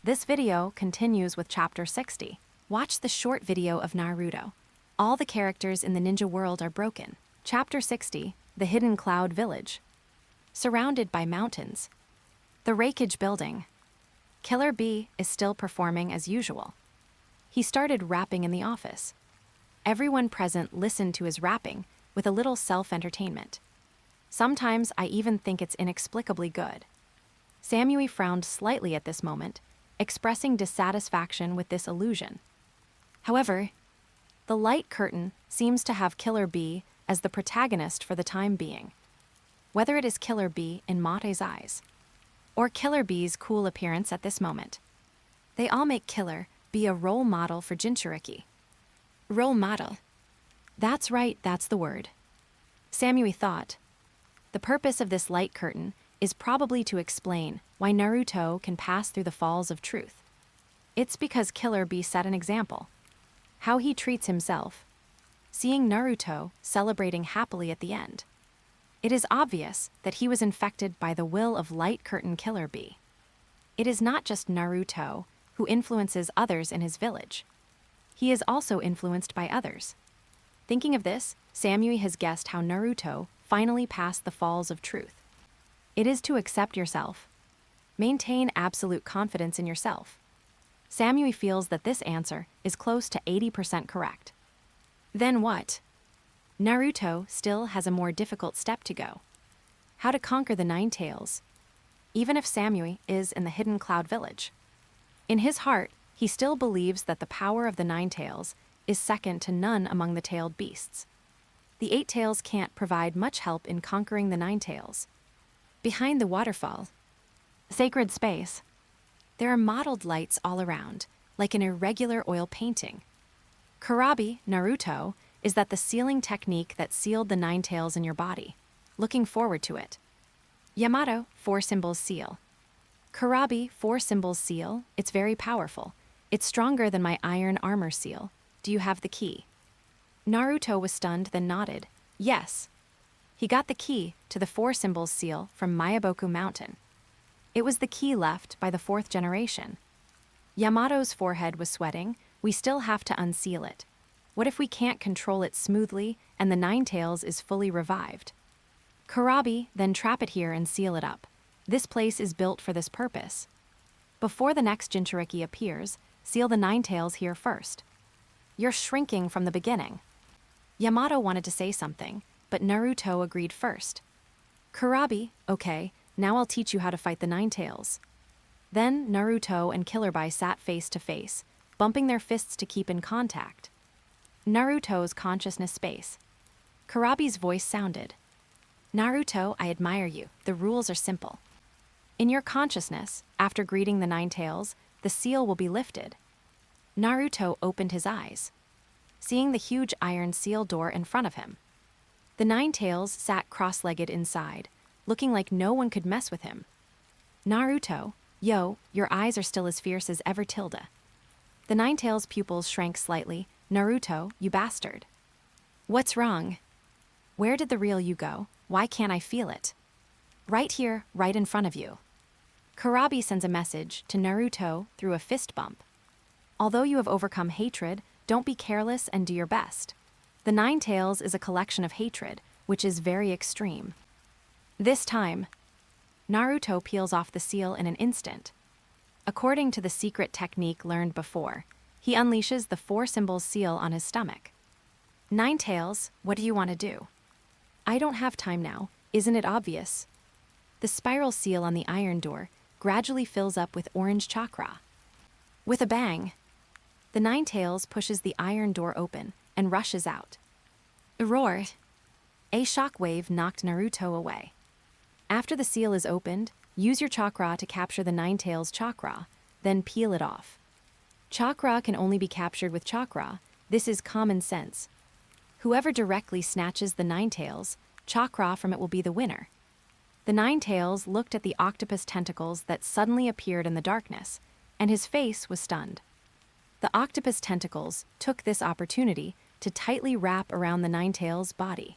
This video continues with Chapter 60. Watch the short video of Naruto. All the characters in the ninja world are broken. Chapter 60, The Hidden Cloud Village. Surrounded by mountains. The Rekindled building. Killer B is still performing as usual. He started rapping in the office. Everyone present listened to his rapping with a little self-entertainment. Sometimes I even think it's inexplicably good. Samui frowned slightly at this moment, expressing dissatisfaction with this illusion. However, the light curtain seems to have Killer B as the protagonist for the time being. Whether it is Killer B in Mate's eyes, or Killer B's cool appearance at this moment, they all make Killer B a role model for Jinchuriki. Role model. That's right, that's the word. Samui thought. The purpose of this light curtain is probably to explain why Naruto can pass through the falls of truth. It's because Killer B set an example. How he treats himself. Seeing Naruto celebrating happily at the end. It is obvious that he was infected by the will of light curtain Killer B. It is not just Naruto who influences others in his village. He is also influenced by others. Thinking of this, Samui has guessed how Naruto finally passed the falls of truth. It is to accept yourself. Maintain absolute confidence in yourself. Samui feels that this answer is close to 80% correct. Then what? Naruto still has a more difficult step to go. How to conquer the Nine Tails, even if Samui is in the Hidden Cloud Village. In his heart, he still believes that the power of the Nine Tails is second to none among the tailed beasts. The Eight Tails can't provide much help in conquering the Nine Tails. Behind the waterfall, sacred space, there are mottled lights all around, like an irregular oil painting. Kurabi, Naruto, is that the sealing technique that sealed the Nine Tails in your body. Looking forward to it. Yamato, 4 symbols seal. Kurabi, 4 symbols seal, it's very powerful. It's stronger than my iron armor seal. Do you have the key? Naruto was stunned, then nodded. Yes. He got the key to the 4 symbols seal from Mayaboku Mountain. It was the key left by the 4th generation. Yamato's forehead was sweating. We still have to unseal it. What if we can't control it smoothly and the Nine Tails is fully revived? Kurabi, then trap it here and seal it up. This place is built for this purpose. Before the next Jinchuriki appears, seal the Nine Tails here first. You're shrinking from the beginning. Yamato wanted to say something, but Naruto agreed first. Kurabi, okay, now I'll teach you how to fight the Nine Tails. Then Naruto and Killer B sat face to face, bumping their fists to keep in contact. Naruto's consciousness space. Kurabi's voice sounded. Naruto, I admire you. The rules are simple. In your consciousness, after greeting the Nine Tails, the seal will be lifted. Naruto opened his eyes, seeing the huge iron seal door in front of him. The Nine Tails sat cross-legged inside, looking like no one could mess with him. Naruto, yo, your eyes are still as fierce as ever Tilda. The Nine Tails' pupils shrank slightly. Naruto, you bastard. What's wrong? Where did the real you go? Why can't I feel it? Right here, right in front of you. Kurabi sends a message to Naruto through a fist bump. Although you have overcome hatred, don't be careless and do your best. The Nine Tails is a collection of hatred, which is very extreme. This time, Naruto peels off the seal in an instant. According to the secret technique learned before, he unleashes the 4 symbols seal on his stomach. Nine Tails, what do you want to do? I don't have time now, isn't it obvious? The spiral seal on the iron door gradually fills up with orange chakra. With a bang, the Nine Tails pushes the iron door open and rushes out. A roar. A shockwave knocked Naruto away. After the seal is opened, use your chakra to capture the Nine Tails chakra, then peel it off. Chakra can only be captured with chakra. This is common sense. Whoever directly snatches the Nine Tails, chakra from it will be the winner. The Nine Tails looked at the octopus tentacles that suddenly appeared in the darkness, and his face was stunned. The octopus tentacles took this opportunity to tightly wrap around the Nine Tails' body.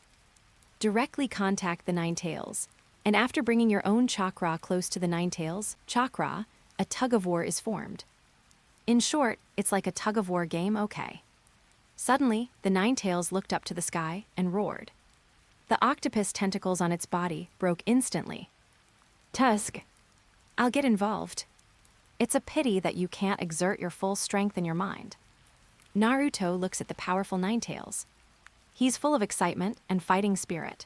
Directly contact the Nine Tails, and after bringing your own chakra close to the Nine Tails' chakra, a tug-of-war is formed. In short, it's like a tug-of-war game, okay. Suddenly, the Ninetales looked up to the sky and roared. The octopus tentacles on its body broke instantly. Tusk, I'll get involved. It's a pity that you can't exert your full strength in your mind. Naruto looks at the powerful Ninetales. He's full of excitement and fighting spirit.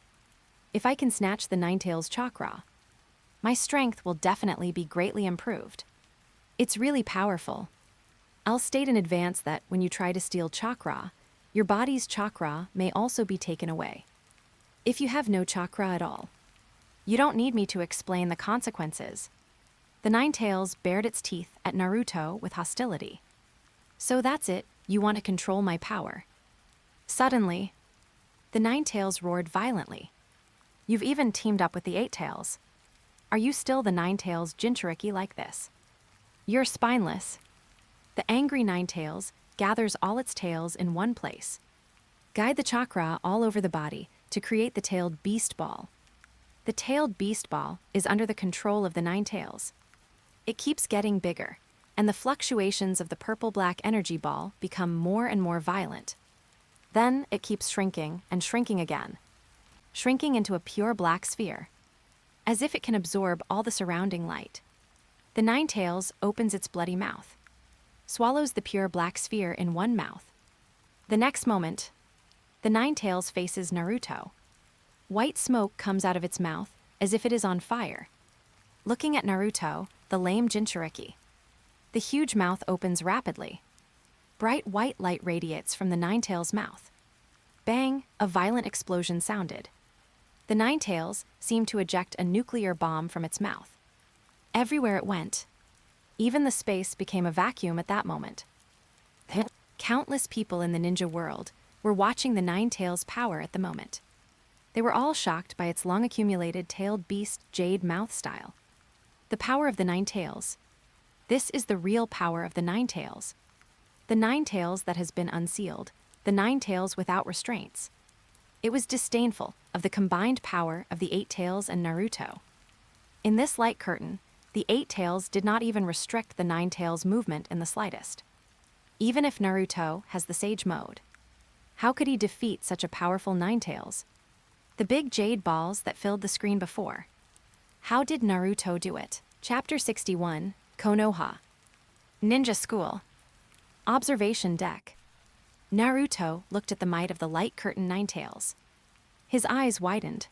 If I can snatch the Ninetales chakra, my strength will definitely be greatly improved. It's really powerful. I'll state in advance that when you try to steal chakra, your body's chakra may also be taken away. If you have no chakra at all, you don't need me to explain the consequences. The Ninetales bared its teeth at Naruto with hostility. So that's it, you want to control my power. Suddenly, the Ninetales roared violently. You've even teamed up with the Eight-Tails. Are you still the Ninetales Jinchuriki like this? You're spineless. The angry Ninetales gathers all its tails in one place. Guide the chakra all over the body to create the tailed beast ball. The tailed beast ball is under the control of the Ninetales. It keeps getting bigger, and the fluctuations of the purple-black energy ball become more and more violent. Then it keeps shrinking and shrinking again, shrinking into a pure black sphere, as if it can absorb all the surrounding light. The Ninetales opens its bloody mouth, swallows the pure black sphere in one mouth. The next moment, the Ninetales faces Naruto. White smoke comes out of its mouth as if it is on fire. Looking at Naruto, the lame Jinchuriki, the huge mouth opens rapidly. Bright white light radiates from the Ninetales' mouth. Bang, a violent explosion sounded. The Ninetales seemed to eject a nuclear bomb from its mouth. Everywhere it went, even the space became a vacuum at that moment. Countless people in the ninja world were watching the Ninetales' power at the moment. They were all shocked by its long-accumulated tailed beast jade mouth style. The power of the Ninetales. This is the real power of the Ninetales. The Ninetales that has been unsealed, the Ninetales without restraints. It was disdainful of the combined power of the Eight-Tails and Naruto. In this light curtain, the Eight-Tails did not even restrict the Ninetales' movement in the slightest. Even if Naruto has the Sage Mode, how could he defeat such a powerful Ninetales? The big jade balls that filled the screen before. How did Naruto do it? Chapter 61, Konoha. Ninja School. Observation Deck. Naruto looked at the might of the light curtain Ninetales. His eyes widened.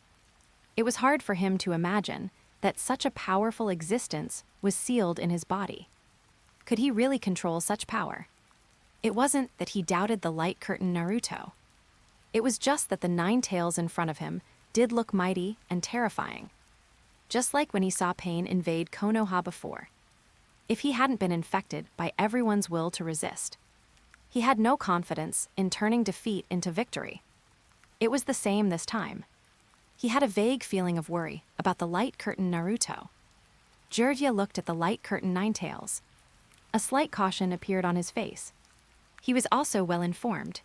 It was hard for him to imagine that such a powerful existence was sealed in his body. Could he really control such power? It wasn't that he doubted the light curtain Naruto. It was just that the Ninetales in front of him did look mighty and terrifying. Just like when he saw pain invade Konoha before. If he hadn't been infected by everyone's will to resist, he had no confidence in turning defeat into victory. It was the same this time. He had a vague feeling of worry about the light curtain Naruto. Jiraiya looked at the light curtain Ninetales. A slight caution appeared on his face. He was also well informed.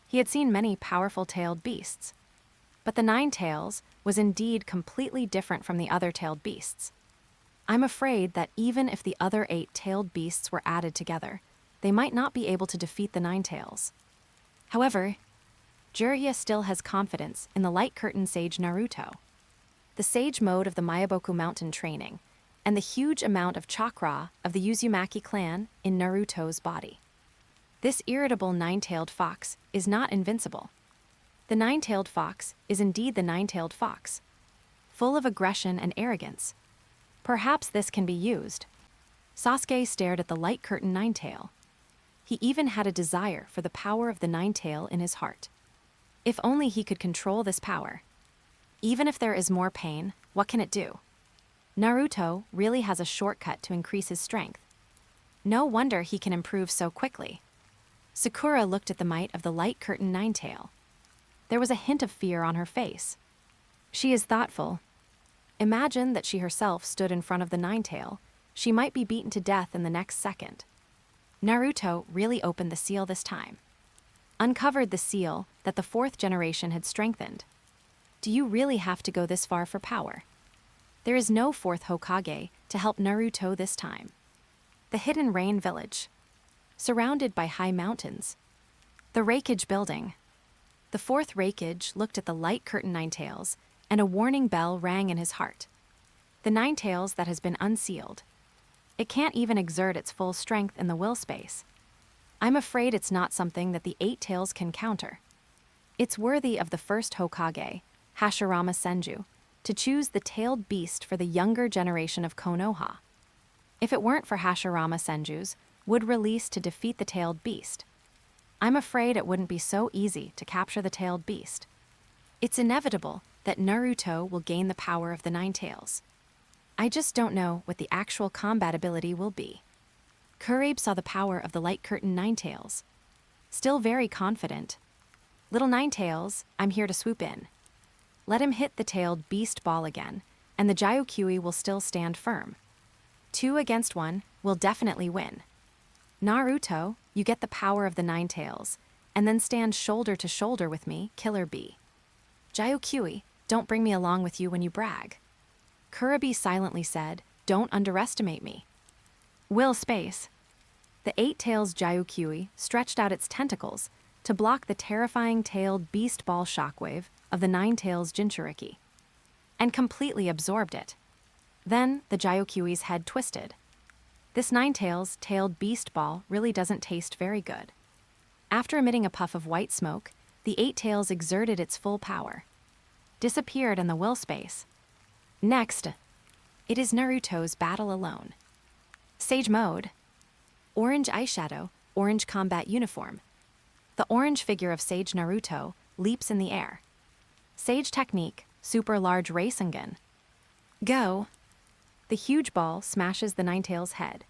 He had seen many powerful tailed beasts. But the Ninetales was indeed completely different from the other tailed beasts. I'm afraid that even if the other 8 tailed beasts were added together, they might not be able to defeat the Ninetales. However, Jiraiya still has confidence in the light curtain sage Naruto. The sage mode of the Mayaboku mountain training, and the huge amount of chakra of the Uzumaki clan in Naruto's body. This irritable nine-tailed fox is not invincible. The nine-tailed fox is indeed the nine-tailed fox, full of aggression and arrogance. Perhaps this can be used. Sasuke stared at the light curtain Ninetail. He even had a desire for the power of the Ninetail in his heart. If only he could control this power. Even if there is more pain, what can it do? Naruto really has a shortcut to increase his strength. No wonder he can improve so quickly. Sakura looked at the might of the light curtain Ninetail. There was a hint of fear on her face. She is thoughtful. Imagine that she herself stood in front of the Ninetail. She might be beaten to death in the next second. Naruto really opened the seal this time. Uncovered the seal that the 4th generation had strengthened. Do you really have to go this far for power? There is no 4th Hokage to help Naruto this time. The hidden rain village. Surrounded by high mountains. The Rakage building. The fourth Rakage looked at the light curtain Ninetales, and a warning bell rang in his heart. The Ninetales that has been unsealed. It can't even exert its full strength in the will space. I'm afraid it's not something that the Eight Tails can counter. It's worthy of the first Hokage, Hashirama Senju, to choose the tailed beast for the younger generation of Konoha. If it weren't for Hashirama Senju's would release to defeat the tailed beast, I'm afraid it wouldn't be so easy to capture the tailed beast. It's inevitable that Naruto will gain the power of the Ninetales. I just don't know what the actual combat ability will be. Kurabe saw the power of the light curtain Ninetales. Still very confident. Little Ninetales, I'm here to swoop in. Let him hit the tailed beast ball again, and the Gyokui will still stand firm. 2 against 1 will definitely win. Naruto, you get the power of the Ninetales, and then stand shoulder to shoulder with me, Killer Bee. Gyokui, don't bring me along with you when you brag. Kurabe silently said, don't underestimate me. Will space. The Eight Tails Gyokui stretched out its tentacles to block the terrifying tailed beast ball shockwave of the Ninetales Jinchuriki, and completely absorbed it. Then the Gyokui's head twisted. This Ninetales tailed beast ball really doesn't taste very good. After emitting a puff of white smoke, the Eight Tails exerted its full power. Disappeared in the will space. Next, it is Naruto's battle alone. Sage mode. Orange eyeshadow, orange combat uniform. The orange figure of Sage Naruto leaps in the air. Sage technique, super large Rasengan. Go. The huge ball smashes the Ninetales' head.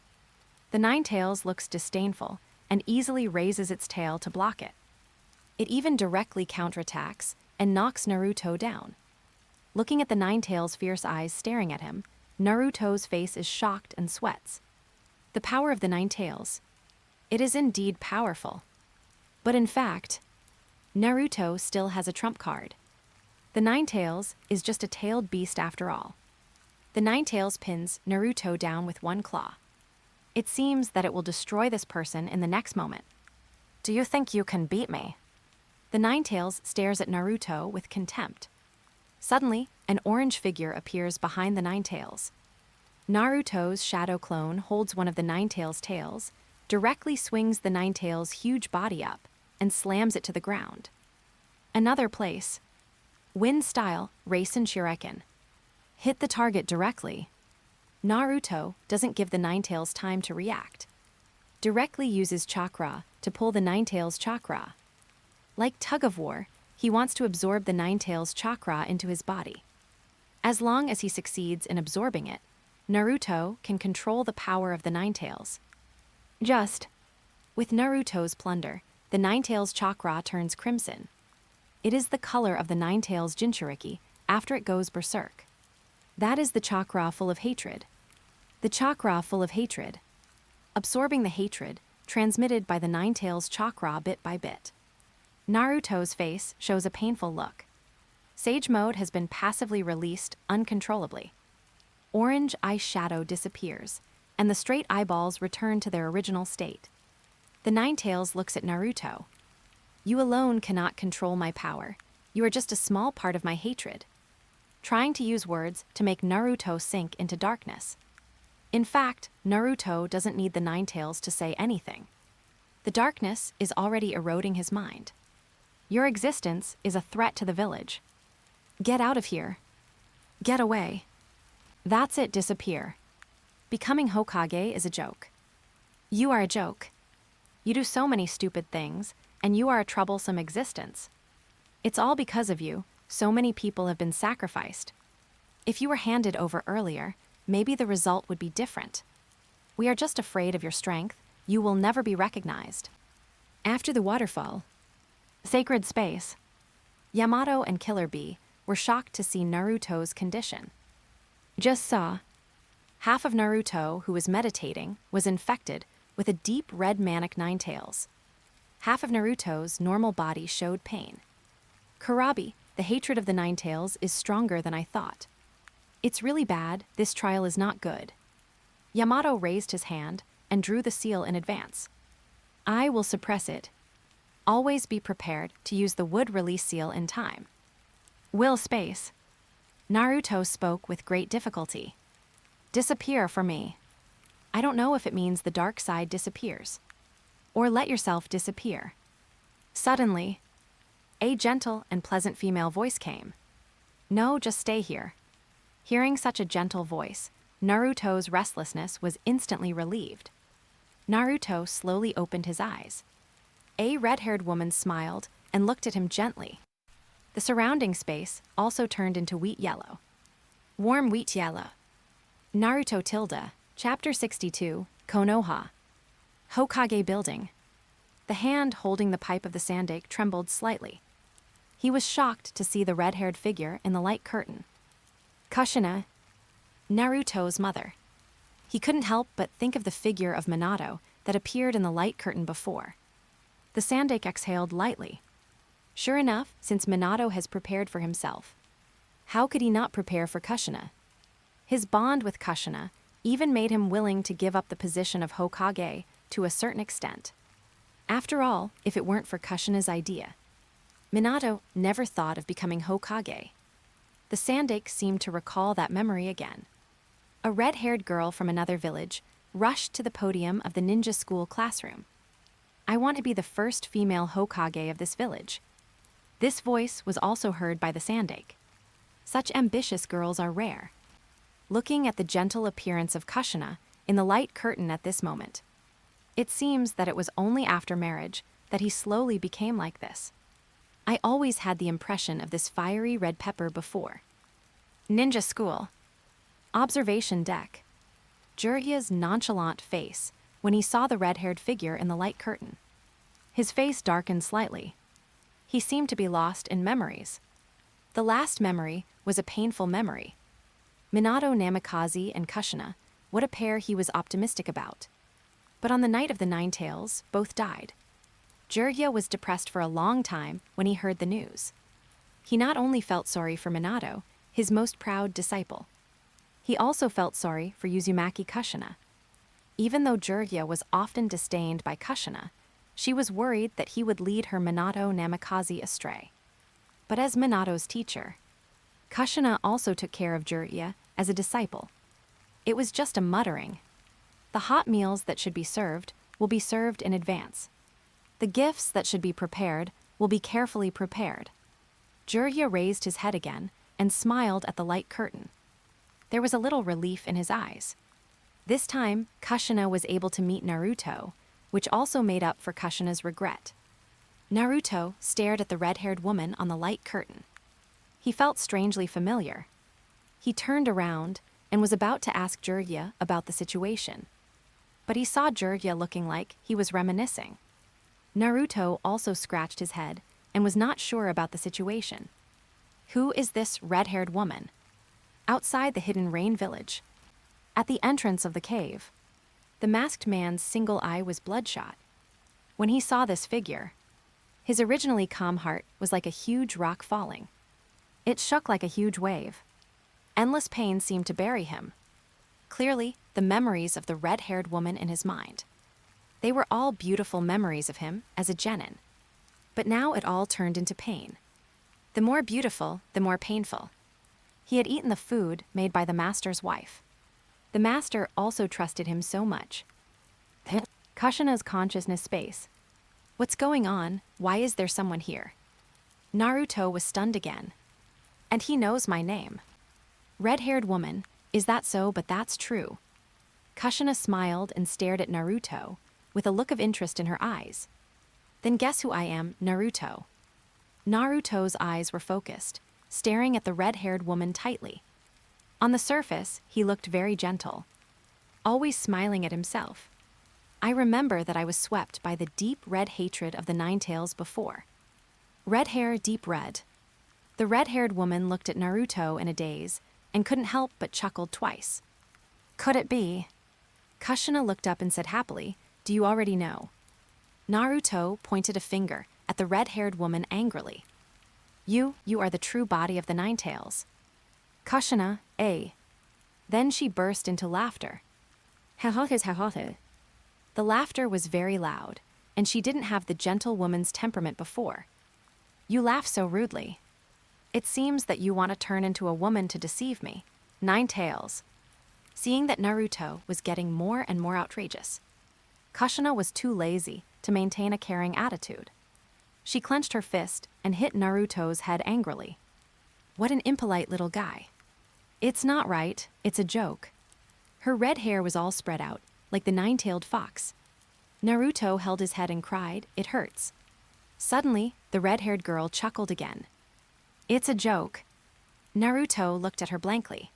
The Ninetales looks disdainful and easily raises its tail to block it. It even directly counterattacks and knocks Naruto down. Looking at the Ninetales' fierce eyes staring at him, Naruto's face is shocked and sweats. The power of the Ninetales. It is indeed powerful. But in fact, Naruto still has a trump card. The Ninetales is just a tailed beast after all. The Ninetales pins Naruto down with one claw. It seems that it will destroy this person in the next moment. Do you think you can beat me? The Ninetales stares at Naruto with contempt. Suddenly, an orange figure appears behind the Ninetales. Naruto's shadow clone holds one of the Ninetales' tails, directly swings the Ninetales' huge body up, and slams it to the ground. Another place. Wind style, Rasen Shuriken. Hit the target directly. Naruto doesn't give the Ninetales time to react. Directly uses chakra to pull the Ninetales' chakra. Like tug of war, he wants to absorb the Ninetales' chakra into his body. As long as he succeeds in absorbing it, Naruto can control the power of the Ninetales. With Naruto's plunder, the Ninetales' chakra turns crimson. It is the color of the Ninetales' Jinchuriki after it goes berserk. That is the chakra full of hatred. The chakra full of hatred. Absorbing the hatred transmitted by the Ninetales' chakra bit by bit. Naruto's face shows a painful look. Sage mode has been passively released uncontrollably. Orange eyeshadow disappears, and the straight eyeballs return to their original state. The Ninetales looks at Naruto. You alone cannot control my power. You are just a small part of my hatred. Trying to use words to make Naruto sink into darkness. In fact, Naruto doesn't need the Ninetales to say anything. The darkness is already eroding his mind. Your existence is a threat to the village. Get out of here. Get away. That's it, disappear. Becoming Hokage is a joke. You are a joke. You do so many stupid things, and you are a troublesome existence. It's all because of you. So many people have been sacrificed. If you were handed over earlier, maybe the result would be different. We are just afraid of your strength. You will never be recognized. After the waterfall, sacred space, Yamato and Killer Bee were shocked to see Naruto's condition. Just saw. Half of Naruto, who was meditating, was infected with a deep red manic Ninetales. Half of Naruto's normal body showed pain. Kurabe, the hatred of the Ninetales is stronger than I thought. It's really bad. This trial is not good. Yamato raised his hand and drew the seal in advance. I will suppress it. Always be prepared to use the wood release seal in time. Will space. Naruto spoke with great difficulty. Disappear for me. I don't know if it means the dark side disappears. Or let yourself disappear. Suddenly, a gentle and pleasant female voice came. No, just stay here. Hearing such a gentle voice, Naruto's restlessness was instantly relieved. Naruto slowly opened his eyes. A red-haired woman smiled and looked at him gently. The surrounding space also turned into wheat yellow. Warm wheat yellow. Naruto tilde, Chapter 62, Konoha. Hokage building. The hand holding the pipe of the sandake trembled slightly. He was shocked to see the red-haired figure in the light curtain. Kushina, Naruto's mother. He couldn't help but think of the figure of Minato that appeared in the light curtain before. The sandake exhaled lightly. Sure enough, since Minato has prepared for himself, how could he not prepare for Kushina? His bond with Kushina even made him willing to give up the position of Hokage to a certain extent. After all, if it weren't for Kushina's idea, Minato never thought of becoming Hokage. The sandake seemed to recall that memory again. A red-haired girl from another village rushed to the podium of the ninja school classroom. I want to be the first female Hokage of this village. This voice was also heard by the sandake. Such ambitious girls are rare. Looking at the gentle appearance of Kushina in the light curtain at this moment, it seems that it was only after marriage that he slowly became like this. I always had the impression of this fiery red pepper before. Ninja school. Observation deck. Jiraiya's nonchalant face when he saw the red-haired figure in the light curtain. His face darkened slightly. He seemed to be lost in memories. The last memory was a painful memory. Minato Namikaze and Kushina, what a pair he was optimistic about. But on the night of the Nine Tails, both died. Jiraiya was depressed for a long time when he heard the news. He not only felt sorry for Minato, his most proud disciple. He also felt sorry for Uzumaki Kushina. Even though Jiraiya was often disdained by Kushina, she was worried that he would lead her Minato Namikaze astray. But as Minato's teacher, Kushina also took care of Jiraiya as a disciple. It was just a muttering. The hot meals that should be served will be served in advance. The gifts that should be prepared will be carefully prepared. Jiraiya raised his head again and smiled at the light curtain. There was a little relief in his eyes. This time, Kushina was able to meet Naruto, which also made up for Kushina's regret. Naruto stared at the red-haired woman on the light curtain. He felt strangely familiar. He turned around and was about to ask Jiraiya about the situation. But he saw Jiraiya looking like he was reminiscing. Naruto also scratched his head and was not sure about the situation. Who is this red-haired woman? Outside the hidden rain village, at the entrance of the cave, the masked man's single eye was bloodshot. When he saw this figure, his originally calm heart was like a huge rock falling. It shook like a huge wave. Endless pain seemed to bury him. Clearly, the memories of the red-haired woman in his mind. They were all beautiful memories of him as a genin. But now it all turned into pain. The more beautiful, the more painful. He had eaten the food made by the master's wife. The master also trusted him so much. Kushina's consciousness space. What's going on? Why is there someone here? Naruto was stunned again. And he knows my name. Red-haired woman, is that so? But that's true. Kushina smiled and stared at Naruto, with a look of interest in her eyes. Then guess who I am, Naruto. Naruto's eyes were focused, staring at the red-haired woman tightly. On the surface, he looked very gentle, always smiling at himself. I remember that I was swept by the deep red hatred of the Nine Tails before. Red hair, deep red. The red-haired woman looked at Naruto in a daze and couldn't help but chuckled twice. Could it be? Kushina looked up and said happily, do you already know? Naruto pointed a finger at the red-haired woman angrily. You are the true body of the Nine Tails. Kushina, eh? Then she burst into laughter. The laughter was very loud, and she didn't have the gentle woman's temperament before. You laugh so rudely. It seems that you want to turn into a woman to deceive me. Nine Tails. Seeing that Naruto was getting more and more outrageous, Kushina was too lazy to maintain a caring attitude. She clenched her fist and hit Naruto's head angrily. What an impolite little guy. It's not right, it's a joke. Her red hair was all spread out, like the nine-tailed fox. Naruto held his head and cried, "It hurts." Suddenly, the red-haired girl chuckled again. It's a joke. Naruto looked at her blankly.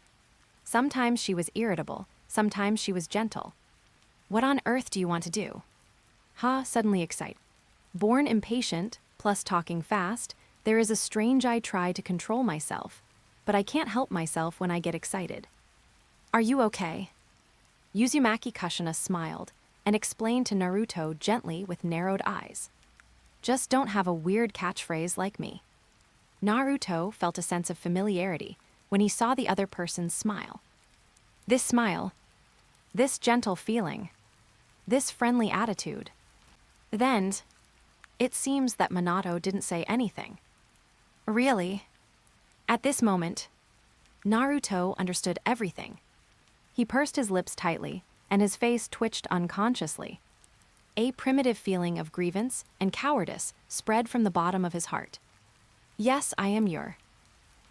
Sometimes she was irritable, sometimes she was gentle. What on earth do you want to do? Ha, suddenly excited. Born impatient, plus talking fast, there is a strange I try to control myself, but I can't help myself when I get excited. Are you okay? Uzumaki Kushina smiled and explained to Naruto gently with narrowed eyes. Just don't have a weird catchphrase like me. Naruto felt a sense of familiarity when he saw the other person's smile. This smile, this gentle feeling, this friendly attitude. Then, it seems that Minato didn't say anything. Really? At this moment, Naruto understood everything. He pursed his lips tightly, and his face twitched unconsciously. A primitive feeling of grievance and cowardice spread from the bottom of his heart. Yes, I am your.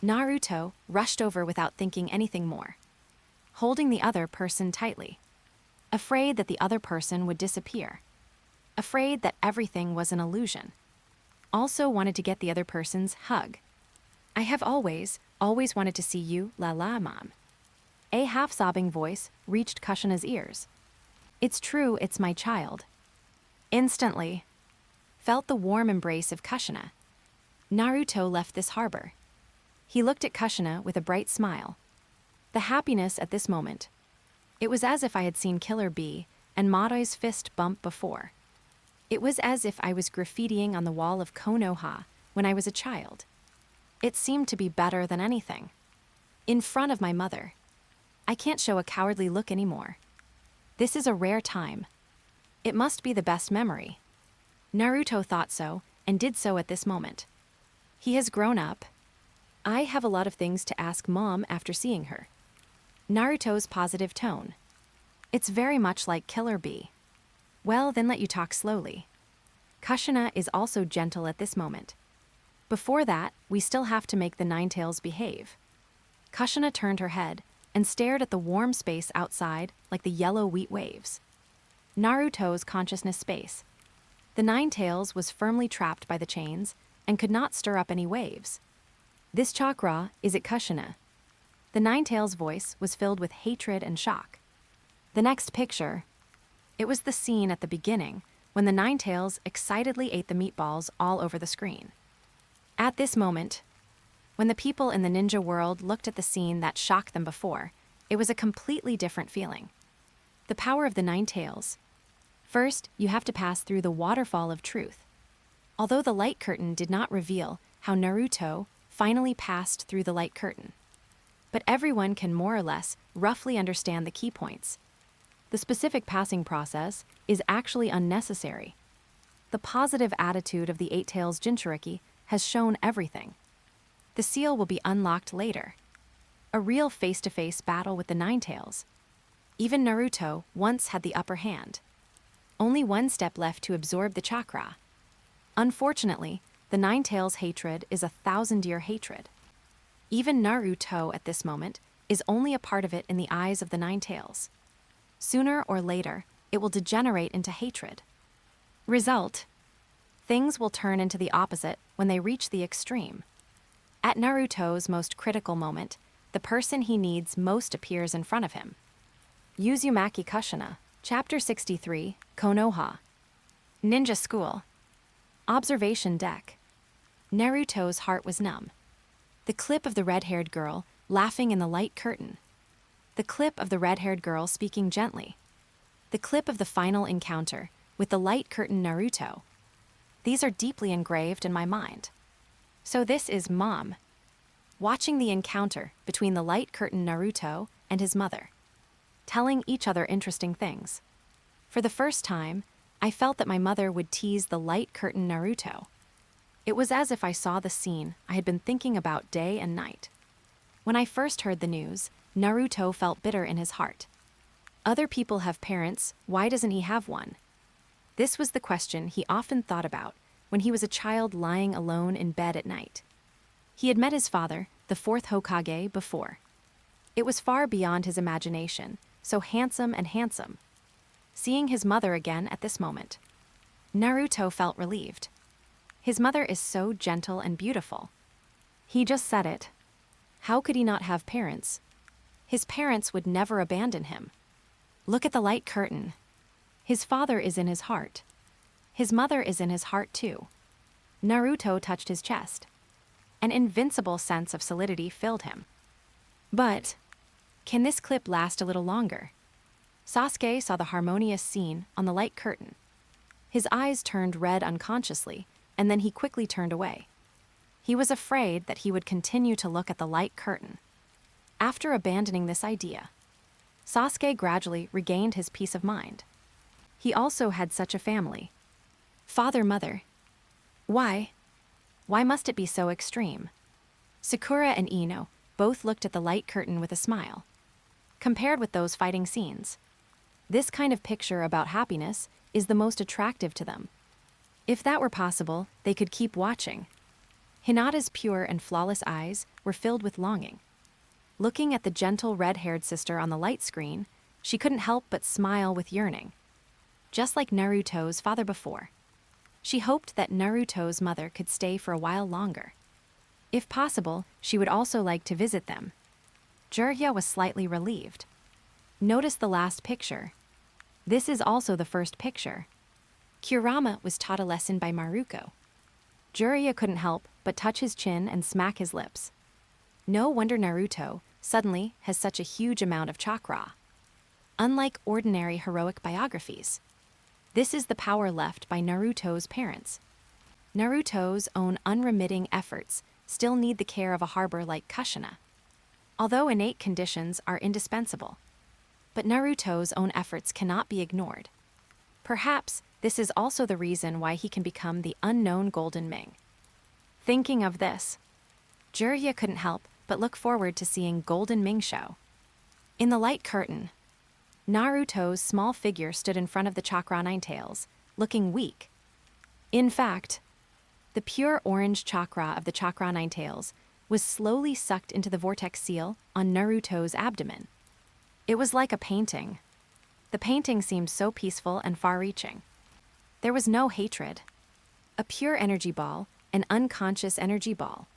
Naruto rushed over without thinking anything more, holding the other person tightly, afraid that the other person would disappear, afraid that everything was an illusion. Also wanted to get the other person's hug. I have always wanted to see you, la la mom. A half-sobbing voice reached Kushina's ears. It's true, it's my child. Instantly, felt the warm embrace of Kushina. Naruto left this harbor. He looked at Kushina with a bright smile. The happiness at this moment. It was as if I had seen Killer Bee and Madara's fist bump before. It was as if I was graffitiing on the wall of Konoha when I was a child. It seemed to be better than anything. In front of my mother. I can't show a cowardly look anymore. This is a rare time. It must be the best memory. Naruto thought so, and did so at this moment. He has grown up. I have a lot of things to ask Mom after seeing her. Naruto's positive tone. It's very much like Killer Bee. Well, then let you talk slowly. Kushina is also gentle at this moment. Before that, we still have to make the Nine Tails behave. Kushina turned her head and stared at the warm space outside like the yellow wheat waves. Naruto's consciousness space. The Nine Tails was firmly trapped by the chains and could not stir up any waves. This chakra is at Kushina. The Nine Tails' voice was filled with hatred and shock. The next picture, it was the scene at the beginning when the Nine Tails excitedly ate the meatballs all over the screen. At this moment, when the people in the ninja world looked at the scene that shocked them before, it was a completely different feeling. The power of the Nine Tails. First, you have to pass through the waterfall of truth. Although the light curtain did not reveal how Naruto finally passed through the light curtain. But everyone can more or less roughly understand the key points. The specific passing process is actually unnecessary. The positive attitude of the Eight Tails Jinchuriki has shown everything. The seal will be unlocked later. A real face-to-face battle with the Nine Tails. Even Naruto once had the upper hand. Only one step left to absorb the chakra. Unfortunately, the Nine Tails' hatred is a 1,000-year hatred. Even Naruto at this moment is only a part of it in the eyes of the Nine Tails. Sooner or later, it will degenerate into hatred. Result: things will turn into the opposite when they reach the extreme. At Naruto's most critical moment, the person he needs most appears in front of him. Uzumaki Kushina, Chapter 63, Konoha. Ninja School. Observation Deck. Naruto's heart was numb. The clip of the red-haired girl laughing in the light curtain. The clip of the red-haired girl speaking gently. The clip of the final encounter with the light curtain Naruto. These are deeply engraved in my mind. So this is Mom. Watching the encounter between the light curtain Naruto and his mother. Telling each other interesting things. For the first time, I felt that my mother would tease the light curtain Naruto. It was as if I saw the scene I had been thinking about day and night. When I first heard the news, Naruto felt bitter in his heart. Other people have parents, why doesn't he have one? This was the question he often thought about when he was a child lying alone in bed at night. He had met his father, the fourth Hokage, before. It was far beyond his imagination, so handsome and handsome. Seeing his mother again at this moment, Naruto felt relieved. His mother is so gentle and beautiful. He just said it. How could he not have parents? His parents would never abandon him. Look at the light curtain. His father is in his heart. His mother is in his heart too. Naruto touched his chest. An invincible sense of solidity filled him. But, can this clip last a little longer? Sasuke saw the harmonious scene on the light curtain. His eyes turned red unconsciously, and then he quickly turned away. He was afraid that he would continue to look at the light curtain. After abandoning this idea, Sasuke gradually regained his peace of mind. He also had such a family. Father, mother. Why? Why must it be so extreme? Sakura and Ino both looked at the light curtain with a smile. Compared with those fighting scenes, this kind of picture about happiness is the most attractive to them. If that were possible, they could keep watching. Hinata's pure and flawless eyes were filled with longing. Looking at the gentle red-haired sister on the light screen, she couldn't help but smile with yearning. Just like Naruto's father before. She hoped that Naruto's mother could stay for a while longer. If possible, she would also like to visit them. Jiraiya was slightly relieved. Notice the last picture. This is also the first picture. Kurama was taught a lesson by Maruko. Jiraiya couldn't help but touch his chin and smack his lips. No wonder Naruto suddenly has such a huge amount of chakra. Unlike ordinary heroic biographies, this is the power left by Naruto's parents. Naruto's own unremitting efforts still need the care of a harbor like Kushina. Although innate conditions are indispensable, but Naruto's own efforts cannot be ignored. Perhaps this is also the reason why he can become the unknown Golden Ming. Thinking of this, Jiraiya couldn't help but look forward to seeing Golden Ming show. In the light curtain, Naruto's small figure stood in front of the Chakra Ninetales, looking weak. In fact, the pure orange chakra of the Chakra Ninetales was slowly sucked into the vortex seal on Naruto's abdomen. It was like a painting. The painting seemed so peaceful and far-reaching. There was no hatred. A pure energy ball, an unconscious energy ball.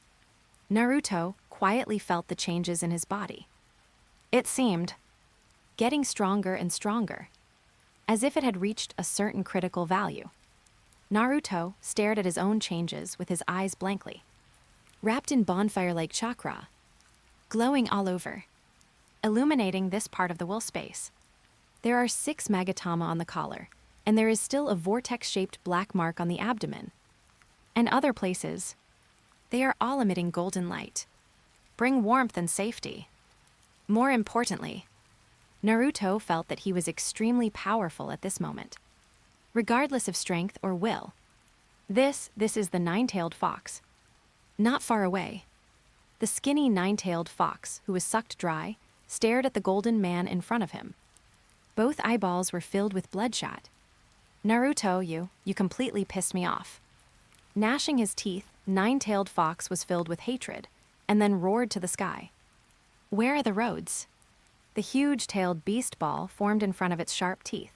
Naruto quietly felt the changes in his body. It seemed getting stronger and stronger, as if it had reached a certain critical value. Naruto stared at his own changes with his eyes blankly. Wrapped in bonfire-like chakra, glowing all over, illuminating this part of the will space. There are 6 magatama on the collar, and there is still a vortex-shaped black mark on the abdomen. And other places, they are all emitting golden light. Bring warmth and safety. More importantly, Naruto felt that he was extremely powerful at this moment, regardless of strength or will. This is the nine-tailed fox. Not far away, the skinny nine-tailed fox, who was sucked dry, stared at the golden man in front of him. Both eyeballs were filled with bloodshot. Naruto, you completely pissed me off. Gnashing his teeth, Nine-Tailed Fox was filled with hatred, and then roared to the sky. Where are the roads? The huge-tailed beast ball formed in front of its sharp teeth.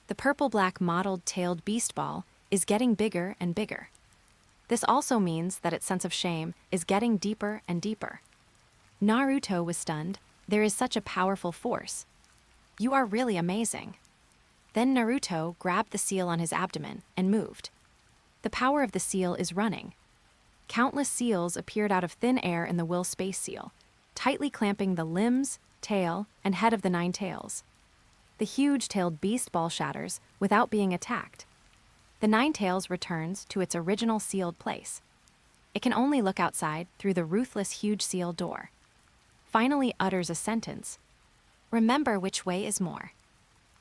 The purple-black mottled-tailed beast ball is getting bigger and bigger. This also means that its sense of shame is getting deeper and deeper. Naruto was stunned. There is such a powerful force. You are really amazing. Then Naruto grabbed the seal on his abdomen and moved. The power of the seal is running. Countless seals appeared out of thin air in the will space seal, tightly clamping the limbs, tail, and head of the nine tails. The huge-tailed beast ball shatters without being attacked. The nine tails returns to its original sealed place. It can only look outside through the ruthless huge seal door. Finally utters a sentence. Remember which way is more.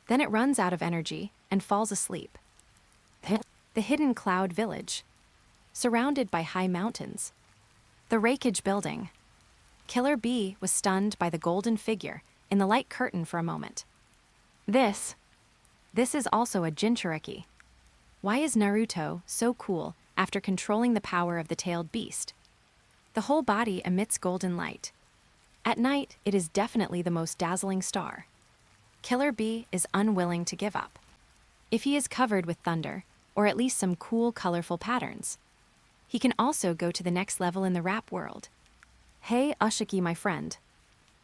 Then it runs out of energy and falls asleep. The hidden cloud village. Surrounded by high mountains. The Rekindled building. Killer Bee was stunned by the golden figure in the light curtain for a moment. This is also a Jinchuriki. Why is Naruto so cool after controlling the power of the tailed beast? The whole body emits golden light. At night, it is definitely the most dazzling star. Killer Bee is unwilling to give up. If he is covered with thunder, or at least some cool, colorful patterns, he can also go to the next level in the rap world. Hey, Uchiha, my friend.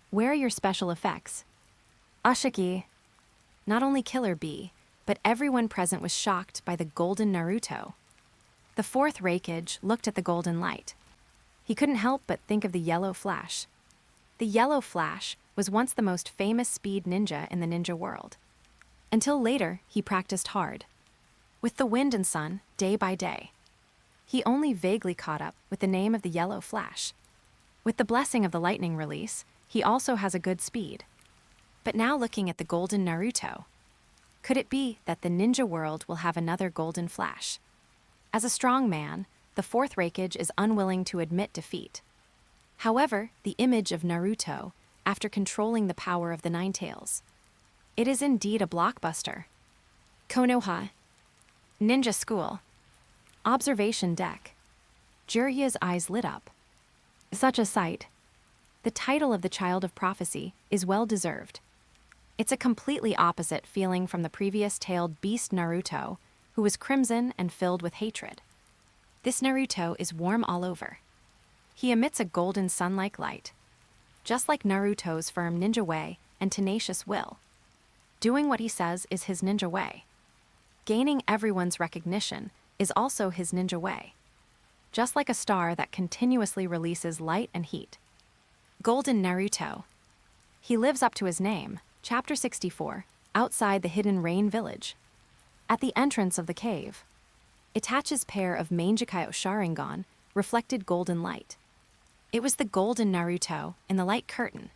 Where are your special effects? Uchiha. Not only Killer Bee, but everyone present was shocked by the golden Naruto. The fourth Raikage looked at the golden light. He couldn't help but think of the Yellow Flash. The Yellow Flash was once the most famous speed ninja in the ninja world. Until later, he practiced hard. With the wind and sun, day by day. He only vaguely caught up with the name of the Yellow Flash. With the blessing of the lightning release, he also has a good speed. But now looking at the golden Naruto, could it be that the ninja world will have another golden flash? As a strong man, the fourth Raikage is unwilling to admit defeat. However, the image of Naruto, after controlling the power of the Nine Tails, it is indeed a blockbuster. Konoha Ninja School. Observation deck. Jiraiya's eyes lit up. Such a sight. The title of the Child of Prophecy is well deserved. It's a completely opposite feeling from the previous tailed beast Naruto, who was crimson and filled with hatred. This Naruto is warm all over. He emits a golden sun-like light, just like Naruto's firm ninja way and tenacious will. Doing what he says is his ninja way. Gaining everyone's recognition is also his ninja way. Just like a star that continuously releases light and heat. Golden Naruto. He lives up to his name. Chapter 64, outside the hidden rain village. At the entrance of the cave, Itachi's pair of Mangekyou Sharingan reflected golden light. It was the golden Naruto in the light curtain.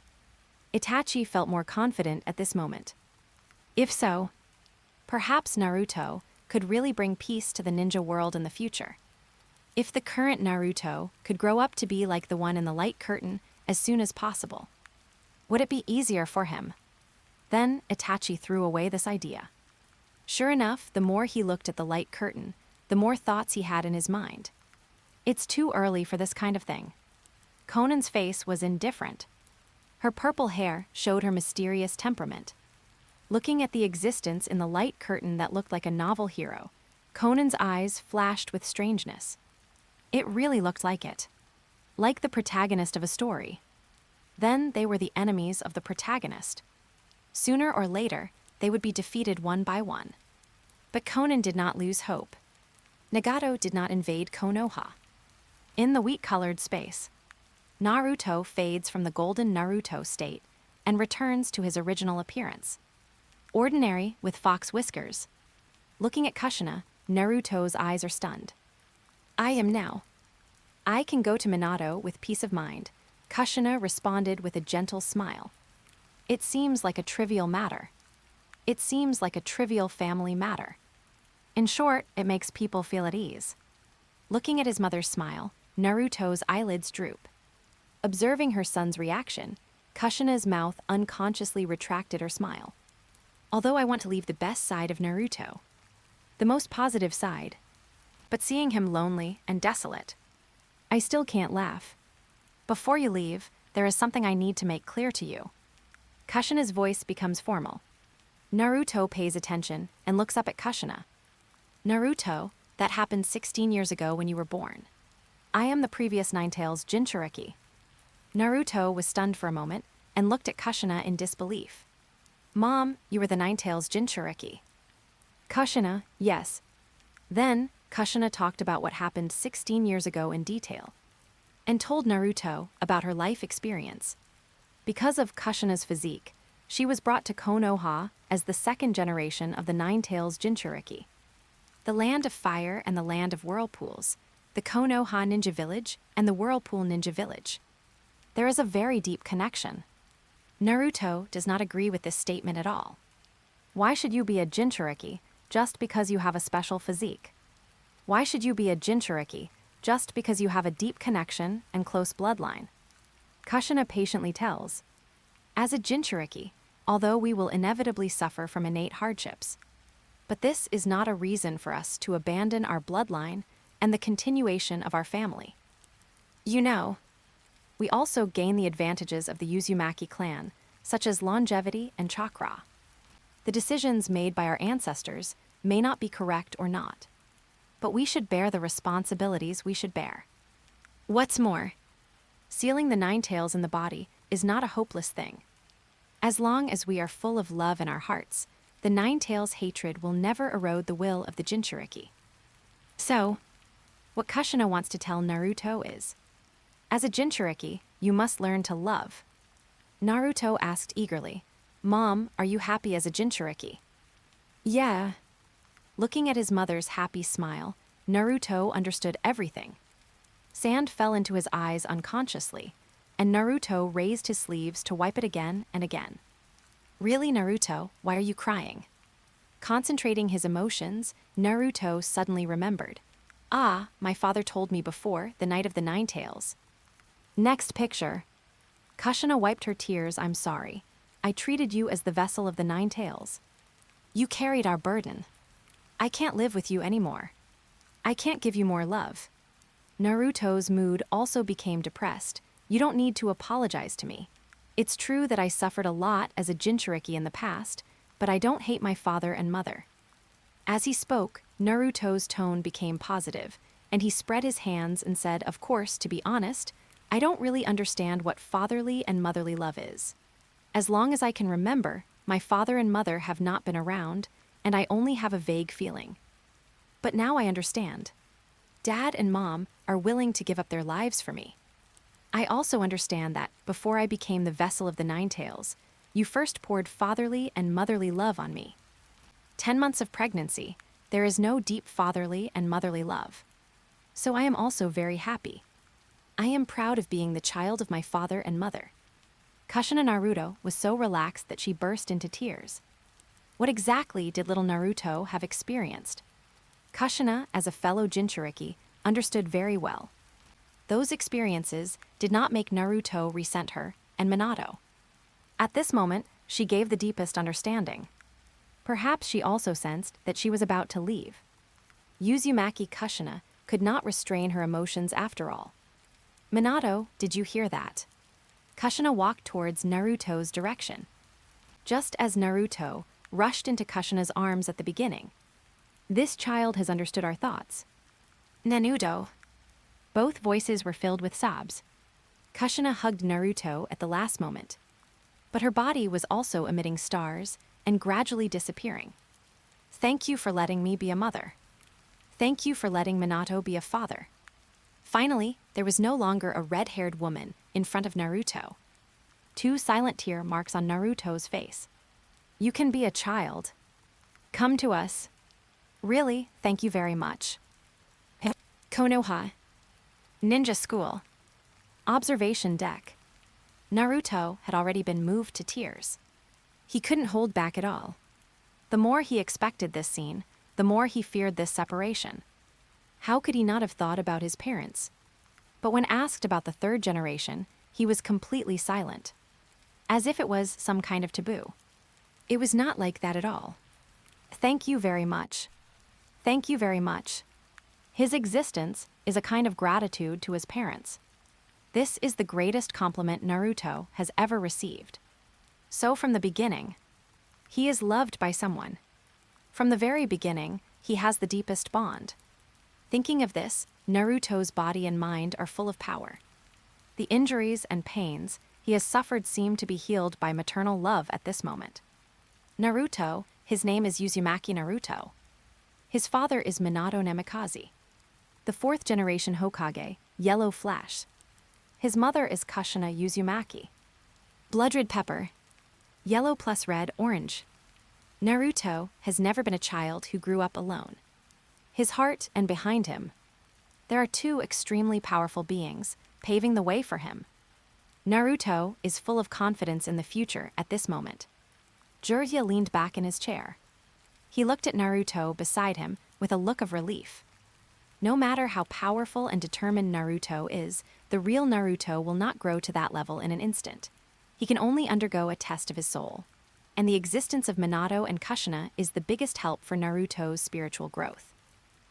Itachi felt more confident at this moment. If so, perhaps Naruto could really bring peace to the ninja world in the future. If the current Naruto could grow up to be like the one in the light curtain as soon as possible, would it be easier for him? Then Itachi threw away this idea. Sure enough, the more he looked at the light curtain, the more thoughts he had in his mind. It's too early for this kind of thing. Conan's face was indifferent. Her purple hair showed her mysterious temperament. Looking at the existence in the light curtain that looked like a novel hero, Conan's eyes flashed with strangeness. It really looked like it. Like the protagonist of a story. Then they were the enemies of the protagonist. Sooner or later, they would be defeated one by one. But Conan did not lose hope. Nagato did not invade Konoha. In the wheat-colored space, Naruto fades from the golden Naruto state and returns to his original appearance. Ordinary with fox whiskers. Looking at Kushina, Naruto's eyes are stunned. I am now. I can go to Minato with peace of mind. Kushina responded with a gentle smile. It seems like a trivial matter. It seems like a trivial family matter. In short, it makes people feel at ease. Looking at his mother's smile, Naruto's eyelids droop. Observing her son's reaction, Kushina's mouth unconsciously retracted her smile. Although I want to leave the best side of Naruto, the most positive side, but seeing him lonely and desolate, I still can't laugh. Before you leave, there is something I need to make clear to you. Kushina's voice becomes formal. Naruto pays attention and looks up at Kushina. Naruto, that happened 16 years ago when you were born. I am the previous Nine-Tails Jinchuriki. Naruto was stunned for a moment and looked at Kushina in disbelief. Mom, you were the Nine-Tails Jinchuriki. Kushina, yes. Then, Kushina talked about what happened 16 years ago in detail, and told Naruto about her life experience. Because of Kushina's physique, she was brought to Konoha as the second generation of the Nine-Tails Jinchuriki. The land of fire and the land of whirlpools, the Konoha Ninja Village and the Whirlpool Ninja Village. There is a very deep connection. Naruto does not agree with this statement at all. Why should you be a Jinchuriki just because you have a special physique? Why should you be a Jinchuriki just because you have a deep connection and close bloodline? Kushina patiently tells, as a Jinchuriki, although we will inevitably suffer from innate hardships, but this is not a reason for us to abandon our bloodline and the continuation of our family. You know, we also gain the advantages of the Uzumaki clan, such as longevity and chakra. The decisions made by our ancestors may not be correct or not, but we should bear the responsibilities we should bear. What's more, sealing the nine tails in the body is not a hopeless thing. As long as we are full of love in our hearts, the nine tails' hatred will never erode the will of the Jinchuriki. So, what Kushina wants to tell Naruto is, as a Jinchuriki, you must learn to love. Naruto asked eagerly, Mom, are you happy as a Jinchuriki? Yeah. Looking at his mother's happy smile, Naruto understood everything. Sand fell into his eyes unconsciously, and Naruto raised his sleeves to wipe it again and again. Really, Naruto, why are you crying? Concentrating his emotions, Naruto suddenly remembered. Ah, my father told me before, the night of the nine tails. Next picture. Kushina wiped her tears. I'm sorry. I treated you as the vessel of the nine tails. You carried our burden. I can't live with you anymore. I can't give you more love. Naruto's mood also became depressed. You don't need to apologize to me. It's true that I suffered a lot as a Jinchuriki in the past, but I don't hate my father and mother. As he spoke, Naruto's tone became positive, and he spread his hands and said, of course, to be honest, I don't really understand what fatherly and motherly love is. As long as I can remember, my father and mother have not been around, and I only have a vague feeling. But now I understand. Dad and Mom are willing to give up their lives for me. I also understand that, before I became the vessel of the nine tails, you first poured fatherly and motherly love on me. 10 months of pregnancy, there is no deep fatherly and motherly love. So I am also very happy. I am proud of being the child of my father and mother. Kushina Naruto was so relaxed that she burst into tears. What exactly did little Naruto have experienced? Kushina, as a fellow Jinchuriki, understood very well. Those experiences did not make Naruto resent her and Minato. At this moment, she gave the deepest understanding. Perhaps she also sensed that she was about to leave. Uzumaki Kushina could not restrain her emotions after all. Minato, did you hear that? Kushina walked towards Naruto's direction. Just as Naruto rushed into Kushina's arms at the beginning. This child has understood our thoughts. Naruto. Both voices were filled with sobs. Kushina hugged Naruto at the last moment. But her body was also emitting stars and gradually disappearing. Thank you for letting me be a mother. Thank you for letting Minato be a father. Finally, there was no longer a red-haired woman in front of Naruto. 2 silent tear marks on Naruto's face. You can be a child. Come to us. Really, thank you very much. Konoha. Ninja School. Observation deck. Naruto had already been moved to tears. He couldn't hold back at all. The more he expected this scene, the more he feared this separation. How could he not have thought about his parents? But when asked about the third generation, he was completely silent, as if it was some kind of taboo. It was not like that at all. Thank you very much. Thank you very much. His existence is a kind of gratitude to his parents. This is the greatest compliment Naruto has ever received. So from the beginning, he is loved by someone. From the very beginning, he has the deepest bond. Thinking of this, Naruto's body and mind are full of power. The injuries and pains he has suffered seem to be healed by maternal love at this moment. Naruto, his name is Uzumaki Naruto. His father is Minato Namikaze, the 4th generation Hokage, Yellow Flash. His mother is Kushina Uzumaki. Blood red pepper. Yellow plus red, orange. Naruto has never been a child who grew up alone. His heart and behind him, there are 2 extremely powerful beings paving the way for him. Naruto is full of confidence in the future at this moment. Jiraiya leaned back in his chair. He looked at Naruto beside him with a look of relief. No matter how powerful and determined Naruto is, the real Naruto will not grow to that level in an instant. He can only undergo a test of his soul. And the existence of Minato and Kushina is the biggest help for Naruto's spiritual growth.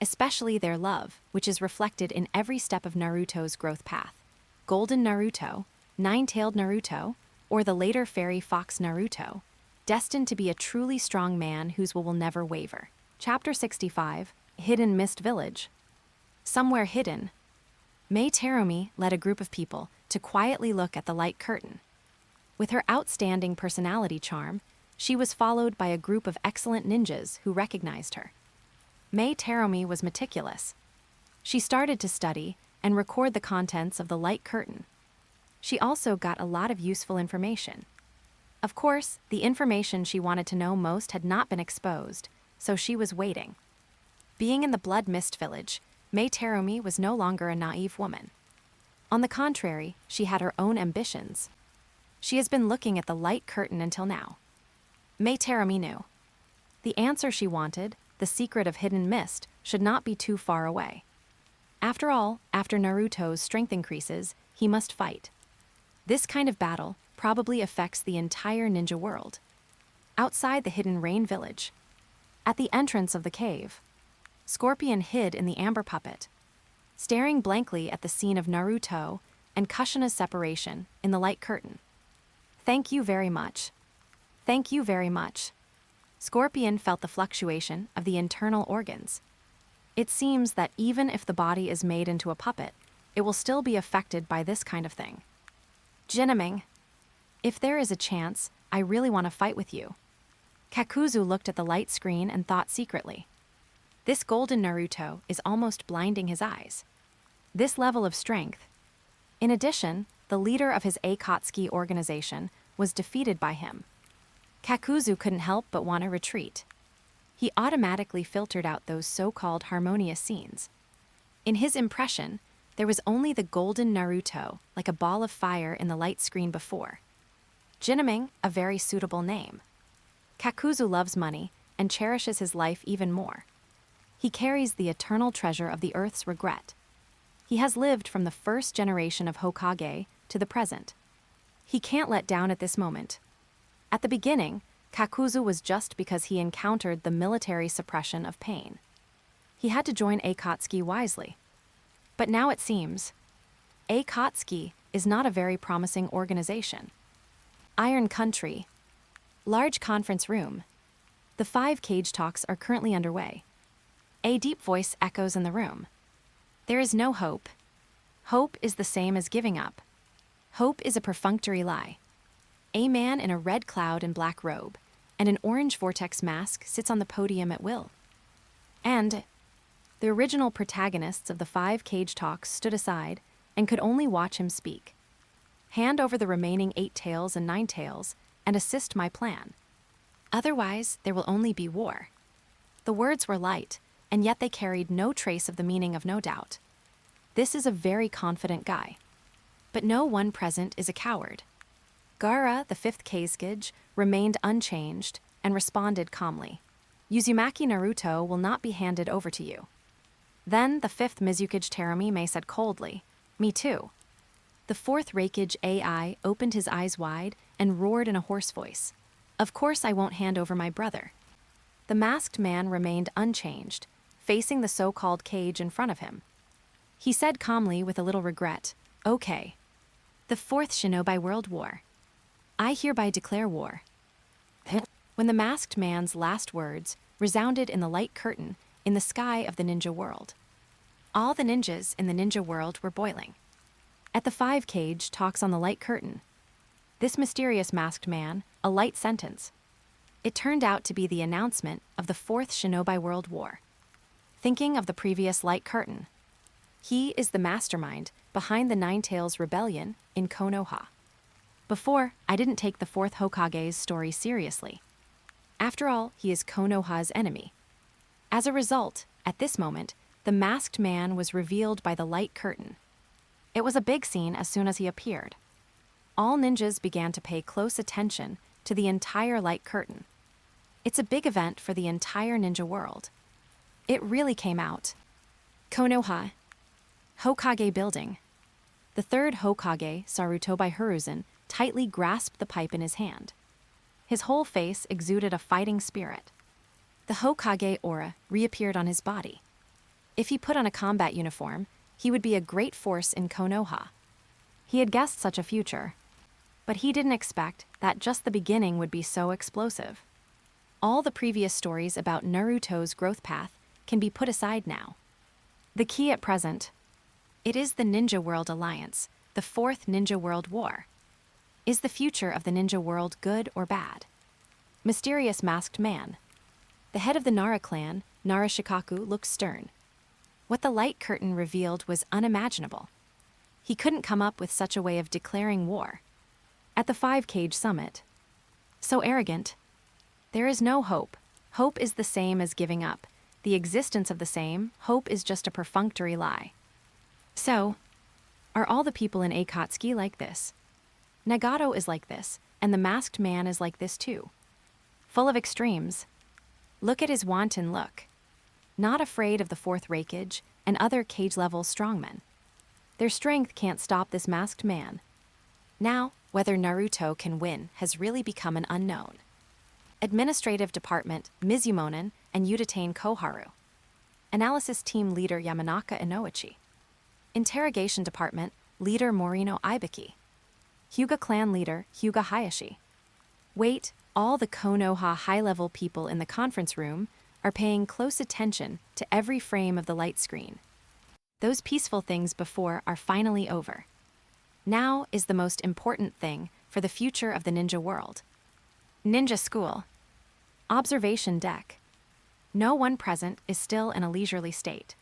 Especially their love, which is reflected in every step of Naruto's growth path. Golden Naruto, Nine-Tailed Naruto, or the later Fairy Fox Naruto, destined to be a truly strong man whose will never waver. Chapter 65, Hidden Mist Village. Somewhere hidden, Mai Terumi led a group of people to quietly look at the light curtain. With her outstanding personality charm, she was followed by a group of excellent ninjas who recognized her. Mai Terumi was meticulous. She started to study and record the contents of the light curtain. She also got a lot of useful information. Of course, the information she wanted to know most had not been exposed, so she was waiting. Being in the Blood Mist Village, Mai Terumi was no longer a naive woman. On the contrary, she had her own ambitions. She has been looking at the light curtain until now. Mai Terumi knew. The answer she wanted, the secret of hidden mist, should not be too far away. After all, after Naruto's strength increases, he must fight. This kind of battle probably affects the entire ninja world. Outside the hidden rain village, at the entrance of the cave, Scorpion hid in the amber puppet, staring blankly at the scene of Naruto and Kushina's separation in the light curtain. Thank you very much. Thank you very much. Scorpion felt the fluctuation of the internal organs. It seems that even if the body is made into a puppet, it will still be affected by this kind of thing. Jinming, if there is a chance, I really want to fight with you. Kakuzu looked at the light screen and thought secretly. This golden Naruto is almost blinding his eyes. This level of strength. In addition, the leader of his Akatsuki organization was defeated by him. Kakuzu couldn't help but want to retreat. He automatically filtered out those so-called harmonious scenes. In his impression, there was only the golden Naruto, like a ball of fire in the light screen before. Jinming, a very suitable name. Kakuzu loves money and cherishes his life even more. He carries the eternal treasure of the earth's regret. He has lived from the first generation of Hokage to the present. He can't let down at this moment. At the beginning, Kakuzu was just because he encountered the military suppression of pain. He had to join Akatsuki wisely. But now it seems, Akatsuki is not a very promising organization. Iron Country. Large conference room. The 5 cage talks are currently underway. A deep voice echoes in the room. There is no hope. Hope is the same as giving up. Hope is a perfunctory lie. A man in a red cloud and black robe and an orange vortex mask sits on the podium at will. And the original protagonists of the 5 cage talks stood aside and could only watch him speak. Hand over the remaining 8 tails and 9 tails and assist my plan. Otherwise, there will only be war. The words were light, and yet they carried no trace of the meaning of no doubt. This is a very confident guy. But no one present is a coward. Gaara, the 5th Kazekage, remained unchanged and responded calmly. Uzumaki Naruto will not be handed over to you. Then the 5th Mizukage Terumi said coldly, Me too. The 4th Reikage AI opened his eyes wide and roared in a hoarse voice. Of course I won't hand over my brother. The masked man remained unchanged, facing the so-called cage in front of him. He said calmly with a little regret, Okay. The 4th Shinobi World War. I hereby declare war. When the masked man's last words resounded in the light curtain in the sky of the ninja world, all the ninjas in the ninja world were boiling. At the 5 cage talks on the light curtain, this mysterious masked man, a light sentence. It turned out to be the announcement of the 4th Shinobi World War. Thinking of the previous light curtain, he is the mastermind behind the Nine Tails Rebellion in Konoha. Before, I didn't take the 4th Hokage's story seriously. After all, he is Konoha's enemy. As a result, at this moment, the masked man was revealed by the light curtain. It was a big scene as soon as he appeared. All ninjas began to pay close attention to the entire light curtain. It's a big event for the entire ninja world. It really came out. Konoha Hokage building. The third Hokage, Sarutobi Hiruzen, tightly grasped the pipe in his hand. His whole face exuded a fighting spirit. The Hokage aura reappeared on his body. If he put on a combat uniform, he would be a great force in Konoha. He had guessed such a future, but he didn't expect that just the beginning would be so explosive. All the previous stories about Naruto's growth path can be put aside now. The key at present, it is the Ninja World Alliance, the Fourth Ninja World War. Is the future of the ninja world good or bad? Mysterious masked man. The head of the Nara clan, Nara Shikaku, looked stern. What the light curtain revealed was unimaginable. He couldn't come up with such a way of declaring war. At the 5-Cage summit. So arrogant. There is no hope. Hope is the same as giving up. The existence of the same, hope is just a perfunctory lie. So, are all the people in Akatsuki like this? Nagato is like this, and the masked man is like this too. Full of extremes. Look at his wanton look. Not afraid of the fourth Raikage and other cage-level strongmen. Their strength can't stop this masked man. Now, whether Naruto can win has really become an unknown. Administrative Department, Mizumonen and Uchiha Koharu. Analysis Team Leader Yamanaka Inoichi. Interrogation Department, Leader Morino Ibiki. Hyuga Clan Leader, Hyuga Hayashi. Wait, all the Konoha high-level people in the conference room are paying close attention to every frame of the light screen. Those peaceful things before are finally over. Now is the most important thing for the future of the ninja world. Ninja School. Observation deck. No one present is still in a leisurely state.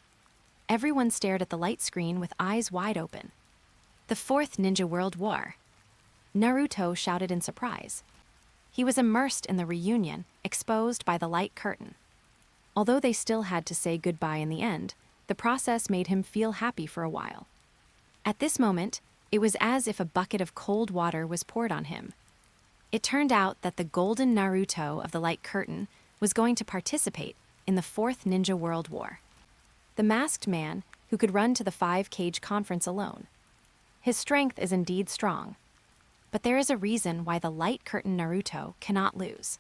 Everyone stared at the light screen with eyes wide open. The Fourth Ninja World War. Naruto shouted in surprise. He was immersed in the reunion, exposed by the light curtain. Although they still had to say goodbye in the end, the process made him feel happy for a while. At this moment, it was as if a bucket of cold water was poured on him. It turned out that the golden Naruto of the light curtain was going to participate in the Fourth Ninja World War. The masked man who could run to the 5-Cage conference alone. His strength is indeed strong. But there is a reason why the light curtain Naruto cannot lose.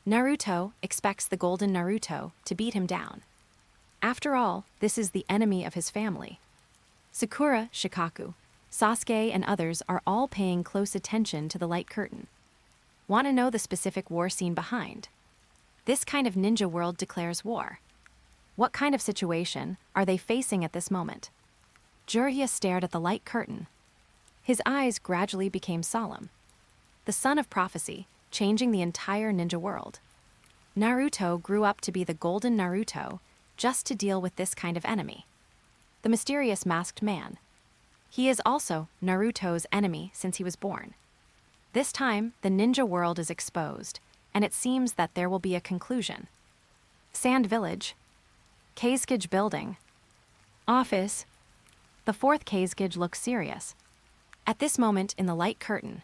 Naruto expects the golden Naruto to beat him down. After all, this is the enemy of his family. Sakura, Shikaku, Sasuke, and others are all paying close attention to the light curtain. Want to know the specific war scene behind? This kind of ninja world declares war. What kind of situation are they facing at this moment? Jiraiya stared at the light curtain. His eyes gradually became solemn. The son of prophecy, changing the entire ninja world. Naruto grew up to be the golden Naruto just to deal with this kind of enemy. The mysterious masked man. He is also Naruto's enemy since he was born. This time, the ninja world is exposed, and it seems that there will be a conclusion. Sand Village. Kazekage building. Office. The fourth Kazekage looks serious. At this moment in the light curtain,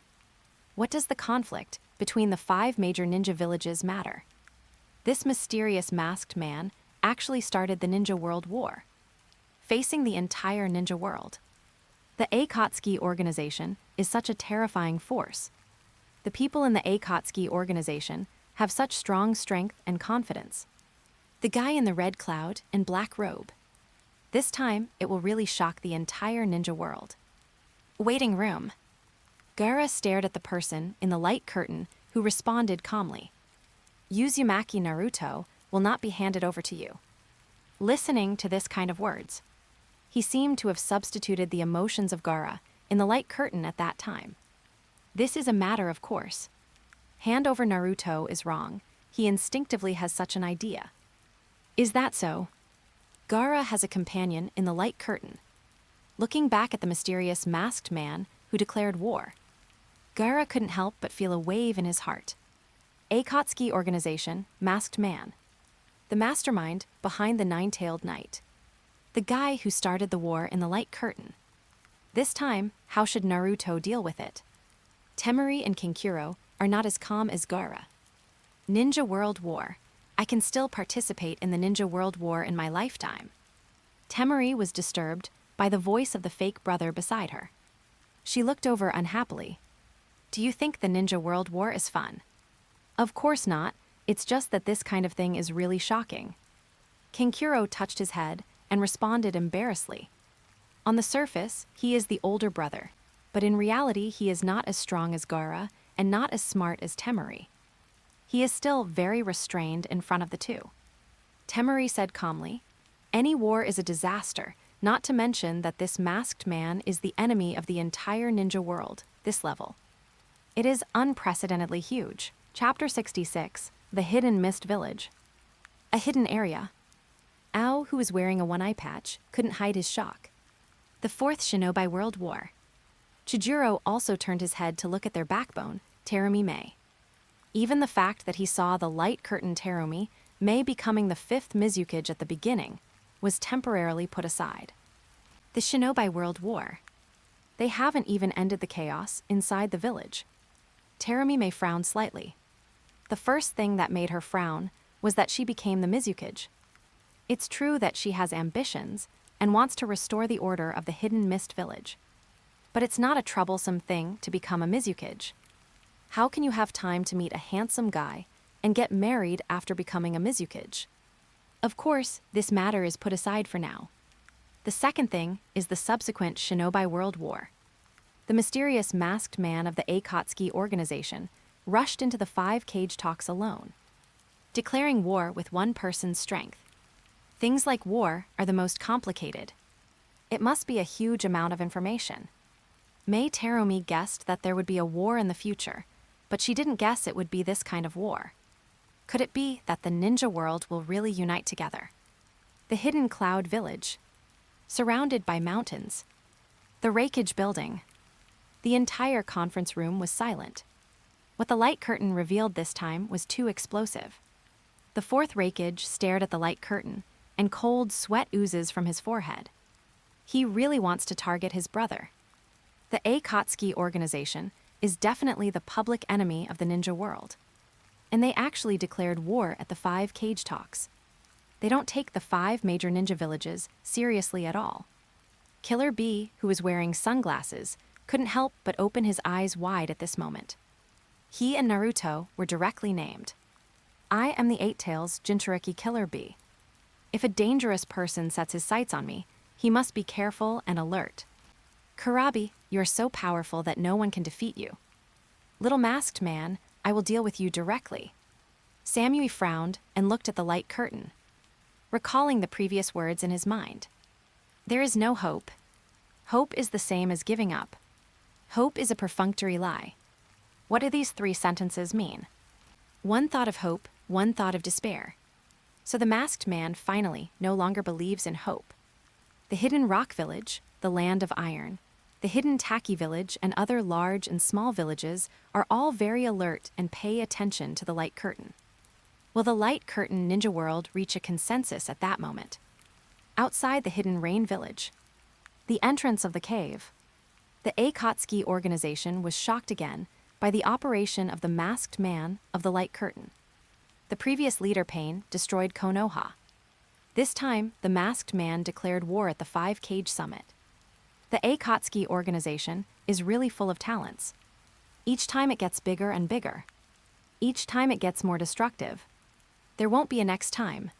what does the conflict between the 5 major ninja villages matter? This mysterious masked man actually started the Ninja World War, facing the entire ninja world. The Akatsuki organization is such a terrifying force. The people in the Akatsuki organization have such strong strength and confidence. The guy in the red cloud and black robe. This time, it will really shock the entire ninja world. Waiting room. Gaara stared at the person in the light curtain who responded calmly. Uzumaki Naruto will not be handed over to you. Listening to this kind of words, he seemed to have substituted the emotions of Gaara in the light curtain at that time. This is a matter of course. Hand over Naruto is wrong. He instinctively has such an idea. Is that so? Gaara has a companion in the light curtain. Looking back at the mysterious masked man who declared war, Gaara couldn't help but feel a wave in his heart. Akatsuki organization, masked man. The mastermind behind the nine-tailed knight. The guy who started the war in the light curtain. This time, how should Naruto deal with it? Temari and Kinkuro are not as calm as Gaara. Ninja World War. I can still participate in the Ninja World War in my lifetime. Temari was disturbed by the voice of the fake brother beside her. She looked over unhappily. Do you think the Ninja World War is fun? Of course not, it's just that this kind of thing is really shocking. Kankuro touched his head and responded embarrassedly. On the surface, he is the older brother, but in reality he is not as strong as Gaara and not as smart as Temari. He is still very restrained in front of the two. Temari said calmly, any war is a disaster, not to mention that this masked man is the enemy of the entire ninja world, this level. It is unprecedentedly huge. Chapter 66, The Hidden Mist Village. A hidden area. Ao, who was wearing a one-eye patch, couldn't hide his shock. The Fourth Shinobi World War. Chijiro also turned his head to look at their backbone, Terumi Mei. Even the fact that he saw the light curtain Terumi Mei becoming the fifth Mizukage at the beginning was temporarily put aside. The Shinobi World War. They haven't even ended the chaos inside the village. Terumi Mei frowned slightly. The first thing that made her frown was that she became the Mizukage. It's true that she has ambitions and wants to restore the order of the Hidden Mist Village. But it's not a troublesome thing to become a Mizukage. How can you have time to meet a handsome guy and get married after becoming a Mizukage? Of course, this matter is put aside for now. The second thing is the subsequent Shinobi World War. The mysterious masked man of the Akatsuki organization rushed into the 5-cage talks alone, declaring war with one person's strength. Things like war are the most complicated. It must be a huge amount of information. Mei Terumi guessed that there would be a war in the future, but she didn't guess it would be this kind of war. Could it be that the ninja world will really unite together? The Hidden Cloud Village. Surrounded by mountains. The Rakage Building. The entire conference room was silent. What the light curtain revealed this time was too explosive. The fourth Rakage stared at the light curtain, and cold sweat oozes from his forehead. He really wants to target his brother. The Akatsuki organization is definitely the public enemy of the ninja world. And they actually declared war at the 5-cage talks. They don't take the 5 major ninja villages seriously at all. Killer B, who was wearing sunglasses, couldn't help but open his eyes wide at this moment. He and Naruto were directly named. I am the Eight-Tails Jinchuriki Killer B. If a dangerous person sets his sights on me, he must be careful and alert. Kurabi, you are so powerful that no one can defeat you. Little masked man, I will deal with you directly. Samui frowned and looked at the light curtain, recalling the previous words in his mind. There is no hope. Hope is the same as giving up. Hope is a perfunctory lie. What do these 3 sentences mean? One thought of hope, one thought of despair. So the masked man finally no longer believes in hope. The Hidden Rock Village, the Land of Iron, the Hidden Taki Village and other large and small villages are all very alert and pay attention to the light curtain. Will the light curtain ninja world reach a consensus at that moment? Outside the Hidden Rain Village, the entrance of the cave, the Akatsuki organization was shocked again by the operation of the masked man of the light curtain. The previous leader Pain destroyed Konoha. This time, the masked man declared war at the 5-cage summit. The Akatsuki organization is really full of talents. Each time it gets bigger and bigger. Each time it gets more destructive. There won't be a next time.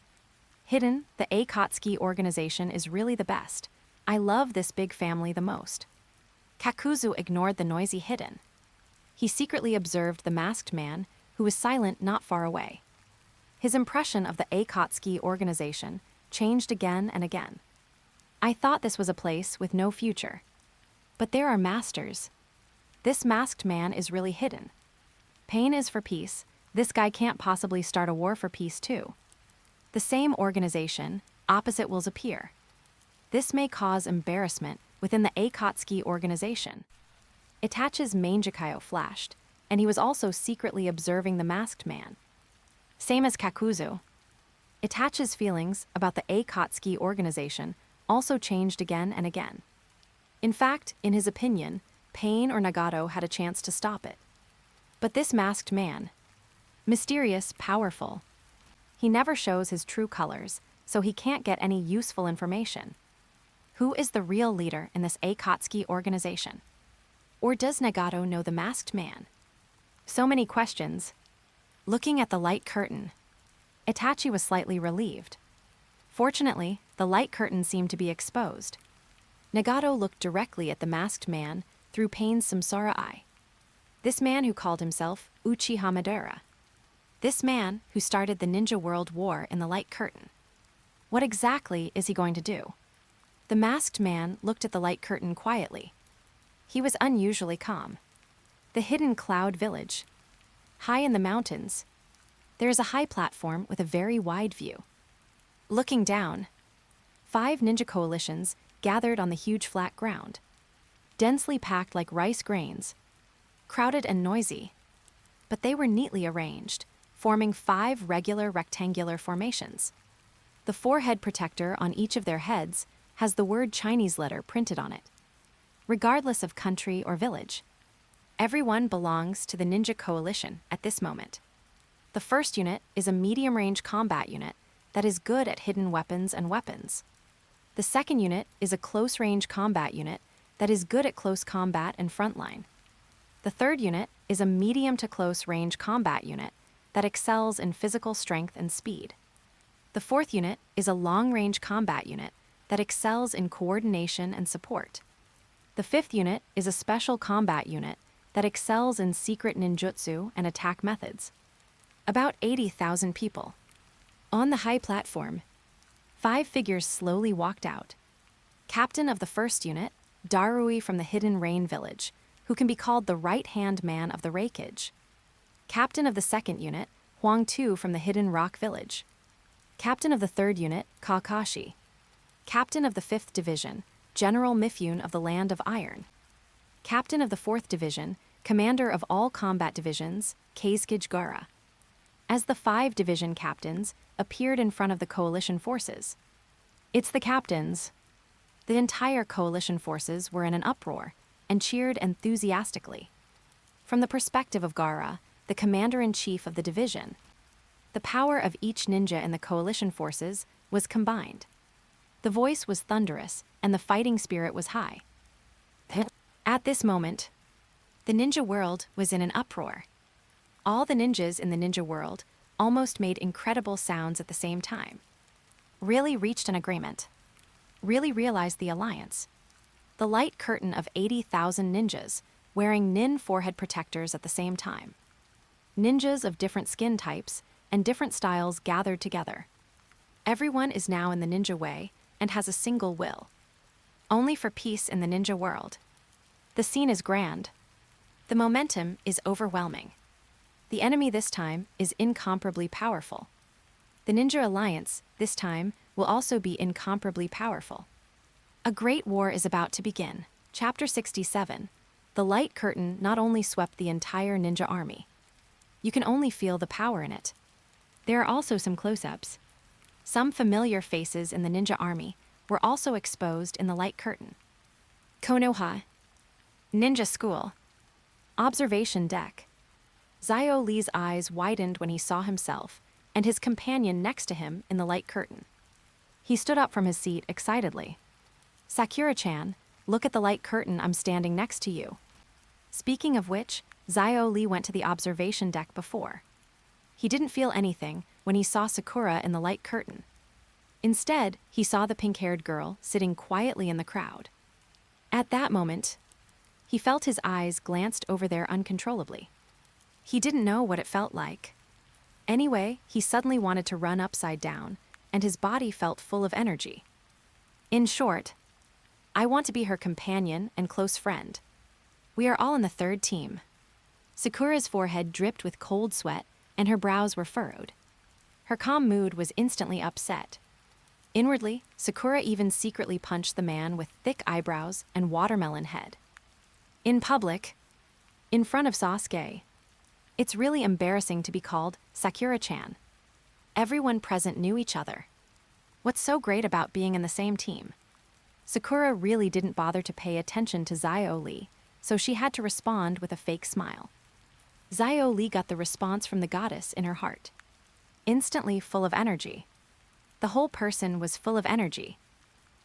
Hidden, the Akatsuki organization is really the best. I love this big family the most. Kakuzu ignored the noisy Hidden. He secretly observed the masked man, who was silent not far away. His impression of the Akatsuki organization changed again and again. I thought this was a place with no future. But there are masters. This masked man is really hidden. Pain is for peace. This guy can't possibly start a war for peace too. The same organization, opposite wills appear. This may cause embarrassment within the Akatsuki organization. Itachi's Manjikayo flashed, and he was also secretly observing the masked man. Same as Kakuzu. Itachi's feelings about the Akatsuki organization also changed again and again. In fact, in his opinion, Pain or Nagato had a chance to stop it. But this masked man, mysterious, powerful. He never shows his true colors, so he can't get any useful information. Who is the real leader in this Akatsuki organization? Or does Nagato know the masked man? So many questions. Looking at the light curtain, Itachi was slightly relieved. Fortunately, the light curtain seemed to be exposed. Nagato looked directly at the masked man through Pain's samsara eye. This man who called himself Uchiha Madara. This man who started the Ninja World War in the light curtain. What exactly is he going to do? The masked man looked at the light curtain quietly. He was unusually calm. The hidden cloud village. High in the mountains, there is a high platform with a very wide view. Looking down, 5 ninja coalitions gathered on the huge flat ground. Densely packed like rice grains. Crowded and noisy. But they were neatly arranged, forming 5 regular rectangular formations. The forehead protector on each of their heads has the word Chinese letter printed on it. Regardless of country or village, everyone belongs to the Ninja Coalition at this moment. The first unit is a medium-range combat unit that is good at hidden weapons and weapons. The second unit is a close-range combat unit that is good at close combat and frontline. The third unit is a medium to close-range combat unit that excels in physical strength and speed. The fourth unit is a long-range combat unit that excels in coordination and support. The fifth unit is a special combat unit that excels in secret ninjutsu and attack methods. About 80,000 people. On the high platform, 5 figures slowly walked out. Captain of the first unit, Darui from the Hidden Rain Village, who can be called the right-hand man of the Reikage. Captain of the second unit, Huang Tu from the Hidden Rock Village. Captain of the third unit, Kakashi. Captain of the 5th Division, General Mifune of the Land of Iron. Captain of the 4th Division, Commander of all combat divisions, Keisuke Gara. As the 5 division captains appeared in front of the coalition forces. It's the captains. The entire coalition forces were in an uproar and cheered enthusiastically. From the perspective of Gara, the commander-in-chief of the division, the power of each ninja in the coalition forces was combined. The voice was thunderous, and the fighting spirit was high. At this moment, the ninja world was in an uproar. All the ninjas in the ninja world almost made incredible sounds at the same time. Really reached an agreement. Really realized the alliance. The light curtain of 80,000 ninjas wearing nin forehead protectors at the same time. Ninjas of different skin types and different styles gathered together. Everyone is now in the ninja way and has a single will. Only for peace in the ninja world. The scene is grand. The momentum is overwhelming. The enemy this time is incomparably powerful. The Ninja Alliance, this time, will also be incomparably powerful. A great war is about to begin. Chapter 67. The light curtain not only swept the entire ninja army. You can only feel the power in it. There are also some close-ups. Some familiar faces in the ninja army were also exposed in the light curtain. Konoha. Ninja School. Observation deck. Zio Lee's eyes widened when he saw himself and his companion next to him in the light curtain. He stood up from his seat excitedly. Sakura-chan, look at the light curtain, I'm standing next to you. Speaking of which, Zio Lee went to the observation deck before. He didn't feel anything when he saw Sakura in the light curtain. Instead, he saw the pink-haired girl sitting quietly in the crowd. At that moment, he felt his eyes glanced over there uncontrollably. He didn't know what it felt like. Anyway, he suddenly wanted to run upside down, and his body felt full of energy. In short, I want to be her companion and close friend. We are all in the third team. Sakura's forehead dripped with cold sweat, and her brows were furrowed. Her calm mood was instantly upset. Inwardly, Sakura even secretly punched the man with thick eyebrows and watermelon head. In public, in front of Sasuke, it's really embarrassing to be called Sakura-chan. Everyone present knew each other. What's so great about being in the same team? Sakura really didn't bother to pay attention to Zio Lee, so she had to respond with a fake smile. Xiao Li got the response from the goddess in her heart. Instantly full of energy. The whole person was full of energy.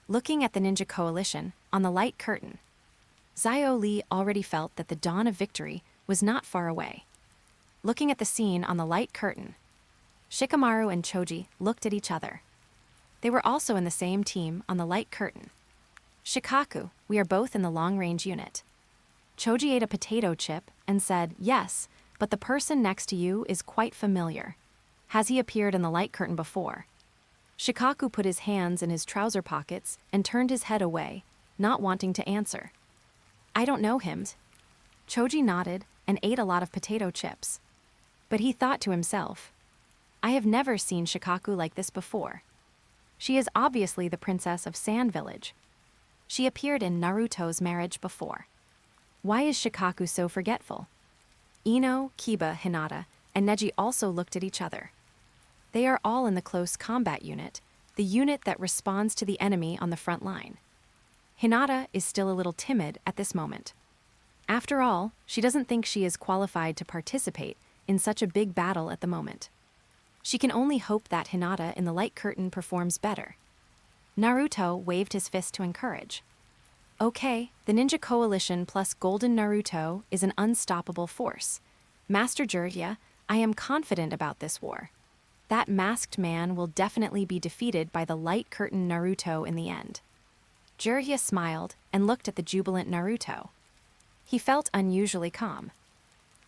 Looking at the ninja coalition on the light curtain, Xiao Li already felt that the dawn of victory was not far away. Looking at the scene on the light curtain, Shikamaru and Choji looked at each other. They were also in the same team on the light curtain. Shikaku, we are both in the long-range unit. Choji ate a potato chip and said, yes, but the person next to you is quite familiar. Has he appeared in the light curtain before? Shikaku put his hands in his trouser pockets and turned his head away, not wanting to answer. I don't know him. Choji nodded and ate a lot of potato chips. But he thought to himself, I have never seen Shikaku like this before. She is obviously the princess of Sand Village. She appeared in Naruto's marriage before. Why is Shikaku so forgetful? Ino, Kiba, Hinata, and Neji also looked at each other. They are all in the close combat unit, the unit that responds to the enemy on the front line. Hinata is still a little timid at this moment. After all, she doesn't think she is qualified to participate in such a big battle at the moment. She can only hope that Hinata in the light curtain performs better. Naruto waved his fist to encourage. Okay, the Ninja Coalition plus Golden Naruto is an unstoppable force. Master Jiraiya, I am confident about this war. That masked man will definitely be defeated by the light curtain Naruto in the end. Jiraiya smiled and looked at the jubilant Naruto. He felt unusually calm.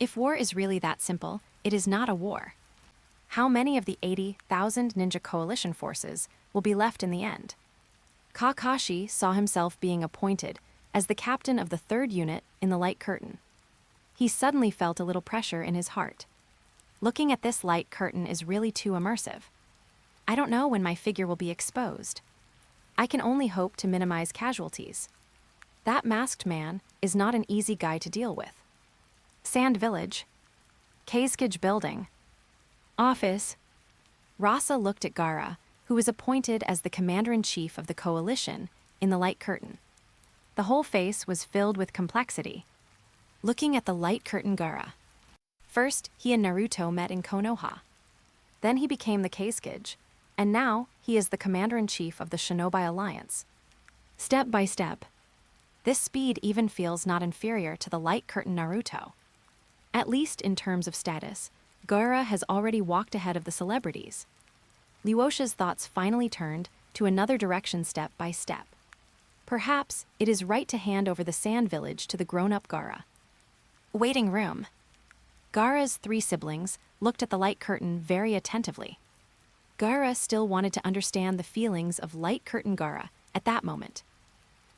If war is really that simple, it is not a war. How many of the 80,000 Ninja Coalition forces will be left in the end? Kakashi saw himself being appointed as the captain of the 3rd unit in the light curtain. He suddenly felt a little pressure in his heart. Looking at this light curtain is really too immersive. I don't know when my figure will be exposed. I can only hope to minimize casualties. That masked man is not an easy guy to deal with. Sand Village. Kazekage Building. Office. Rasa looked at Gaara, who was appointed as the commander-in-chief of the coalition in the light curtain. The whole face was filled with complexity. Looking at the light curtain Gaara. First, he and Naruto met in Konoha. Then he became the Kazekage, and now he is the commander-in-chief of the Shinobi Alliance. Step by step. This speed even feels not inferior to the light curtain Naruto. At least in terms of status, Gaara has already walked ahead of the celebrities. Lyosha's thoughts finally turned to another direction step by step. Perhaps it is right to hand over the Sand Village to the grown-up Gaara. Waiting room. Gaara's 3 siblings looked at the light curtain very attentively. Gaara still wanted to understand the feelings of light curtain Gaara at that moment.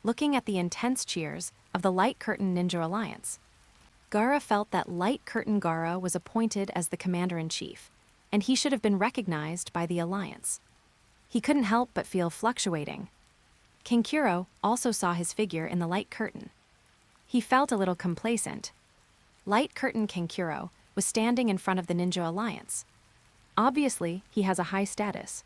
Looking at the intense cheers of the light curtain Ninja Alliance, Gaara felt that light curtain Gaara was appointed as the commander-in-chief, and he should have been recognized by the alliance. He couldn't help but feel fluctuating. Kankuro also saw his figure in the light curtain. He felt a little complacent. Light curtain Kankuro was standing in front of the Ninja Alliance. Obviously, he has a high status.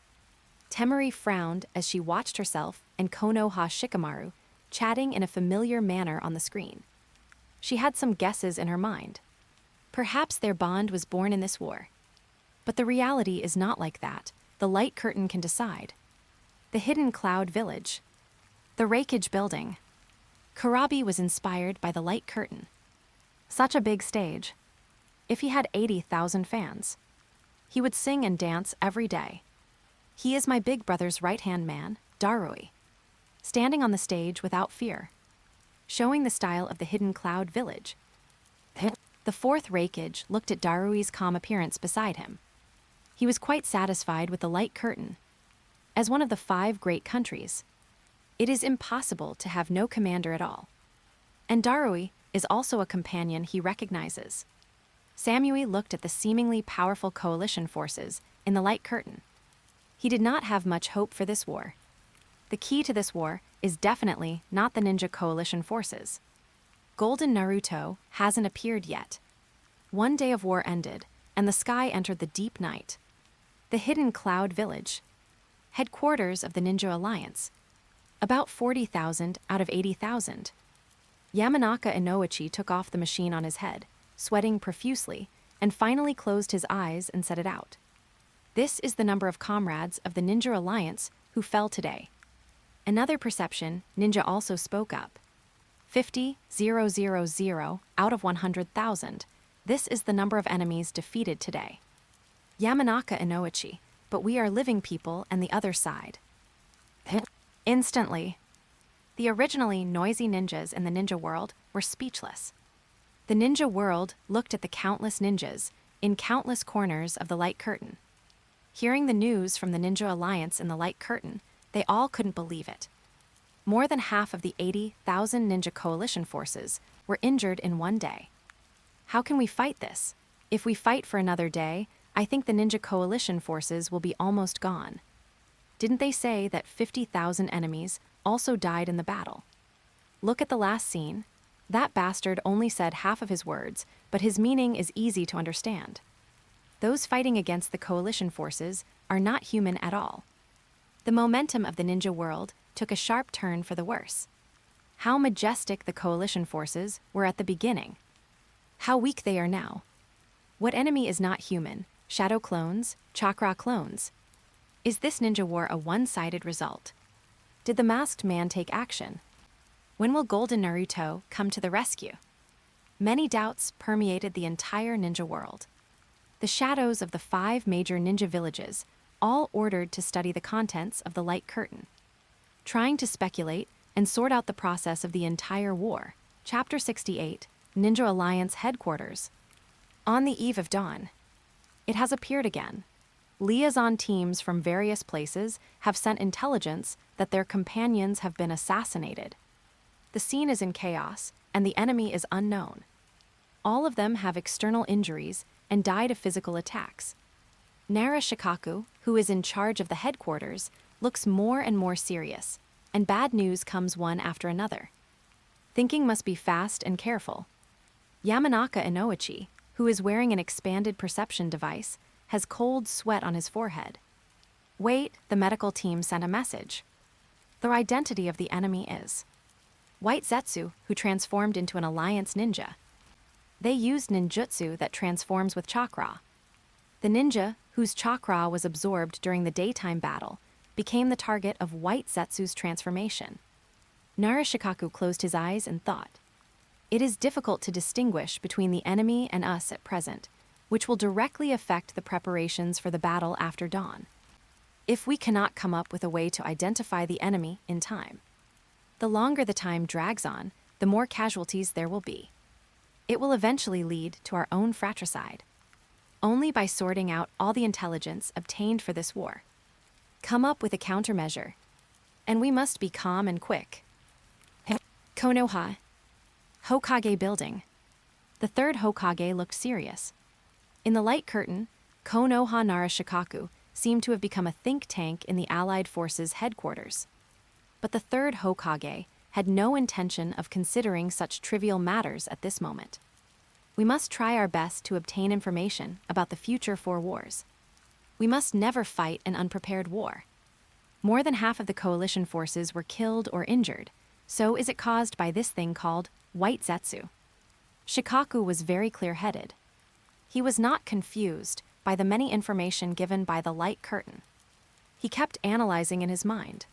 Temari frowned as she watched herself and Konoha Shikamaru chatting in a familiar manner on the screen. She had some guesses in her mind. Perhaps their bond was born in this war. But the reality is not like that. The light curtain can decide. The hidden cloud village. The Rekindled building. Kurabi was inspired by the light curtain. Such a big stage. If he had 80,000 fans, he would sing and dance every day. He is my big brother's right-hand man, Darui. Standing on the stage without fear. Showing the style of the hidden cloud village. The 4th Rekage looked at Darui's calm appearance beside him. He was quite satisfied with the light curtain. As one of the 5 great countries, it is impossible to have no commander at all. And Darui is also a companion he recognizes. Samui looked at the seemingly powerful coalition forces in the light curtain. He did not have much hope for this war. The key to this war is definitely not the Ninja Coalition forces. Golden Naruto hasn't appeared yet. One day of war ended, and the sky entered the deep night. The hidden cloud village. Headquarters of the Ninja Alliance. About 40,000 out of 80,000. Yamanaka Inouchi took off the machine on his head, sweating profusely, and finally closed his eyes and said it out. This is the number of comrades of the Ninja Alliance who fell today. Another perception, Ninja also spoke up. 50,000 out of 100,000. This is the number of enemies defeated today. Yamanaka Inoichi, but we are living people and the other side. Instantly, the originally noisy ninjas in the ninja world were speechless. The ninja world looked at the countless ninjas in countless corners of the light curtain. Hearing the news from the Ninja Alliance in the light curtain, they all couldn't believe it. More than half of the 80,000 ninja coalition forces were injured in one day. How can we fight this? If we fight for another day, I think the ninja coalition forces will be almost gone. Didn't they say that 50,000 enemies also died in the battle? Look at the last scene. That bastard only said half of his words, but his meaning is easy to understand. Those fighting against the coalition forces are not human at all. The momentum of the ninja world took a sharp turn for the worse. How majestic the coalition forces were at the beginning. How weak they are now. What enemy is not human? Shadow clones? Chakra clones? Is this ninja war a one-sided result? Did the masked man take action? When will Golden Naruto come to the rescue? Many doubts permeated the entire ninja world. The shadows of the 5 major ninja villages all ordered to study the contents of the light curtain. Trying to speculate and sort out the process of the entire war. Chapter 68, Ninja Alliance Headquarters. On the eve of dawn, it has appeared again. Liaison teams from various places have sent intelligence that their companions have been assassinated. The scene is in chaos, and the enemy is unknown. All of them have external injuries and died of physical attacks. Nara Shikaku, who is in charge of the headquarters, looks more and more serious, and bad news comes one after another. Thinking must be fast and careful. Yamanaka Inoichi, who is wearing an expanded perception device, has cold sweat on his forehead. Wait, the medical team sent a message. The identity of the enemy is White Zetsu, who transformed into an alliance ninja. They used ninjutsu that transforms with chakra. The ninja, whose chakra was absorbed during the daytime battle, became the target of White Zetsu's transformation. Narashikaku closed his eyes and thought. It is difficult to distinguish between the enemy and us at present, which will directly affect the preparations for the battle after dawn. If we cannot come up with a way to identify the enemy in time, the longer the time drags on, the more casualties there will be. It will eventually lead to our own fratricide. Only by sorting out all the intelligence obtained for this war. Come up with a countermeasure. And we must be calm and quick. Konoha. Hokage building. The third Hokage looked serious. In the light curtain, Konoha Narashikaku seemed to have become a think tank in the Allied Forces headquarters. But the third Hokage had no intention of considering such trivial matters at this moment. We must try our best to obtain information about the future 4 wars. We must never fight an unprepared war. More than half of the coalition forces were killed or injured, so is it caused by this thing called White Zetsu. Shikaku was very clear-headed. He was not confused by the many information given by the light curtain. He kept analyzing in his mind.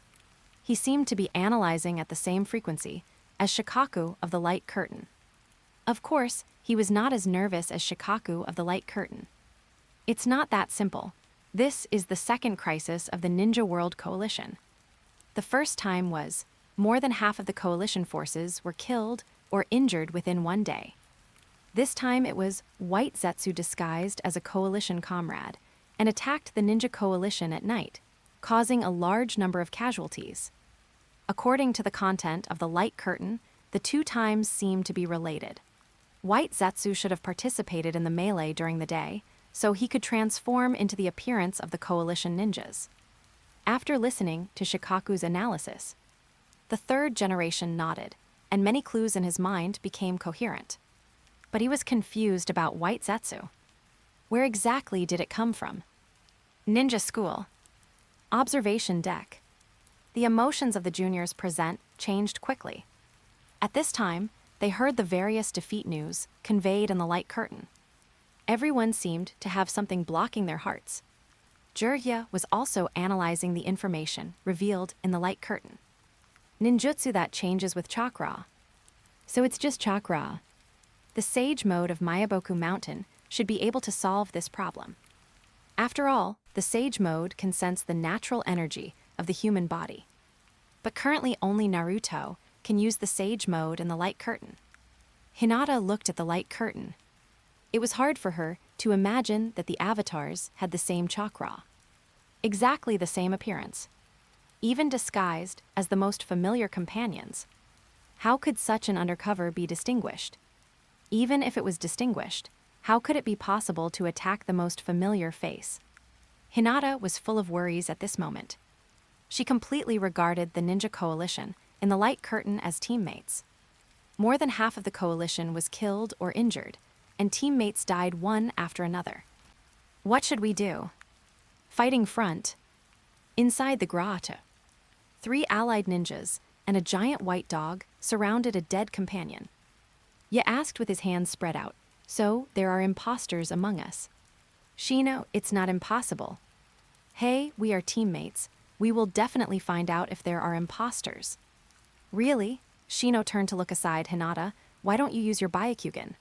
He seemed to be analyzing at the same frequency as Shikaku of the light curtain. Of course, he was not as nervous as Shikaku of the light curtain. It's not that simple. This is the second crisis of the Ninja World Coalition. The first time was, more than half of the coalition forces were killed or injured within one day. This time it was White Zetsu disguised as a coalition comrade and attacked the ninja coalition at night, causing a large number of casualties. According to the content of the light curtain, the 2 times seem to be related. White Zetsu should have participated in the melee during the day, so he could transform into the appearance of the coalition ninjas. After listening to Shikaku's analysis, the third generation nodded, and many clues in his mind became coherent. But he was confused about White Zetsu. Where exactly did it come from? Ninja school. Observation deck. The emotions of the juniors present changed quickly. At this time, they heard the various defeat news conveyed in the light curtain. Everyone seemed to have something blocking their hearts. Jirya was also analyzing the information revealed in the light curtain. Ninjutsu that changes with chakra. So it's just chakra. The sage mode of Mayaboku Mountain should be able to solve this problem. After all, the sage mode can sense the natural energy of the human body. But currently only Naruto can use the sage mode in the light curtain. Hinata looked at the light curtain. It was hard for her to imagine that the avatars had the same chakra. Exactly the same appearance. Even disguised as the most familiar companions. How could such an undercover be distinguished? Even if it was distinguished, how could it be possible to attack the most familiar face? Hinata was full of worries at this moment. She completely regarded the ninja coalition in the light curtain as teammates. More than half of the coalition was killed or injured, and teammates died one after another. What should we do? Fighting front. Inside the grotto, 3 allied ninjas and a giant white dog surrounded a dead companion. Ye asked with his hands spread out, so there are imposters among us. Shino, it's not impossible. Hey, we are teammates. We will definitely find out if there are imposters. Really? Shino turned to look aside. Hinata, why don't you use your Byakugan?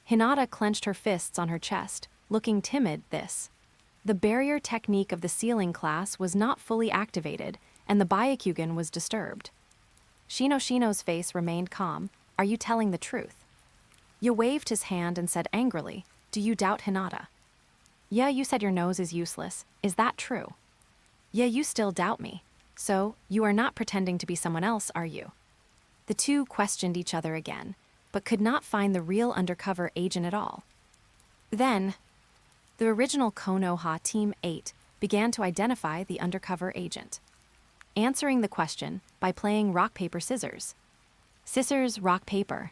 Hinata clenched her fists on her chest, looking timid. The barrier technique of the ceiling class was not fully activated, and the Byakugan was disturbed. Shino's face remained calm. Are you telling the truth? Ye waved his hand and said angrily, do you doubt Hinata? Yeah, you said your nose is useless. Is that true? Yeah, you still doubt me. So, you are not pretending to be someone else, are you? The two questioned each other again, but could not find the real undercover agent at all. Then, the original Konoha Team 8 began to identify the undercover agent, answering the question by playing rock, paper, scissors. Scissors, rock, paper.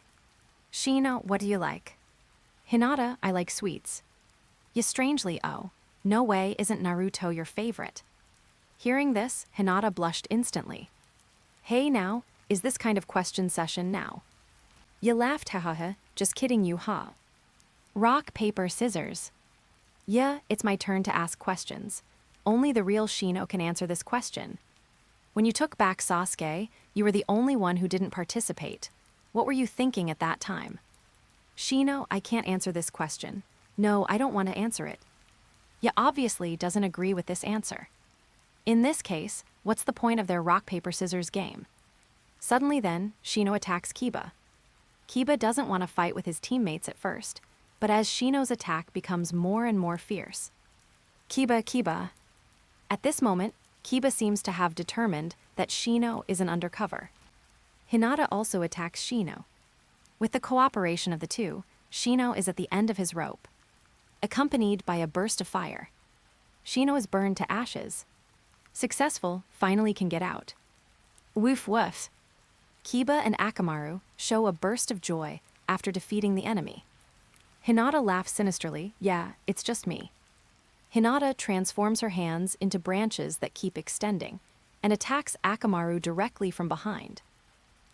Shino, what do you like? Hinata, I like sweets. Ye strangely, oh, no way isn't Naruto your favorite. Hearing this, Hinata blushed instantly. Hey now, is this kind of question session now? Ye laughed, hahaha, just kidding you, huh? Rock, paper, scissors. Yeah, it's my turn to ask questions. Only the real Shino can answer this question. When you took back Sasuke, you were the only one who didn't participate. What were you thinking at that time? Shino, I can't answer this question. No, I don't want to answer it. Ye obviously doesn't agree with this answer. In this case, what's the point of their rock, paper, scissors game? Suddenly then, Shino attacks Kiba. Kiba doesn't want to fight with his teammates at first, but as Shino's attack becomes more and more fierce. Kiba. At this moment, Kiba seems to have determined that Shino is an undercover. Hinata also attacks Shino. With the cooperation of the two, Shino is at the end of his rope, accompanied by a burst of fire. Shino is burned to ashes. Successful, finally can get out. Woof woof. Kiba and Akamaru show a burst of joy after defeating the enemy. Hinata laughs sinisterly. Yeah, it's just me. Hinata transforms her hands into branches that keep extending and attacks Akamaru directly from behind.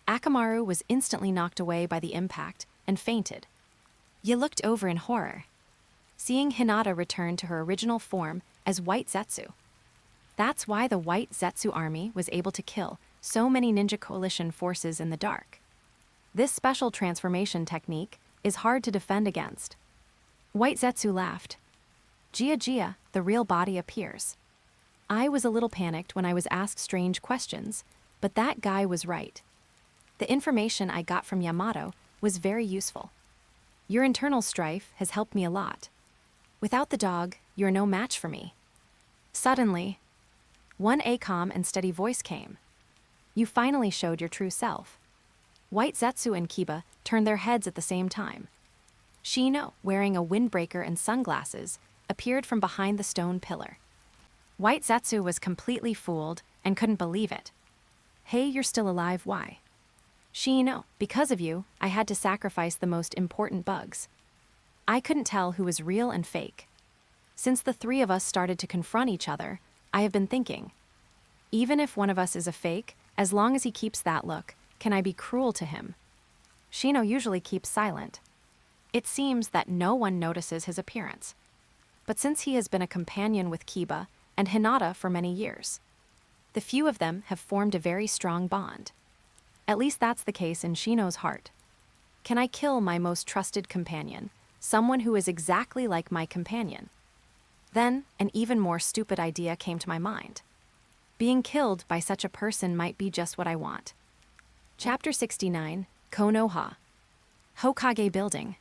Akamaru was instantly knocked away by the impact and fainted. Ye looked over in horror, seeing Hinata return to her original form as White Zetsu. That's why the White Zetsu army was able to kill so many Ninja Coalition forces in the dark. This special transformation technique is hard to defend against. White Zetsu laughed. Gia, the real body appears. I was a little panicked when I was asked strange questions, but that guy was right. The information I got from Yamato was very useful. Your internal strife has helped me a lot. Without the dog, you're no match for me. Suddenly, one calm and steady voice came. You finally showed your true self. White Zetsu and Kiba turned their heads at the same time. Shino, wearing a windbreaker and sunglasses, appeared from behind the stone pillar. White Zetsu was completely fooled and couldn't believe it. Hey, you're still alive, why? Shino, because of you, I had to sacrifice the most important bugs. I couldn't tell who was real and fake. Since the three of us started to confront each other, I have been thinking, even if one of us is a fake, as long as he keeps that look, can I be cruel to him? Shino usually keeps silent. It seems that no one notices his appearance. But since he has been a companion with Kiba and Hinata for many years, the few of them have formed a very strong bond. At least that's the case in Shino's heart. Can I kill my most trusted companion, someone who is exactly like my companion? Then, an even more stupid idea came to my mind. Being killed by such a person might be just what I want. Chapter 69, Konoha. Hokage Building.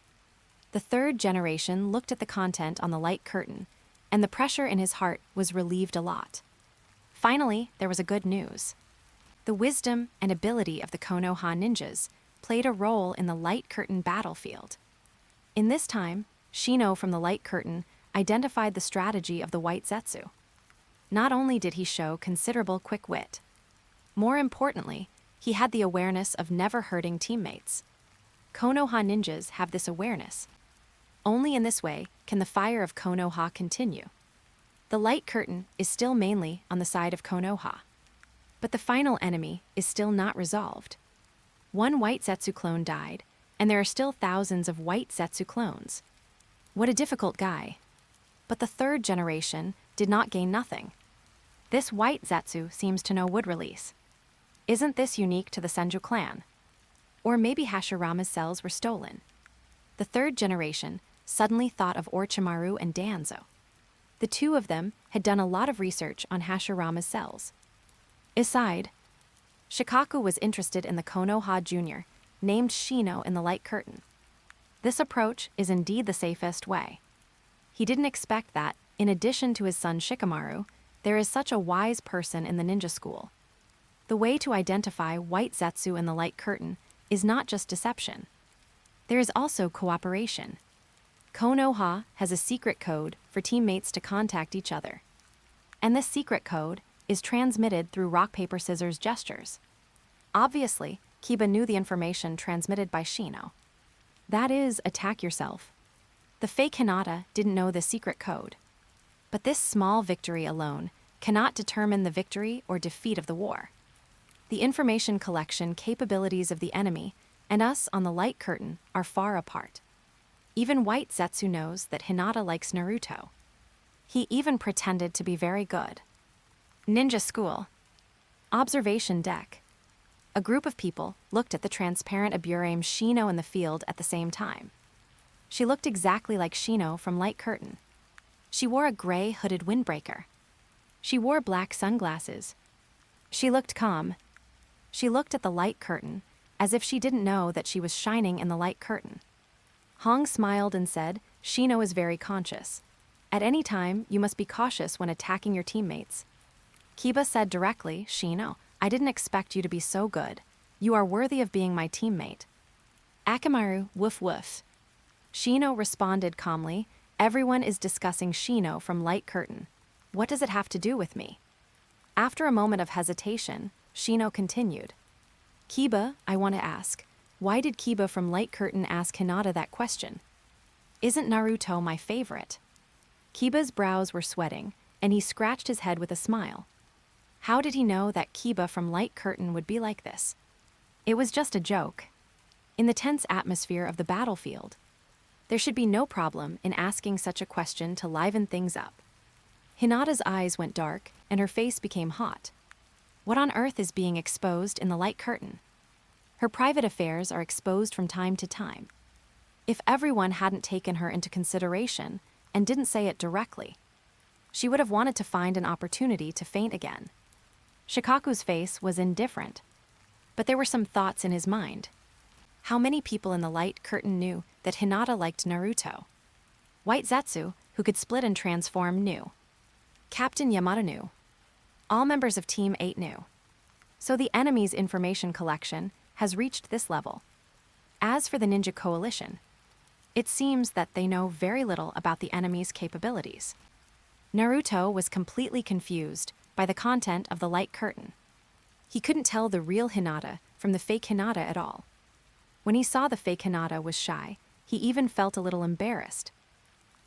The third generation looked at the content on the light curtain, and the pressure in his heart was relieved a lot. Finally, there was a good news. The wisdom and ability of the Konoha ninjas played a role in the light curtain battlefield. In this time, Shino from the light curtain identified the strategy of the white Zetsu. Not only did he show considerable quick wit, more importantly, he had the awareness of never hurting teammates. Konoha ninjas have this awareness. Only in this way can the fire of Konoha continue. The light curtain is still mainly on the side of Konoha. But the final enemy is still not resolved. One white Zetsu clone died, and there are still thousands of white Zetsu clones. What a difficult guy. But the third generation did not gain nothing. This white Zetsu seems to know wood release. Isn't this unique to the Senju clan? Or maybe Hashirama's cells were stolen. The third generation suddenly thought of Orochimaru and Danzo. The two of them had done a lot of research on Hashirama's cells. Aside, Shikaku was interested in the Konoha Jr., named Shino in the light curtain. This approach is indeed the safest way. He didn't expect that, in addition to his son Shikamaru, there is such a wise person in the ninja school. The way to identify white Zetsu in the light curtain is not just deception. There is also cooperation. Konoha has a secret code for teammates to contact each other. And this secret code is transmitted through rock-paper-scissors gestures. Obviously, Kiba knew the information transmitted by Shino. That is, attack yourself. The fake Hinata didn't know the secret code. But this small victory alone cannot determine the victory or defeat of the war. The information collection capabilities of the enemy and us on the light curtain are far apart. Even white Zetsu knows that Hinata likes Naruto. He even pretended to be very good. Ninja school. Observation deck. A group of people looked at the transparent Aburame Shino in the field at the same time. She looked exactly like Shino from light curtain. She wore a gray hooded windbreaker. She wore black sunglasses. She looked calm. She looked at the light curtain as if she didn't know that she was shining in the light curtain. Hong smiled and said, Shino is very conscious. At any time, you must be cautious when attacking your teammates. Kiba said directly, Shino, I didn't expect you to be so good. You are worthy of being my teammate. Akamaru, woof woof. Shino responded calmly, everyone is discussing Shino from light curtain. What does it have to do with me? After a moment of hesitation, Shino continued. Kiba, I want to ask, why did Kiba from light curtain ask Hinata that question? Isn't Naruto my favorite? Kiba's brows were sweating, and he scratched his head with a smile. How did he know that Kiba from light curtain would be like this? It was just a joke. In the tense atmosphere of the battlefield, there should be no problem in asking such a question to liven things up. Hinata's eyes went dark, and her face became hot. What on earth is being exposed in the light curtain? Her private affairs are exposed from time to time. If everyone hadn't taken her into consideration and didn't say it directly, she would have wanted to find an opportunity to faint again. Shikaku's face was indifferent, but there were some thoughts in his mind. How many people in the light curtain knew that Hinata liked Naruto? White Zetsu, who could split and transform, knew. Captain Yamada knew. All members of Team 8 knew. So the enemy's information collection has reached this level. As for the Ninja Coalition, it seems that they know very little about the enemy's capabilities. Naruto was completely confused by the content of the light curtain. He couldn't tell the real Hinata from the fake Hinata at all. When he saw the fake Hinata was shy, he even felt a little embarrassed.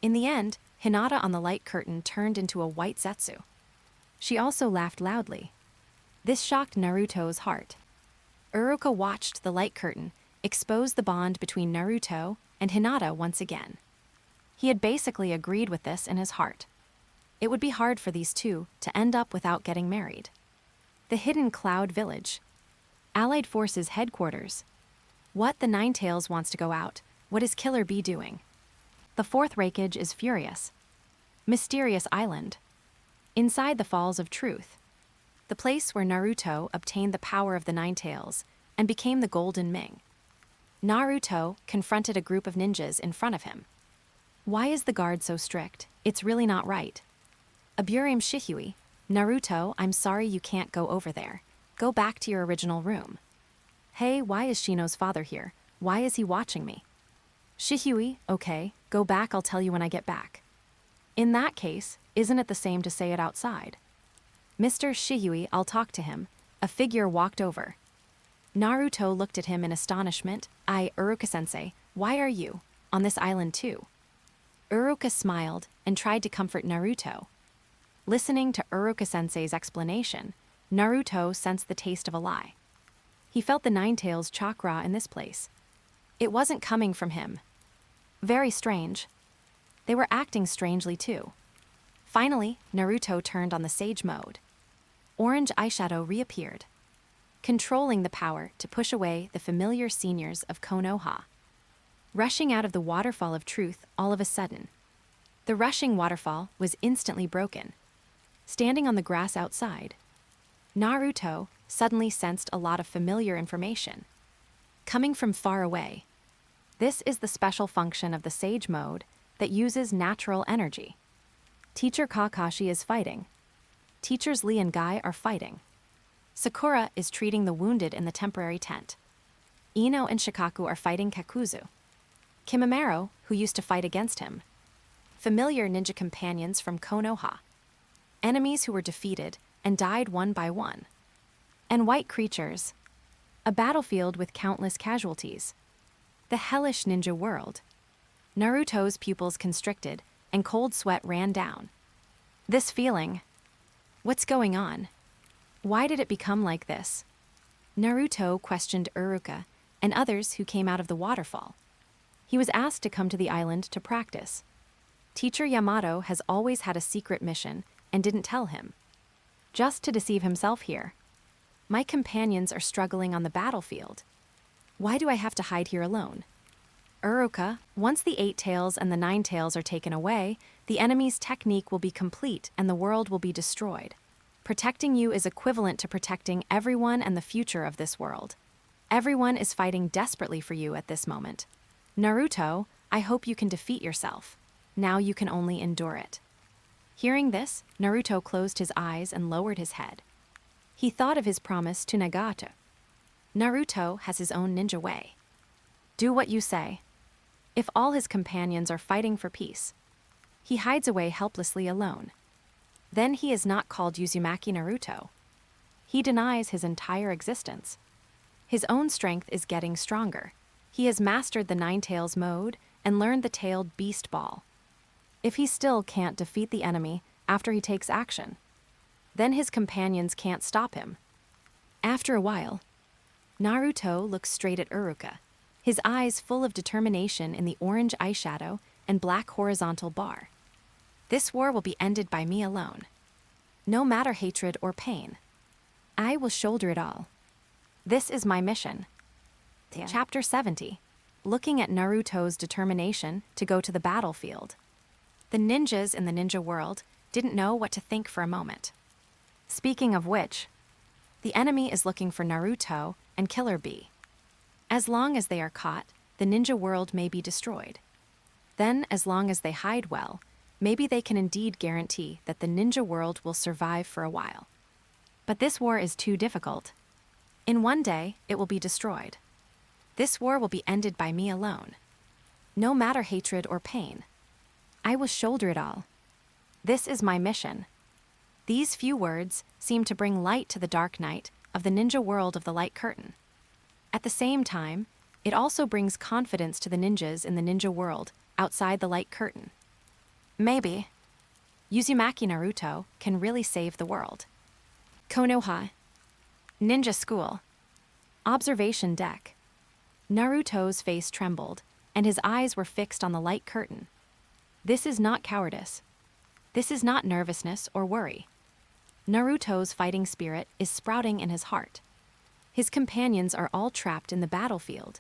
In the end, Hinata on the light curtain turned into a white Zetsu. She also laughed loudly. This shocked Naruto's heart. Uruka watched the light curtain exposed the bond between Naruto and Hinata once again. He had basically agreed with this in his heart. It would be hard for these two to end up without getting married. The hidden Cloud Village. Allied Forces headquarters. What? The Ninetales wants to go out. What is Killer Bee doing? The fourth Raikage is furious. Mysterious Island. Inside the Falls of Truth. The place where Naruto obtained the power of the Ninetales and became the Golden Ming. Naruto confronted a group of ninjas in front of him. Why is the guard so strict? It's really not right. Aburame Shihui. Naruto, I'm sorry you can't go over there. Go back to your original room. Hey, why is Shino's father here? Why is he watching me? Shihui, okay, go back, I'll tell you when I get back. In that case, isn't it the same to say it outside? Mr. Shihui, I'll talk to him. A figure walked over. Naruto looked at him in astonishment. Uruka-sensei, why are you on this island too? Uruka smiled and tried to comfort Naruto. Listening to Uruka-sensei's explanation, Naruto sensed the taste of a lie. He felt the Ninetales' chakra in this place. It wasn't coming from him. Very strange. They were acting strangely too. Finally, Naruto turned on the Sage mode. Orange eyeshadow reappeared, controlling the power to push away the familiar seniors of Konoha. Rushing out of the waterfall of truth all of a sudden. The rushing waterfall was instantly broken. Standing on the grass outside, Naruto suddenly sensed a lot of familiar information. Coming from far away. This is the special function of the Sage mode that uses natural energy. Teacher Kakashi is fighting. Teachers Lee and Guy are fighting. Sakura is treating the wounded in the temporary tent. Ino and Shikaku are fighting Kakuzu. Kimimaro, who used to fight against him. Familiar ninja companions from Konoha. Enemies who were defeated and died one by one. And white creatures. A battlefield with countless casualties. The hellish ninja world. Naruto's pupils constricted and cold sweat ran down. This feeling. What's going on? Why did it become like this? Naruto questioned Uruka and others who came out of the waterfall. He was asked to come to the island to practice. Teacher Yamato has always had a secret mission and didn't tell him. Just to deceive himself here. My companions are struggling on the battlefield. Why do I have to hide here alone? Uruka, once the 8 tails and the 9 tails are taken away, the enemy's technique will be complete and the world will be destroyed. Protecting you is equivalent to protecting everyone and the future of this world. Everyone is fighting desperately for you at this moment. Naruto, I hope you can defeat yourself. Now you can only endure it. Hearing this, Naruto closed his eyes and lowered his head. He thought of his promise to Nagato. Naruto has his own ninja way. Do what you say. If all his companions are fighting for peace, he hides away helplessly alone. Then he is not called Uzumaki Naruto. He denies his entire existence. His own strength is getting stronger. He has mastered the 9 tails mode and learned the tailed beast ball. If he still can't defeat the enemy after he takes action, then his companions can't stop him. After a while, Naruto looks straight at Uruka, his eyes full of determination in the orange eyeshadow and black horizontal bar. This war will be ended by me alone. No matter hatred or pain. I will shoulder it all. This is my mission. Yeah. Chapter 70. Looking at Naruto's determination to go to the battlefield. The ninjas in the ninja world didn't know what to think for a moment. Speaking of which, the enemy is looking for Naruto and Killer Bee. As long as they are caught, the ninja world may be destroyed. Then, as long as they hide well, maybe they can indeed guarantee that the ninja world will survive for a while. But this war is too difficult. In one day, it will be destroyed. This war will be ended by me alone. No matter hatred or pain. I will shoulder it all. This is my mission. These few words seem to bring light to the dark night of the ninja world of the light curtain. At the same time, it also brings confidence to the ninjas in the ninja world outside the light curtain. Maybe Uzumaki Naruto can really save the world. Konoha. Ninja School. Observation Deck. Naruto's face trembled, and his eyes were fixed on the light curtain. This is not cowardice. This is not nervousness or worry. Naruto's fighting spirit is sprouting in his heart. His companions are all trapped in the battlefield.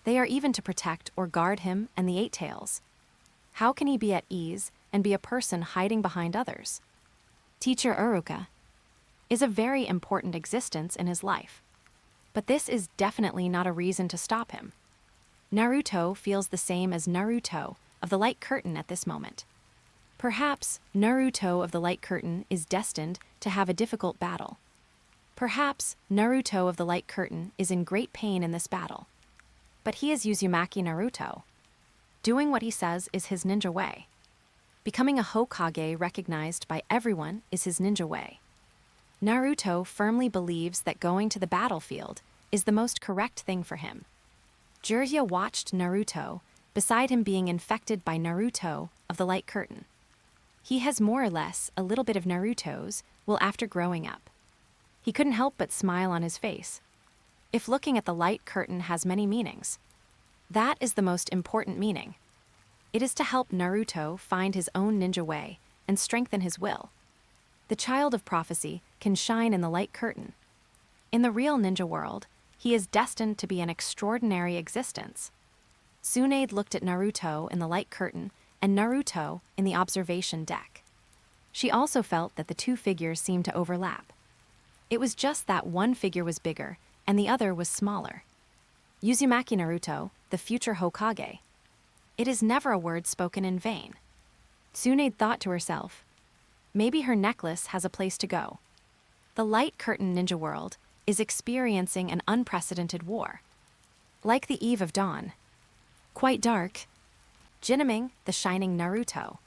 They are even to protect or guard him and the Eight Tails. How can he be at ease and be a person hiding behind others? Teacher Uruka is a very important existence in his life. But this is definitely not a reason to stop him. Naruto feels the same as Naruto of the Light Curtain at this moment. Perhaps Naruto of the Light Curtain is destined to have a difficult battle. Perhaps Naruto of the Light Curtain is in great pain in this battle. But he is Uzumaki Naruto. Doing what he says is his ninja way. Becoming a Hokage recognized by everyone is his ninja way. Naruto firmly believes that going to the battlefield is the most correct thing for him. Jiraiya watched Naruto, beside him being infected by Naruto of the Light Curtain. He has more or less a little bit of Naruto's will after growing up. He couldn't help but smile on his face. If looking at the Light Curtain has many meanings, that is the most important meaning. It is to help Naruto find his own ninja way and strengthen his will. The child of prophecy can shine in the Light Curtain. In the real ninja world, he is destined to be an extraordinary existence. Tsunade looked at Naruto in the Light Curtain and Naruto in the observation deck. She also felt that the two figures seemed to overlap. It was just that one figure was bigger and the other was smaller. Uzumaki Naruto, the future Hokage. It is never a word spoken in vain. Tsunade thought to herself, maybe her necklace has a place to go. The Light Curtain ninja world is experiencing an unprecedented war. Like the eve of dawn. Quite dark. Jinaming, the shining Naruto.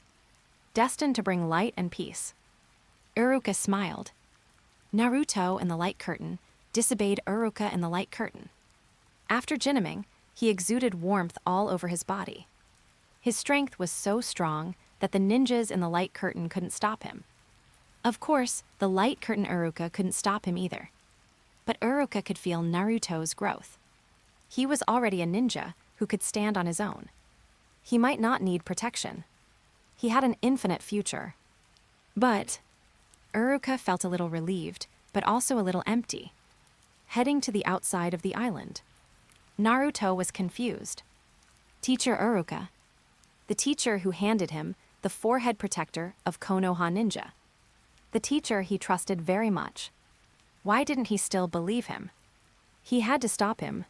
Destined to bring light and peace. Uruka smiled. Naruto in the Light Curtain disobeyed Uruka in the Light Curtain. After Jinaming, he exuded warmth all over his body. His strength was so strong that the ninjas in the Light Curtain couldn't stop him. Of course, the Light Curtain Uruka couldn't stop him either. But Uruka could feel Naruto's growth. He was already a ninja who could stand on his own. He might not need protection. He had an infinite future. But Uruka felt a little relieved, but also a little empty. Heading to the outside of the island. Naruto was confused. Teacher Uruka, the teacher who handed him the forehead protector of Konoha Ninja. The teacher he trusted very much. Why didn't he still believe him? He had to stop him.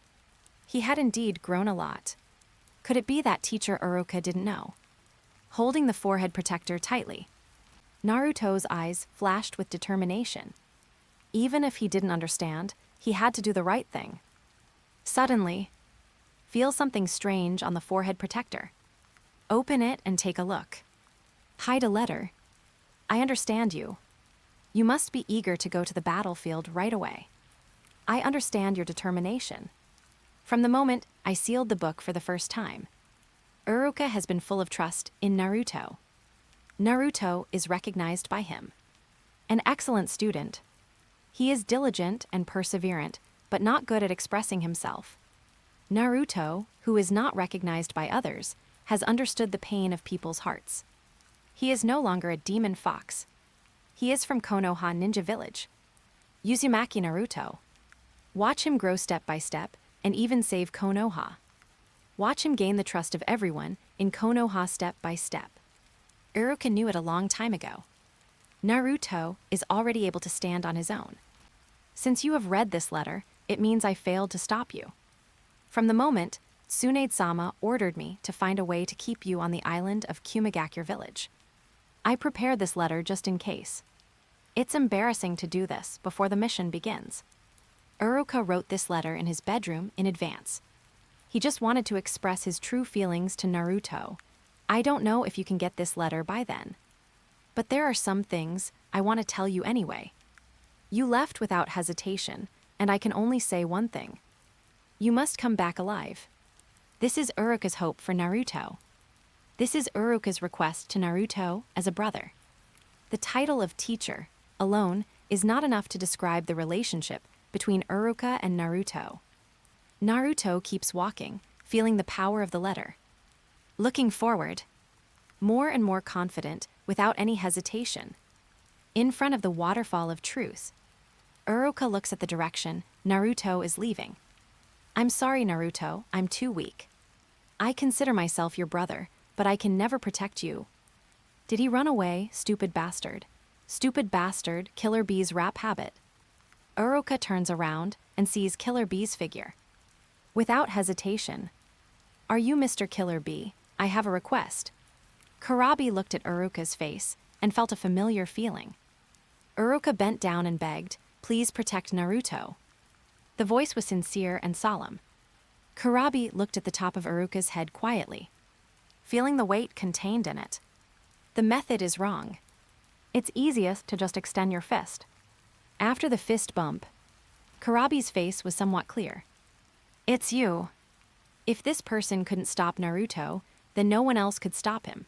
He had indeed grown a lot. Could it be that teacher Uruka didn't know? Holding the forehead protector tightly, Naruto's eyes flashed with determination. Even if he didn't understand, he had to do the right thing. Suddenly, feel something strange on the forehead protector. Open it and take a look. Hide a letter. I understand you. You must be eager to go to the battlefield right away. I understand your determination. From the moment I sealed the book for the first time, Uruka has been full of trust in Naruto. Naruto is recognized by him. An excellent student. He is diligent and perseverant, but not good at expressing himself. Naruto, who is not recognized by others, has understood the pain of people's hearts. He is no longer a demon fox. He is from Konoha Ninja Village. Uzumaki Naruto. Watch him grow step by step and even save Konoha. Watch him gain the trust of everyone in Konoha step by step. Uruka knew it a long time ago. Naruto is already able to stand on his own. Since you have read this letter, it means I failed to stop you. From the moment, Tsunade-sama ordered me to find a way to keep you on the island of Kumigakure Village. I prepared this letter just in case. It's embarrassing to do this before the mission begins. Uruka wrote this letter in his bedroom in advance. He just wanted to express his true feelings to Naruto. I don't know if you can get this letter by then. But there are some things I want to tell you anyway. You left without hesitation, and I can only say one thing. You must come back alive. This is Uruka's hope for Naruto. This is Uruka's request to Naruto as a brother. The title of teacher alone is not enough to describe the relationship between Uruka and Naruto. Naruto keeps walking, feeling the power of the letter. Looking forward, more and more confident, without any hesitation. In front of the waterfall of truth, Uruka looks at the direction Naruto is leaving. I'm sorry, Naruto, I'm too weak. I consider myself your brother, but I can never protect you. Did he run away, stupid bastard? Stupid bastard, Killer Bee's rap habit. Uruka turns around and sees Killer Bee's figure. Without hesitation, are you Mr. Killer Bee? I have a request. Kurabi looked at Uruka's face and felt a familiar feeling. Uruka bent down and begged, please protect Naruto. The voice was sincere and solemn. Kurabi looked at the top of Uruka's head quietly, feeling the weight contained in it. The method is wrong. It's easiest to just extend your fist. After the fist bump, Kurabi's face was somewhat clear. It's you. If this person couldn't stop Naruto, then no one else could stop him.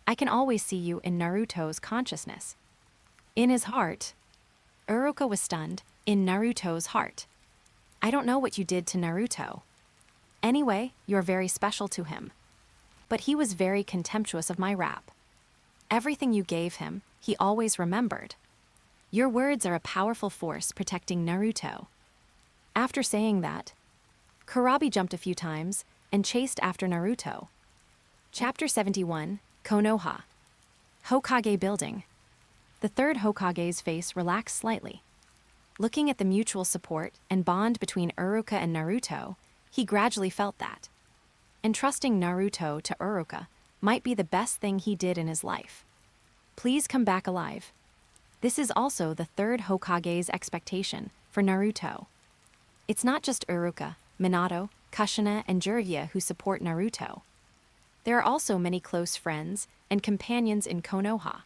I can always see you in Naruto's consciousness. In his heart, Uruka was stunned. In Naruto's heart. I don't know what you did to Naruto. Anyway, you're very special to him. But he was very contemptuous of my rap. Everything you gave him, he always remembered. Your words are a powerful force protecting Naruto. After saying that, Kurabi jumped a few times and chased after Naruto. Chapter 71, Konoha. Hokage building. The third Hokage's face relaxed slightly. Looking at the mutual support and bond between Uruka and Naruto, he gradually felt that. Entrusting Naruto to Uruka might be the best thing he did in his life. Please come back alive. This is also the third Hokage's expectation for Naruto. It's not just Uruka, Minato, Kushina, and Jiraiya who support Naruto. There are also many close friends and companions in Konoha.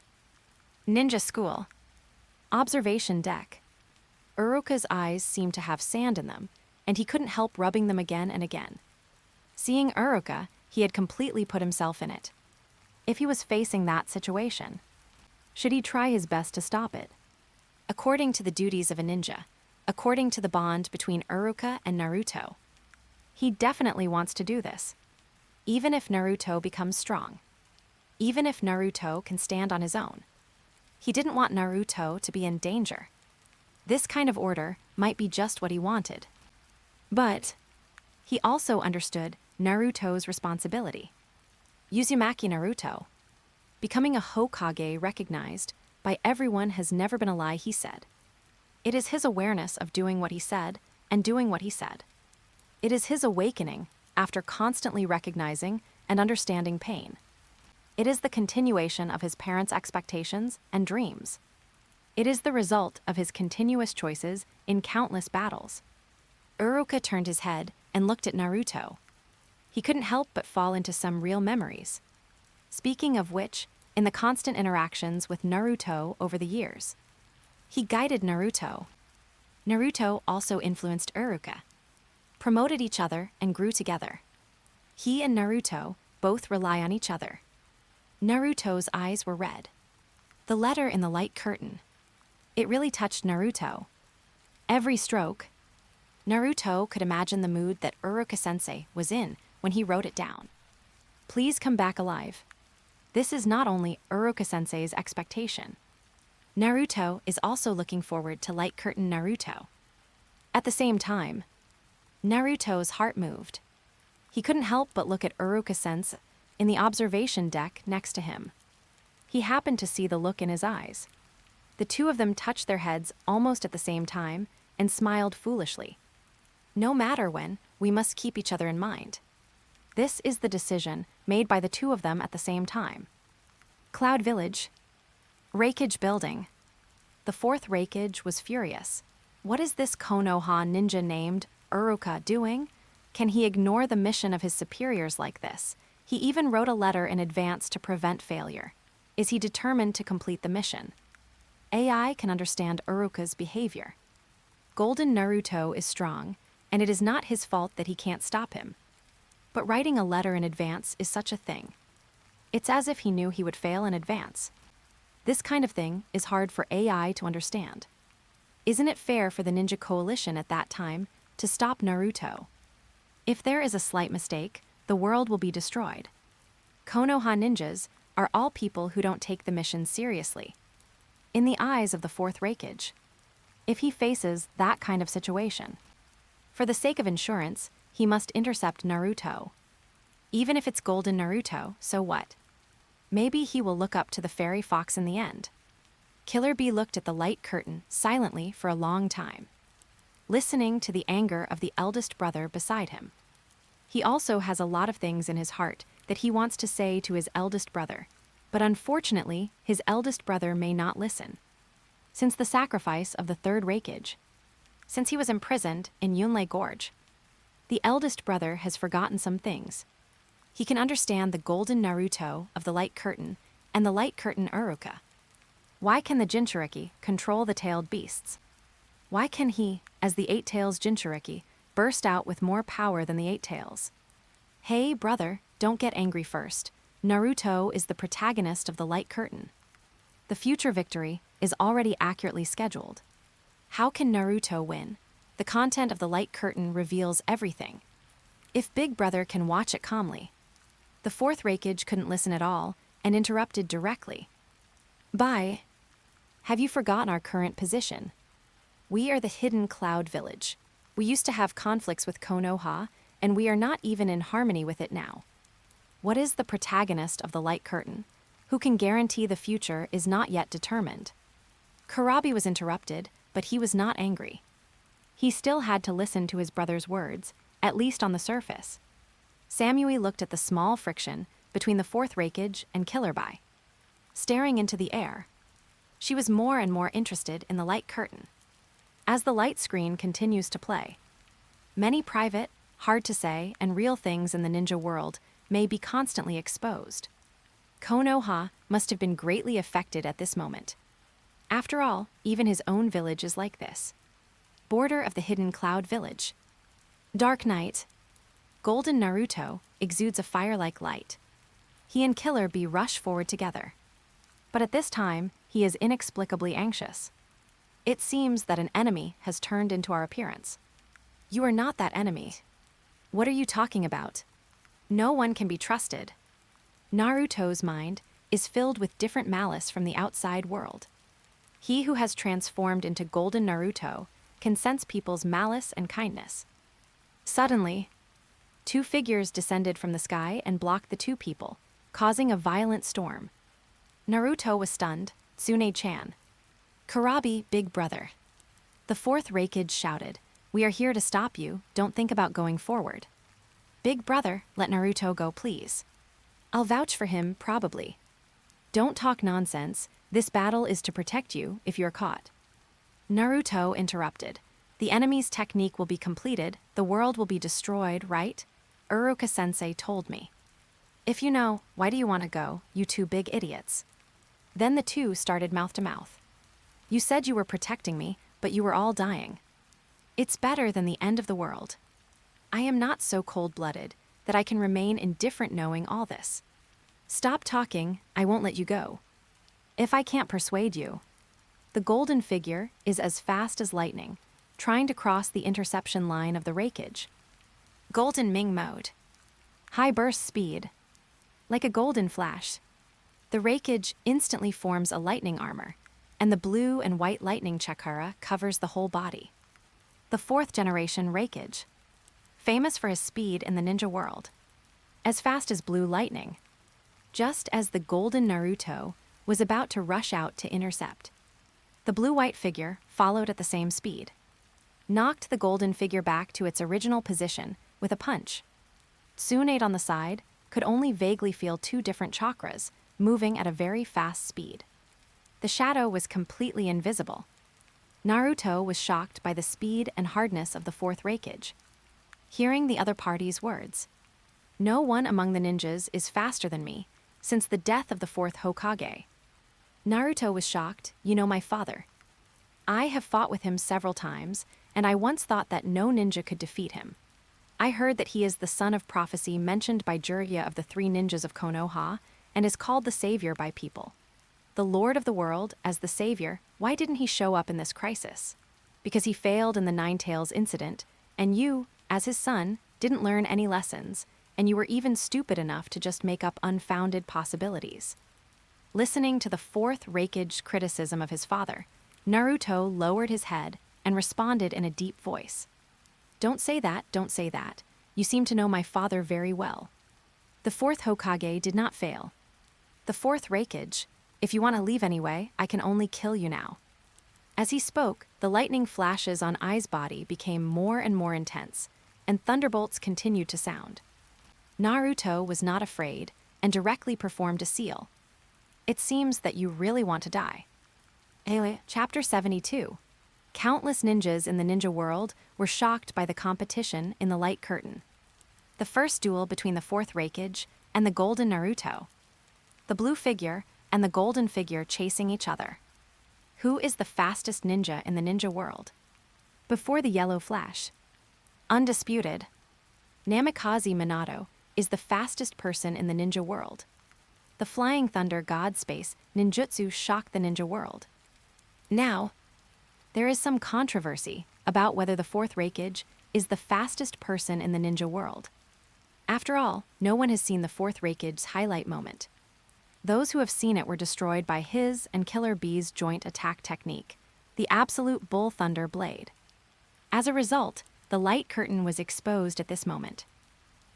Ninja School. Observation deck. Uruka's eyes seemed to have sand in them, and he couldn't help rubbing them again and again. Seeing Uruka, he had completely put himself in it. If he was facing that situation, should he try his best to stop it? According to the duties of a ninja, according to the bond between Uruka and Naruto, he definitely wants to do this. Even if Naruto becomes strong. Even if Naruto can stand on his own. He didn't want Naruto to be in danger. This kind of order might be just what he wanted. But he also understood Naruto's responsibility. Uzumaki Naruto. Becoming a Hokage recognized by everyone has never been a lie, he said. It is his awareness of doing what he said and doing what he said. It is his awakening after constantly recognizing and understanding pain. It is the continuation of his parents' expectations and dreams. It is the result of his continuous choices in countless battles. Uruka turned his head and looked at Naruto. He couldn't help but fall into some real memories. Speaking of which, in the constant interactions with Naruto over the years, he guided Naruto. Naruto also influenced Uruka, promoted each other, and grew together. He and Naruto both rely on each other. Naruto's eyes were red. The letter in the light curtain. It really touched Naruto. Every stroke, Naruto could imagine the mood that Uruka-sensei was in when he wrote it down. Please come back alive. This is not only Uruka-sensei's expectation. Naruto is also looking forward to light curtain Naruto. At the same time, Naruto's heart moved. He couldn't help but look at Uruka-sensei in the observation deck next to him. He happened to see the look in his eyes. The two of them touched their heads almost at the same time and smiled foolishly. No matter when, we must keep each other in mind. This is the decision made by the two of them at the same time. Cloud Village. Reikage building. The fourth Reikage was furious. What is this Konoha ninja named Uruka doing? Can he ignore the mission of his superiors like this? He even wrote a letter in advance to prevent failure. Is he determined to complete the mission? AI can understand Uruka's behavior. Golden Naruto is strong, and it is not his fault that he can't stop him. But writing a letter in advance is such a thing. It's as if he knew he would fail in advance. This kind of thing is hard for AI to understand. Isn't it fair for the Ninja Coalition at that time to stop Naruto? If there is a slight mistake, the world will be destroyed. Konoha ninjas are all people who don't take the mission seriously. In the eyes of the fourth Rekage, if he faces that kind of situation, for the sake of insurance, he must intercept Naruto. Even if it's Golden Naruto, so what? Maybe he will look up to the fairy fox in the end. Killer Bee looked at the light curtain silently for a long time, listening to the anger of the eldest brother beside him. He also has a lot of things in his heart that he wants to say to his eldest brother, but unfortunately, his eldest brother may not listen. Since the sacrifice of the third Rekage, since he was imprisoned in Yunlei Gorge, the eldest brother has forgotten some things. He can understand the Golden Naruto of the Light Curtain and the Light Curtain Uruka. Why can the Jinchuriki control the tailed beasts? Why can he, as the Eight Tails Jinchuriki, burst out with more power than the Eight Tails? Hey, brother, don't get angry first. Naruto is the protagonist of the Light Curtain. The future victory is already accurately scheduled. How can Naruto win? The content of the Light Curtain reveals everything. If Big Brother can watch it calmly. The fourth Rekage couldn't listen at all and interrupted directly. Bye. Have you forgotten our current position? We are the Hidden Cloud Village. We used to have conflicts with Konoha, and we are not even in harmony with it now. What is the protagonist of the Light Curtain? Who can guarantee the future is not yet determined. Kurabi was interrupted, but he was not angry. He still had to listen to his brother's words, at least on the surface. Samui looked at the small friction between the fourth Rekage and Killer Bee, staring into the air. She was more and more interested in the Light Curtain. As the light screen continues to play, many private, hard to say, and real things in the ninja world may be constantly exposed. Konoha must have been greatly affected at this moment. After all, even his own village is like this. Border of the Hidden Cloud Village. Dark night. Golden Naruto exudes a fire-like light. He and Killer Bee rush forward together. But at this time, he is inexplicably anxious. It seems that an enemy has turned into our appearance. You are not that enemy. What are you talking about? No one can be trusted. Naruto's mind is filled with different malice from the outside world. He who has transformed into Golden Naruto can sense people's malice and kindness. Suddenly, two figures descended from the sky and blocked the two people, causing a violent storm. Naruto was stunned, Tsune-chan. Kurabi, big brother. The fourth Rekage shouted, "We are here to stop you, don't think about going forward." Big brother, let Naruto go, please. I'll vouch for him, probably. Don't talk nonsense, this battle is to protect you if you're caught. Naruto interrupted. The enemy's technique will be completed, the world will be destroyed, right? Uruka-sensei told me. If you know, why do you want to go, you two big idiots? Then the two started mouth to mouth. You said you were protecting me, but you were all dying. It's better than the end of the world. I am not so cold-blooded that I can remain indifferent knowing all this. Stop talking, I won't let you go. If I can't persuade you. The golden figure is as fast as lightning, trying to cross the interception line of the Rekage. Golden Ming mode. High burst speed. Like a golden flash. The Rekage instantly forms a lightning armor, and the blue and white lightning chakra covers the whole body. The fourth generation Rekage. Famous for his speed in the ninja world. As fast as blue lightning. Just as the Golden Naruto was about to rush out to intercept. The blue-white figure followed at the same speed. Knocked the golden figure back to its original position with a punch. Tsunade on the side could only vaguely feel two different chakras moving at a very fast speed. The shadow was completely invisible. Naruto was shocked by the speed and hardness of the fourth Rekage. Hearing the other party's words. No one among the ninjas is faster than me, since the death of the fourth Hokage. Naruto was shocked, you know my father. I have fought with him several times, and I once thought that no ninja could defeat him. I heard that he is the son of prophecy mentioned by Jiraiya of the three ninjas of Konoha, and is called the savior by people. The Lord of the world, as the savior, why didn't he show up in this crisis? Because he failed in the Nine Tails incident, and you, as his son, didn't learn any lessons, and you were even stupid enough to just make up unfounded possibilities. Listening to the fourth Raikage criticism of his father, Naruto lowered his head and responded in a deep voice. Don't say that, don't say that. You seem to know my father very well. The fourth Hokage did not fail. The fourth Raikage, if you want to leave anyway, I can only kill you now. As he spoke, the lightning flashes on Ai's body became more and more intense, and thunderbolts continued to sound. Naruto was not afraid and directly performed a seal. It seems that you really want to die. Anyway, Chapter 72. Countless ninjas in the ninja world were shocked by the competition in the light curtain. The first duel between the fourth Raikage and the golden Naruto. The blue figure and the golden figure chasing each other. Who is the fastest ninja in the ninja world? Before the yellow flash. Undisputed. Namikaze Minato is the fastest person in the ninja world. The Flying Thunder God Space ninjutsu shocked the ninja world. Now, there is some controversy about whether the fourth Raikage is the fastest person in the ninja world. After all, no one has seen the fourth Raikage's highlight moment. Those who have seen it were destroyed by his and Killer Bee's joint attack technique, the absolute Bull Thunder Blade. As a result, the light curtain was exposed at this moment.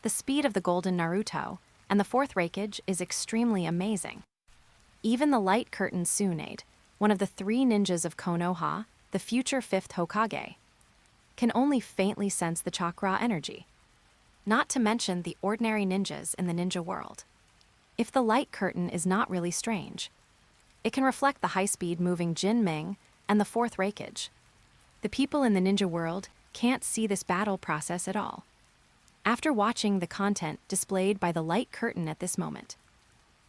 The speed of the golden Naruto and the fourth Raikage is extremely amazing. Even the light curtain Tsunade, one of the three ninjas of Konoha, the future fifth Hokage, can only faintly sense the chakra energy. Not to mention the ordinary ninjas in the ninja world. If the light curtain is not really strange, it can reflect the high-speed moving Jin Ming and the fourth Raikage. The people in the ninja world can't see this battle process at all. After watching the content displayed by the light curtain at this moment,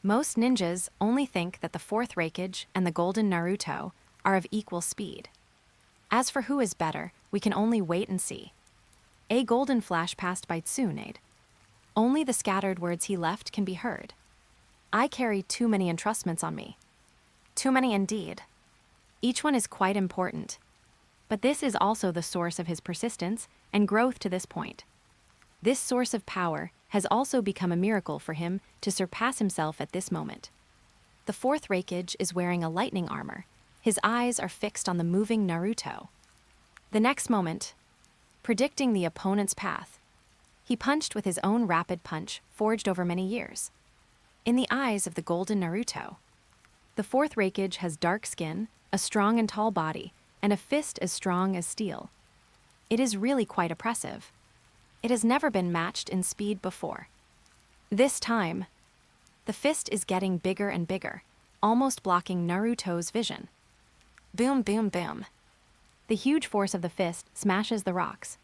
most ninjas only think that the fourth Raikage and the golden Naruto are of equal speed. As for who is better, we can only wait and see. A golden flash passed by Tsunade. Only the scattered words he left can be heard. I carry too many entrustments on me. Too many indeed. Each one is quite important. But this is also the source of his persistence and growth to this point. This source of power has also become a miracle for him to surpass himself at this moment. The fourth Raikage is wearing a lightning armor. His eyes are fixed on the moving Naruto. The next moment, predicting the opponent's path, he punched with his own rapid punch forged over many years. In the eyes of the golden Naruto, the fourth Raikage has dark skin, a strong and tall body, and a fist as strong as steel. It is really quite oppressive. It has never been matched in speed before. This time, the fist is getting bigger and bigger, almost blocking Naruto's vision. Boom, boom, boom. The huge force of the fist smashes the rocks.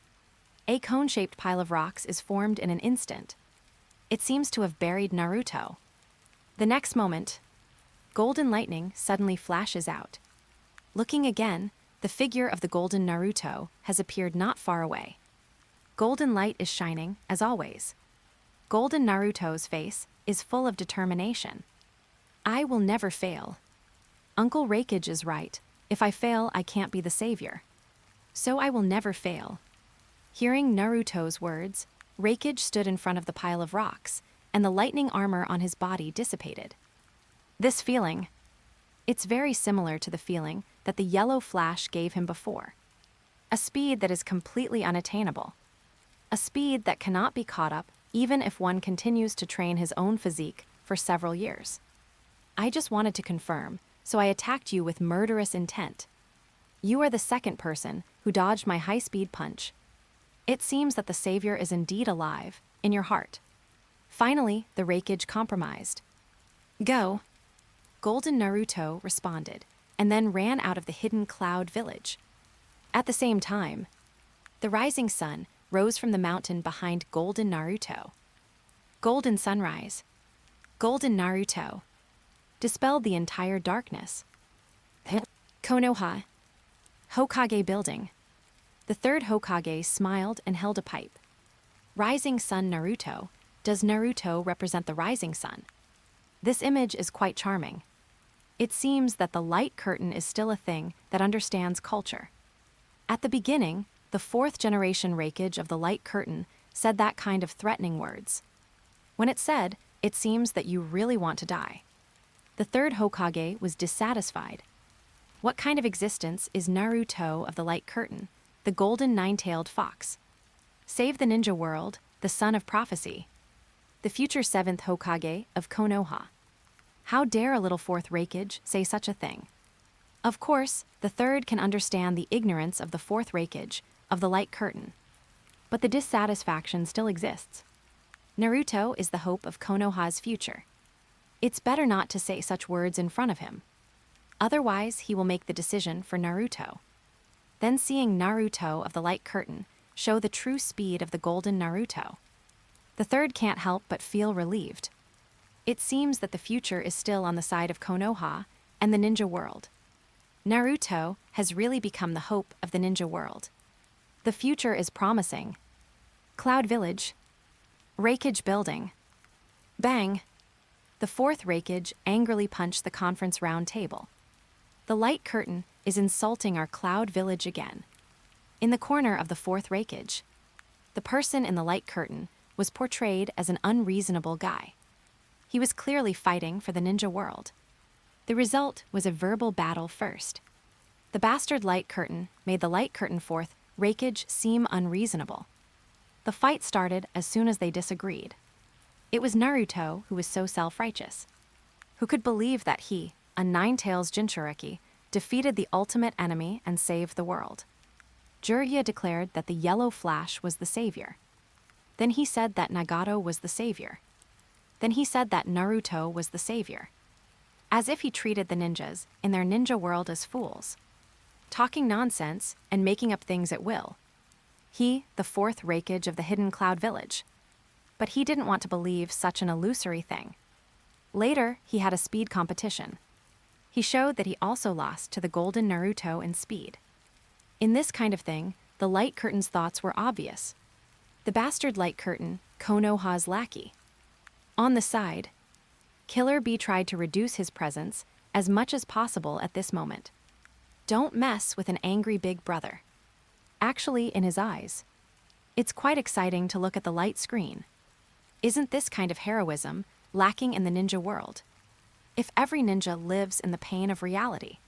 A cone-shaped pile of rocks is formed in an instant. It seems to have buried Naruto. The next moment, golden lightning suddenly flashes out. Looking again, the figure of the golden Naruto has appeared not far away. Golden light is shining, as always. Golden Naruto's face is full of determination. I will never fail. Uncle Raikage is right. If I fail, I can't be the savior. So I will never fail. Hearing Naruto's words, Raikage stood in front of the pile of rocks, and the lightning armor on his body dissipated. This feeling, it's very similar to the feeling that the yellow flash gave him before. A speed that is completely unattainable. A speed that cannot be caught up even if one continues to train his own physique for several years. I just wanted to confirm, so I attacked you with murderous intent. You are the second person who dodged my high-speed punch. It seems that the savior is indeed alive, in your heart. Finally, the Raikage compromised. Go. Golden Naruto responded, and then ran out of the hidden cloud village. At the same time, the rising sun rose from the mountain behind Golden Naruto. Golden sunrise. Golden Naruto dispelled the entire darkness. Konoha Hokage building. The third Hokage smiled and held a pipe. Rising sun Naruto. Does Naruto represent the rising sun? This image is quite charming. It seems that the light curtain is still a thing that understands culture. At the beginning, the fourth generation Raikage of the light curtain said that kind of threatening words. When it's said, it seems that you really want to die. The third Hokage was dissatisfied. What kind of existence is Naruto of the Light Curtain, the golden nine-tailed fox? Save the ninja world, the son of prophecy. The future seventh Hokage of Konoha. How dare a little fourth Raikage say such a thing? Of course, the third can understand the ignorance of the fourth Raikage of the Light Curtain. But the dissatisfaction still exists. Naruto is the hope of Konoha's future. It's better not to say such words in front of him. Otherwise, he will make the decision for Naruto. Then seeing Naruto of the Light Curtain show the true speed of the golden Naruto. The third can't help but feel relieved. It seems that the future is still on the side of Konoha and the ninja world. Naruto has really become the hope of the ninja world. The future is promising. Cloud Village. Raikage building. Bang! The fourth Raikage angrily punched the conference round table. The Light Curtain is insulting our Cloud Village again. In the corner of the fourth Raikage, the person in the Light Curtain was portrayed as an unreasonable guy. He was clearly fighting for the ninja world. The result was a verbal battle first. The bastard Light Curtain made the Light Curtain fourth Raikage seem unreasonable. The fight started as soon as they disagreed. It was Naruto who was so self-righteous. Who could believe that he, a nine-tails Jinchuriki, defeated the ultimate enemy and saved the world? Jiraiya declared that the Yellow Flash was the savior. Then he said that Nagato was the savior. Then he said that Naruto was the savior. As if he treated the ninjas in their ninja world as fools. Talking nonsense and making up things at will. He, the fourth Raikage of the hidden Cloud Village. But he didn't want to believe such an illusory thing. Later, he had a speed competition. He showed that he also lost to the golden Naruto in speed. In this kind of thing, the Light Curtain's thoughts were obvious. The bastard Light Curtain, Konoha's lackey. On the side, Killer Bee tried to reduce his presence as much as possible at this moment. Don't mess with an angry big brother. Actually, in his eyes. It's quite exciting to look at the light screen. Isn't this kind of heroism lacking in the ninja world? If every ninja lives in the pain of reality,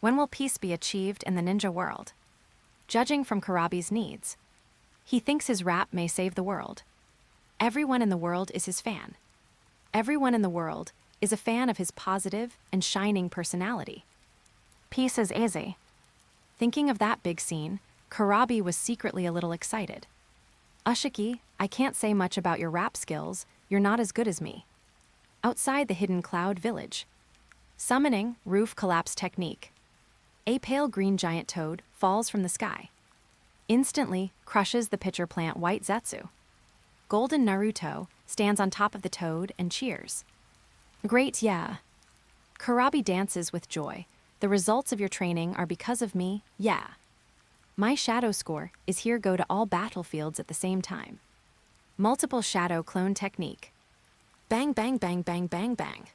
when will peace be achieved in the ninja world? Judging from Kurabi's needs, he thinks his rap may save the world. Everyone in the world is his fan. Everyone in the world is a fan of his positive and shining personality. Peace is easy. Thinking of that big scene, Kurabi was secretly a little excited. Ushiki, I can't say much about your rap skills, you're not as good as me. Outside the hidden Cloud Village. Summoning roof collapse technique. A pale green giant toad falls from the sky. Instantly crushes the pitcher plant White Zetsu. Golden Naruto stands on top of the toad and cheers. Great, yeah. Kurabi dances with joy. The results of your training are because of me, yeah. My shadow score is here go to all battlefields at the same time. Multiple shadow clone technique. Bang, bang, bang, bang, bang, bang.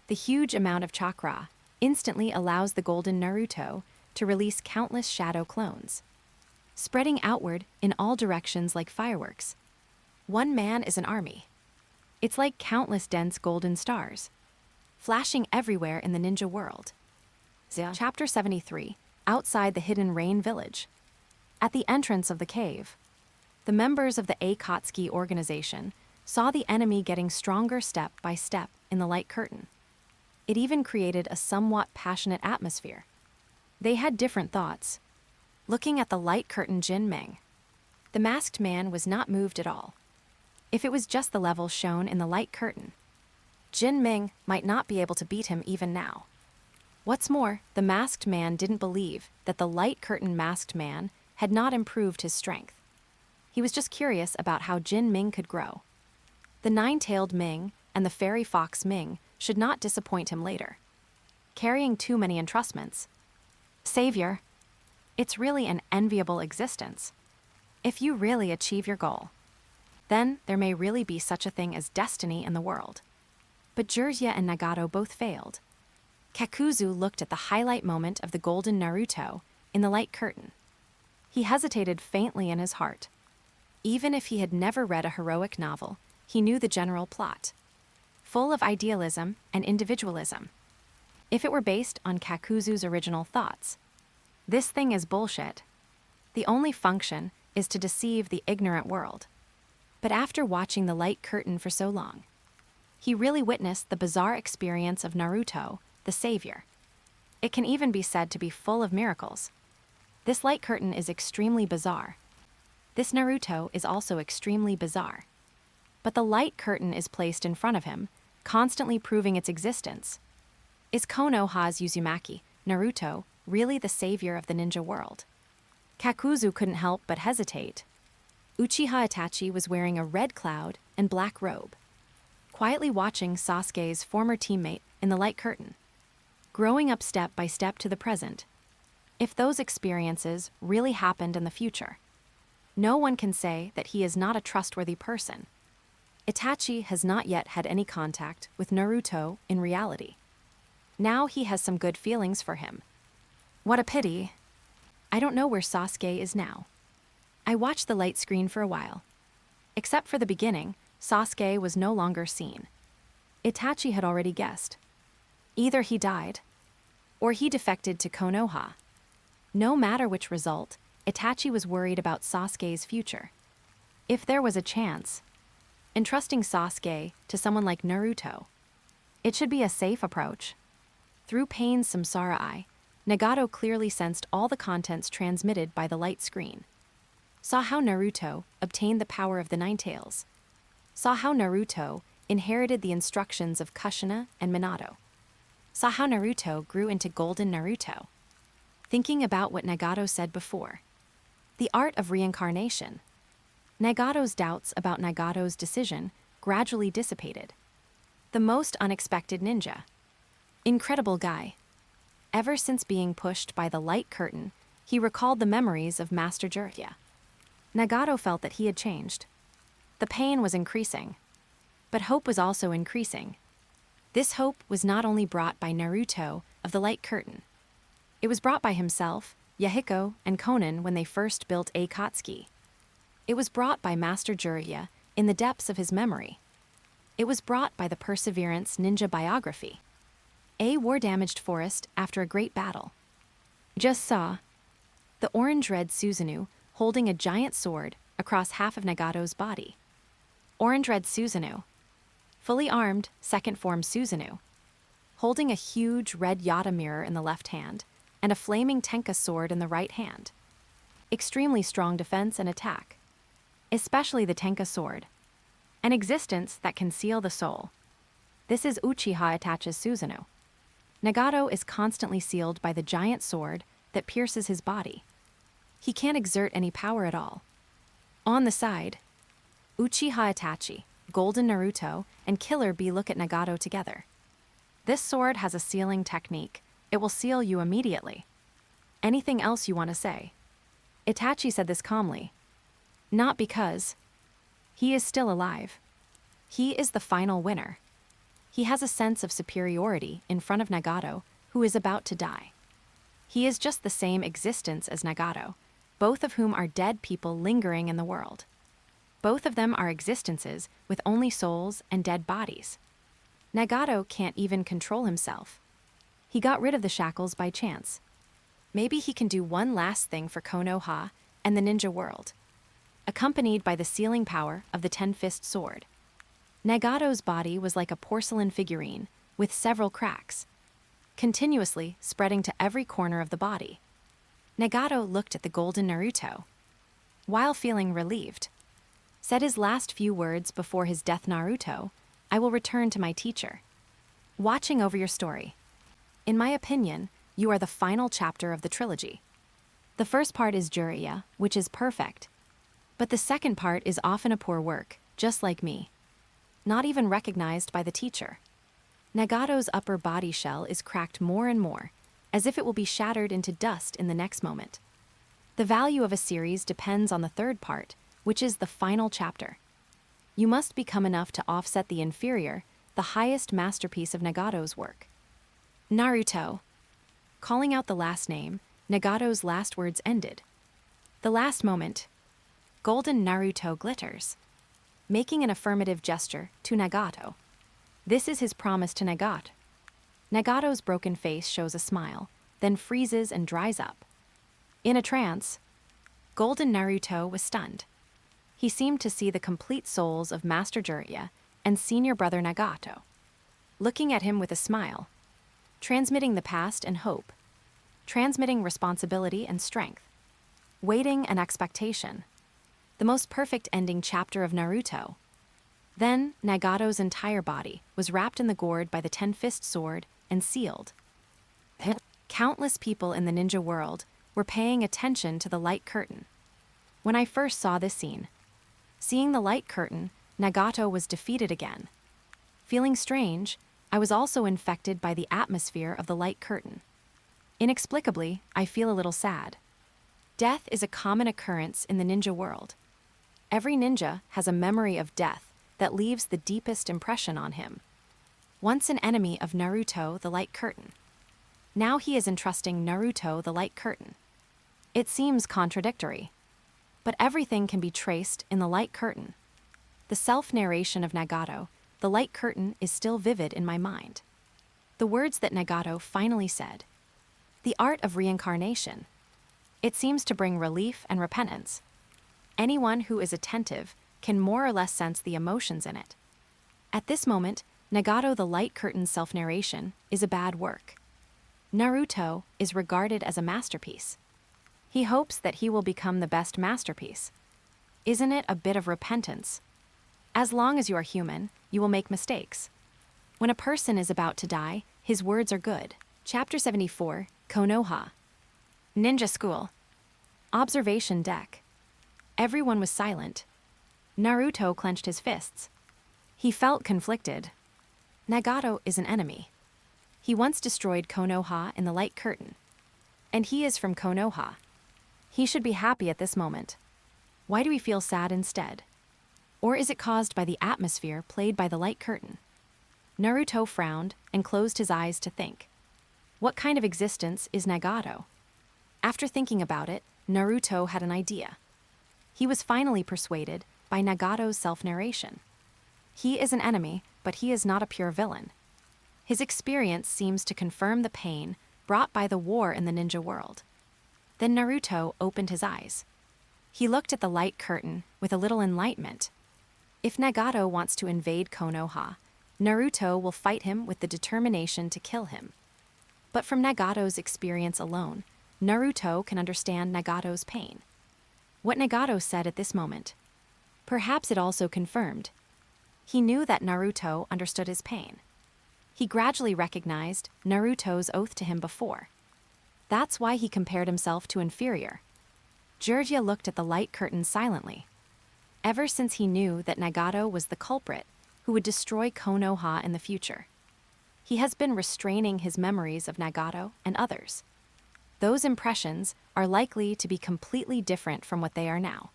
The huge amount of chakra instantly allows the golden Naruto to release countless shadow clones, spreading outward in all directions like fireworks. One man is an army. It's like countless dense golden stars, flashing everywhere in the ninja world. Chapter 73, Outside the Hidden Rain Village. At the entrance of the cave, the members of the Akatsuki organization saw the enemy getting stronger step by step in the Light Curtain. It even created a somewhat passionate atmosphere. They had different thoughts. Looking at the Light Curtain Jin Ming, the masked man was not moved at all. If it was just the level shown in the Light Curtain, Jin Ming might not be able to beat him even now. What's more, the masked man didn't believe that the Light Curtain masked man had not improved his strength. He was just curious about how Jin Ming could grow. The nine-tailed Ming and the fairy fox Ming should not disappoint him later. Carrying too many entrustments. Savior. It's really an enviable existence. If you really achieve your goal, then there may really be such a thing as destiny in the world. But Jiraiya and Nagato both failed. Kakuzu looked at the highlight moment of the golden Naruto in the Light Curtain. He hesitated faintly in his heart. Even if he had never read a heroic novel, he knew the general plot. Full of idealism and individualism. If it were based on Kakuzu's original thoughts. This thing is bullshit. The only function is to deceive the ignorant world. But after watching the light curtain for so long, he really witnessed the bizarre experience of Naruto, the savior. It can even be said to be full of miracles. This light curtain is extremely bizarre. This Naruto is also extremely bizarre. But the light curtain is placed in front of him, constantly proving its existence. Is Konoha's Uzumaki, Naruto, really the savior of the ninja world? Kakuzu couldn't help but hesitate. Uchiha Itachi was wearing a red cloud and black robe, quietly watching Sasuke's former teammate in the light curtain, growing up step by step to the present. If those experiences really happened in the future, no one can say that he is not a trustworthy person. Itachi has not yet had any contact with Naruto in reality. Now he has some good feelings for him. What a pity. I don't know where Sasuke is now. I watched the light screen for a while. Except for the beginning, Sasuke was no longer seen. Itachi had already guessed. Either he died, or he defected to Konoha. No matter which result, Itachi was worried about Sasuke's future. If there was a chance, entrusting Sasuke to someone like Naruto, it should be a safe approach. Through Pain's Samsara eye, Nagato clearly sensed all the contents transmitted by the light screen. Saw how Naruto obtained the power of the Nine Tails. Saw how Naruto inherited the instructions of Kushina and Minato. Saw how Naruto grew into Golden Naruto. Thinking about what Nagato said before. The art of reincarnation. Nagato's doubts about Nagato's decision gradually dissipated. The most unexpected ninja. Incredible guy. Ever since being pushed by the light curtain, he recalled the memories of Master Jiraiya. Nagato felt that he had changed. The pain was increasing, but hope was also increasing. This hope was not only brought by Naruto of the light curtain. It was brought by himself, Yahiko, and Konan when they first built Akatsuki. It was brought by Master Jiraiya in the depths of his memory. It was brought by the Perseverance ninja biography. A war-damaged forest after a great battle. Just saw the orange-red Susanoo holding a giant sword across half of Nagato's body. Orange-red Susanoo. Fully armed, second form Susanoo. Holding a huge red Yata mirror in the left hand and a flaming Tenka sword in the right hand. Extremely strong defense and attack. Especially the Tenka sword. An existence that can seal the soul. This is Uchiha Itachi's Susanoo. Nagato is constantly sealed by the giant sword that pierces his body. He can't exert any power at all. On the side, Uchiha Itachi, Golden Naruto, and Killer Bee look at Nagato together. This sword has a sealing technique. It will seal you immediately. Anything else you want to say? Itachi said this calmly. Not because he is still alive. He is the final winner. He has a sense of superiority in front of Nagato, who is about to die. He is just the same existence as Nagato, both of whom are dead people lingering in the world. Both of them are existences with only souls and dead bodies. Nagato can't even control himself. He got rid of the shackles by chance. Maybe he can do one last thing for Konoha and the ninja world, accompanied by the sealing power of the Ten-Fist Sword. Nagato's body was like a porcelain figurine with several cracks, continuously spreading to every corner of the body. Nagato looked at the Golden Naruto. While feeling relieved, said his last few words before his death. Naruto, I will return to my teacher. Watching over your story. In my opinion, you are the final chapter of the trilogy. The first part is Jiraiya, which is perfect. But the second part is often a poor work, just like me. Not even recognized by the teacher. Nagato's upper body shell is cracked more and more, as if it will be shattered into dust in the next moment. The value of a series depends on the third part, which is the final chapter. You must become enough to offset the inferior, the highest masterpiece of Nagato's work. Naruto. Calling out the last name, Nagato's last words ended. The last moment. Golden Naruto glitters, making an affirmative gesture to Nagato. This is his promise to Nagato. Nagato's broken face shows a smile, then freezes and dries up. In a trance, Golden Naruto was stunned. He seemed to see the complete souls of Master Jiraiya and senior brother Nagato, looking at him with a smile, transmitting the past and hope, transmitting responsibility and strength, waiting and expectation. The most perfect ending chapter of Naruto. Then, Nagato's entire body was wrapped in the gourd by the Ten-Fist Sword and sealed. Countless people in the ninja world were paying attention to the light curtain. When I first saw this scene, seeing the light curtain, Nagato was defeated again. Feeling strange, I was also infected by the atmosphere of the light curtain. Inexplicably, I feel a little sad. Death is a common occurrence in the ninja world. Every ninja has a memory of death that leaves the deepest impression on him. Once an enemy of Naruto, the light curtain. Now he is entrusting Naruto the light curtain. It seems contradictory. But everything can be traced in the light curtain. The self-narration of Nagato, the light curtain, is still vivid in my mind. The words that Nagato finally said. The art of reincarnation. It seems to bring relief and repentance. Anyone who is attentive can more or less sense the emotions in it. At this moment, Nagato the light curtain's self-narration is a bad work. Naruto is regarded as a masterpiece. He hopes that he will become the best masterpiece. Isn't it a bit of repentance? As long as you are human, you will make mistakes. When a person is about to die, his words are good. Chapter 74, Konoha. Ninja School. Observation deck. Everyone was silent. Naruto clenched his fists. He felt conflicted. Nagato is an enemy. He once destroyed Konoha in the light curtain. And he is from Konoha. He should be happy at this moment. Why do we feel sad instead? Or is it caused by the atmosphere played by the light curtain? Naruto frowned and closed his eyes to think. What kind of existence is Nagato? After thinking about it, Naruto had an idea. He was finally persuaded by Nagato's self-narration. He is an enemy, but he is not a pure villain. His experience seems to confirm the pain brought by the war in the ninja world. Then Naruto opened his eyes. He looked at the light curtain with a little enlightenment. If Nagato wants to invade Konoha, Naruto will fight him with the determination to kill him. But from Nagato's experience alone, Naruto can understand Nagato's pain. What Nagato said at this moment. Perhaps it also confirmed. He knew that Naruto understood his pain. He gradually recognized Naruto's oath to him before. That's why he compared himself to inferior. Jiraiya looked at the light curtain silently. Ever since he knew that Nagato was the culprit who would destroy Konoha in the future, he has been restraining his memories of Nagato and others. Those impressions are likely to be completely different from what they are now.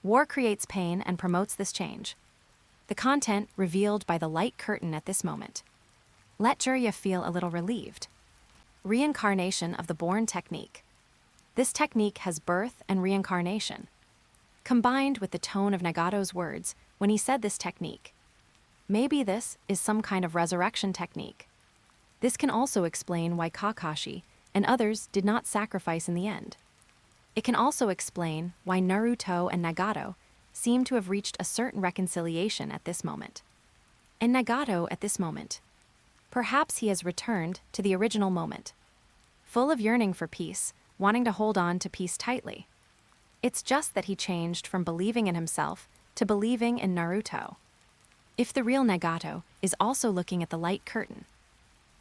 War creates pain and promotes this change. The content revealed by the light curtain at this moment. Let Jiraiya feel a little relieved. Reincarnation of the born technique. This technique has birth and reincarnation. Combined with the tone of Nagato's words when he said this technique. Maybe this is some kind of resurrection technique. This can also explain why Kakashi and others did not sacrifice in the end. It can also explain why Naruto and Nagato seem to have reached a certain reconciliation at this moment. And Nagato at this moment. Perhaps he has returned to the original moment. Full of yearning for peace, wanting to hold on to peace tightly. It's just that he changed from believing in himself to believing in Naruto. If the real Nagato is also looking at the light curtain,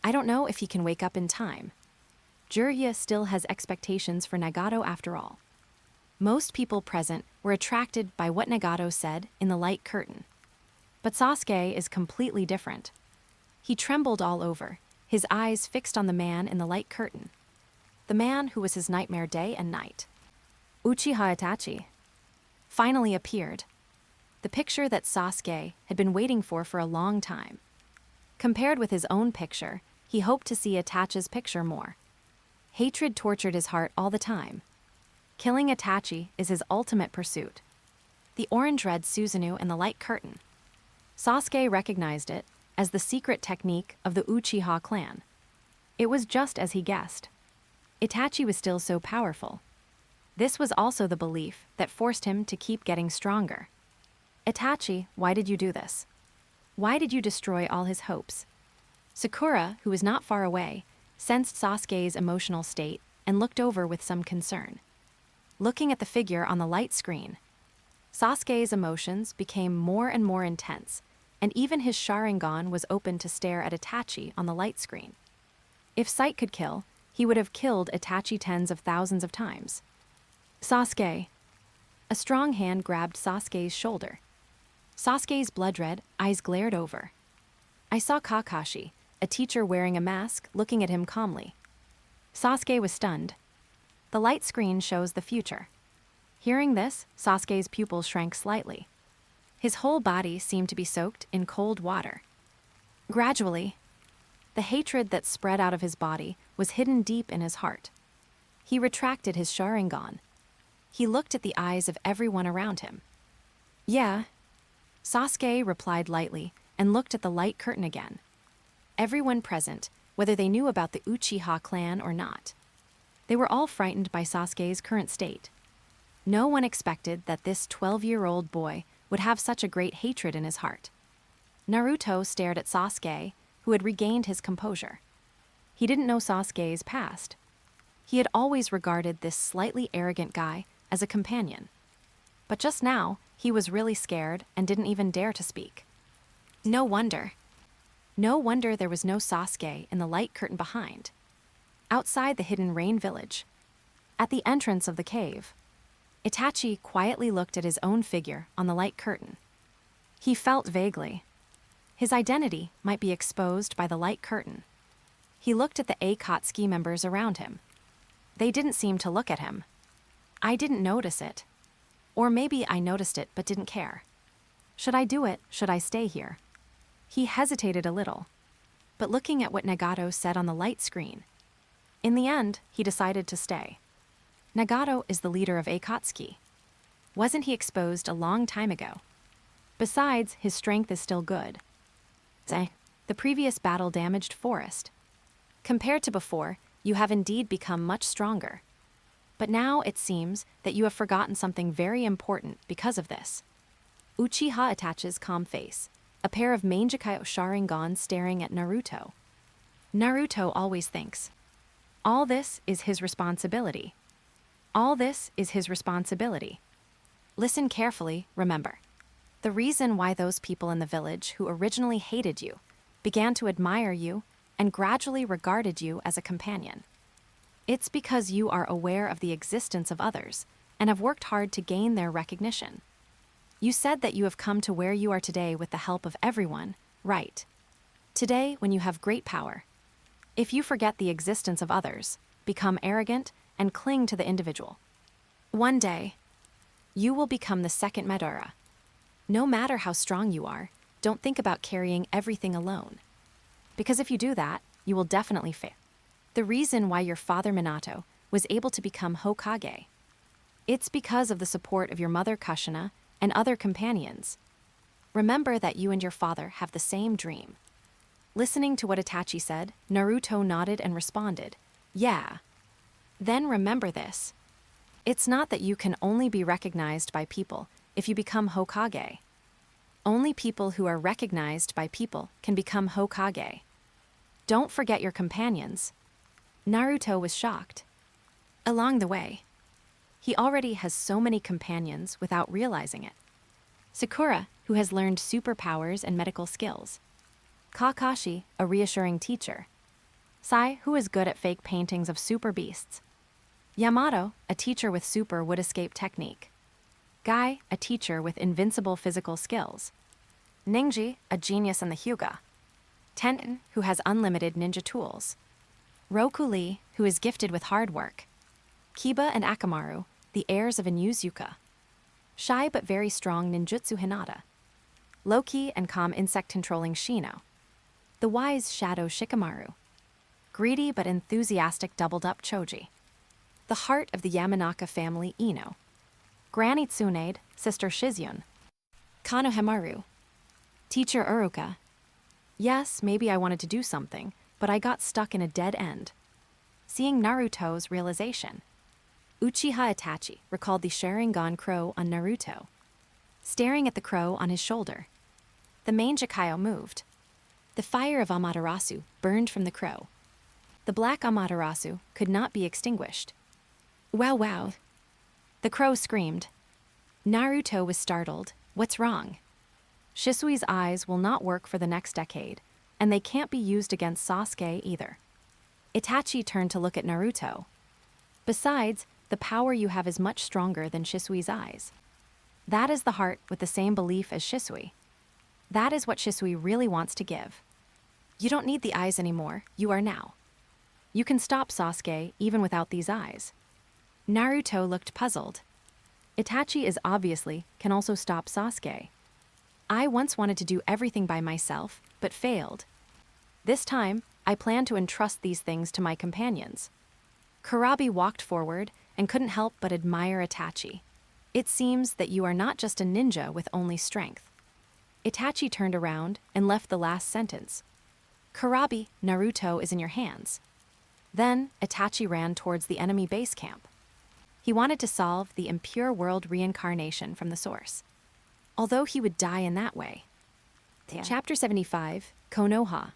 I don't know if he can wake up in time. Jiraiya still has expectations for Nagato after all. Most people present were attracted by what Nagato said in the light curtain. But Sasuke is completely different. He trembled all over, his eyes fixed on the man in the light curtain. The man who was his nightmare day and night. Uchiha Itachi finally appeared. The picture that Sasuke had been waiting for a long time. Compared with his own picture, he hoped to see Itachi's picture more. Hatred tortured his heart all the time. Killing Itachi is his ultimate pursuit. the orange-red Susanoo and the light curtain. Sasuke recognized it as the secret technique of the Uchiha clan. It was just as he guessed. Itachi was still so powerful. This was also the belief that forced him to keep getting stronger. Itachi, why did you do this? Why did you destroy all his hopes? Sakura, who was not far away, sensed Sasuke's emotional state and looked over with some concern. Looking at the figure on the light screen, Sasuke's emotions became more and more intense, and even his Sharingan was open to stare at Itachi on the light screen. If sight could kill, he would have killed Itachi tens of thousands of times. Sasuke. A strong hand grabbed Sasuke's shoulder. Sasuke's blood-red eyes glared over. I saw Kakashi, a teacher wearing a mask, looking at him calmly. Sasuke was stunned. The light screen shows the future. Hearing this, Sasuke's pupils shrank slightly. His whole body seemed to be soaked in cold water. Gradually, the hatred that spread out of his body was hidden deep in his heart. He retracted his Sharingan. He looked at the eyes of everyone around him. Yeah. Sasuke replied lightly and looked at the light curtain again. Everyone present, whether they knew about the Uchiha clan or not. They were all frightened by Sasuke's current state. No one expected that this 12-year-old boy would have such a great hatred in his heart. Naruto stared at Sasuke, who had regained his composure. He didn't know Sasuke's past. He had always regarded this slightly arrogant guy as a companion. But just now, he was really scared and didn't even dare to speak. No wonder. No wonder there was no Sasuke in the light curtain behind. Outside the hidden rain village, at the entrance of the cave, Itachi quietly looked at his own figure on the light curtain. He felt vaguely. His identity might be exposed by the light curtain. He looked at the Akatsuki members around him. They didn't seem to look at him. I didn't notice it. Or maybe I noticed it but didn't care. Should I do it? Should I stay here? He hesitated a little. But looking at what Nagato said on the light screen, in the end, he decided to stay. Nagato is the leader of Akatsuki. Wasn't he exposed a long time ago? Besides, his strength is still good. The previous battle damaged forest. Compared to before, you have indeed become much stronger. But now it seems that you have forgotten something very important because of this. Uchiha attaches calm face, a pair of Mangekyou Sharingan staring at Naruto. Naruto always thinks, all this is his responsibility. All this is his responsibility. Listen carefully, remember. The reason why those people in the village who originally hated you began to admire you and gradually regarded you as a companion. It's because you are aware of the existence of others and have worked hard to gain their recognition. You said that you have come to where you are today with the help of everyone, right? Today, when you have great power, if you forget the existence of others, become arrogant, and cling to the individual, one day, you will become the second Madara. No matter how strong you are, don't think about carrying everything alone. Because if you do that, you will definitely fail. The reason why your father Minato was able to become Hokage, it's because of the support of your mother Kushina and other companions. Remember that you and your father have the same dream. Listening to what Itachi said, Naruto nodded and responded, yeah. Then remember this. It's not that you can only be recognized by people if you become Hokage. Only people who are recognized by people can become Hokage. Don't forget your companions. Naruto was shocked. Along the way, he already has so many companions without realizing it. Sakura, who has learned superpowers and medical skills. Kakashi, a reassuring teacher. Sai, who is good at fake paintings of super beasts. Yamato, a teacher with super wood escape technique. Guy, a teacher with invincible physical skills. Ningji, a genius in the Hyuga. Tenten, who has unlimited ninja tools. Roku Lee, who is gifted with hard work. Kiba and Akamaru, the heirs of a Uzuka. Shy but very strong ninjutsu Hinata. Low-key and calm insect-controlling Shino. The wise shadow Shikamaru. Greedy but enthusiastic doubled-up Choji. The heart of the Yamanaka family Ino. Granny Tsunade, Sister Shizyun. Konohamaru. Teacher Uruka. Yes, maybe I wanted to do something, but I got stuck in a dead end. Seeing Naruto's realization. Uchiha Itachi recalled the Sharingan crow on Naruto. Staring at the crow on his shoulder. The main Jikayo moved. The fire of Amaterasu burned from the crow. The black Amaterasu could not be extinguished. Wow, wow. The crow screamed. Naruto was startled. What's wrong? Shisui's eyes will not work for the next decade, and they can't be used against Sasuke either. Itachi turned to look at Naruto. Besides, the power you have is much stronger than Shisui's eyes. That is the heart with the same belief as Shisui. That is what Shisui really wants to give. You don't need the eyes anymore, you are now. You can stop Sasuke even without these eyes. Naruto looked puzzled. Itachi is obviously can also stop Sasuke. I once wanted to do everything by myself, but failed. This time, I plan to entrust these things to my companions. Kurabi walked forward and couldn't help but admire Itachi. It seems that you are not just a ninja with only strength. Itachi turned around and left the last sentence. Kurabi, Naruto is in your hands. Then, Itachi ran towards the enemy base camp. He wanted to solve the impure world reincarnation from the source. Although he would die in that way. Chapter 75, Konoha.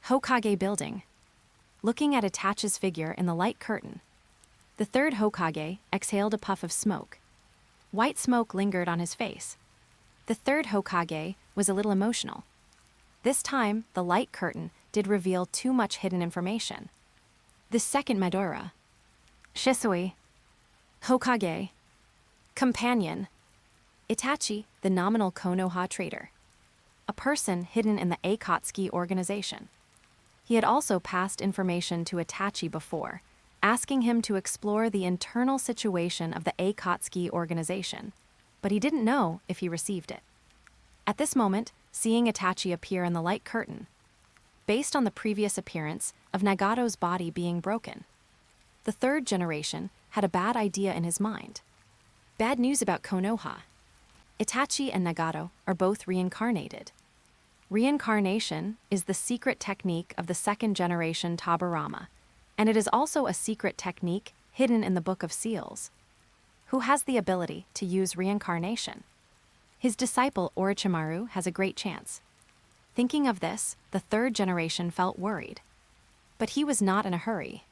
Hokage building. Looking at Itachi's figure in the light curtain. The third Hokage exhaled a puff of smoke. White smoke lingered on his face. The third Hokage was a little emotional. This time, the light curtain did reveal too much hidden information. The second Madara. Shisui. Hokage. Companion. Itachi, the nominal Konoha traitor. A person hidden in the Akatsuki organization. He had also passed information to Itachi before, asking him to explore the internal situation of the Akatsuki organization, but he didn't know if he received it. At this moment, seeing Itachi appear in the light curtain, based on the previous appearance of Nagato's body being broken, the third generation had a bad idea in his mind. Bad news about Konoha. Itachi and Nagato are both reincarnated. Reincarnation is the secret technique of the second generation Tabarama, and it is also a secret technique hidden in the Book of Seals. Who has the ability to use reincarnation? His disciple Orochimaru has a great chance. Thinking of this, the third generation felt worried. But he was not in a hurry.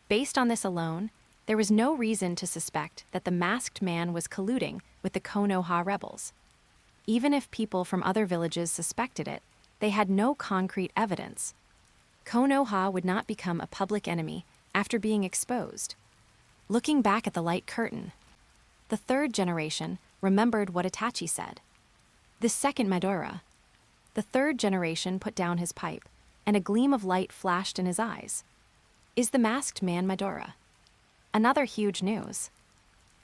Based on this alone, there was no reason to suspect that the masked man was colluding with the Konoha rebels. Even if people from other villages suspected it, they had no concrete evidence. Konoha would not become a public enemy after being exposed. Looking back at the light curtain, the third generation remembered what Itachi said. The second Madara. The third generation put down his pipe, and a gleam of light flashed in his eyes. Is the masked man Madara? Another huge news.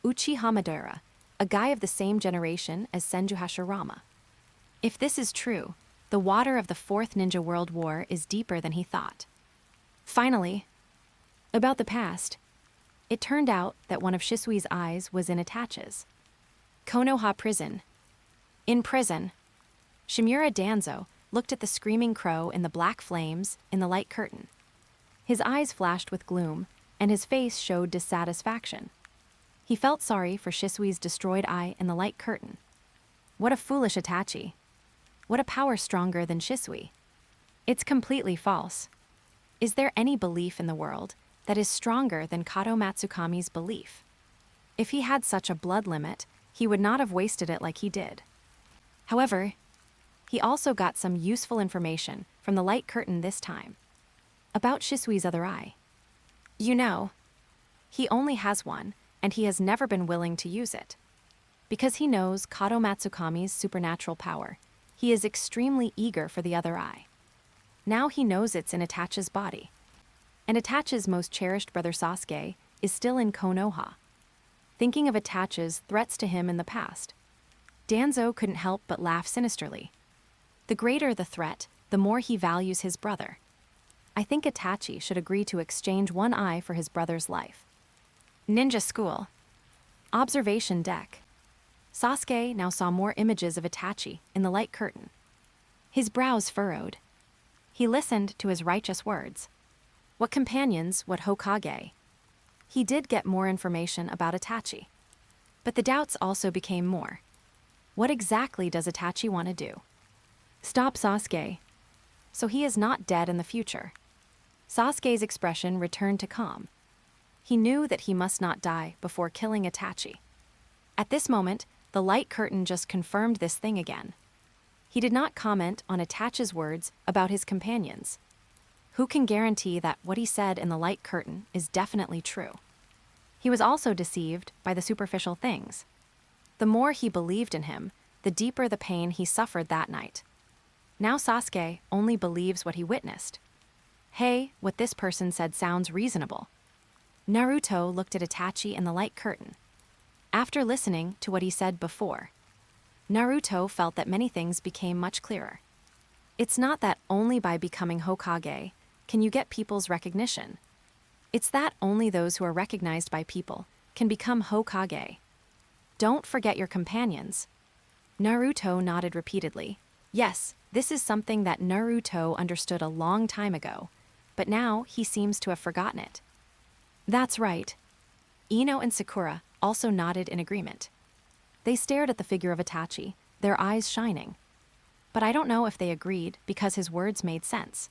Uchiha Madara, a guy of the same generation as Senju Hashirama. If this is true, the water of the Fourth Ninja World War is deeper than he thought. Finally, about the past, it turned out that one of Shisui's eyes was in Itachi's. Konoha prison. In prison, Shimura Danzo looked at the screaming crow in the black flames in the light curtain. His eyes flashed with gloom, and his face showed dissatisfaction. He felt sorry for Shisui's destroyed eye in the light curtain. What a foolish Itachi. What a power stronger than Shisui. It's completely false. Is there any belief in the world that is stronger than Kato Matsukami's belief? If he had such a blood limit, he would not have wasted it like he did. However, he also got some useful information from the light curtain this time. About Shisui's other eye. You know, he only has one, and he has never been willing to use it. Because he knows Kato Matsukami's supernatural power, he is extremely eager for the other eye. Now he knows it's in Itachi's body. And Itachi's most cherished brother Sasuke is still in Konoha. Thinking of Itachi's threats to him in the past, Danzo couldn't help but laugh sinisterly. The greater the threat, the more he values his brother. I think Itachi should agree to exchange one eye for his brother's life. Ninja school. Observation deck. Sasuke now saw more images of Itachi in the light curtain. His brows furrowed. He listened to his righteous words. What companions would Hokage? He did get more information about Itachi. But the doubts also became more. What exactly does Itachi want to do? Stop Sasuke. So he is not dead in the future. Sasuke's expression returned to calm. He knew that he must not die before killing Itachi. At this moment, the light curtain just confirmed this thing again. He did not comment on Itachi's words about his companions. Who can guarantee that what he said in the light curtain is definitely true? He was also deceived by the superficial things. The more he believed in him, the deeper the pain he suffered that night. Now Sasuke only believes what he witnessed. Hey, what this person said sounds reasonable. Naruto looked at Itachi in the light curtain. After listening to what he said before, Naruto felt that many things became much clearer. It's not that only by becoming Hokage can you get people's recognition. It's that only those who are recognized by people can become Hokage. Don't forget your companions. Naruto nodded repeatedly. Yes, this is something that Naruto understood a long time ago, but now he seems to have forgotten it. That's right. Ino and Sakura also nodded in agreement. They stared at the figure of Itachi, their eyes shining. But I don't know if they agreed because his words made sense,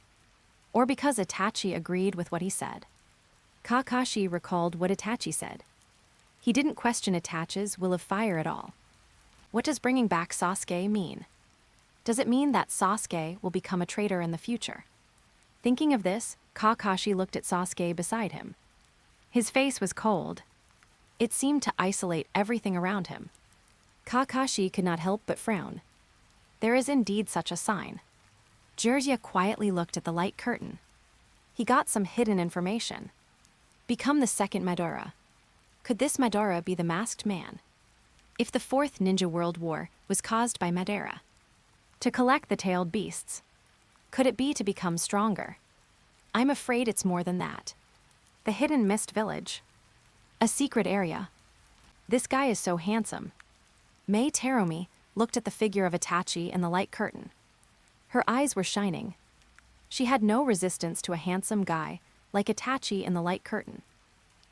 or because Itachi agreed with what he said. Kakashi recalled what Itachi said. He didn't question Itachi's will of fire at all. What does bringing back Sasuke mean? Does it mean that Sasuke will become a traitor in the future? Thinking of this, Kakashi looked at Sasuke beside him. His face was cold. It seemed to isolate everything around him. Kakashi could not help but frown. There is indeed such a sign. Jiraiya quietly looked at the light curtain. He got some hidden information. Become the second Madara. Could this Madara be the masked man? If the fourth Ninja World War was caused by Madara, to collect the tailed beasts, could it be to become stronger? I'm afraid it's more than that. The hidden mist village. A secret area. This guy is so handsome. Mai Terumi looked at the figure of Itachi in the light curtain. Her eyes were shining. She had no resistance to a handsome guy like Itachi in the light curtain,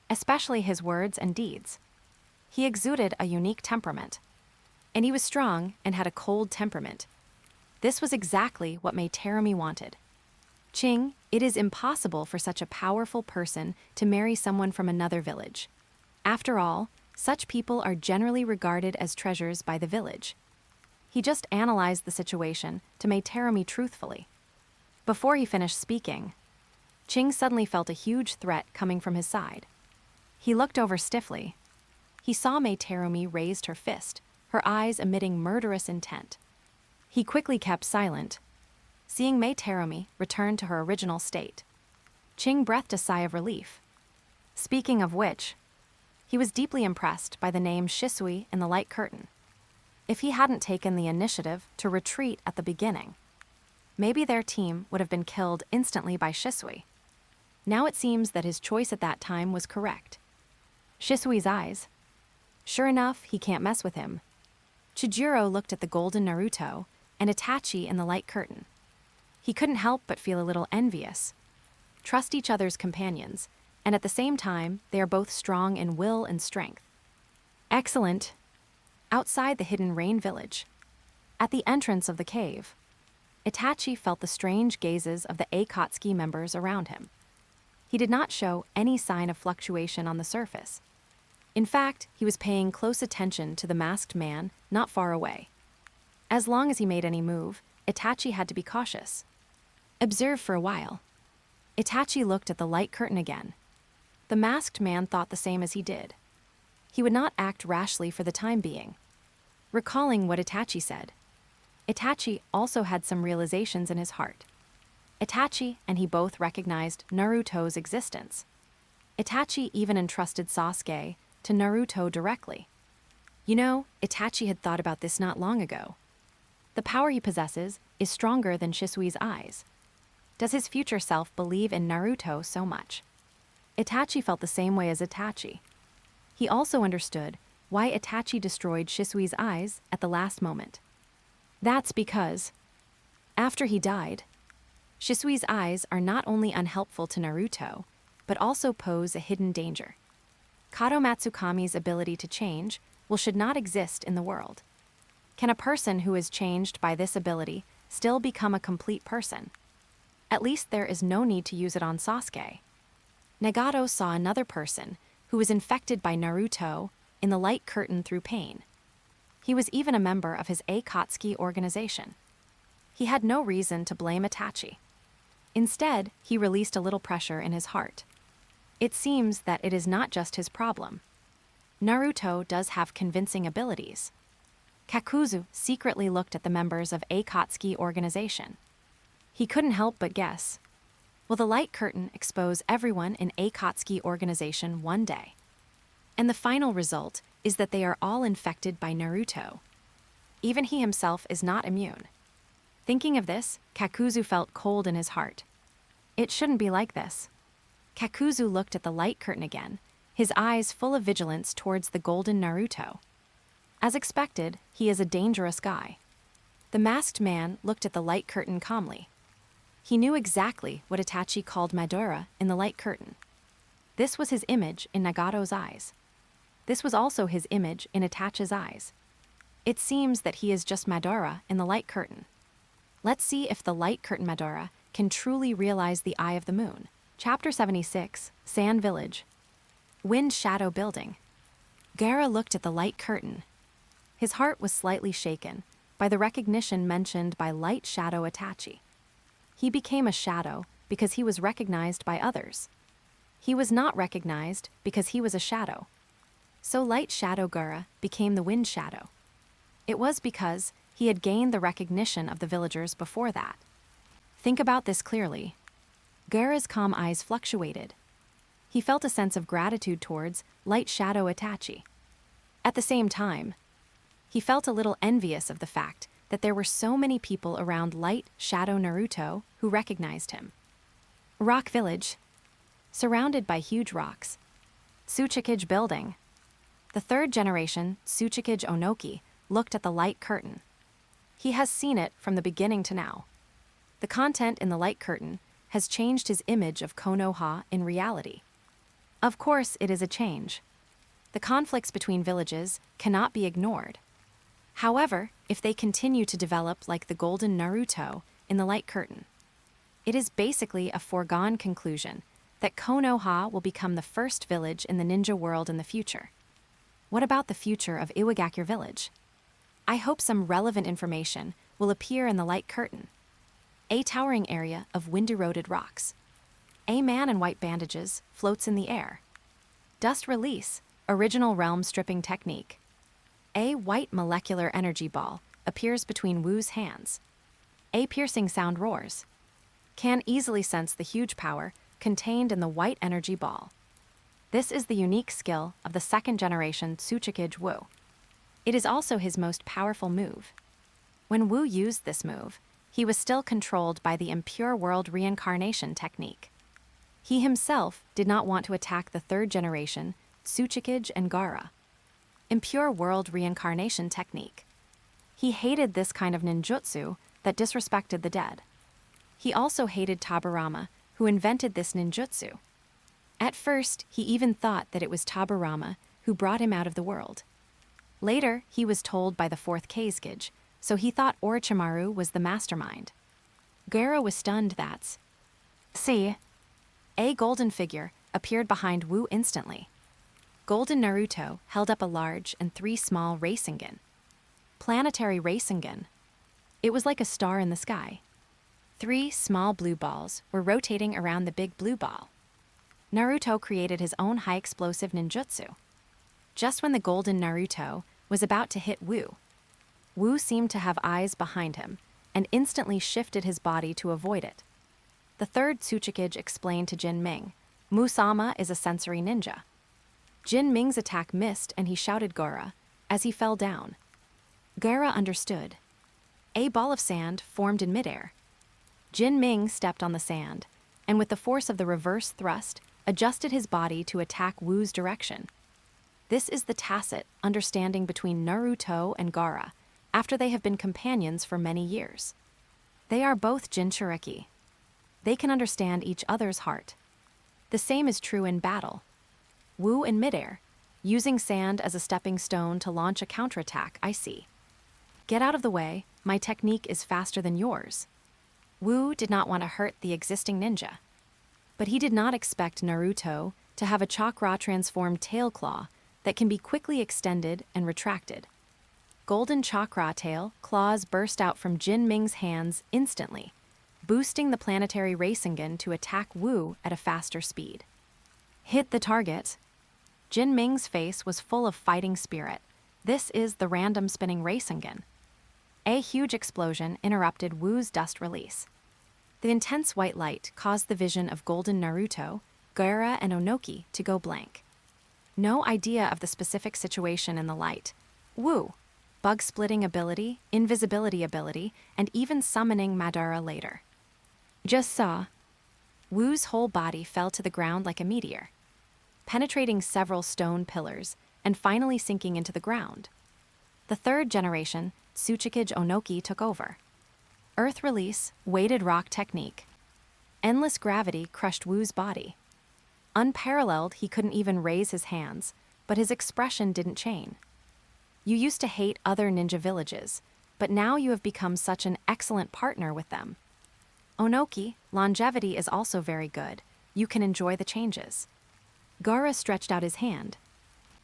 especially his words and deeds. He exuded a unique temperament, and he was strong and had a cold temperament. This was exactly what Mai Terumi wanted. Ching, it is impossible for such a powerful person to marry someone from another village. After all, such people are generally regarded as treasures by the village. He just analyzed the situation to Mai Terumi truthfully. Before he finished speaking, Ching suddenly felt a huge threat coming from his side. He looked over stiffly. He saw Mai Terumi raised her fist, her eyes emitting murderous intent. He quickly kept silent. Seeing Mai Terumi return to her original state, Ching breathed a sigh of relief. Speaking of which, he was deeply impressed by the name Shisui in the light curtain. If he hadn't taken the initiative to retreat at the beginning, maybe their team would have been killed instantly by Shisui. Now it seems that his choice at that time was correct. Shisui's eyes. Sure enough, he can't mess with him. Chijiro looked at the golden Naruto and Itachi in the light curtain. He couldn't help but feel a little envious. Trust each other's companions, and at the same time, they are both strong in will and strength. Excellent. Outside the hidden rain village, at the entrance of the cave, Itachi felt the strange gazes of the Akatsuki members around him. He did not show any sign of fluctuation on the surface. In fact, he was paying close attention to the masked man not far away. As long as he made any move, Itachi had to be cautious. Observe for a while. Itachi looked at the light curtain again. The masked man thought the same as he did. He would not act rashly for the time being. Recalling what Itachi said, Itachi also had some realizations in his heart. Itachi and he both recognized Naruto's existence. Itachi even entrusted Sasuke to Naruto directly. You know, Itachi had thought about this not long ago. The power he possesses is stronger than Shisui's eyes. Does his future self believe in Naruto so much? Itachi felt the same way as Itachi. He also understood why Itachi destroyed Shisui's eyes at the last moment. That's because, after he died, Shisui's eyes are not only unhelpful to Naruto, but also pose a hidden danger. Kato Matsukami's ability to change should not exist in the world. Can a person who is changed by this ability still become a complete person? At least there is no need to use it on Sasuke. Nagato saw another person who was infected by Naruto in the light curtain through pain. He was even a member of his Akatsuki organization. He had no reason to blame Itachi. Instead, he released a little pressure in his heart. It seems that it is not just his problem. Naruto does have convincing abilities. Kakuzu secretly looked at the members of Akatsuki organization. He couldn't help but guess. Will the light curtain expose everyone in Akatsuki organization one day? And the final result is that they are all infected by Naruto. Even he himself is not immune. Thinking of this, Kakuzu felt cold in his heart. It shouldn't be like this. Kakuzu looked at the light curtain again, his eyes full of vigilance towards the golden Naruto. As expected, he is a dangerous guy. The masked man looked at the light curtain calmly. He knew exactly what Itachi called Madara in the light curtain. This was his image in Nagato's eyes. This was also his image in Itachi's eyes. It seems that he is just Madara in the light curtain. Let's see if the light curtain Madara can truly realize the eye of the moon. Chapter 76, Sand Village. Wind Shadow Building. Gaara looked at the light curtain. His heart was slightly shaken by the recognition mentioned by Light Shadow Itachi. He became a shadow because he was recognized by others. He was not recognized because he was a shadow. So Light Shadow Gaara became the Wind Shadow. It was because he had gained the recognition of the villagers before that. Think about this clearly. Gaara's calm eyes fluctuated. He felt a sense of gratitude towards Light Shadow Itachi. At the same time, he felt a little envious of the fact that there were so many people around Light Shadow Naruto who recognized him. Rock Village. Surrounded by huge rocks. Tsuchikage Building. The third generation Tsuchikage Onoki looked at the light curtain. He has seen it from the beginning to now. The content in the light curtain has changed his image of Konoha in reality. Of course, it is a change. The conflicts between villages cannot be ignored. However, if they continue to develop like the golden Naruto in the light curtain, it is basically a foregone conclusion that Konoha will become the first village in the ninja world in the future. What about the future of Iwagakure Village? I hope some relevant information will appear in the light curtain. A towering area of wind-eroded rocks. A man in white bandages floats in the air. Dust release, original realm stripping technique. A white molecular energy ball appears between Wu's hands. A piercing sound roars. Can easily sense the huge power contained in the white energy ball. This is the unique skill of the second generation Tsuchikage Wu. It is also his most powerful move. When Wu used this move, he was still controlled by the impure world reincarnation technique. He himself did not want to attack the third generation Tsuchikage and Gaara. Impure world reincarnation technique. He hated this kind of ninjutsu that disrespected the dead. He also hated Tabarama, who invented this ninjutsu. At first, he even thought that it was Tabarama who brought him out of the world. Later, he was told by the fourth Kazekage, so he thought Orochimaru was the mastermind. Gaara was stunned that a golden figure appeared behind Wu instantly. Golden Naruto held up a large and 3 small Rasengan. Planetary Rasengan. It was like a star in the sky. 3 small blue balls were rotating around the big blue ball. Naruto created his own high-explosive ninjutsu. Just when the golden Naruto was about to hit Wu, Wu seemed to have eyes behind him and instantly shifted his body to avoid it. The third Tsuchikage explained to Jin Ming, Musama is a sensory ninja. Jin Ming's attack missed and he shouted Gaara as he fell down. Gaara understood. A ball of sand formed in midair. Jin Ming stepped on the sand, and with the force of the reverse thrust, adjusted his body to attack Wu's direction. This is the tacit understanding between Naruto and Gaara, after they have been companions for many years. They are both Jinchuriki. They can understand each other's heart. The same is true in battle. Wu in midair, using sand as a stepping stone to launch a counterattack, I see. Get out of the way, my technique is faster than yours. Wu did not want to hurt the existing ninja. But he did not expect Naruto to have a chakra-transformed tail claw that can be quickly extended and retracted. Golden chakra tail claws burst out from Jin Ming's hands instantly, boosting the planetary Rasengan to attack Wu at a faster speed. Hit the target. Jin Ming's face was full of fighting spirit. This is the random spinning Rasengan. A huge explosion interrupted Wu's dust release. The intense white light caused the vision of Golden Naruto, Gaara, and Onoki to go blank. No idea of the specific situation in the light. Wu, bug-splitting ability, invisibility ability, and even summoning Madara later. Just saw. Wu's whole body fell to the ground like a meteor, penetrating several stone pillars and finally sinking into the ground. The third generation, Tsuchikage Onoki, took over. Earth release, weighted rock technique. Endless gravity crushed Wu's body. Unparalleled, he couldn't even raise his hands, but his expression didn't change. You used to hate other ninja villages, but now you have become such an excellent partner with them. Onoki, longevity is also very good. You can enjoy the changes. Gaara stretched out his hand.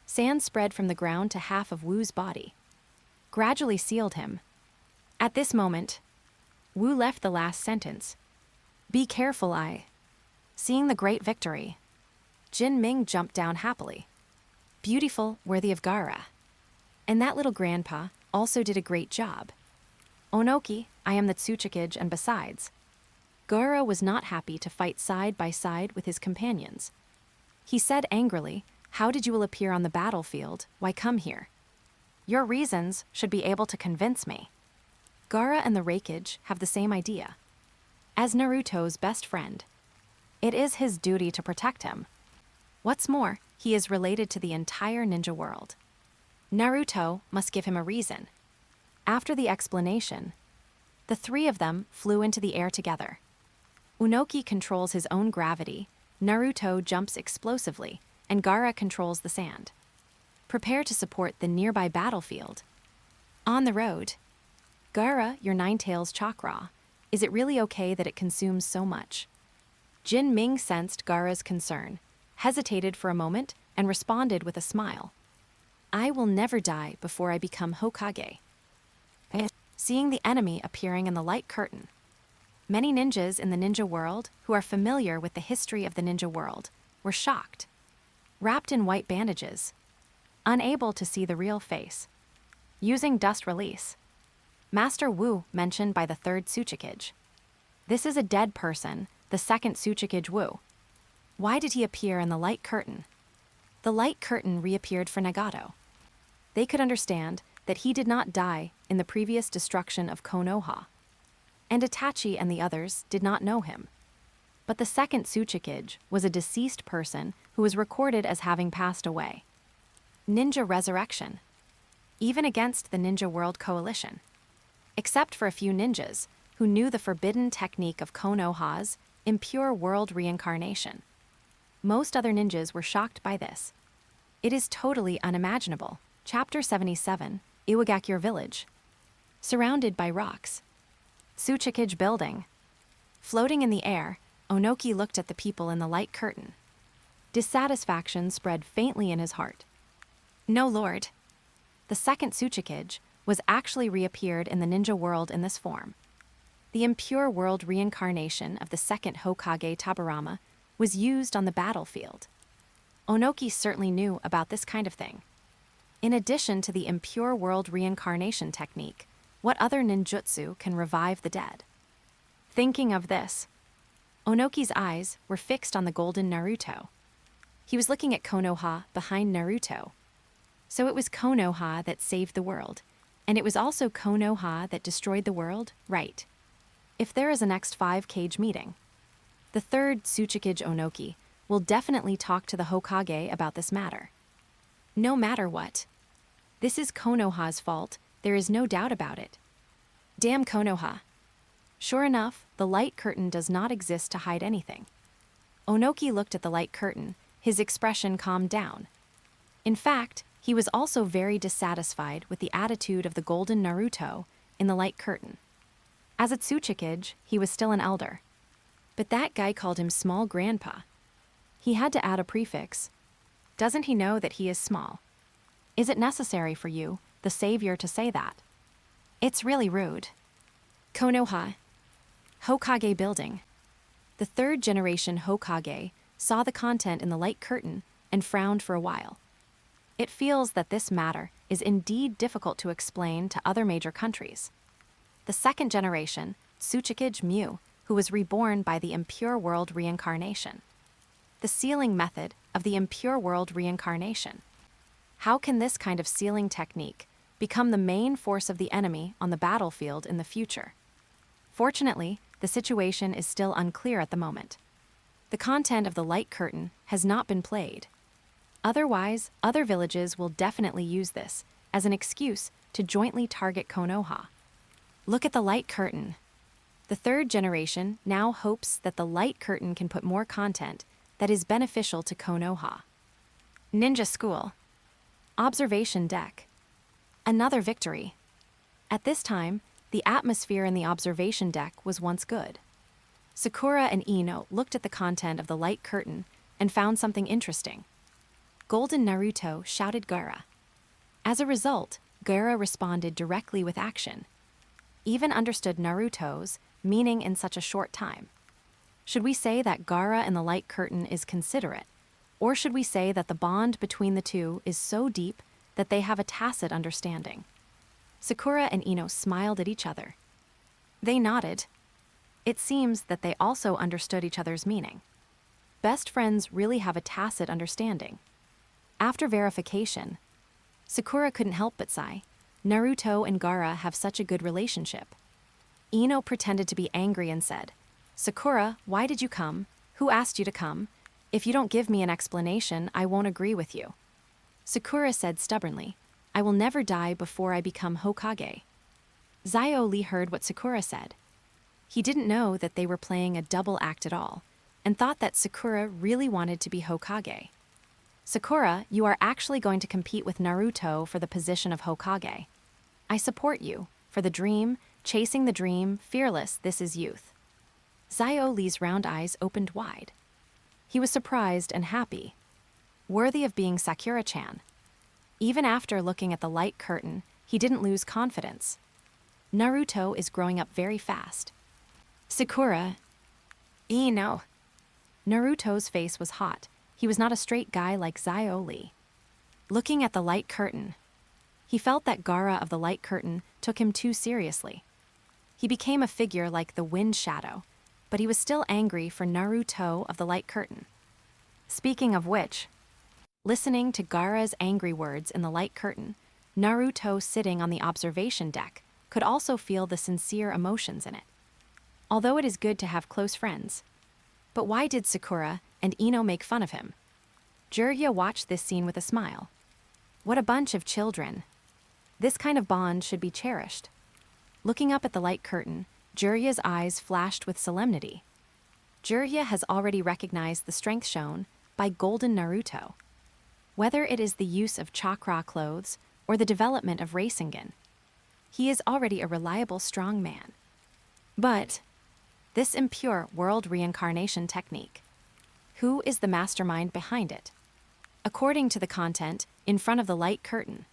Sand spread from the ground to half of Wu's body, gradually sealed him. At this moment, Wu left the last sentence. Be careful, Seeing the great victory, Jin Ming jumped down happily. Beautiful, worthy of Gaara. And that little grandpa also did a great job. Onoki, I am the Tsuchikage, and besides. Gaara was not happy to fight side by side with his companions. He said angrily, how did you all appear on the battlefield? Why come here? Your reasons should be able to convince me. Gaara and the Rekage have the same idea. As Naruto's best friend, it is his duty to protect him. What's more, he is related to the entire ninja world. Naruto must give him a reason. After the explanation, the three of them flew into the air together. Onoki controls his own gravity, Naruto jumps explosively, and Gaara controls the sand. Prepare to support the nearby battlefield. On the road. Gaara, your nine-tails chakra. Is it really okay that it consumes so much? Jin Ming sensed Gaara's concern, hesitated for a moment, and responded with a smile. I will never die before I become Hokage. Seeing the enemy appearing in the light curtain. Many ninjas in the ninja world who are familiar with the history of the ninja world were shocked. Wrapped in white bandages, unable to see the real face. Using dust release. Master Wu mentioned by the third Tsuchikage. This is a dead person, the second Tsuchikage Wu. Why did he appear in the light curtain? The light curtain reappeared for Nagato. They could understand that he did not die in the previous destruction of Konoha. And Itachi and the others did not know him. But the second Tsuchikage was a deceased person who was recorded as having passed away. Ninja resurrection. Even against the Ninja World Coalition. Except for a few ninjas who knew the forbidden technique of Konoha's impure world reincarnation. Most other ninjas were shocked by this. It is totally unimaginable. Chapter 77, Iwagakure Village. Surrounded by rocks. Tsuchikage building. Floating in the air, Onoki looked at the people in the light curtain. Dissatisfaction spread faintly in his heart. No, lord. The second Tsuchikage was actually reappeared in the ninja world in this form. The impure world reincarnation of the second Hokage Tabarama was used on the battlefield. Onoki certainly knew about this kind of thing. In addition to the impure world reincarnation technique, what other ninjutsu can revive the dead? Thinking of this, Onoki's eyes were fixed on the golden Naruto. He was looking at Konoha behind Naruto. So it was Konoha that saved the world, and it was also Konoha that destroyed the world, right? If there is a next 5-cage meeting, the third Tsuchikage Onoki will definitely talk to the Hokage about this matter. No matter what. This is Konoha's fault, there is no doubt about it. Damn Konoha. Sure enough, the light curtain does not exist to hide anything. Onoki looked at the light curtain, his expression calmed down. In fact, he was also very dissatisfied with the attitude of the golden Naruto in the light curtain. As a Tsuchikage, he was still an elder. But that guy called him small grandpa. He had to add a prefix. Doesn't he know that he is small? Is it necessary for you, the savior, to say that? It's really rude. Konoha. Hokage building. The third generation Hokage saw the content in the light curtain and frowned for a while. It feels that this matter is indeed difficult to explain to other major countries. The second generation, Tsuchikage Mu, who was reborn by the impure world reincarnation. The sealing method of the impure world reincarnation. How can this kind of sealing technique become the main force of the enemy on the battlefield in the future? Fortunately, the situation is still unclear at the moment. The content of the light curtain has not been played. Otherwise, other villages will definitely use this as an excuse to jointly target Konoha. Look at the light curtain. The third generation now hopes that the light curtain can put more content that is beneficial to Konoha. Ninja school. Observation deck. Another victory. At this time, the atmosphere in the observation deck was once good. Sakura and Ino looked at the content of the light curtain and found something interesting. Golden Naruto shouted Gaara. As a result, Gaara responded directly with action. Even understood Naruto's meaning in such a short time. Should we say that Gaara and the light curtain is considerate, or should we say that the bond between the two is so deep that they have a tacit understanding? Sakura and Ino smiled at each other. They nodded. It seems that they also understood each other's meaning. Best friends really have a tacit understanding. After verification, Sakura couldn't help but sigh. Naruto and Gaara have such a good relationship. Ino pretended to be angry and said, Sakura, why did you come? Who asked you to come? If you don't give me an explanation, I won't agree with you. Sakura said stubbornly, I will never die before I become Hokage. Zio-Lee heard what Sakura said. He didn't know that they were playing a double act at all, and thought that Sakura really wanted to be Hokage. Sakura, you are actually going to compete with Naruto for the position of Hokage. I support you. For the dream, chasing the dream, fearless, this is youth. Zio-Lee's round eyes opened wide. He was surprised and happy. Worthy of being Sakura-chan. Even after looking at the light curtain, he didn't lose confidence. Naruto is growing up very fast. Sakura. No. Naruto's face was hot. He was not a straight guy like Zio-Lee. Looking at the light curtain, he felt that Gaara of the light curtain took him too seriously. He became a figure like the wind shadow, but he was still angry for Naruto of the light curtain. Speaking of which, listening to Gaara's angry words in the light curtain, Naruto sitting on the observation deck could also feel the sincere emotions in it. Although it is good to have close friends. But why did Sakura and Ino make fun of him? Jiraiya watched this scene with a smile. What a bunch of children. This kind of bond should be cherished. Looking up at the light curtain, Jiraiya's eyes flashed with solemnity. Jiraiya has already recognized the strength shown by Golden Naruto. Whether it is the use of chakra clothes or the development of Rasengan, he is already a reliable strong man. But this impure world reincarnation technique, who is the mastermind behind it? According to the content in front of the light curtain,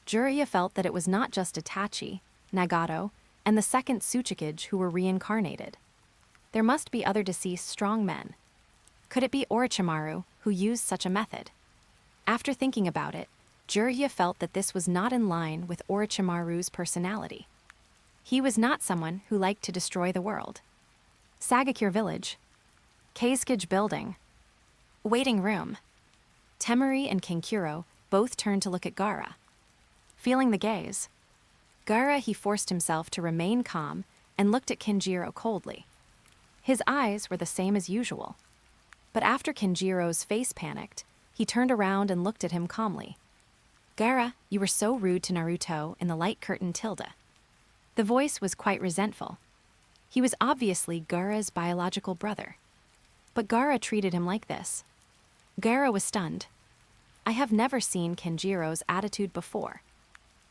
Jiraiya felt that it was not just Itachi, Nagato, and the second Tsuchikage who were reincarnated. There must be other deceased strong men. Could it be Orochimaru who used such a method? After thinking about it, Jiraiya felt that this was not in line with Orochimaru's personality. He was not someone who liked to destroy the world. Sagakure Village. Keizukage Building. Waiting room. Temari and Kankuro both turned to look at Gaara. Feeling the gaze, Gaara he forced himself to remain calm and looked at Kenjiro coldly. His eyes were the same as usual. But after Kenjiro's face panicked, he turned around and looked at him calmly. Gaara, you were so rude to Naruto in the light curtain tilde. The voice was quite resentful. He was obviously Gaara's biological brother. But Gaara treated him like this. Gaara was stunned. I have never seen Kenjiro's attitude before.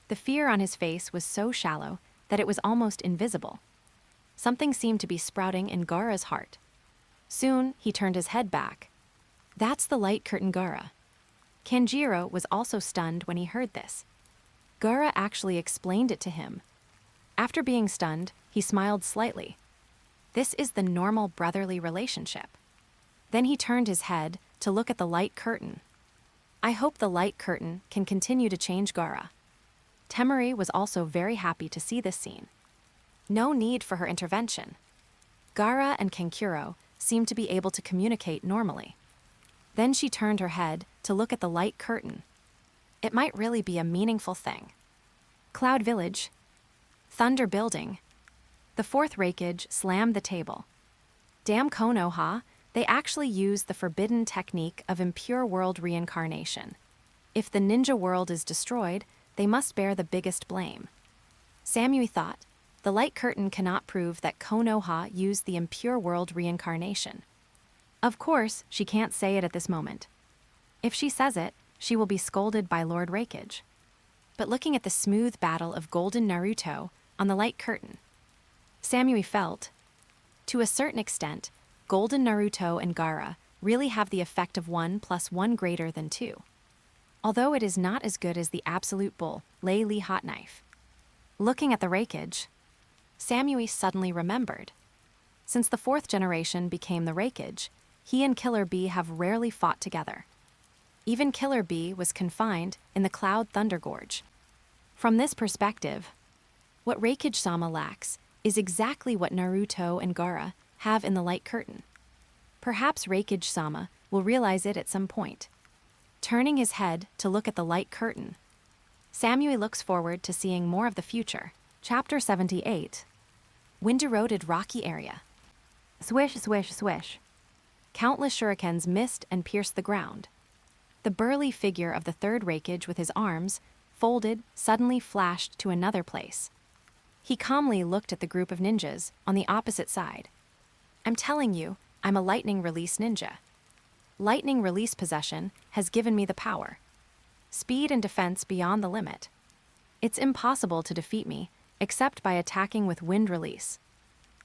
The fear on his face was so shallow that it was almost invisible. Something seemed to be sprouting in Gaara's heart. Soon, he turned his head back. That's the light curtain Gaara. Kenjiro was also stunned when he heard this. Gaara actually explained it to him. After being stunned, he smiled slightly. This is the normal brotherly relationship. Then he turned his head to look at the light curtain. I hope the light curtain can continue to change Gaara. Temari was also very happy to see this scene. No need for her intervention. Gaara and Kankuro seemed to be able to communicate normally. Then she turned her head to look at the light curtain. It might really be a meaningful thing. Cloud Village. Thunder Building. The fourth Rekage slammed the table. Damn Konoha, they actually used the forbidden technique of impure world reincarnation. If the ninja world is destroyed, they must bear the biggest blame. Samui thought, the light curtain cannot prove that Konoha used the impure world reincarnation. Of course, she can't say it at this moment. If she says it, she will be scolded by Lord Rekage. But looking at the smooth battle of Golden Naruto on the light curtain, Samui felt, to a certain extent, Golden Naruto and Gaara really have the effect of 1 + 1 greater than 2. Although it is not as good as the absolute bull, Lei Li hot knife. Looking at the Rekage, Samui suddenly remembered. Since the 4th generation became the Rekage, he and Killer Bee have rarely fought together. Even Killer Bee was confined in the Cloud Thunder Gorge. From this perspective, what Rekage-sama lacks is exactly what Naruto and Gaara have in the light curtain. Perhaps Rekage-sama will realize it at some point. Turning his head to look at the light curtain, Samui looks forward to seeing more of the future. Chapter 78. Wind-eroded rocky area. Swish, swish, swish. Countless shurikens missed and pierced the ground. The burly figure of the third Rekage with his arms, folded, suddenly flashed to another place. He calmly looked at the group of ninjas on the opposite side. I'm telling you, I'm a lightning release ninja. Lightning release possession has given me the power. Speed and defense beyond the limit. It's impossible to defeat me, except by attacking with wind release.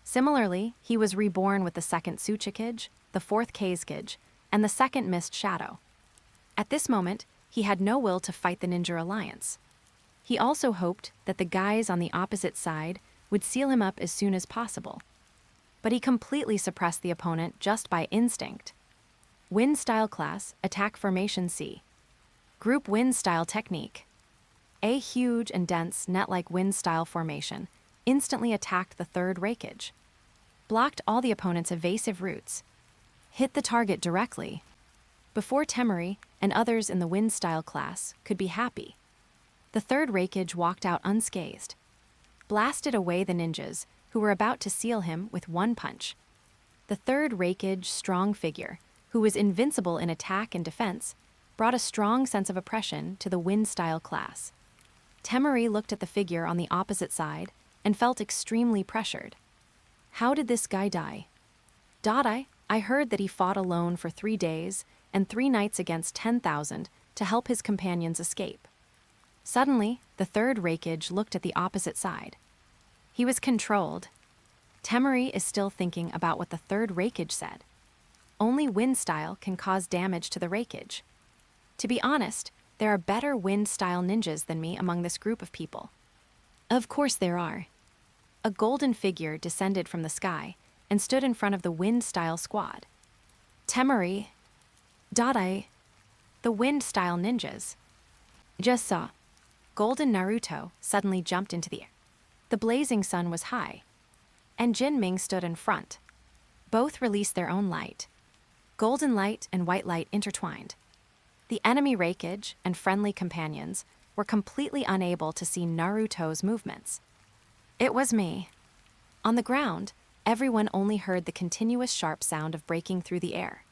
Similarly, he was reborn with the second Tsuchikage, the fourth Kazekage, and the second Mist Shadow. At this moment, he had no will to fight the Ninja Alliance. He also hoped that the guys on the opposite side would seal him up as soon as possible. But he completely suppressed the opponent just by instinct. Wind Style Class, Attack Formation C. Group Wind Style Technique. A huge and dense net-like wind style formation instantly attacked the third Rekage. Blocked all the opponent's evasive routes. Hit the target directly. Before Temari and others in the wind style class could be happy, the third Rekage walked out unscathed. Blasted away the ninjas who were about to seal him with one punch. The third Rekage strong figure, who was invincible in attack and defense, brought a strong sense of oppression to the wind style class. Temari looked at the figure on the opposite side and felt extremely pressured. How did this guy die? Dodai, I heard that he fought alone for 3 days and 3 nights against 10,000 to help his companions escape. Suddenly, the third Rekage looked at the opposite side. He was controlled. Temari is still thinking about what the third Rekage said. Only wind style can cause damage to the Rekage. To be honest, there are better wind style ninjas than me among this group of people. Of course there are. A golden figure descended from the sky and stood in front of the wind style squad. Temari, Dodai, the wind style ninjas. Just saw. Golden Naruto suddenly jumped into the air. The blazing sun was high, and Jinming stood in front. Both released their own light. Golden light and white light intertwined. The enemy Rekage and friendly companions were completely unable to see Naruto's movements. It was me. On the ground, everyone only heard the continuous sharp sound of breaking through the air.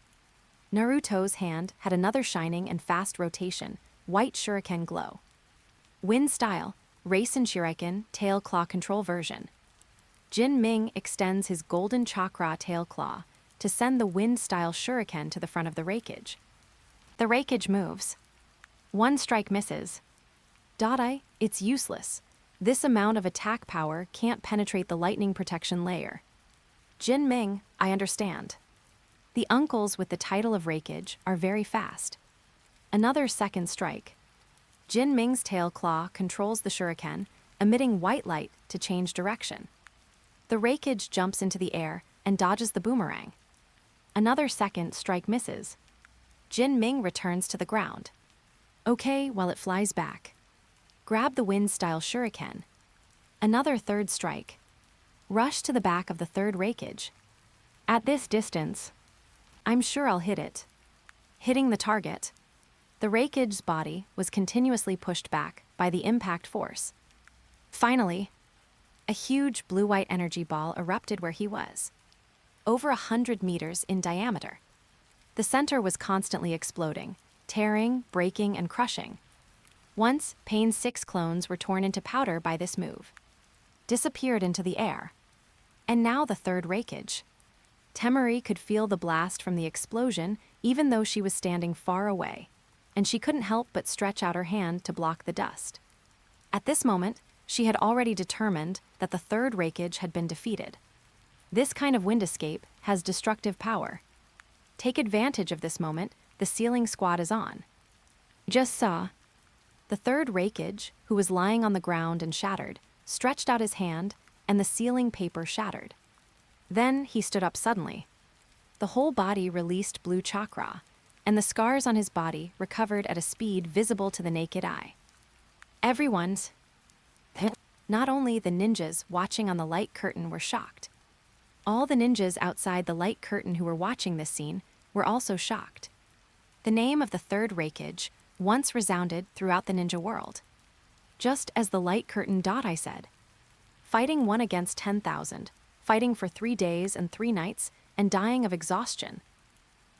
Naruto's hand had another shining and fast rotation, white shuriken glow. Wind style, Rasen Shuriken, tail claw control version. Jin Ming extends his golden chakra tail claw to send the wind style shuriken to the front of the rakage. The rakage moves. One strike misses. Dodai, it's useless. This amount of attack power can't penetrate the lightning protection layer. Jin Ming, I understand. The uncles with the title of rakage are very fast. Another second strike. Jin Ming's tail claw controls the shuriken, emitting white light to change direction. The rakage jumps into the air and dodges the boomerang. Another second strike misses. Jin Ming returns to the ground. Okay, while it flies back. Grab the wind-style shuriken. Another third strike. Rush to the back of the third rakage. At this distance, I'm sure I'll hit it. Hitting the target. The rakage's body was continuously pushed back by the impact force. Finally, a huge blue-white energy ball erupted where he was. Over 100 meters in diameter. The center was constantly exploding, tearing, breaking, and crushing. Once, Pain's 6 clones were torn into powder by this move. Disappeared into the air. And now the third rakage. Temari could feel the blast from the explosion even though she was standing far away, and she couldn't help but stretch out her hand to block the dust. At this moment, she had already determined that the third rakage had been defeated. This kind of wind escape has destructive power. Take advantage of this moment, the sealing squad is on. Just saw. The third rakage, who was lying on the ground and shattered, stretched out his hand, and the sealing paper shattered. Then he stood up suddenly. The whole body released blue chakra, and the scars on his body recovered at a speed visible to the naked eye. Everyone's, not only the ninjas watching on the light curtain were shocked. All the ninjas outside the light curtain who were watching this scene were also shocked. The name of the third rakage once resounded throughout the ninja world. Just as the light curtain Dodai said, fighting 1 against 10,000, fighting for 3 days and 3 nights, and dying of exhaustion.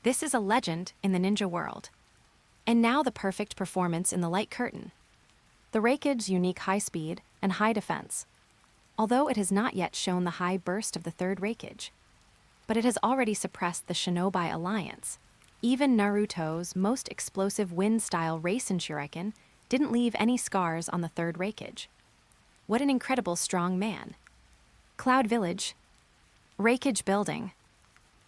This is a legend in the ninja world. And now the perfect performance in the light curtain. The rakage's unique high speed and high defense. Although it has not yet shown the high burst of the third rakage, but it has already suppressed the Shinobi Alliance. Even Naruto's most explosive wind-style Rasen Shuriken didn't leave any scars on the third rakage. What an incredible strong man. Cloud Village. Rakage building.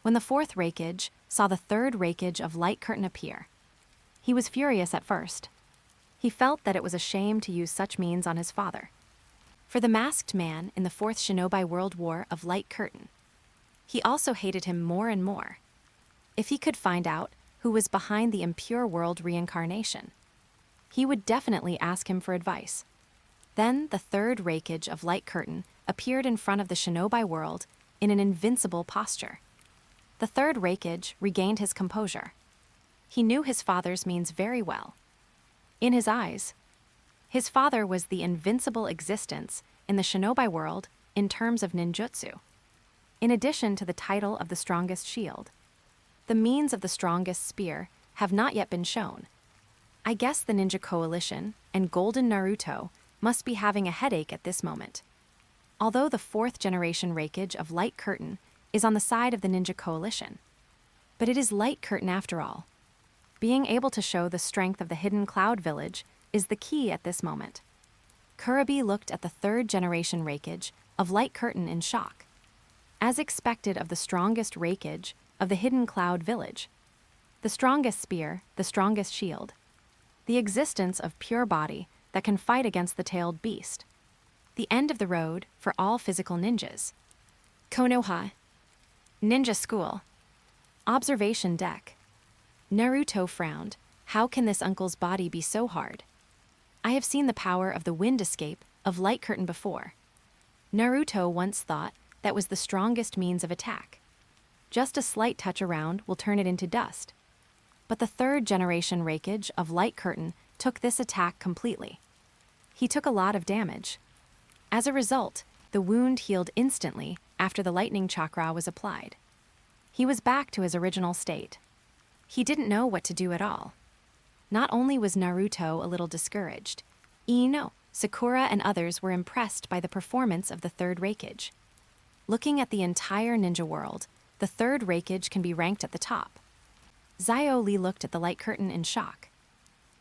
When the fourth rakage saw the third rakage of light curtain appear, he was furious at first. He felt that it was a shame to use such means on his father. For the masked man in the Fourth Shinobi World War of Light Curtain. He also hated him more and more. If he could find out who was behind the impure world reincarnation, he would definitely ask him for advice. Then the third rakage of Light Curtain appeared in front of the Shinobi world in an invincible posture. The third rakage regained his composure. He knew his father's means very well. In his eyes, his father was the invincible existence in the Shinobi world in terms of ninjutsu. In addition to the title of the strongest shield, the means of the strongest spear have not yet been shown. I guess the Ninja Coalition and Golden Naruto must be having a headache at this moment. Although the 4th generation rakage of Light Curtain is on the side of the Ninja Coalition. But it is Light Curtain after all. Being able to show the strength of the hidden Cloud Village is the key at this moment. Kurobe looked at the 3rd generation rakage of Light Curtain in shock. As expected of the strongest rakage of the hidden Cloud Village. The strongest spear, the strongest shield. The existence of pure body that can fight against the tailed beast. The end of the road for all physical ninjas. Konoha. Ninja School. Observation deck. Naruto frowned. How can this uncle's body be so hard? I have seen the power of the wind escape of Light Curtain before. Naruto once thought that was the strongest means of attack. Just a slight touch around will turn it into dust. But the 3rd generation rakage of Light Curtain took this attack completely. He took a lot of damage. As a result, the wound healed instantly after the lightning chakra was applied. He was back to his original state. He didn't know what to do at all. Not only was Naruto a little discouraged, Ino, Sakura, and others were impressed by the performance of the third Raikage. Looking at the entire ninja world, the third Raikage can be ranked at the top. Zio Lee looked at the light curtain in shock,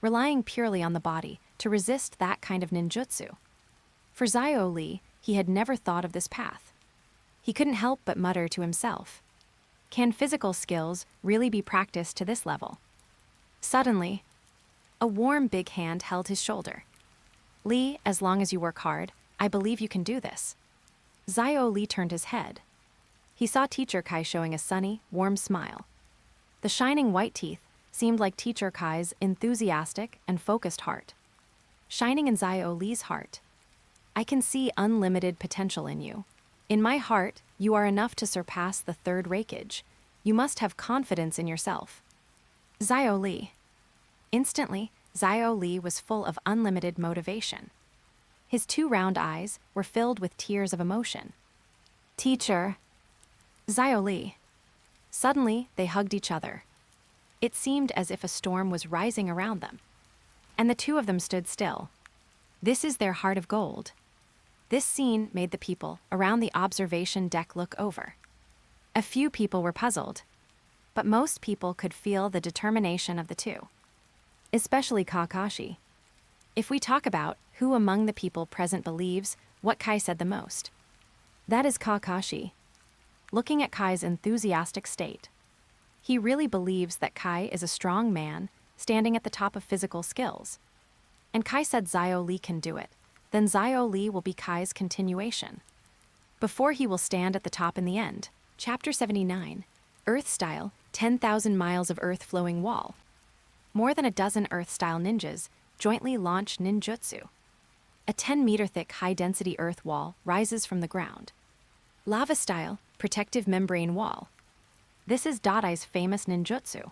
relying purely on the body to resist that kind of ninjutsu. For Zio Lee, he had never thought of this path. He couldn't help but mutter to himself, can physical skills really be practiced to this level? Suddenly, a warm big hand held his shoulder. Lee, as long as you work hard, I believe you can do this. Zio Lee turned his head. He saw Teacher Kai showing a sunny, warm smile. The shining white teeth seemed like Teacher Kai's enthusiastic and focused heart. Shining in Zio Lee's heart. I can see unlimited potential in you. In my heart, you are enough to surpass the third Raikage. You must have confidence in yourself. Zio Lee. Instantly, Zio Lee was full of unlimited motivation. His two round eyes were filled with tears of emotion. Teacher. Zio Lee. Suddenly, they hugged each other. It seemed as if a storm was rising around them. And the two of them stood still. This is their heart of gold. This scene made the people around the observation deck look over. A few people were puzzled, but most people could feel the determination of the two. Especially Kakashi. If we talk about who among the people present believes what Kai said the most, that is Kakashi. Looking at Kai's enthusiastic state, he really believes that Kai is a strong man standing at the top of physical skills. And Kai said Zio Lee can do it. Then Zio Lee will be Kai's continuation. Before he will stand at the top in the end. Chapter 79. Earth-style, 10,000 miles of earth-flowing wall. More than a dozen Earth-style ninjas jointly launch ninjutsu. A 10-meter-thick high-density earth wall rises from the ground. Lava-style, protective membrane wall. This is Dadai's famous ninjutsu.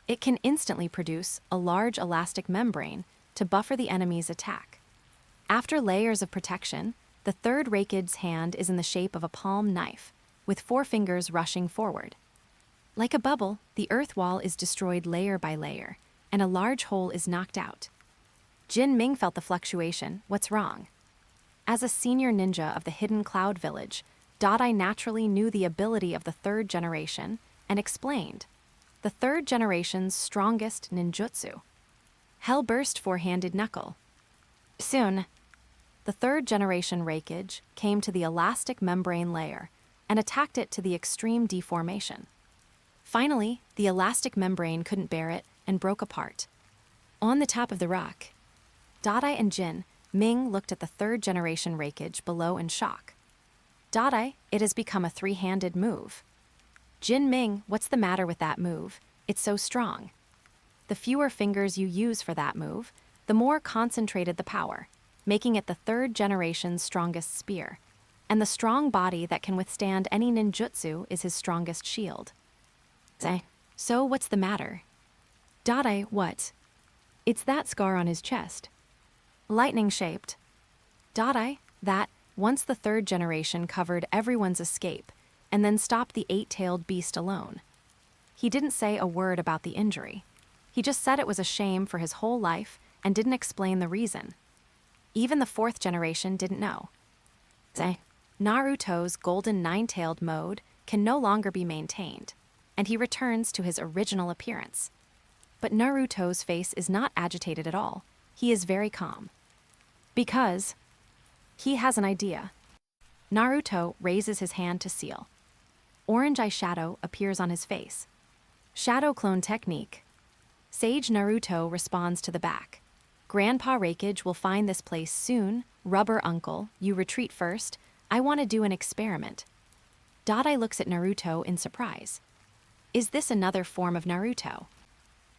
It can instantly produce a large elastic membrane to buffer the enemy's attack. After layers of protection, the third Raikage's hand is in the shape of a palm knife, with 4 fingers rushing forward. Like a bubble, the earth wall is destroyed layer by layer, and a large hole is knocked out. Jin Ming felt the fluctuation. What's wrong? As a senior ninja of the hidden Cloud Village, Dadai naturally knew the ability of the third generation and explained. The third generation's strongest ninjutsu. Hell-burst four-handed knuckle. Soon, the third generation Raikage came to the elastic membrane layer and attacked it to the extreme deformation. Finally, the elastic membrane couldn't bear it and broke apart. On the top of the rock, Dadai and Jin Ming looked at the third generation Raikage below in shock. Dadai, it has become a 3-handed move. Jin Ming, what's the matter with that move? It's so strong. The fewer fingers you use for that move, the more concentrated the power, making it the third generation's strongest spear. And the strong body that can withstand any ninjutsu is his strongest shield. So what's the matter? Dadai, what? It's that scar on his chest. Lightning-shaped. Dadai, that, once the third generation covered everyone's escape, and then stopped the 8-tailed beast alone. He didn't say a word about the injury. He just said it was a shame for his whole life and didn't explain the reason. Even the 4th generation didn't know. Naruto's golden 9-tailed mode can no longer be maintained, and he returns to his original appearance. But Naruto's face is not agitated at all. He is very calm. Because he has an idea. Naruto raises his hand to seal. Orange eyeshadow appears on his face. Shadow clone technique. Sage Naruto responds to the back. Grandpa Raikage will find this place soon. Rubber uncle, you retreat first. I want to do an experiment. Dadai looks at Naruto in surprise. Is this another form of Naruto?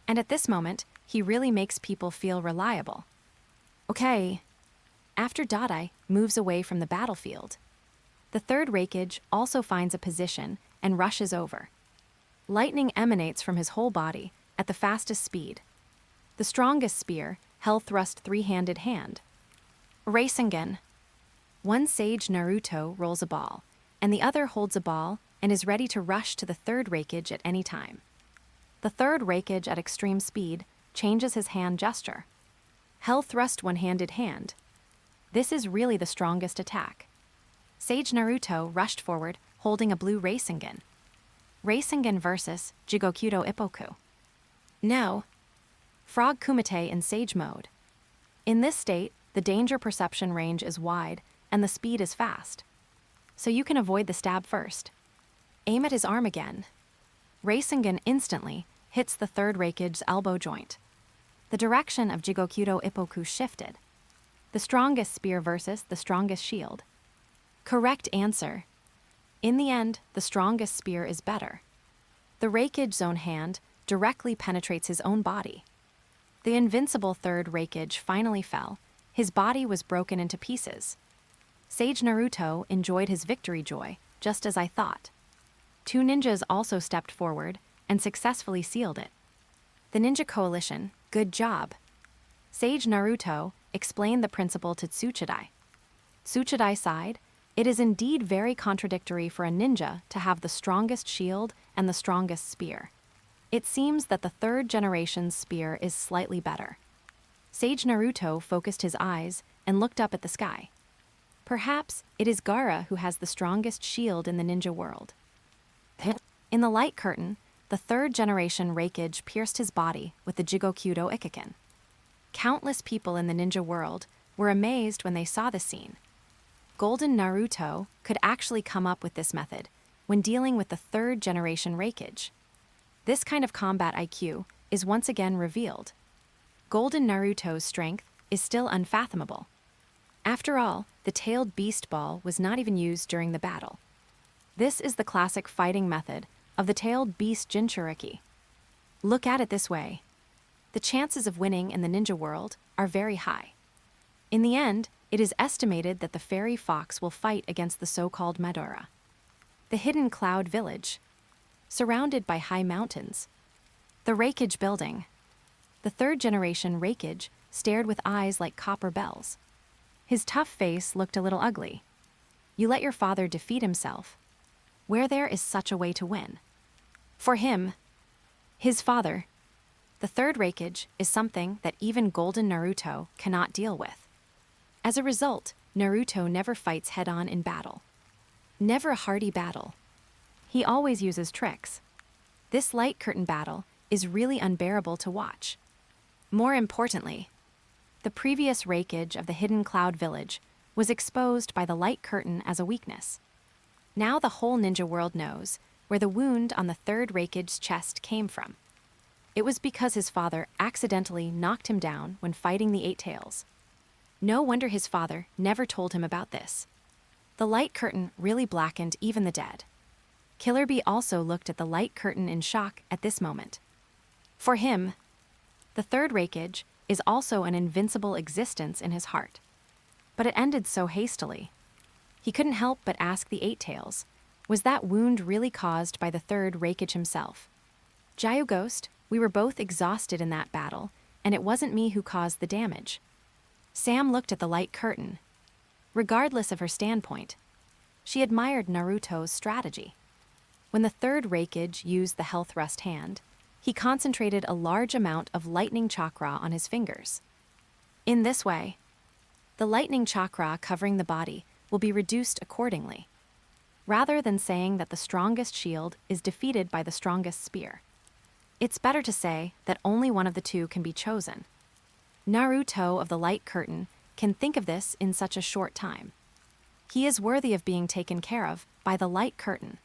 And at this moment, he really makes people feel reliable. Okay. After Dadai moves away from the battlefield, the third Raikage also finds a position and rushes over. Lightning emanates from his whole body at the fastest speed. The strongest spear, Hell Thrust 3-handed hand. Rasengan. One Sage Naruto rolls a ball, and the other holds a ball and is ready to rush to the third Raikage at any time. The third Raikage at extreme speed changes his hand gesture. Hell thrust one-handed hand. This is really the strongest attack. Sage Naruto rushed forward, holding a blue Rasengan. Rasengan versus Jigokyudo Ippoku. No. Frog Kumite in Sage mode. In this state, the danger perception range is wide and the speed is fast. So you can avoid the stab first. Aim at his arm again. Rasengan instantly hits the third Raikage's elbow joint. The direction of Jigokyudo Ippoku shifted. The strongest spear versus the strongest shield. Correct answer. In the end, the strongest spear is better. The Raikage's own hand directly penetrates his own body. The invincible third Raikage finally fell. His body was broken into pieces. Sage Naruto enjoyed his victory joy, just as I thought. Two ninjas also stepped forward and successfully sealed it. The Ninja Coalition, good job. Sage Naruto explained the principle to Tsuchidai. Tsuchidai sighed, it is indeed very contradictory for a ninja to have the strongest shield and the strongest spear. It seems that the third generation's spear is slightly better. Sage Naruto focused his eyes and looked up at the sky. Perhaps it is Gaara who has the strongest shield in the ninja world. In the light curtain, the third generation Raikage pierced his body with the Jigokyudo Ikekin. Countless people in the ninja world were amazed when they saw the scene. Golden Naruto could actually come up with this method when dealing with the third generation Raikage. This kind of combat IQ is once again revealed. Golden Naruto's strength is still unfathomable. After all, the tailed beast ball was not even used during the battle. This is the classic fighting method of the tailed beast Jinchuriki. Look at it this way. The chances of winning in the ninja world are very high. In the end, it is estimated that the fairy fox will fight against the so-called Madara. The hidden cloud village, surrounded by high mountains. The Raikage building. The third generation Raikage stared with eyes like copper bells. His tough face looked a little ugly. You let your father defeat himself. Where there is such a way to win. For him, his father, the third Raikage is something that even Golden Naruto cannot deal with. As a result, Naruto never fights head-on in battle. Never a hearty battle. He always uses tricks. This light curtain battle is really unbearable to watch. More importantly, the previous Raikage of the hidden cloud village was exposed by the light curtain as a weakness. Now the whole ninja world knows where the wound on the third Raikage's chest came from. It was because his father accidentally knocked him down when fighting the Eight Tails. No wonder his father never told him about this. The light curtain really blackened even the dead. Killer Bee also looked at the light curtain in shock at this moment. For him, the third Raikage is also an invincible existence in his heart. But it ended so hastily. He couldn't help but ask the Eight Tails, was that wound really caused by the third Raikage himself? Jiu Ghost, we were both exhausted in that battle, and it wasn't me who caused the damage. Sam looked at the light curtain. Regardless of her standpoint, she admired Naruto's strategy. When the third Raikage used the Hell Thrust hand, he concentrated a large amount of lightning chakra on his fingers. In this way, the lightning chakra covering the body will be reduced accordingly, rather than saying that the strongest shield is defeated by the strongest spear. It's better to say that only one of the two can be chosen. Naruto of the light curtain can think of this in such a short time. He is worthy of being taken care of by the light curtain.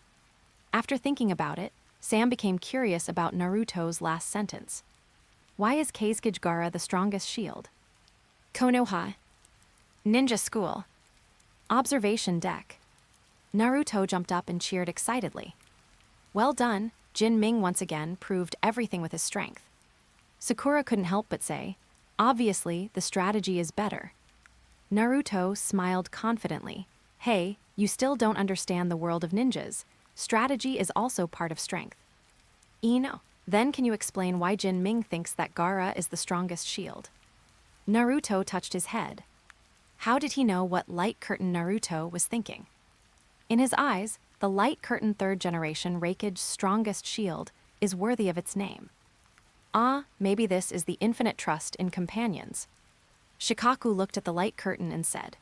After thinking about it, Sam became curious about Naruto's last sentence. Why is Keisuke Gaara the strongest shield? Konoha. Ninja School. Observation deck. Naruto jumped up and cheered excitedly. Well done, Jin Ming once again proved everything with his strength. Sakura couldn't help but say, obviously the strategy is better. Naruto smiled confidently. Hey, you still don't understand the world of ninjas. Strategy is also part of strength. Ino, then can you explain why Jin Ming thinks that Gaara is the strongest shield? Naruto touched his head. How did he know what light curtain Naruto was thinking? In his eyes, the light curtain third generation Raikage's strongest shield is worthy of its name. Ah, maybe this is the infinite trust in companions. Shikaku looked at the light curtain and said,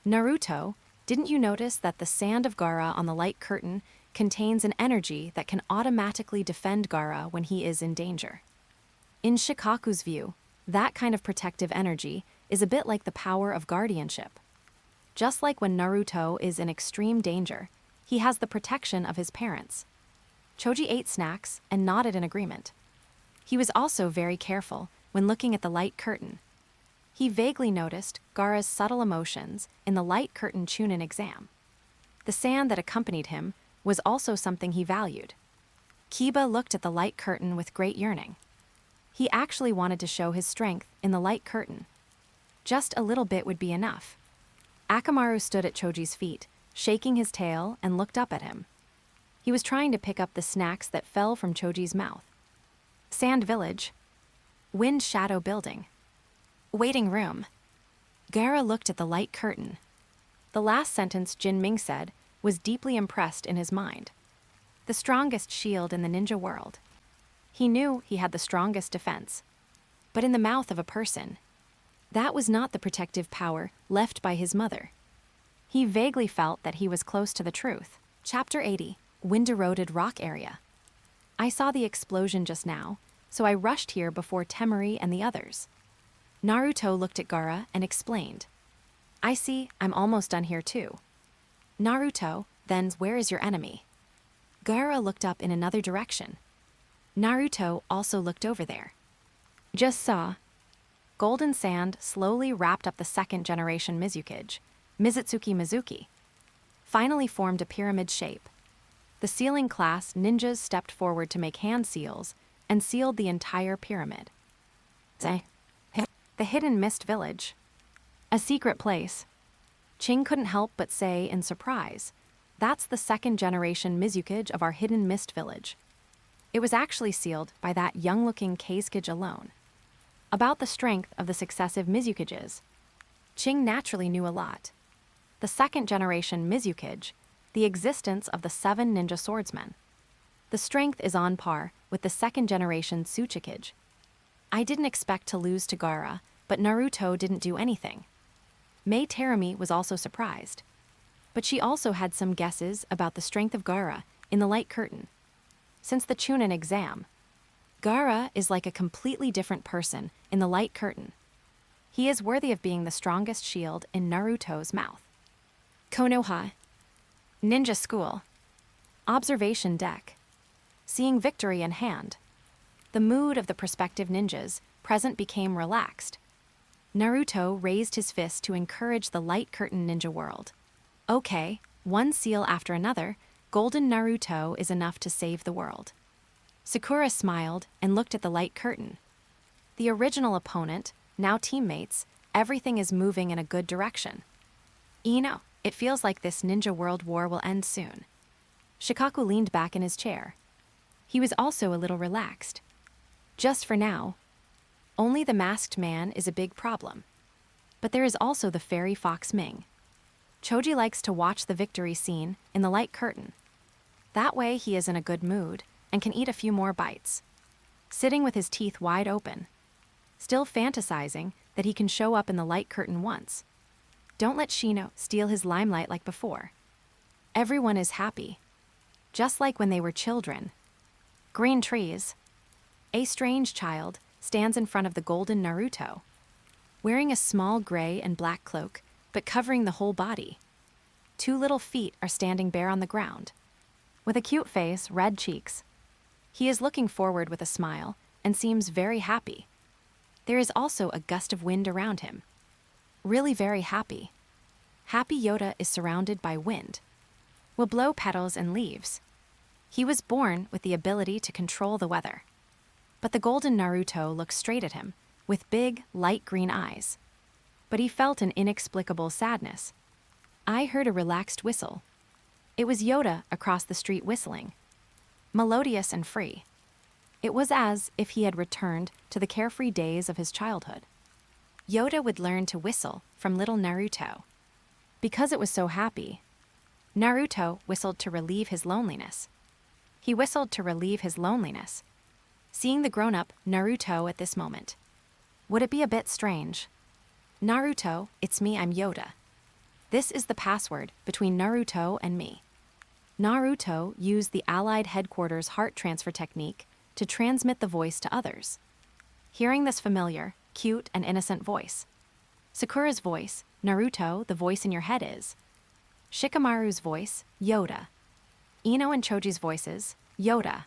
Naruto, didn't you notice that the sand of Gaara on the light curtain contains an energy that can automatically defend Gaara when he is in danger? In Shikaku's view, that kind of protective energy is a bit like the power of guardianship. Just like when Naruto is in extreme danger, he has the protection of his parents. Choji ate snacks and nodded in agreement. He was also very careful when looking at the light curtain. He vaguely noticed Gaara's subtle emotions in the light curtain Chunin exam. The sand that accompanied him was also something he valued. Kiba looked at the light curtain with great yearning. He actually wanted to show his strength in the light curtain. Just a little bit would be enough. Akamaru stood at Choji's feet, shaking his tail, and looked up at him. He was trying to pick up the snacks that fell from Choji's mouth. Sand Village. Wind Shadow Building. Waiting room. Gaara looked at the light curtain. The last sentence Jin Ming said was deeply impressed in his mind. The strongest shield in the ninja world. He knew he had the strongest defense. But in the mouth of a person, that was not the protective power left by his mother. He vaguely felt that he was close to the truth. Chapter 80, Wind-Eroded Rock Area. I saw the explosion just now, so I rushed here before Temari and the others. Naruto looked at Gaara and explained. I see, I'm almost done here too. Naruto, then where is your enemy? Gaara looked up in another direction. Naruto also looked over there. Just saw. Golden sand slowly wrapped up the second-generation Mizukage, Mizutsuki Mizuki. Finally formed a pyramid shape. The sealing class ninjas stepped forward to make hand seals and sealed the entire pyramid. The Hidden Mist Village. A secret place. Ching couldn't help but say in surprise, that's the second-generation Mizukage of our Hidden Mist Village. It was actually sealed by that young-looking Kazekage alone. About the strength of the successive Mizukages, Ching naturally knew a lot. The second-generation Mizukage, the existence of the 7 ninja swordsmen. The strength is on par with the second-generation Tsuchikage. I didn't expect to lose to Gaara, but Naruto didn't do anything. Mei Terumi was also surprised. But she also had some guesses about the strength of Gaara in the light curtain. Since the Chunin exam, Gaara is like a completely different person in the light curtain. He is worthy of being the strongest shield in Naruto's mouth. Konoha. Ninja School. Observation deck. Seeing victory in hand. The mood of the prospective ninjas present became relaxed. Naruto raised his fist to encourage the light curtain ninja world. Okay, one seal after another, Golden Naruto is enough to save the world. Sakura smiled and looked at the light curtain. The original opponent, now teammates, everything is moving in a good direction. It feels like this ninja world war will end soon. Shikaku leaned back in his chair. He was also a little relaxed. Just for now. Only the masked man is a big problem. But there is also the fairy fox Ming. Choji likes to watch the victory scene in the light curtain. That way he is in a good mood and can eat a few more bites. Sitting with his teeth wide open. Still fantasizing that he can show up in the light curtain once. Don't let Shino steal his limelight like before. Everyone is happy. Just like when they were children. Green trees. A strange child stands in front of the golden Naruto. Wearing a small gray and black cloak, but covering the whole body. 2 little feet are standing bare on the ground. With a cute face, red cheeks. He is looking forward with a smile and seems very happy. There is also a gust of wind around him. Really very happy. Happy Yoda is surrounded by wind. Will blow petals and leaves. He was born with the ability to control the weather. But the golden Naruto looked straight at him, with big, light green eyes. But he felt an inexplicable sadness. I heard a relaxed whistle. It was Yoda across the street whistling. Melodious and free. It was as if he had returned to the carefree days of his childhood. Yoda would learn to whistle from little Naruto. Because it was so happy, Naruto whistled to relieve his loneliness. He whistled to relieve his loneliness. seeing the grown-up Naruto at this moment. Would it be a bit strange? Naruto, it's me, I'm Yoda. This is the password between Naruto and me. Naruto used the Allied Headquarters heart transfer technique to transmit the voice to others. Hearing this familiar, cute, and innocent voice. Sakura's voice, Naruto, the voice in your head is. Shikamaru's voice, Yoda. Ino and Choji's voices, Yoda.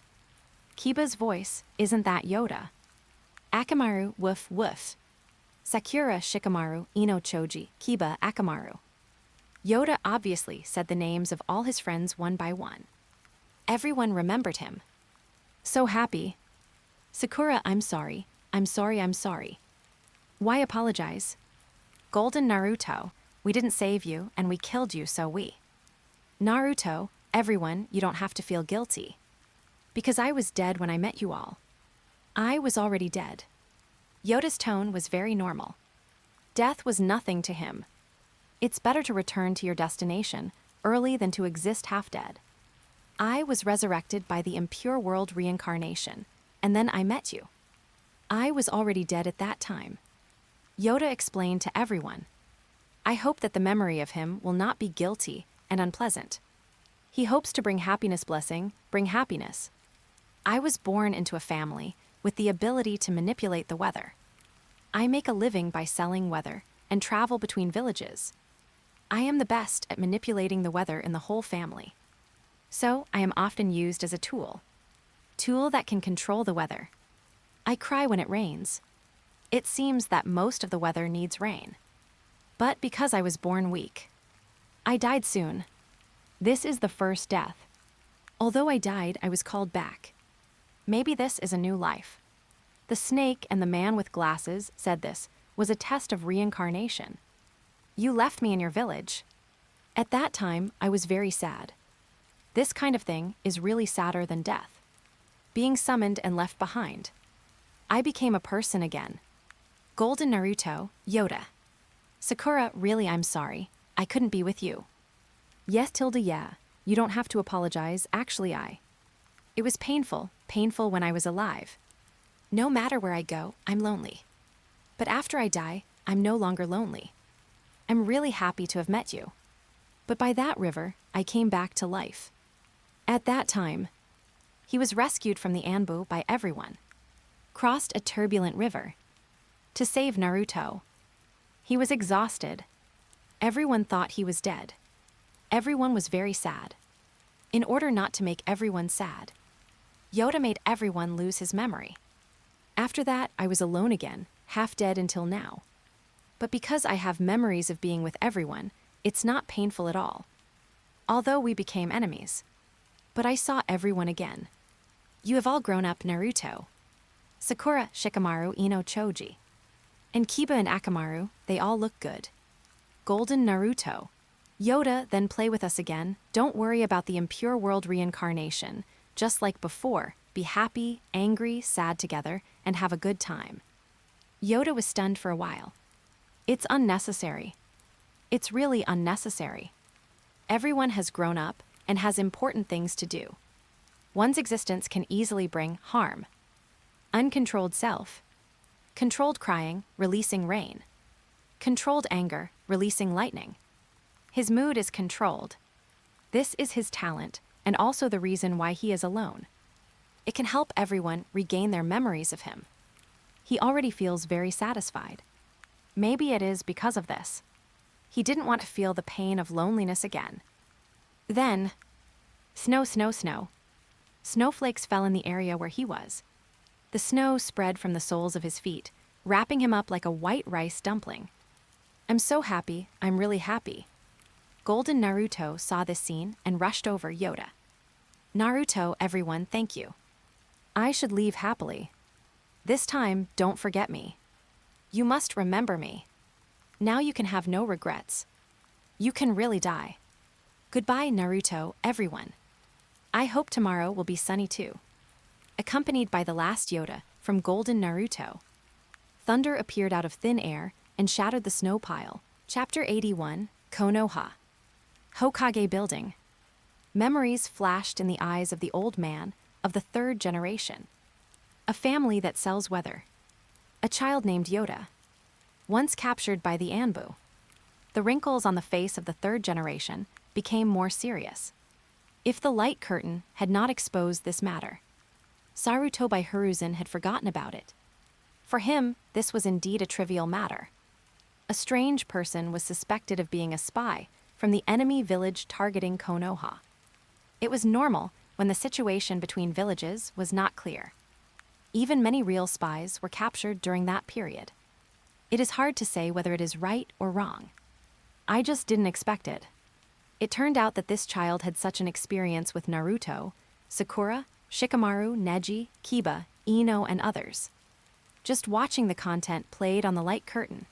Kiba's voice, isn't that Yoda? Akamaru, woof woof. Sakura, Shikamaru, Ino, Choji, Kiba, Akamaru. Yoda obviously said the names of all his friends one by one. Everyone remembered him. So happy. Sakura, I'm sorry. I'm sorry, I'm sorry. Why apologize? Golden Naruto, we didn't save you and we killed you, so we. Naruto, everyone, you don't have to feel guilty. Because I was dead when I met you all. I was already dead. Yoda's tone was very normal. Death was nothing to him. It's better to return to your destination early than to exist half-dead. I was resurrected by the impure world reincarnation, and then I met you. I was already dead at that time. Yoda explained to everyone. I hope that the memory of him will not be guilty and unpleasant. He hopes to bring happiness, bring happiness. I was born into a family with the ability to manipulate the weather. I make a living by selling weather and travel between villages. I am the best at manipulating the weather in the whole family. So I am often used as a tool that can control the weather. I cry when it rains. It seems that most of the weather needs rain. But because I was born weak, I died soon. This is the first death. Although I died, I was called back. Maybe this is a new life. The snake and the man with glasses said this was a test of reincarnation. You left me in your village. At that time, I was very sad. This kind of thing is really sadder than death. Being summoned and left behind. I became a person again. Golden Naruto, Yoda. Sakura, really, I'm sorry. I couldn't be with you. Yes, Tilda, yeah. You don't have to apologize, actually It was painful when I was alive. No matter where I go, I'm lonely. But after I die, I'm no longer lonely. I'm really happy to have met you. But by that river, I came back to life. At that time, he was rescued from the Anbu by everyone. Crossed a turbulent river. To save Naruto. He was exhausted. Everyone thought he was dead. Everyone was very sad. In order not to make everyone sad, Yoda made everyone lose his memory. After that, I was alone again, half dead until now. But because I have memories of being with everyone, it's not painful at all. Although we became enemies. But I saw everyone again. You have all grown up, Naruto. Sakura, Shikamaru, Ino, Choji. And Kiba and Akamaru, they all look good. Golden Naruto. Yoda, then play with us again. Don't worry about the impure world reincarnation. Just like before, be happy, angry, sad together, and have a good time. Yoda was stunned for a while. It's unnecessary. It's really unnecessary. Everyone has grown up and has important things to do. One's existence can easily bring harm. Uncontrolled self. Controlled crying, releasing rain. Controlled anger, releasing lightning. His mood is controlled. This is his talent, and also the reason why he is alone. It can help everyone regain their memories of him. He already feels very satisfied. Maybe it is because of this. He didn't want to feel the pain of loneliness again. Then, snow. Snowflakes fell in the area where he was. The snow spread from the soles of his feet, wrapping him up like a white rice dumpling. I'm so happy, I'm really happy. Golden Naruto saw this scene and rushed over Yoda. Naruto, everyone, thank you. I should leave happily. This time, don't forget me. You must remember me. Now you can have no regrets. You can really die. Goodbye, Naruto, everyone. I hope tomorrow will be sunny too. Accompanied by the last Yoda from Golden Naruto. Thunder appeared out of thin air and shattered the snow pile. Chapter 81, Konoha. Hokage building. Memories flashed in the eyes of the old man of the third generation. A family that sells weather. A child named Yoda. Once captured by the Anbu. The wrinkles on the face of the third generation became more serious. If the light curtain had not exposed this matter, Sarutobi Hiruzen had forgotten about it. For him, this was indeed a trivial matter. A strange person was suspected of being a spy from the enemy village targeting Konoha. It was normal when the situation between villages was not clear. Even many real spies were captured during that period. It is hard to say whether it is right or wrong. I just didn't expect it. It turned out that this child had such an experience with Naruto, Sakura, Shikamaru, Neji, Kiba, Ino, and others. Just watching the content played on the light curtain,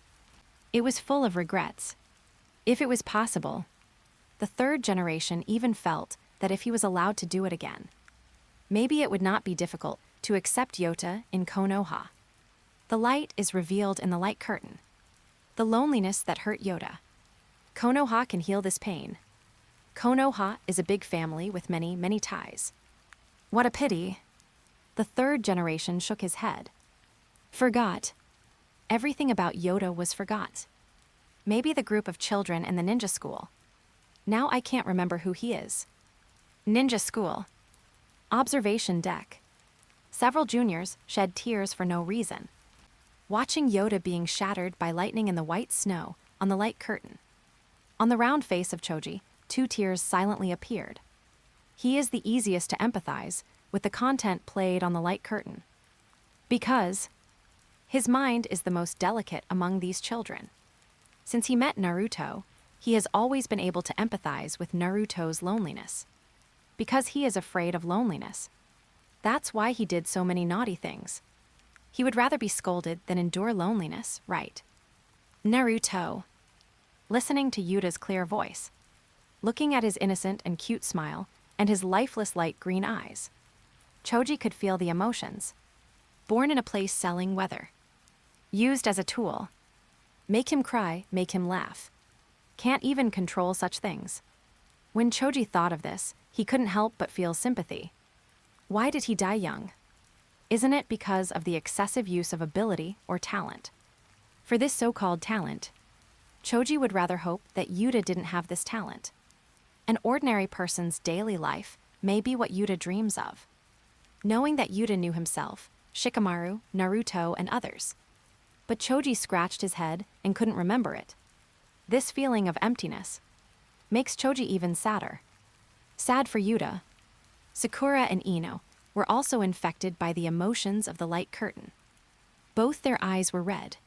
it was full of regrets. If it was possible, the third generation even felt that if he was allowed to do it again, maybe it would not be difficult to accept Yota in Konoha. The light is revealed in the light curtain. The loneliness that hurt Yoda. Konoha can heal this pain. Konoha is a big family with many, many ties. What a pity. The third generation shook his head. Forgot. Everything about Yoda was forgot. Maybe the group of children in the ninja school. Now I can't remember who he is. Ninja school. Observation deck. Several juniors shed tears for no reason. Watching Yoda being shattered by lightning in the white snow on the light curtain. On the round face of Choji, 2 tears silently appeared. He is the easiest to empathize with the content played on the light curtain. Because his mind is the most delicate among these children. Since he met Naruto, he has always been able to empathize with Naruto's loneliness. Because he is afraid of loneliness. That's why he did so many naughty things. He would rather be scolded than endure loneliness, right? Naruto. Listening to Yuda's clear voice. Looking at his innocent and cute smile and his lifeless light green eyes. Choji could feel the emotions. Born in a place selling weather. Used as a tool. Make him cry, make him laugh. Can't even control such things. When Choji thought of this, he couldn't help but feel sympathy. Why did he die young? Isn't it because of the excessive use of ability or talent? For this so-called talent, Choji would rather hope that Yuta didn't have this talent. An ordinary person's daily life may be what Yuta dreams of. Knowing that Yuta knew himself, Shikamaru, Naruto, and others. But Choji scratched his head and couldn't remember it. This feeling of emptiness makes Choji even sadder. Sad for Yuta. Sakura and Ino were also infected by the emotions of the light curtain. Both their eyes were red.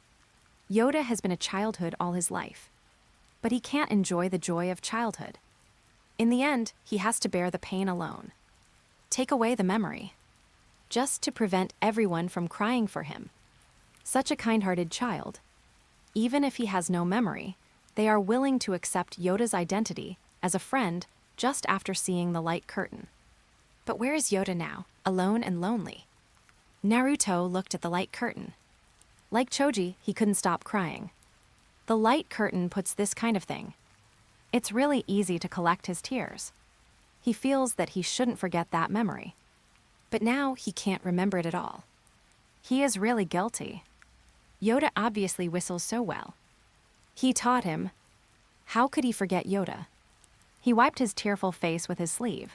Yoda has been a childhood all his life. But he can't enjoy the joy of childhood. In the end, he has to bear the pain alone. Take away the memory. Just to prevent everyone from crying for him. Such a kind-hearted child. Even if he has no memory, they are willing to accept Yoda's identity as a friend just after seeing the light curtain. But where is Yoda now, alone and lonely? Naruto looked at the light curtain. Like Choji, he couldn't stop crying. The light curtain puts this kind of thing. It's really easy to collect his tears. He feels that he shouldn't forget that memory. But now he can't remember it at all. He is really guilty. Yoda obviously whistles so well. He taught him. How could he forget Yoda? He wiped his tearful face with his sleeve.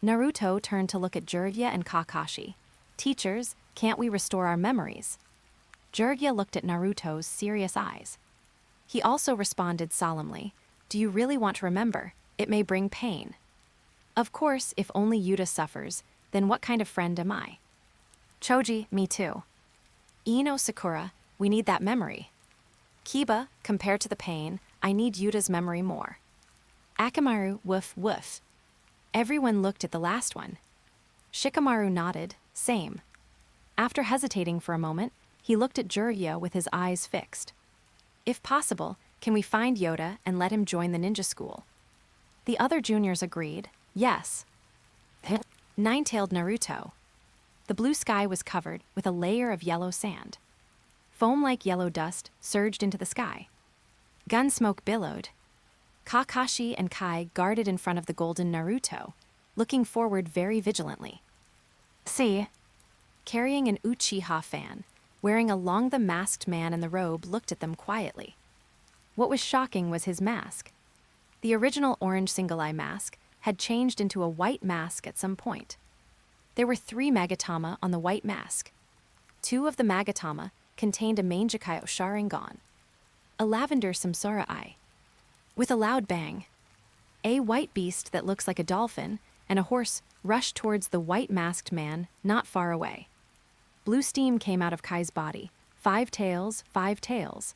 Naruto turned to look at Jiraiya and Kakashi. Teachers, can't we restore our memories? Jiraiya looked at Naruto's serious eyes. He also responded solemnly, do you really want to remember? It may bring pain. Of course, if only Yuta suffers, then what kind of friend am I? Choji, me too. Ino, Sakura, we need that memory. Kiba, compared to the pain, I need Yuta's memory more. Akamaru, woof woof. Everyone looked at the last one. Shikamaru nodded, same. After hesitating for a moment, he looked at Jiraiya with his eyes fixed. If possible, can we find Yoda and let him join the ninja school? The other juniors agreed, yes. Nine-tailed Naruto. The blue sky was covered with a layer of yellow sand. Foam-like yellow dust surged into the sky. Gun smoke billowed. Kakashi and Kai guarded in front of the golden Naruto, looking forward very vigilantly. See? carrying an Uchiha fan, wearing a the masked man in the robe looked at them quietly. What was shocking was his mask. The original orange single-eye mask had changed into a white mask at some point. There were 3 Magatama on the white mask. 2 of the Magatama contained a Mangekyo Sharingan, a lavender Samsara eye. With a loud bang, a white beast that looks like a dolphin and a horse rushed towards the white masked man not far away. Blue steam came out of Kai's body. 5 tails, 5 tails.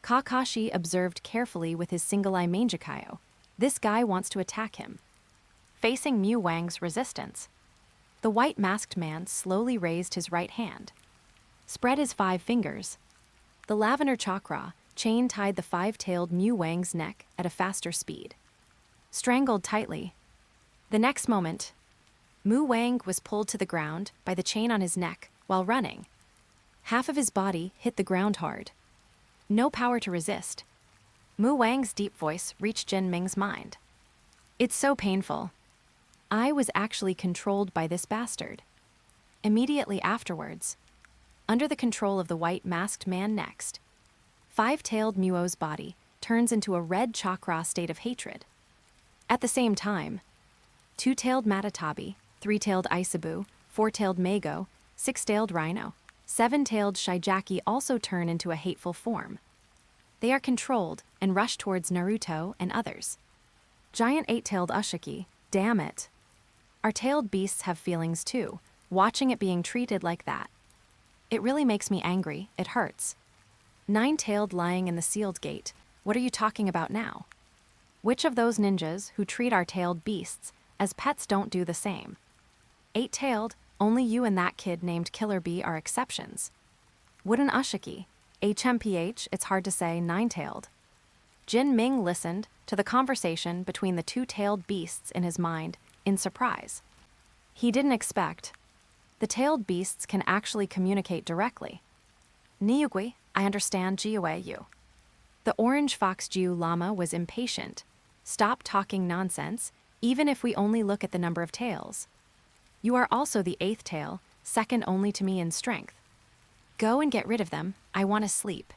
Kakashi observed carefully with his single-eye Mangekyo. This guy wants to attack him. Facing Mu Wang's resistance, the white masked man slowly raised his right hand, spread his 5 fingers. The lavender chakra chain tied the 5-tailed Mu Wang's neck at a faster speed. Strangled tightly. The next moment, Mu Wang was pulled to the ground by the chain on his neck while running. Half of his body hit the ground hard. No power to resist. Mu Wang's deep voice reached Jin Ming's mind. It's so painful. I was actually controlled by this bastard. Immediately afterwards, under the control of the white masked man next, 5-tailed Muo's body turns into a red chakra state of hatred. At the same time, 2-tailed Matatabi, 3-tailed Isabu, 4-tailed Mago, 6-tailed Rhino, 7-tailed Shijaki also turn into a hateful form. They are controlled and rush towards Naruto and others. Giant 8-tailed Ushiki, damn it. Our tailed beasts have feelings too, watching it being treated like that. It really makes me angry, it hurts. 9-tailed lying in the sealed gate, what are you talking about now? Which of those ninjas who treat our tailed beasts as pets don't do the same? 8-tailed, only you and that kid named Killer Bee are exceptions. Wooden Ushiki, HMPH, it's hard to say, 9-tailed. Jin Ming listened to the conversation between the 2-tailed beasts in his mind in surprise. He didn't expect. The tailed beasts can actually communicate directly. Niyugui, I understand you. The orange fox Jiu Llama was impatient. Stop talking nonsense, even if we only look at the number of tails. You are also the 8th tail, second only to me in strength. Go and get rid of them, I want to sleep.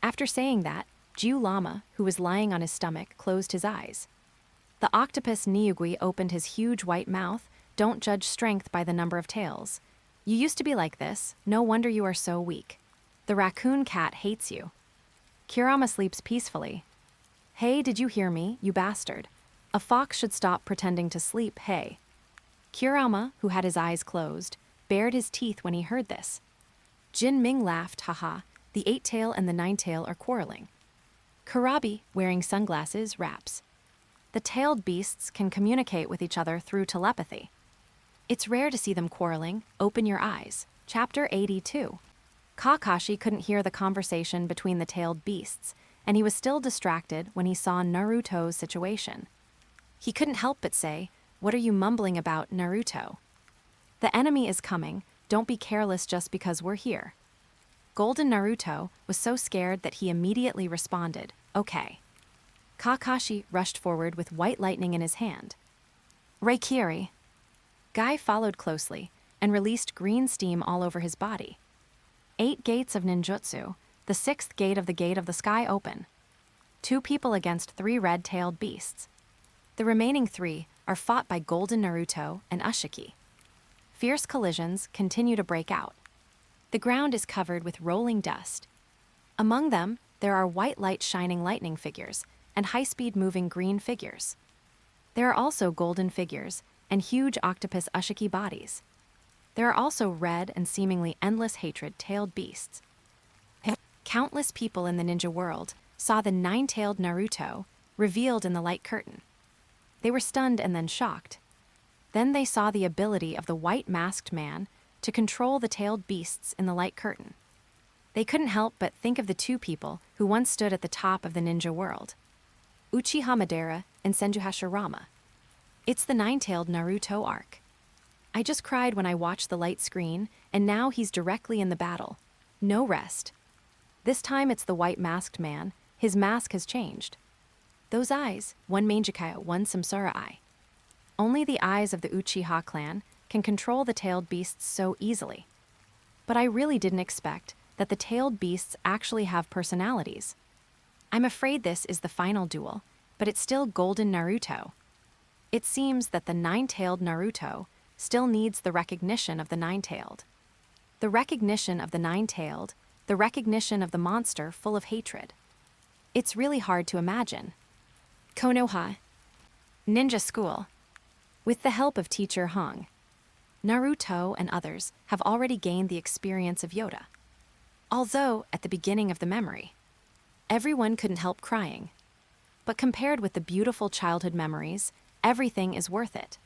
After saying that, Jiu Llama, who was lying on his stomach, closed his eyes. The octopus Niyugui opened his huge white mouth. Don't judge strength by the number of tails. You used to be like this, no wonder you are so weak. The raccoon cat hates you. Kurama sleeps peacefully. Hey, did you hear me, you bastard? A fox should stop pretending to sleep, hey. Kurama, who had his eyes closed, bared his teeth when he heard this. Jin Ming laughed, haha, the 8-tail and the 9-tail are quarreling. Kurabi, wearing sunglasses, raps. The tailed beasts can communicate with each other through telepathy. It's rare to see them quarreling, open your eyes. Chapter 82. Kakashi couldn't hear the conversation between the tailed beasts, and he was still distracted when he saw Naruto's situation. He couldn't help but say, what are you mumbling about, Naruto? The enemy is coming, don't be careless just because we're here. Golden Naruto was so scared that he immediately responded, okay. Kakashi rushed forward with white lightning in his hand. Reikiri. Guy followed closely and released green steam all over his body. 8 gates of ninjutsu, the 6th gate of the sky open. 2 people against 3 red-tailed beasts. The remaining 3 are fought by Golden Naruto and Ushiki. Fierce collisions continue to break out. The ground is covered with rolling dust. Among them, there are white light shining lightning figures and high-speed moving green figures. There are also golden figures and huge octopus Ushiki bodies. There are also red and seemingly endless hatred-tailed beasts. Countless people in the ninja world saw the 9-tailed Naruto revealed in the light curtain. They were stunned and then shocked. Then they saw the ability of the white masked man to control the tailed beasts in the light curtain. They couldn't help but think of the 2 people who once stood at the top of the ninja world. Uchiha Madara and Senju Hashirama. It's the 9-tailed Naruto arc. I just cried when I watched the light screen, and now he's directly in the battle. No rest. This time it's the white masked man. His mask has changed. Those eyes, one Mangekyo, one Samsara eye. Only the eyes of the Uchiha clan can control the tailed beasts so easily. But I really didn't expect that the tailed beasts actually have personalities. I'm afraid this is the final duel, but it's still Golden Naruto. It seems that the nine-tailed Naruto still needs the recognition of the nine-tailed. The recognition of the nine-tailed, the recognition of the monster full of hatred. It's really hard to imagine. Konoha Ninja School. With the help of teacher Hong, Naruto and others have already gained the experience of Yoda. Although, at the beginning of the memory, everyone couldn't help crying. But compared with the beautiful childhood memories, everything is worth it.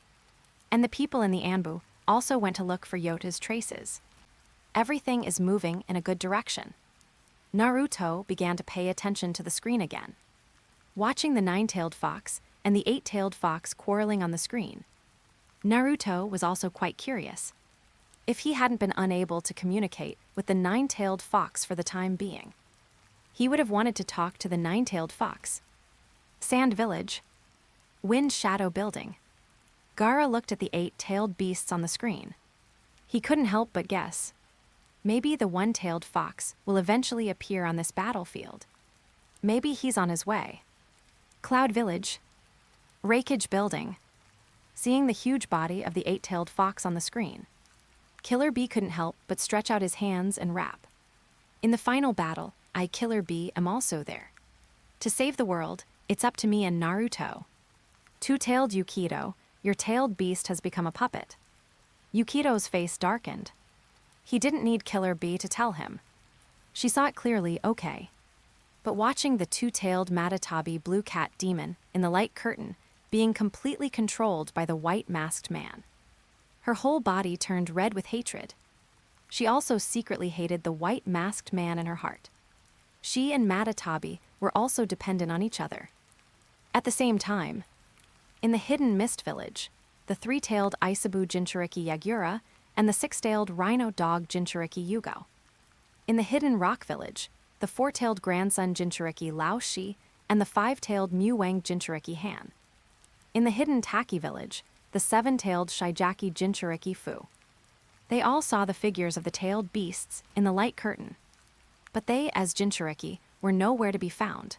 And the people in the Anbu also went to look for Yoda's traces. Everything is moving in a good direction. Naruto began to pay attention to the screen again. Watching the nine-tailed fox and the eight-tailed fox quarreling on the screen, Naruto was also quite curious. If he hadn't been unable to communicate with the nine-tailed fox for the time being, he would have wanted to talk to the nine-tailed fox. Sand Village. Wind Shadow Building. Gaara looked at the eight-tailed beasts on the screen. He couldn't help but guess. Maybe the one-tailed fox will eventually appear on this battlefield. Maybe he's on his way. Cloud Village. Rekindled Building. Seeing the huge body of the eight-tailed fox on the screen, Killer Bee couldn't help but stretch out his hands and rap. In the final battle, I, Killer Bee, am also there. To save the world, it's up to me and Naruto. Two-tailed Yukido, your tailed beast has become a puppet. Yukido's face darkened. He didn't need Killer Bee to tell him. She saw it clearly, okay. But watching the two-tailed Matatabi blue cat demon in the light curtain being completely controlled by the white masked man, her whole body turned red with hatred. She also secretly hated the white masked man in her heart. She and Matatabi were also dependent on each other. At the same time, in the hidden mist village, the three-tailed Isabu Jinchuriki Yagura and the six-tailed rhino dog Jinchuriki Yugo. In the hidden rock village, the four-tailed grandson Jinchuriki Lao Shi and the five-tailed Muwang Jinchuriki Han. In the hidden Taki village, the seven-tailed Shiijaki Jinchuriki Fu. They all saw the figures of the tailed beasts in the light curtain, but they, as Jinchuriki, were nowhere to be found.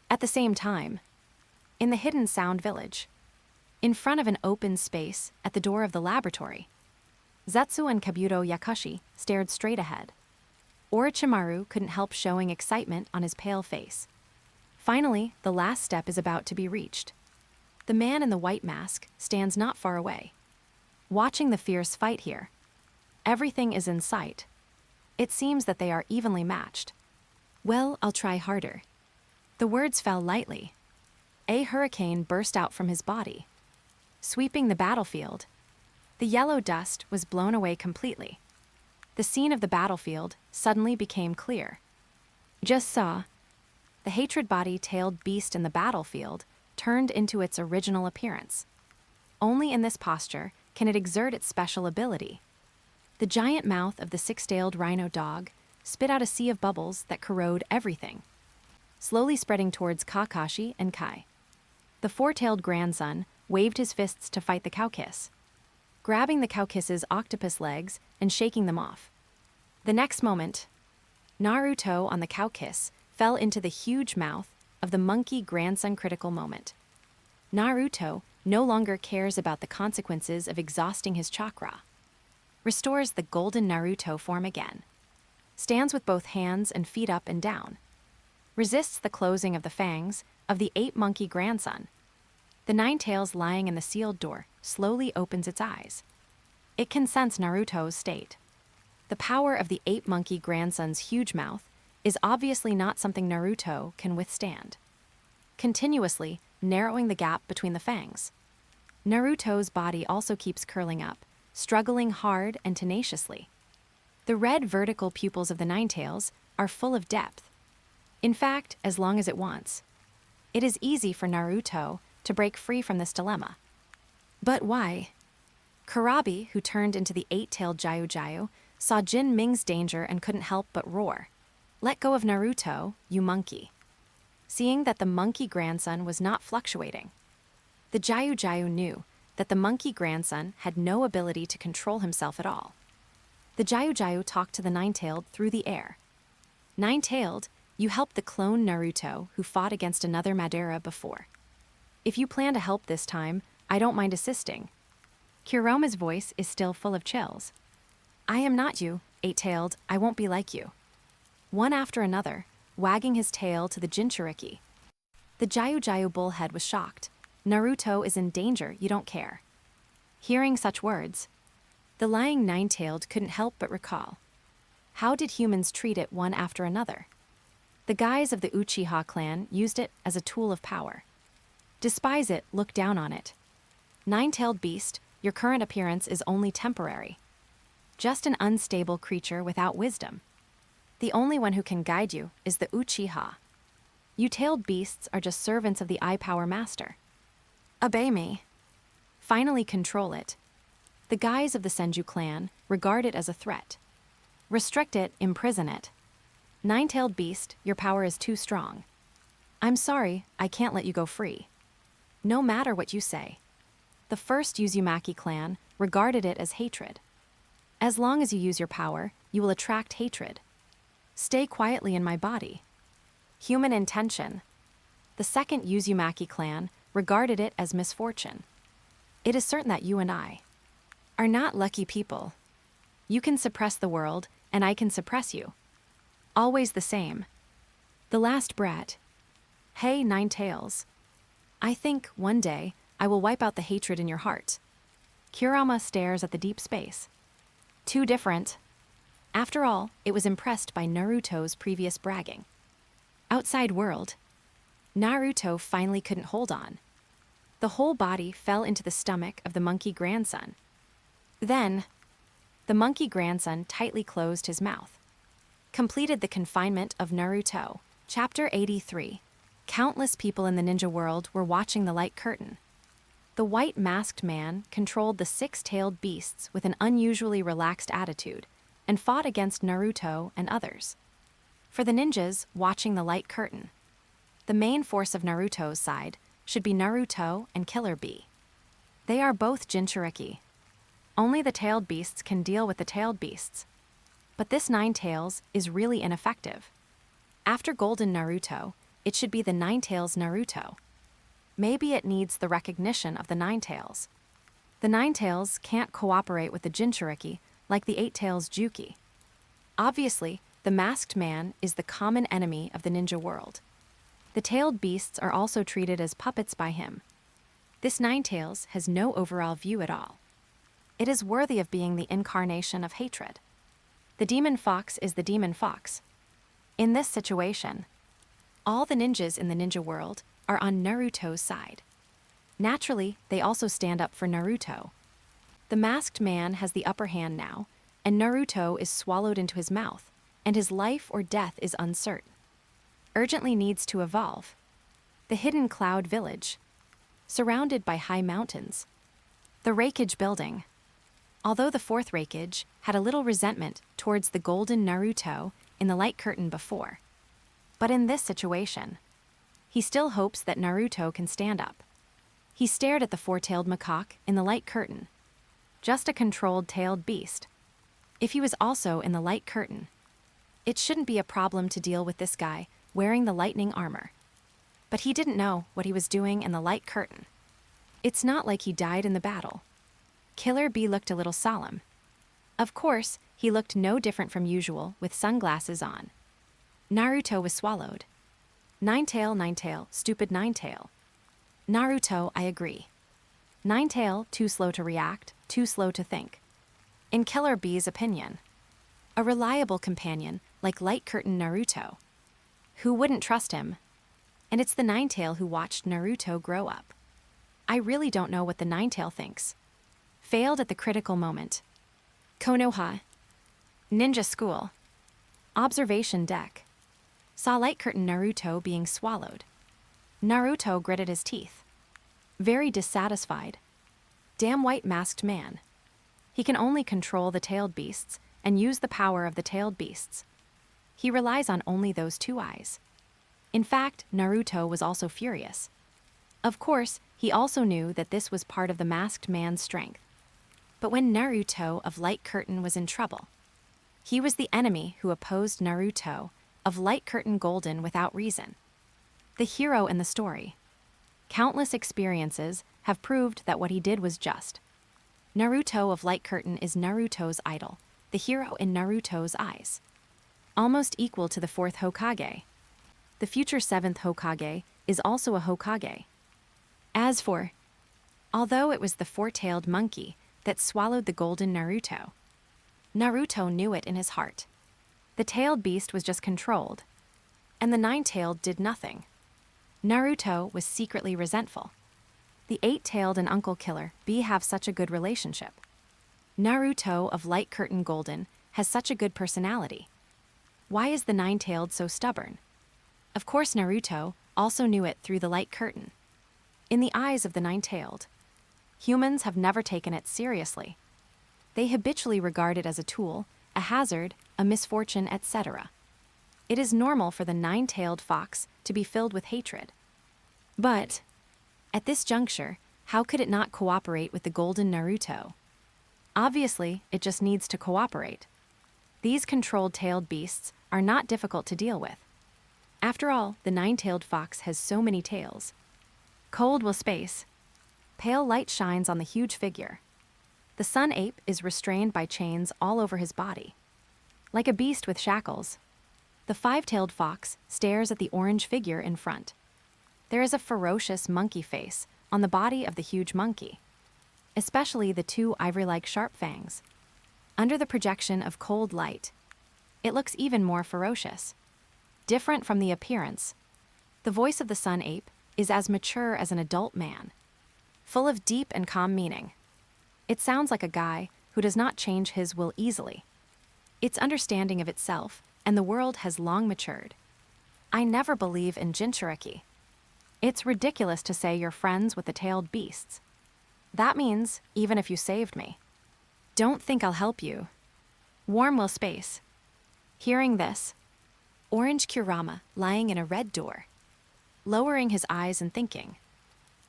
At the same time, in the hidden sound village, in front of an open space at the door of the laboratory, Zetsu and Kabuto Yakushi stared straight ahead. Orochimaru couldn't help showing excitement on his pale face. Finally, the last step is about to be reached. The man in the white mask stands not far away, watching the fierce fight here. Everything is in sight. It seems that they are evenly matched. Well, I'll try harder. The words fell lightly. A hurricane burst out from his body, sweeping the battlefield. The yellow dust was blown away completely. The scene of the battlefield suddenly became clear. Just saw. The hatred-body-tailed beast in the battlefield turned into its original appearance. Only in this posture can it exert its special ability. The giant mouth of the six-tailed rhino dog spit out a sea of bubbles that corrode everything, slowly spreading towards Kakashi and Kai. The four-tailed grandson waved his fists to fight the Cowkiss, grabbing the Cowkiss's octopus legs and shaking them off. The next moment, Naruto on the Cowkiss fell into the huge mouth of the monkey grandson. Critical moment. Naruto no longer cares about the consequences of exhausting his chakra. Restores the golden Naruto form again. Stands with both hands and feet up and down. Resists the closing of the fangs of the ape-monkey grandson. The nine tails lying in the sealed door slowly opens its eyes. It can sense Naruto's state. The power of the ape-monkey grandson's huge mouth is obviously not something Naruto can withstand, continuously narrowing the gap between the fangs. Naruto's body also keeps curling up, struggling hard and tenaciously. The red vertical pupils of the nine-tails are full of depth. In fact, as long as it wants, it is easy for Naruto to break free from this dilemma. But why? Kurabi, who turned into the eight-tailed Jiu-Jiu, saw Jin Ming's danger and couldn't help but roar. Let go of Naruto, you monkey. Seeing that the monkey grandson was not fluctuating, the Jiu-Jiu knew that the monkey grandson had no ability to control himself at all. The Gyugyu talked to the Nine-Tailed through the air. Nine-Tailed, you helped the clone Naruto who fought against another Madara before. If you plan to help this time, I don't mind assisting. Kuroma's voice is still full of chills. I am not you, Eight-Tailed, I won't be like you. One after another, wagging his tail to the Jinchuriki. The Gyugyu bullhead was shocked. Naruto is in danger, you don't care. Hearing such words, the lying Nine-Tailed couldn't help but recall. How did humans treat it one after another? The guys of the Uchiha clan used it as a tool of power. Despise it, look down on it. Nine-Tailed Beast, your current appearance is only temporary. Just an unstable creature without wisdom. The only one who can guide you is the Uchiha. You tailed beasts are just servants of the Eye Power Master. Obey me. Finally control it. The guys of the Senju clan regard it as a threat. Restrict it, imprison it. Nine-Tailed Beast, your power is too strong. I'm sorry, I can't let you go free. No matter what you say. The first Uzumaki clan regarded it as hatred. As long as you use your power, you will attract hatred. Stay quietly in my body. Human intention. The second Uzumaki clan regarded it as misfortune. It is certain that you and I are not lucky people. You can suppress the world, and I can suppress you. Always the same. The last brat. Hey, Nine-Tails. I think, one day, I will wipe out the hatred in your heart. Kurama stares at the deep space. Too different. After all, it was impressed by Naruto's previous bragging. Outside world. Naruto finally couldn't hold on. The whole body fell into the stomach of the monkey grandson. Then, the monkey grandson tightly closed his mouth. Completed the confinement of Naruto. Chapter 83. Countless people in the ninja world were watching the light curtain. The white masked man controlled the six-tailed beasts with an unusually relaxed attitude and fought against Naruto and others. For the ninjas watching the light curtain, the main force of Naruto's side should be Naruto and Killer Bee. They are both Jinchuriki. Only the tailed beasts can deal with the tailed beasts. But this Nine-Tails is really ineffective. After Golden Naruto, it should be the Nine-Tails Naruto. Maybe it needs the recognition of the Nine-Tails. The Nine-Tails can't cooperate with the Jinchuriki like the Eight-Tails Juki. Obviously, the masked man is the common enemy of the ninja world. The tailed beasts are also treated as puppets by him. This Nine-Tails has no overall view at all. It is worthy of being the incarnation of hatred. The demon fox is the demon fox. In this situation, all the ninjas in the ninja world are on Naruto's side. Naturally, they also stand up for Naruto. The masked man has the upper hand now, and Naruto is swallowed into his mouth, and his life or death is uncertain. Urgently needs to evolve. The hidden cloud village, surrounded by high mountains. The Reikage building. Although the fourth Reikage had a little resentment towards the golden Naruto in the light curtain before. But in this situation, he still hopes that Naruto can stand up. He stared at the four-tailed macaque in the light curtain. Just a controlled tailed beast. If he was also in the light curtain, it shouldn't be a problem to deal with this guy wearing the lightning armor. But he didn't know what he was doing in the light curtain. It's not like he died in the battle. Killer Bee looked a little solemn. Of course, he looked no different from usual with sunglasses on. Naruto was swallowed. Nine-Tail, stupid Nine-Tail. Naruto, I agree. Nine-Tail, too slow to react, too slow to think. In Killer Bee's opinion, a reliable companion like Light Curtain Naruto. Who wouldn't trust him? And it's the Nine-Tail who watched Naruto grow up. I really don't know what the Nine-Tail thinks. Failed at the critical moment. Konoha. Ninja School. Observation deck. Saw Light Curtain Naruto being swallowed. Naruto gritted his teeth. Very dissatisfied. Damn white masked man. He can only control the tailed beasts and use the power of the tailed beasts. He relies on only those two eyes. In fact, Naruto was also furious. Of course, he also knew that this was part of the masked man's strength. But when Naruto of Light Curtain was in trouble, he was the enemy who opposed Naruto of Light Curtain Golden without reason. The hero in the story. Countless experiences have proved that what he did was just. Naruto of Light Curtain is Naruto's idol, the hero in Naruto's eyes. Almost equal to the 4th Hokage. The future 7th Hokage is also a Hokage. As for, although it was the 4-tailed monkey that swallowed the golden Naruto, Naruto knew it in his heart. The tailed beast was just controlled, and the 9-tailed did nothing. Naruto was secretly resentful. The 8-tailed and Uncle Killer Bee have such a good relationship. Naruto of Light Curtain Golden has such a good personality. Why is the 9-tailed so stubborn? Of course Naruto also knew it through the Light Curtain. In the eyes of the 9-tailed, humans have never taken it seriously. They habitually regard it as a tool, a hazard, a misfortune, etc. It is normal for the 9-tailed fox to be filled with hatred. But, at this juncture, how could it not cooperate with the golden Naruto? Obviously, it just needs to cooperate. These controlled tailed beasts are not difficult to deal with. After all, the 9-tailed fox has so many tails. Cold will space. Pale light shines on the huge figure. The sun ape is restrained by chains all over his body. Like a beast with shackles, the 5-tailed fox stares at the orange figure in front. There is a ferocious monkey face on the body of the huge monkey, especially the 2 ivory-like sharp fangs. Under the projection of cold light, it looks even more ferocious. Different from the appearance, the voice of the sun ape is as mature as an adult man, full of deep and calm meaning. It sounds like a guy who does not change his will easily. Its understanding of itself and the world has long matured. I never believe in Jinchuriki. It's ridiculous to say you're friends with the tailed beasts. That means, even if you saved me. Don't think I'll help you. Warm will space. Hearing this, Orange Kurama lying in a red door, lowering his eyes and thinking,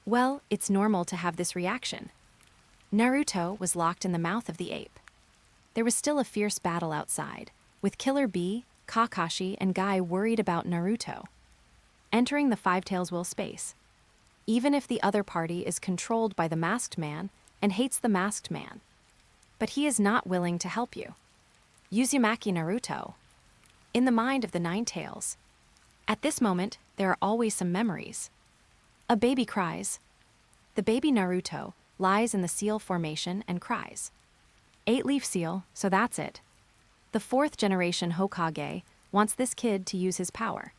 well, it's normal to have this reaction. Naruto was locked in the mouth of the ape. There was still a fierce battle outside, with Killer Bee, Kakashi, and Guy worried about Naruto. Entering the 5-tails will space. Even if the other party is controlled by the masked man and hates the masked man. But he is not willing to help you. Uzumaki Naruto. In the mind of the 9-tails. At this moment, there are always some memories. A baby cries. The baby Naruto lies in the seal formation and cries. 8-leaf seal, so that's it. The 4th generation Hokage wants this kid to use his power.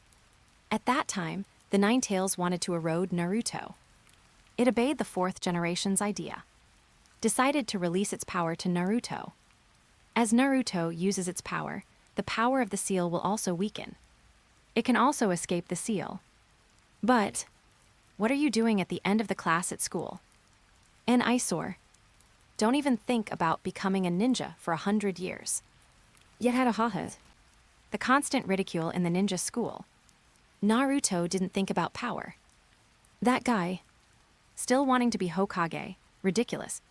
At that time, the 9-tails wanted to erode Naruto. It obeyed the 4th generation's idea. Decided to release its power to Naruto. As Naruto uses its power, the power of the seal will also weaken. It can also escape the seal. But, what are you doing at the end of the class at school? An eyesore. Don't even think about becoming a ninja for 100 years. Yet had a haha. The constant ridicule in the ninja school. Naruto didn't think about power. That guy, still wanting to be Hokage, ridiculous.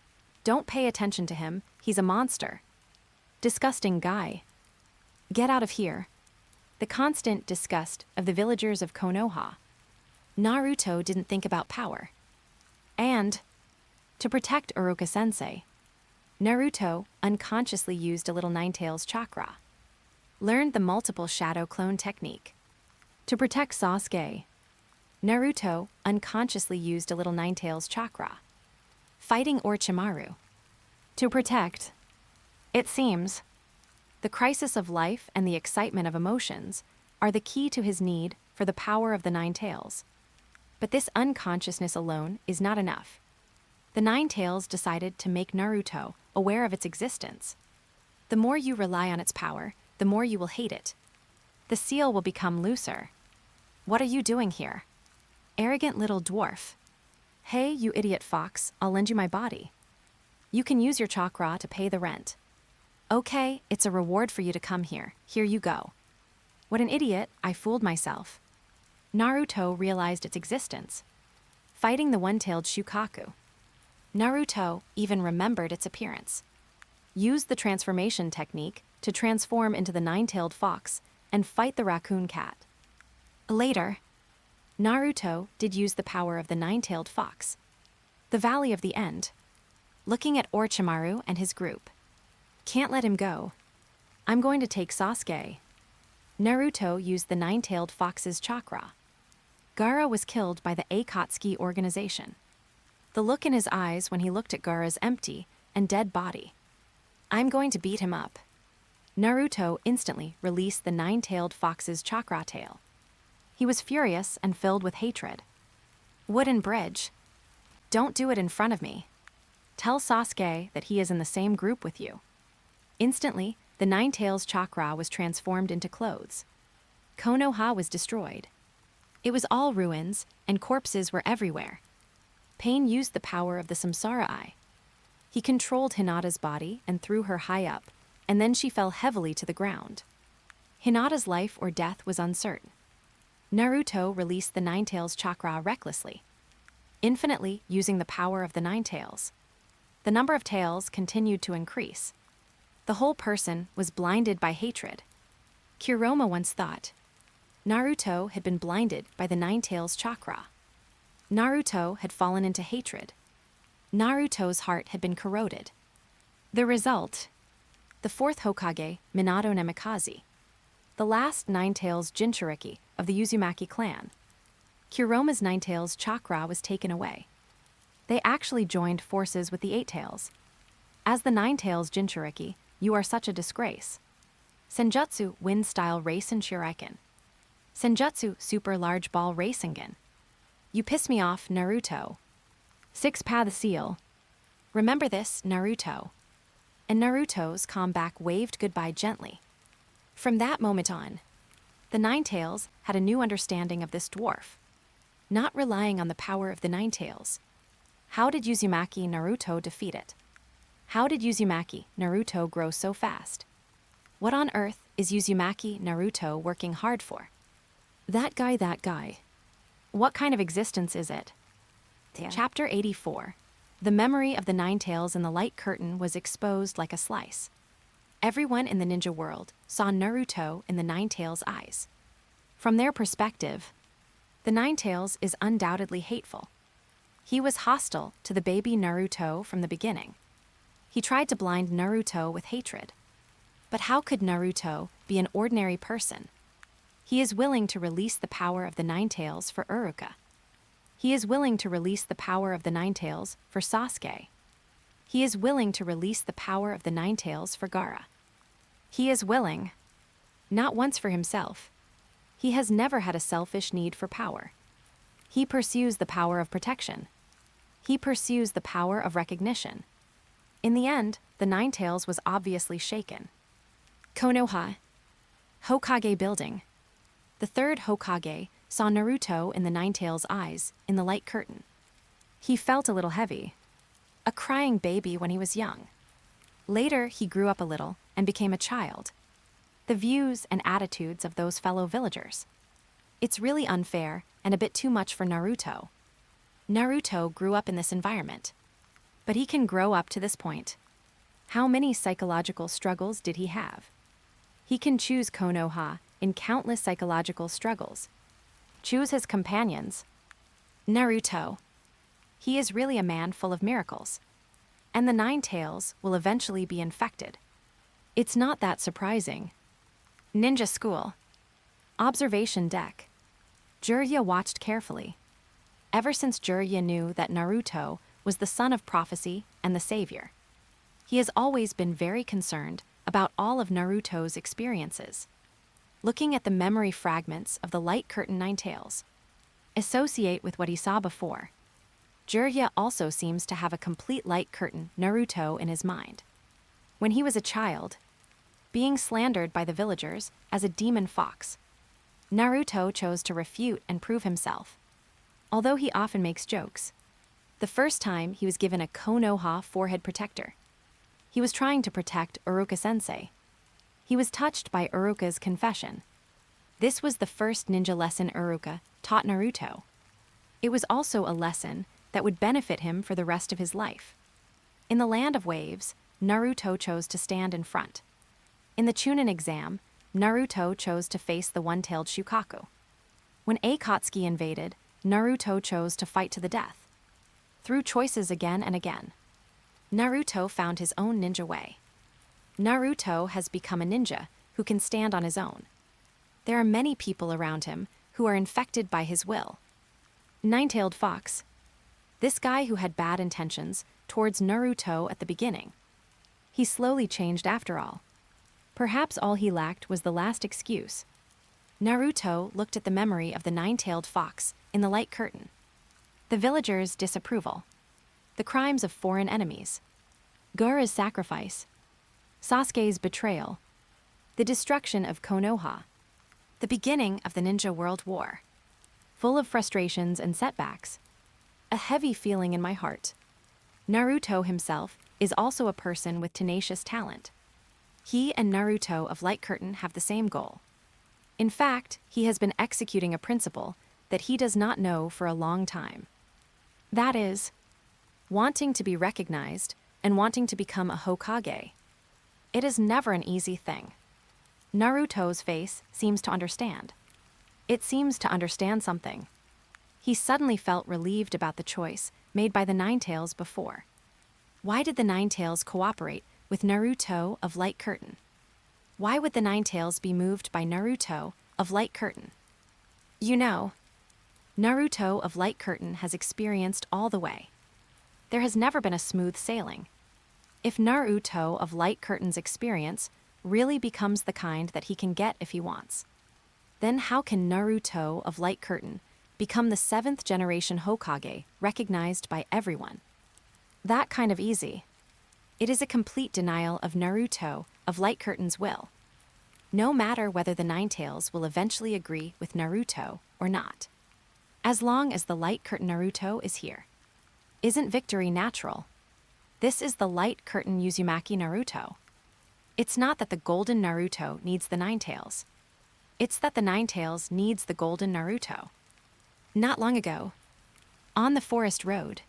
Don't pay attention to him, he's a monster. Disgusting guy. Get out of here. The constant disgust of the villagers of Konoha. Naruto didn't think about power. And, to protect Uruka-sensei, Naruto unconsciously used a little 9-tails chakra. Learned the multiple shadow clone technique. To protect Sasuke, Naruto unconsciously used a little 9-tails chakra. Fighting Orochimaru. To protect. It seems, the crisis of life and the excitement of emotions are the key to his need for the power of the 9-tails. But this unconsciousness alone is not enough. The 9-tails decided to make Naruto aware of its existence. The more you rely on its power, the more you will hate it. The seal will become looser. What are you doing here? Arrogant little dwarf. Hey, you idiot fox, I'll lend you my body. You can use your chakra to pay the rent. Okay, it's a reward for you to come here. Here you go. What an idiot, I fooled myself. Naruto realized its existence. fighting the one-tailed Shukaku. Naruto even remembered its appearance. Used the transformation technique to transform into the nine-tailed fox and fight the raccoon cat. Later, Naruto did use the power of the nine-tailed fox. The Valley of the End. Looking at Orochimaru and his group. Can't let him go. I'm going to take Sasuke. Naruto used the nine-tailed fox's chakra. Gaara was killed by the Akatsuki organization. The look in his eyes when he looked at Gaara's empty and dead body. I'm going to beat him up. Naruto instantly released the nine-tailed fox's chakra tail. He was furious and filled with hatred. Wooden bridge. Don't do it in front of me. Tell Sasuke that he is in the same group with you. Instantly, the nine-tails chakra was transformed into clothes. Konoha was destroyed. It was all ruins, and corpses were everywhere. Pain used the power of the Samsara Eye. He controlled Hinata's body and threw her high up, and then she fell heavily to the ground. Hinata's life or death was uncertain. Naruto released the nine-tails chakra recklessly, infinitely using the power of the nine tails. The number of tails continued to increase. The whole person was blinded by hatred. Kuroma once thought Naruto had been blinded by the nine-tails chakra. Naruto had fallen into hatred. Naruto's heart had been corroded. The result: the fourth Hokage, Minato Namikaze. The last nine-tails Jinchuriki of the Uzumaki clan. Kuroma's nine-tails chakra was taken away. They actually joined forces with the eight-tails. As the nine-tails Jinchuriki, you are such a disgrace. Senjutsu Wind-style Race and Shuriken. Senjutsu Super Large Ball Racingen. You piss me off, Naruto. Six-Path Seal. Remember this, Naruto. And Naruto's calm back waved goodbye gently. From that moment on, the nine-tails had a new understanding of this dwarf. Not relying on the power of the nine-tails. How did Uzumaki Naruto defeat it? How did Uzumaki Naruto grow so fast? What on earth is Uzumaki Naruto working hard for? That guy. What kind of existence is it? Chapter 84. The memory of the nine-tails in the light curtain was exposed like a slice. Everyone in the ninja world saw Naruto in the nine-tails' eyes. From their perspective, the nine-tails is undoubtedly hateful. He was hostile to the baby Naruto from the beginning. He tried to blind Naruto with hatred. But how could Naruto be an ordinary person? He is willing to release the power of the nine-tails for Uruka. He is willing to release the power of the nine-tails for Sasuke. He is willing to release the power of the nine-tails for Gaara. He is willing, not once for himself. He has never had a selfish need for power. He pursues the power of protection. He pursues the power of recognition. In the end, the nine-tails was obviously shaken. Konoha. Hokage building. The third Hokage saw Naruto in the nine-tails' eyes in the light curtain. He felt a little heavy. A crying baby when he was young. Later, he grew up a little and became a child. The views and attitudes of those fellow villagers. It's really unfair and a bit too much for Naruto. Naruto grew up in this environment. But he can grow up to this point. How many psychological struggles did he have? He can choose Konoha in countless psychological struggles. Choose his companions. Naruto. He is really a man full of miracles. And the nine-tails will eventually be infected. It's not that surprising. Ninja school. Observation deck. Jiraiya watched carefully. Ever since Jiraiya knew that Naruto was the son of prophecy and the savior, he has always been very concerned about all of Naruto's experiences. Looking at the memory fragments of the light curtain nine-tails, associate with what he saw before. Jiraiya also seems to have a complete light curtain Naruto in his mind. When he was a child, being slandered by the villagers as a demon fox, Naruto chose to refute and prove himself. Although he often makes jokes, the first time he was given a Konoha forehead protector. He was trying to protect Uruka-sensei. He was touched by Uruka's confession. This was the first ninja lesson Uruka taught Naruto. It was also a lesson that would benefit him for the rest of his life. In the land of waves, Naruto chose to stand in front. In the Chunin exam, Naruto chose to face the one-tailed Shukaku. When Akatsuki invaded, Naruto chose to fight to the death. Through choices again and again, Naruto found his own ninja way. Naruto has become a ninja who can stand on his own. There are many people around him who are infected by his will. Nine-tailed fox. This guy who had bad intentions towards Naruto at the beginning. He slowly changed after all. Perhaps all he lacked was the last excuse. Naruto looked at the memory of the nine-tailed fox in the light curtain. The villagers' disapproval. The crimes of foreign enemies. Gaara's sacrifice. Sasuke's betrayal. The destruction of Konoha. The beginning of the Ninja World War. Full of frustrations and setbacks. A heavy feeling in my heart. Naruto himself is also a person with tenacious talent. He and Naruto of Light Curtain have the same goal. In fact, he has been executing a principle that he does not know for a long time. That is, wanting to be recognized and wanting to become a Hokage. It is never an easy thing. Naruto's face seems to understand. It seems to understand something. He suddenly felt relieved about the choice made by the Nine-Tails before. Why did the Nine-Tails cooperate with Naruto of Light Curtain? Why would the Nine-Tails be moved by Naruto of Light Curtain? You know, Naruto of Light Curtain has experienced all the way. There has never been a smooth sailing. If Naruto of Light Curtain's experience really becomes the kind that he can get if he wants, then how can Naruto of Light Curtain become the 7th generation Hokage recognized by everyone? That kind of easy. It is a complete denial of Naruto of Light Curtain's will. No matter whether the Nine-Tails will eventually agree with Naruto or not. As long as the Light Curtain Naruto is here. Isn't victory natural? This is the Light Curtain Uzumaki Naruto. It's not that the Golden Naruto needs the Nine-Tails. It's that the Nine-Tails needs the Golden Naruto. Not long ago, on the forest road,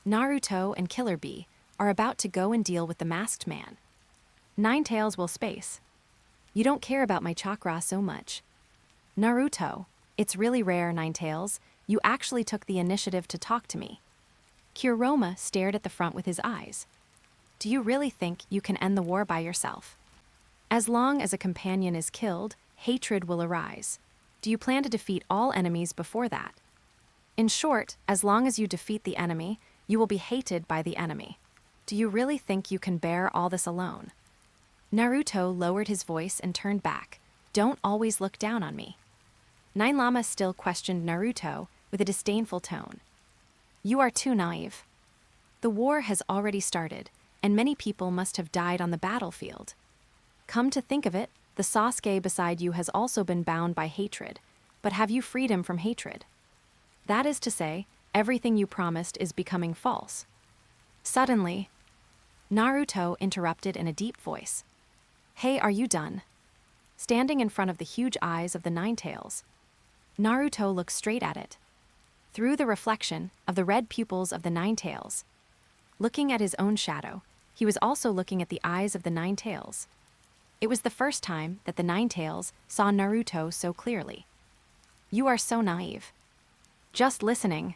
Naruto and Killer Bee are about to go and deal with the masked man. Nine-Tails will space. You don't care about my chakra so much. Naruto, it's really rare, Nine-Tails. You actually took the initiative to talk to me. Kuroma stared at the front with his eyes. Do you really think you can end the war by yourself? As long as a companion is killed, hatred will arise. Do you plan to defeat all enemies before that? In short, as long as you defeat the enemy, you will be hated by the enemy. Do you really think you can bear all this alone? Naruto lowered his voice and turned back. Don't always look down on me. Nine Lama still questioned Naruto with a disdainful tone. You are too naive. The war has already started, and many people must have died on the battlefield. Come to think of it, the Sasuke beside you has also been bound by hatred, but have you freed him from hatred? That is to say, everything you promised is becoming false. Suddenly, Naruto interrupted in a deep voice. Hey, are you done? Standing in front of the huge eyes of the Nine-Tails, Naruto looked straight at it. Through the reflection of the red pupils of the Nine-Tails, looking at his own shadow, he was also looking at the eyes of the Nine-Tails. It was the first time that the Nine-Tails saw Naruto so clearly. You are so naive. Just listening.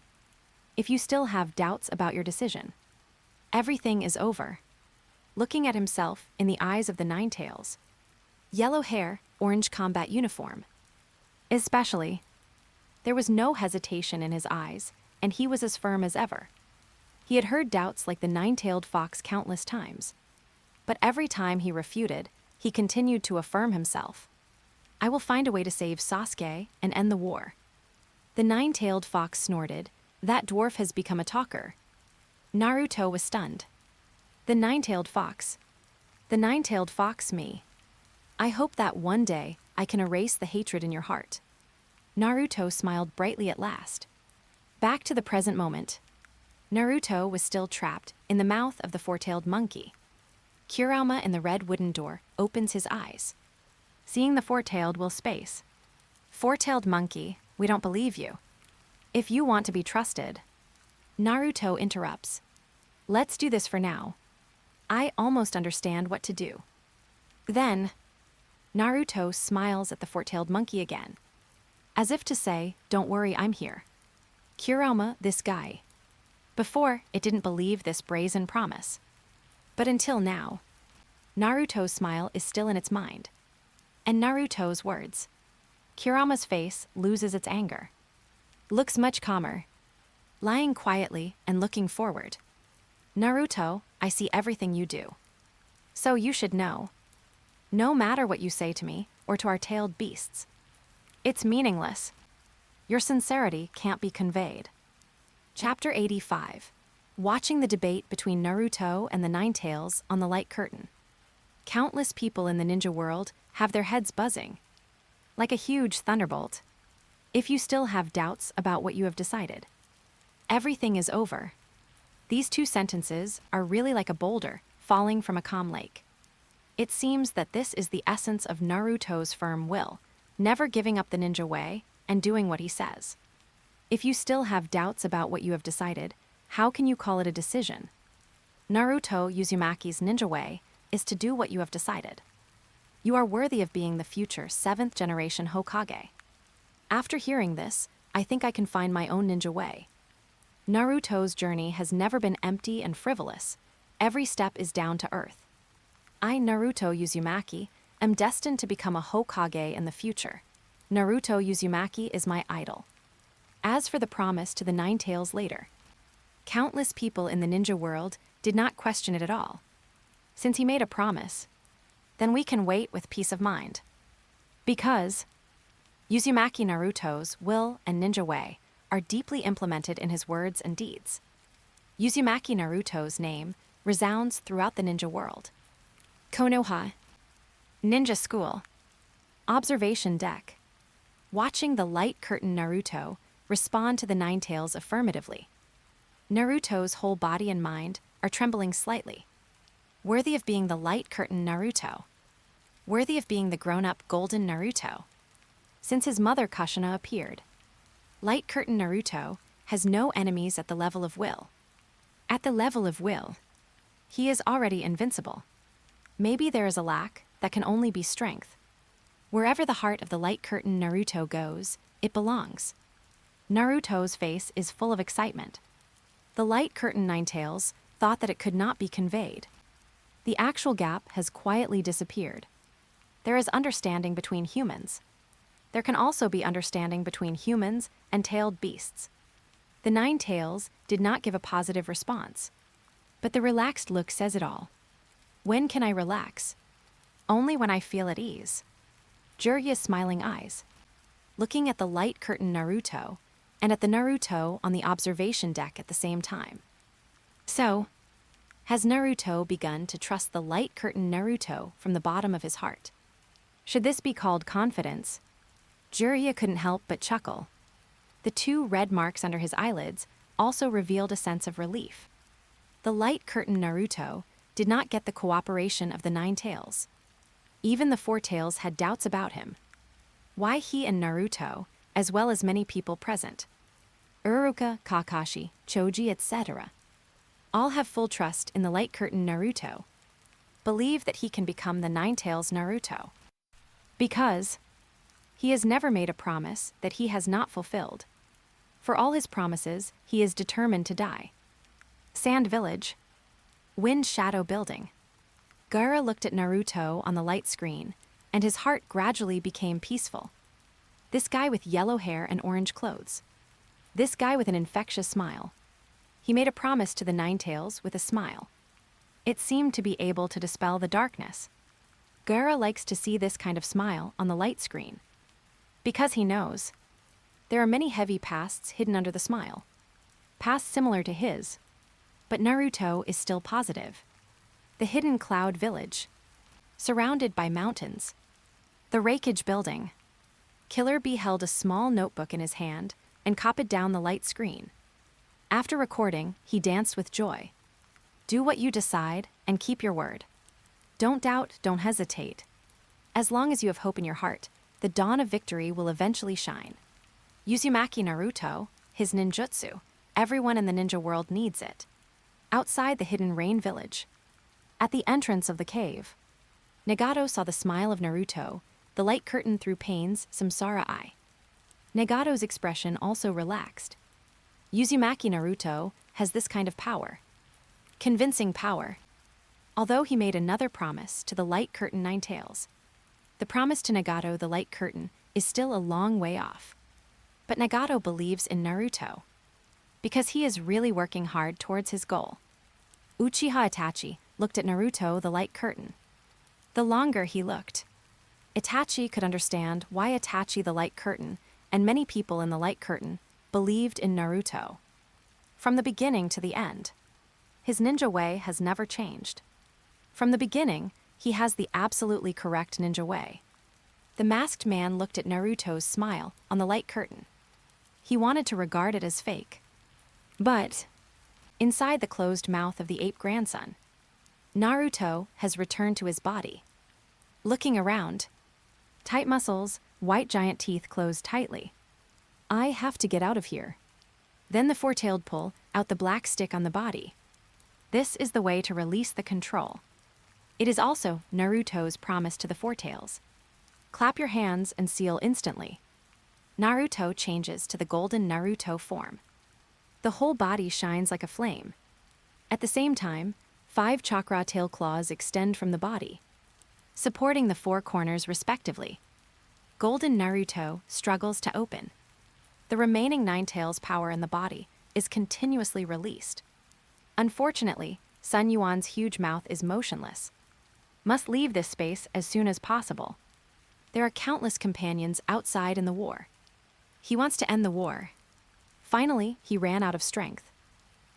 If you still have doubts about your decision, everything is over. Looking at himself in the eyes of the Nine-Tails. Yellow hair, orange combat uniform. Especially, there was no hesitation in his eyes, and he was as firm as ever. He had heard doubts like the nine-tailed fox countless times. But every time he refuted, he continued to affirm himself. I will find a way to save Sasuke and end the war. The nine-tailed fox snorted. That dwarf has become a talker. Naruto was stunned. The nine-tailed fox. The nine-tailed fox, me. I hope that one day I can erase the hatred in your heart. Naruto smiled brightly at last. Back to the present moment. Naruto was still trapped in the mouth of the four-tailed monkey. Kurama in the red wooden door opens his eyes. Seeing the four-tailed will space. Four-tailed monkey, we don't believe you. If you want to be trusted. Naruto interrupts. Let's do this for now. I almost understand what to do. Then, Naruto smiles at the fork-tailed monkey again. As if to say, don't worry, I'm here. Kurama, this guy. Before, it didn't believe this brazen promise. But until now, Naruto's smile is still in its mind. And Naruto's words. Kurama's face loses its anger. Looks much calmer. Lying quietly and looking forward. Naruto, I see everything you do. So you should know. No matter what you say to me or to our tailed beasts. It's meaningless. Your sincerity can't be conveyed. Chapter 85. Watching the debate between Naruto and the Nine Tails on the light curtain. Countless people in the ninja world have their heads buzzing. Like a huge thunderbolt. If you still have doubts about what you have decided. Everything is over. These two sentences are really like a boulder falling from a calm lake. It seems that this is the essence of Naruto's firm will, never giving up the ninja way and doing what he says. If you still have doubts about what you have decided, how can you call it a decision? Naruto Uzumaki's ninja way is to do what you have decided. You are worthy of being the future 7th generation Hokage. After hearing this, I think I can find my own ninja way. Naruto's journey has never been empty and frivolous. Every step is down to earth. I, Naruto Uzumaki, am destined to become a Hokage in the future. Naruto Uzumaki is my idol. As for the promise to the Nine Tails later, countless people in the ninja world did not question it at all. Since he made a promise, then we can wait with peace of mind. Because Uzumaki Naruto's will and ninja way are deeply implemented in his words and deeds. Uzumaki Naruto's name resounds throughout the ninja world. Konoha, Ninja School, Observation Deck. Watching the light curtain Naruto respond to the Nine Tails affirmatively. Naruto's whole body and mind are trembling slightly. Worthy of being the light curtain Naruto. Worthy of being the grown-up golden Naruto. Since his mother Kushina appeared. Light curtain Naruto has no enemies at the level of will. At the level of will, he is already invincible. Maybe there is a lack that can only be strength. Wherever the heart of the light curtain Naruto goes, it belongs. Naruto's face is full of excitement. The light curtain Nine Tails thought that it could not be conveyed. The actual gap has quietly disappeared. There is understanding between humans. There can also be understanding between humans and tailed beasts. The Nine Tails did not give a positive response. But the relaxed look says it all. When can I relax? Only when I feel at ease. Jiraiya's smiling eyes. Looking at the light curtain Naruto, and at the Naruto on the observation deck at the same time. So, has Naruto begun to trust the light curtain Naruto from the bottom of his heart? Should this be called confidence? Jiraiya couldn't help but chuckle. The 2 red marks under his eyelids also revealed a sense of relief. The light curtain Naruto did not get the cooperation of the Nine Tails. Even the Four Tails had doubts about him. Why he and Naruto, as well as many people present, Uruka, Kakashi, Choji, etc., all have full trust in the light curtain Naruto, believe that he can become the Nine Tails Naruto. Because he has never made a promise that he has not fulfilled. For all his promises, he is determined to die. Sand Village. Wind Shadow Building. Gaara looked at Naruto on the light screen, and his heart gradually became peaceful. This guy with yellow hair and orange clothes. This guy with an infectious smile. He made a promise to the Nine Tails with a smile. It seemed to be able to dispel the darkness. Gaara likes to see this kind of smile on the light screen. Because he knows. There are many heavy pasts hidden under the smile. Pasts similar to his. But Naruto is still positive. The hidden cloud village. Surrounded by mountains. The Rekindled building. Killer Bee held a small notebook in his hand and copied down the light screen. After recording, he danced with joy. Do what you decide and keep your word. Don't doubt, don't hesitate. As long as you have hope in your heart, the dawn of victory will eventually shine. Uzumaki Naruto, his ninjutsu. Everyone in the ninja world needs it. Outside the hidden rain village, at the entrance of the cave, Nagato saw the smile of Naruto, the light curtain through Pain's samsara eye. Nagato's expression also relaxed. Uzumaki Naruto has this kind of power. Convincing power. Although he made another promise to the light curtain Nine Tails, the promise to Nagato the light curtain is still a long way off. But Nagato believes in Naruto, because he is really working hard towards his goal. Uchiha Itachi looked at Naruto the light curtain. The longer he looked, Itachi could understand why Itachi the light curtain and many people in the light curtain believed in Naruto. From the beginning to the end, his ninja way has never changed. From the beginning, he has the absolutely correct ninja way. The masked man looked at Naruto's smile on the light curtain. He wanted to regard it as fake. But inside the closed mouth of the ape grandson, Naruto has returned to his body. Looking around, tight muscles, white giant teeth closed tightly. I have to get out of here. Then the four-tailed pull out the black stick on the body. This is the way to release the control. It is also Naruto's promise to the Four Tails. Clap your hands and seal instantly. Naruto changes to the golden Naruto form. The whole body shines like a flame. At the same time, 5 chakra tail claws extend from the body, supporting the 4 corners respectively. Golden Naruto struggles to open. The remaining 9 tails power in the body is continuously released. Unfortunately, Sun Yuan's huge mouth is motionless. Must leave this space as soon as possible. There are countless companions outside in the war. He wants to end the war. Finally, he ran out of strength.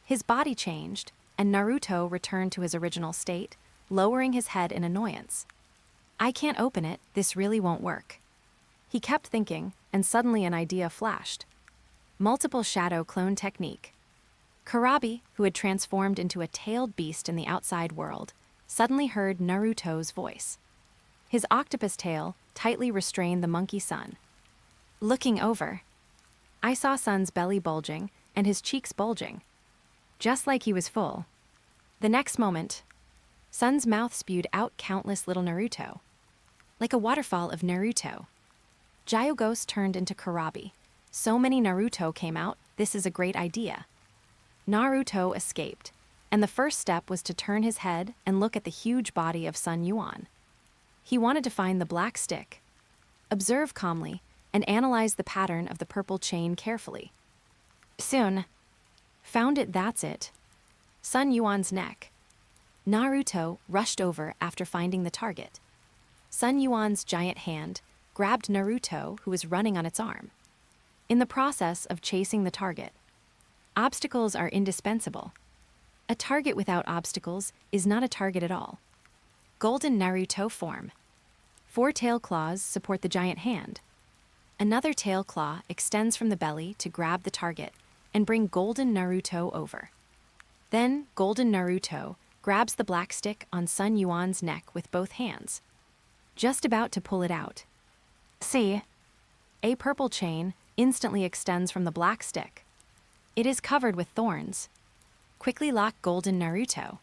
His body changed, and Naruto returned to his original state, lowering his head in annoyance. I can't open it, this really won't work. He kept thinking, and suddenly an idea flashed. Multiple shadow clone technique. Kurabi, who had transformed into a tailed beast in the outside world, suddenly heard Naruto's voice. His octopus tail tightly restrained the monkey Sun. Looking over, I saw Sun's belly bulging and his cheeks bulging, just like he was full. The next moment, Sun's mouth spewed out countless little Naruto. Like a waterfall of Naruto. Gyogos turned into Kurabi. So many Naruto came out, this is a great idea. Naruto escaped, and the first step was to turn his head and look at the huge body of Sun Yuan. He wanted to find the black stick, observe calmly, and analyze the pattern of the purple chain carefully. Soon, found it, that's it. Sun Yuan's neck. Naruto rushed over after finding the target. Sun Yuan's giant hand grabbed Naruto, who was running on its arm. In the process of chasing the target, obstacles are indispensable. A target without obstacles is not a target at all. Golden Naruto form. 4 tail claws support the giant hand. Another tail claw extends from the belly to grab the target and bring Golden Naruto over. Then Golden Naruto grabs the black stick on Sun Yuan's neck with both hands, just about to pull it out. See, a purple chain instantly extends from the black stick. It is covered with thorns. Quickly lock Golden Naruto.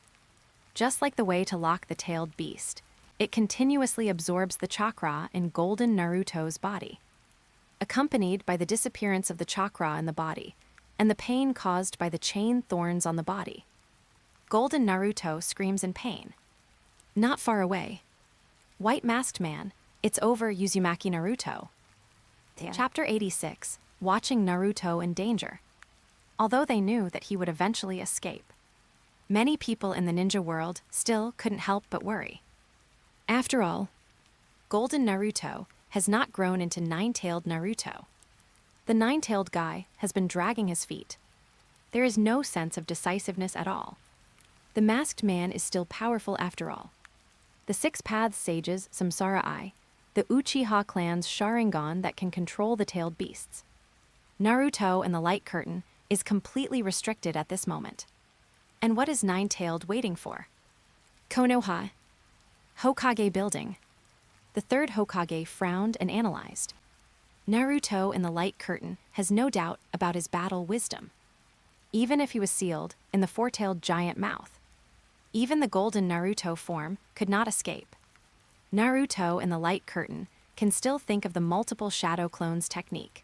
Just like the way to lock the tailed beast, it continuously absorbs the chakra in Golden Naruto's body, accompanied by the disappearance of the chakra in the body and the pain caused by the chain thorns on the body. Golden Naruto screams in pain. Not far away. White masked man, it's over, Uzumaki Naruto. Yeah. Chapter 86, watching Naruto in danger. Although they knew that he would eventually escape, many people in the ninja world still couldn't help but worry. After all, Golden Naruto has not grown into 9-tailed Naruto. The 9-tailed guy has been dragging his feet. There is no sense of decisiveness at all. The masked man is still powerful after all. The 6 Paths Sage's Samsara Eye, the Uchiha clan's Sharingan that can control the tailed beasts. Naruto and the light curtain is completely restricted at this moment. And what is 9-tailed waiting for? Konoha, Hokage building. The 3rd Hokage frowned and analyzed. Naruto in the light curtain has no doubt about his battle wisdom. Even if he was sealed in the four-tailed giant mouth, even the golden Naruto form could not escape. Naruto in the light curtain can still think of the multiple shadow clones technique.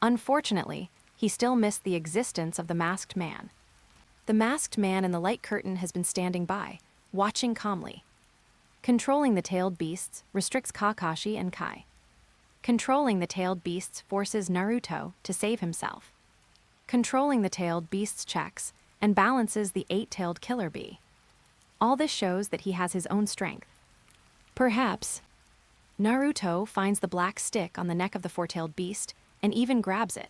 Unfortunately, he still missed the existence of the masked man. The masked man in the light curtain has been standing by, watching calmly. Controlling the tailed beasts restricts Kakashi and Kai. Controlling the tailed beasts forces Naruto to save himself. Controlling the tailed beasts checks and balances the eight-tailed killer bee. All this shows that he has his own strength. Perhaps Naruto finds the black stick on the neck of the four-tailed beast and even grabs it.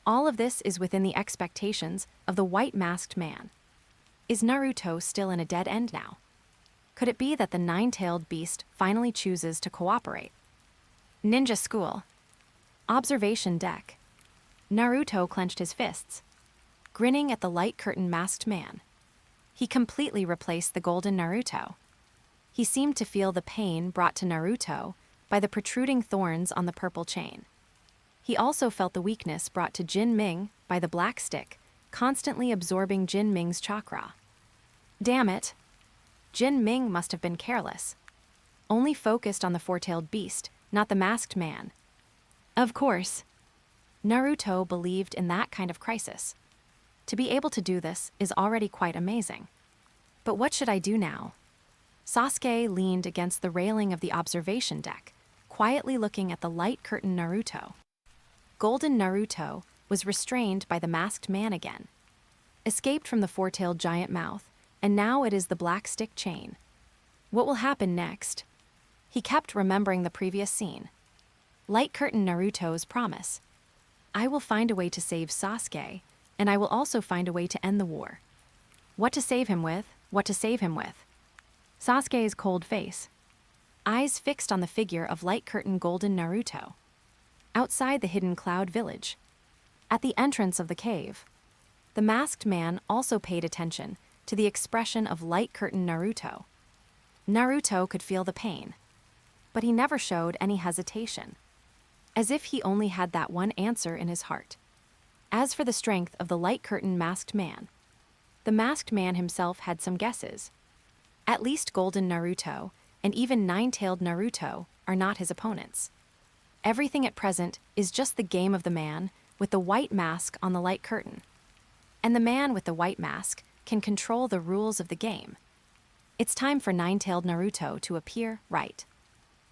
All of this is within the expectations of the white masked man. Is Naruto still in a dead end now? Could it be that the nine-tailed beast finally chooses to cooperate? Ninja School. Observation deck. Naruto clenched his fists, grinning at the light curtain masked man. He completely replaced the golden Naruto. He seemed to feel the pain brought to Naruto by the protruding thorns on the purple chain. He also felt the weakness brought to Jin Ming by the black stick, constantly absorbing Jin Ming's chakra. Damn it! Jin Ming must have been careless. Only focused on the four-tailed beast, not the masked man. Of course, Naruto believed in that kind of crisis. To be able to do this is already quite amazing. But what should I do now? Sasuke leaned against the railing of the observation deck, quietly looking at the light curtain Naruto. Golden Naruto was restrained by the masked man again. Escaped from the four-tailed giant mouth, and now it is the black stick chain. What will happen next? He kept remembering the previous scene. Light curtain Naruto's promise. I will find a way to save Sasuke, and I will also find a way to end the war. What to save him with, what to save him with. Sasuke's cold face. Eyes fixed on the figure of light curtain golden Naruto. Outside the hidden cloud village. At the entrance of the cave. The masked man also paid attention to the expression of light curtain Naruto. Naruto could feel the pain, but he never showed any hesitation, as if he only had that one answer in his heart. As for the strength of the light curtain masked man, the masked man himself had some guesses. At least golden Naruto and even nine-tailed Naruto are not his opponents. Everything at present is just the game of the man with the white mask on the light curtain. And the man with the white mask can control the rules of the game. It's time for nine-tailed Naruto to appear right.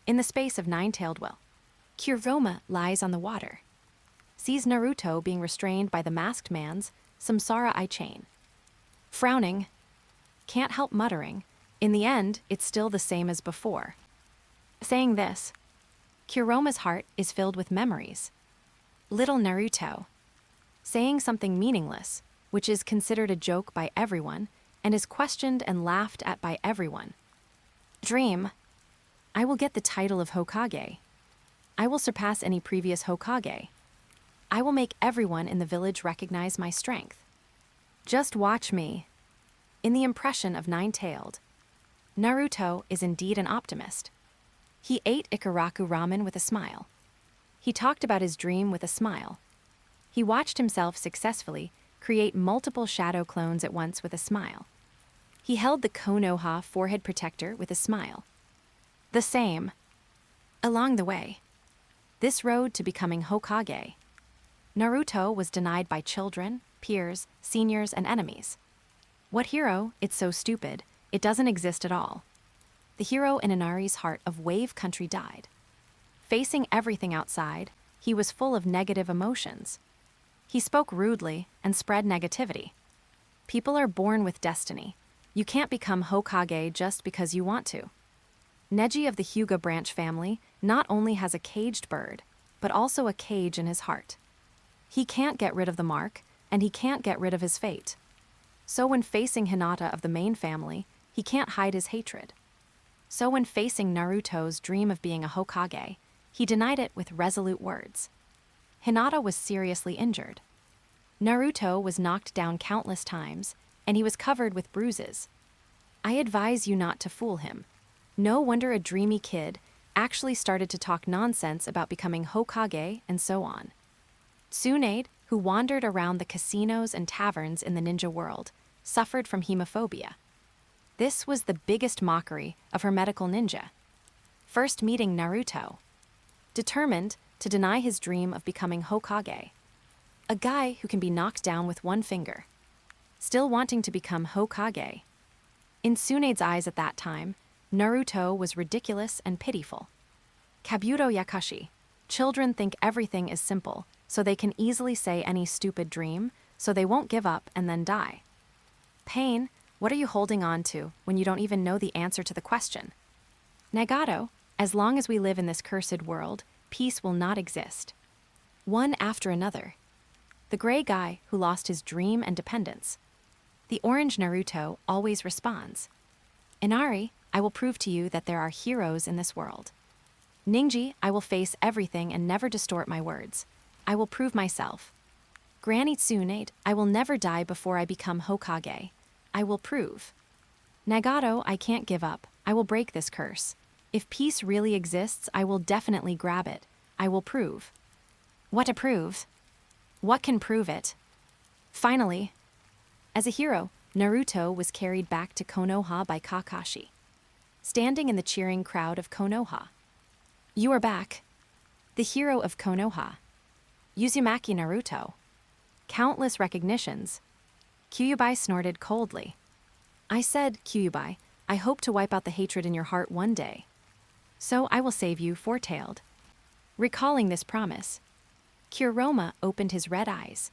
In the space of nine-tailed will. Kuroma lies on the water. Sees Naruto being restrained by the masked man's samsara eye chain. Frowning. Can't help muttering. In the end, it's still the same as before. Saying this, Kuroma's heart is filled with memories. Little Naruto. Saying something meaningless, which is considered a joke by everyone, and is questioned and laughed at by everyone. Dream. I will get the title of Hokage. I will surpass any previous Hokage. I will make everyone in the village recognize my strength. Just watch me. In the impression of nine-tailed, Naruto is indeed an optimist. He ate Ikaraku ramen with a smile. He talked about his dream with a smile. He watched himself successfully create multiple shadow clones at once with a smile. He held the Konoha forehead protector with a smile. The same. Along the way, this road to becoming Hokage, Naruto was denied by children, peers, seniors, and enemies. What hero? It's so stupid, it doesn't exist at all. The hero in Inari's heart of Wave Country died. Facing everything outside, he was full of negative emotions. He spoke rudely and spread negativity. People are born with destiny. You can't become Hokage just because you want to. Neji of the Hyuga branch family not only has a caged bird, but also a cage in his heart. He can't get rid of the mark, and he can't get rid of his fate. So when facing Hinata of the main family, he can't hide his hatred. So when facing Naruto's dream of being a Hokage, he denied it with resolute words. Hinata was seriously injured. Naruto was knocked down countless times, and he was covered with bruises. I advise you not to fool him. No wonder a dreamy kid actually started to talk nonsense about becoming Hokage and so on. Tsunade, who wandered around the casinos and taverns in the ninja world, suffered from hemophobia. This was the biggest mockery of her medical ninja. First meeting Naruto. Determined to deny his dream of becoming Hokage. A guy who can be knocked down with one finger. Still wanting to become Hokage. In Tsunade's eyes at that time, Naruto was ridiculous and pitiful. Kabuto Yakashi. Children think everything is simple, so they can easily say any stupid dream, so they won't give up and then die. Pain, what are you holding on to when you don't even know the answer to the question? Nagato, as long as we live in this cursed world, peace will not exist. One after another. The gray guy who lost his dream and dependence. The orange Naruto always responds. Inari, I will prove to you that there are heroes in this world. Ninji, I will face everything and never distort my words. I will prove myself. Granny Tsunade, I will never die before I become Hokage. I will prove. Nagato, I can't give up. I will break this curse. If peace really exists, I will definitely grab it. I will prove. What to prove? What can prove it? Finally, as a hero, Naruto was carried back to Konoha by Kakashi. Standing in the cheering crowd of Konoha. You are back. The hero of Konoha. Uzumaki Naruto. Countless recognitions. Kyuubi snorted coldly. I said, Kyuubi, I hope to wipe out the hatred in your heart one day. So I will save you, four-tailed. Recalling this promise, Kuroma opened his red eyes.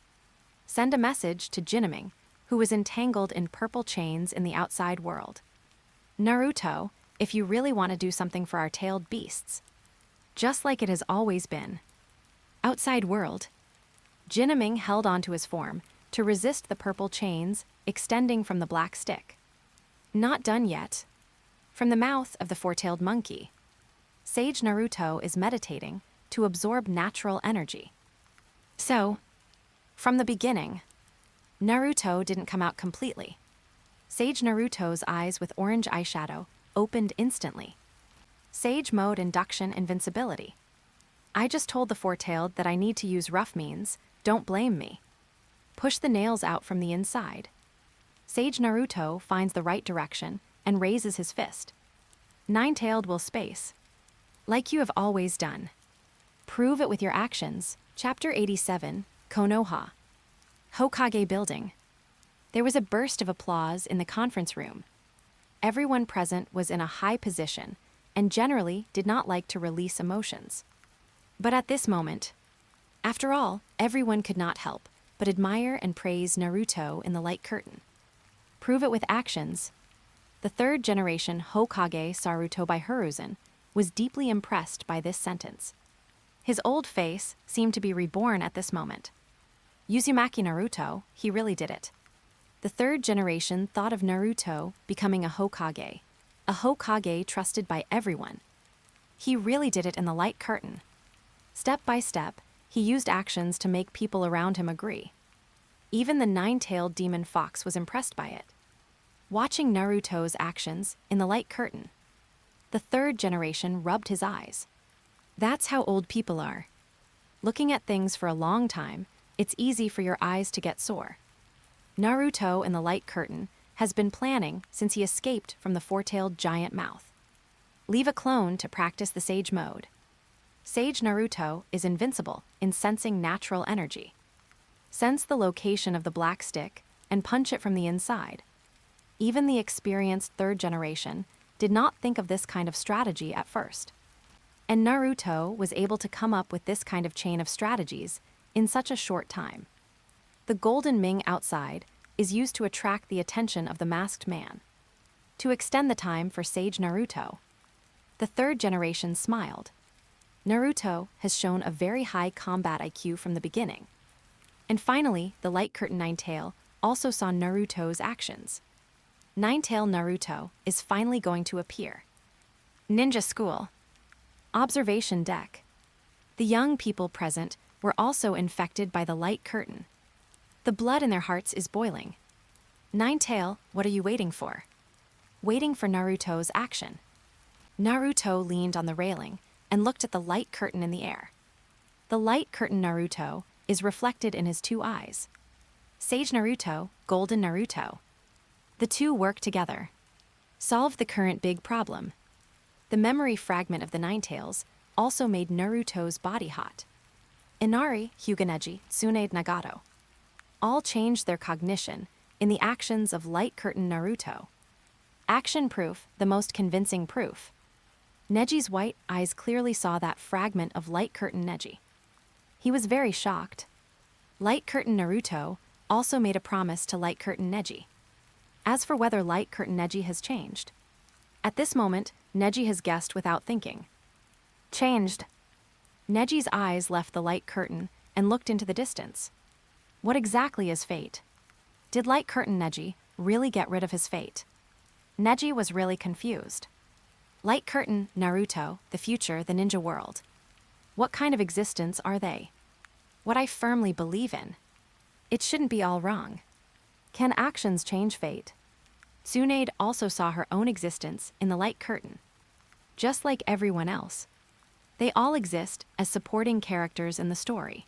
Send a message to Jinaming, who was entangled in purple chains in the outside world. Naruto, if you really want to do something for our tailed beasts. Just like it has always been. Outside world. Jinaming held onto his form to resist the purple chains extending from the black stick. Not done yet. From the mouth of the four-tailed monkey. Sage Naruto is meditating to absorb natural energy. So, from the beginning, Naruto didn't come out completely. Sage Naruto's eyes with orange eyeshadow opened instantly. Sage mode induction invincibility. I just told the four-tailed that I need to use rough means, don't blame me. Push the nails out from the inside. Sage Naruto finds the right direction and raises his fist. Nine-tailed will space. Like you have always done. Prove it with your actions. Chapter 87, Konoha. Hokage building. There was a burst of applause in the conference room. Everyone present was in a high position and generally did not like to release emotions. But at this moment, after all, everyone could not help but admire and praise Naruto in the light curtain. Prove it with actions. The third generation Hokage Saruto by Hiruzen was deeply impressed by this sentence. His old face seemed to be reborn at this moment. Uzumaki Naruto, he really did it. The third generation thought of Naruto becoming a Hokage trusted by everyone. He really did it in the light curtain. Step by step, he used actions to make people around him agree. Even the nine-tailed demon fox was impressed by it. Watching Naruto's actions in the light curtain, the third generation rubbed his eyes. That's how old people are. Looking at things for a long time, it's easy for your eyes to get sore. Naruto in the light curtain has been planning since he escaped from the four-tailed giant mouth. Leave a clone to practice the Sage mode. Sage Naruto is invincible in sensing natural energy. Sense the location of the black stick and punch it from the inside. Even the experienced third generation did not think of this kind of strategy at first. And Naruto was able to come up with this kind of chain of strategies in such a short time. The golden Ming outside is used to attract the attention of the masked man. To extend the time for Sage Naruto, the third generation smiled. Naruto has shown a very high combat IQ from the beginning. And finally, the light curtain Nine-Tail also saw Naruto's actions. Nine-Tail Naruto is finally going to appear. Ninja School. Observation deck. The young people present were also infected by the light curtain. The blood in their hearts is boiling. Nine-Tail, what are you waiting for? Waiting for Naruto's action. Naruto leaned on the railing and looked at the light curtain in the air. The light curtain Naruto is reflected in his two eyes. Sage Naruto, Golden Naruto. The two work together. Solve the current big problem. The memory fragment of the Nine Tails also made Naruto's body hot. Inari, Hyuganeji, Tsunade Nagato. All changed their cognition in the actions of light curtain Naruto. Action proof, the most convincing proof. Neji's white eyes clearly saw that fragment of light curtain Neji. He was very shocked. Light curtain Naruto also made a promise to light curtain Neji. As for whether light curtain Neji has changed, at this moment, Neji has guessed without thinking. Changed. Neji's eyes left the light curtain and looked into the distance. What exactly is fate? Did light curtain Neji really get rid of his fate? Neji was really confused. Light curtain Naruto, the future, the ninja world. What kind of existence are they? What I firmly believe in. It shouldn't be all wrong. Can actions change fate? Tsunade also saw her own existence in the light curtain. Just like everyone else, they all exist as supporting characters in the story.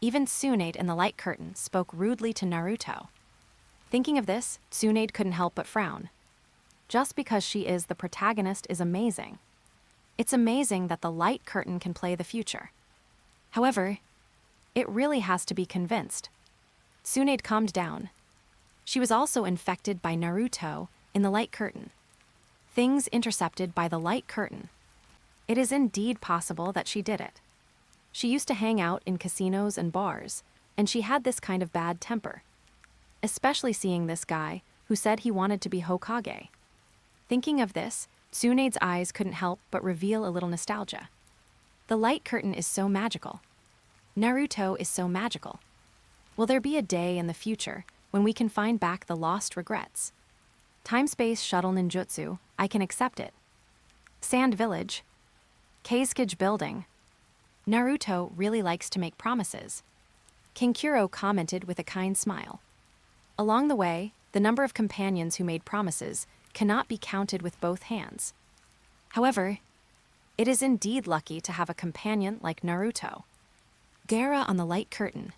Even Tsunade in the light curtain spoke rudely to Naruto. Thinking of this, Tsunade couldn't help but frown. Just because she is the protagonist is amazing. It's amazing that the light curtain can play the future. However, it really has to be convinced. Tsunade calmed down. She was also infected by Naruto in the light curtain. Things intercepted by the light curtain. It is indeed possible that she did it. She used to hang out in casinos and bars, and she had this kind of bad temper. Especially seeing this guy who said he wanted to be Hokage. Thinking of this, Tsunade's eyes couldn't help but reveal a little nostalgia. The light curtain is so magical. Naruto is so magical. Will there be a day in the future when we can find back the lost regrets? Time-space shuttle ninjutsu, I can accept it. Sand Village. Kazekage Building. Naruto really likes to make promises. Kinkuro commented with a kind smile. Along the way, the number of companions who made promises cannot be counted with both hands. However, it is indeed lucky to have a companion like Naruto. Gaara on the light curtain.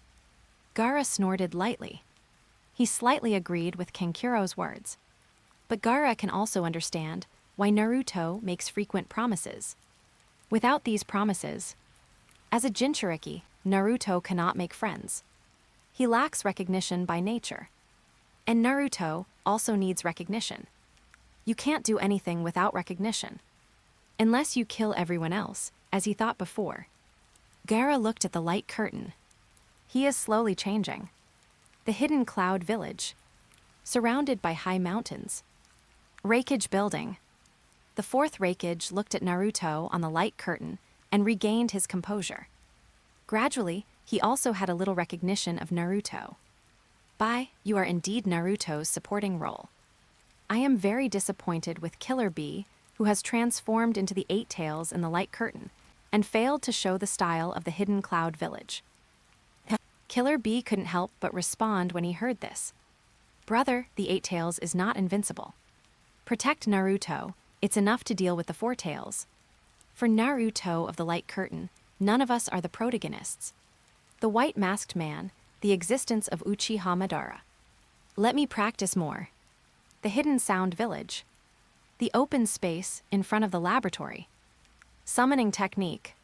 Gaara snorted lightly. He slightly agreed with Kankuro's words. But Gaara can also understand why Naruto makes frequent promises. Without these promises, as a Jinchuriki, Naruto cannot make friends. He lacks recognition by nature. And Naruto also needs recognition. You can't do anything without recognition. Unless you kill everyone else, as he thought before. Gaara looked at the light curtain. He is slowly changing. The hidden cloud village. Surrounded by high mountains. Rekindled building. The fourth Rekindled looked at Naruto on the light curtain and regained his composure. Gradually, he also had a little recognition of Naruto. Bai, you are indeed Naruto's supporting role. I am very disappointed with Killer Bee, who has transformed into the Eight Tails in the light curtain and failed to show the style of the hidden cloud village. Killer Bee couldn't help but respond when he heard this. Brother, the Eight Tails is not invincible. Protect Naruto, it's enough to deal with the Four Tails. For Naruto of the light curtain, none of us are the protagonists. The white masked man, the existence of Uchiha Madara. Let me practice more. The hidden sound village. The open space in front of the laboratory. Summoning technique.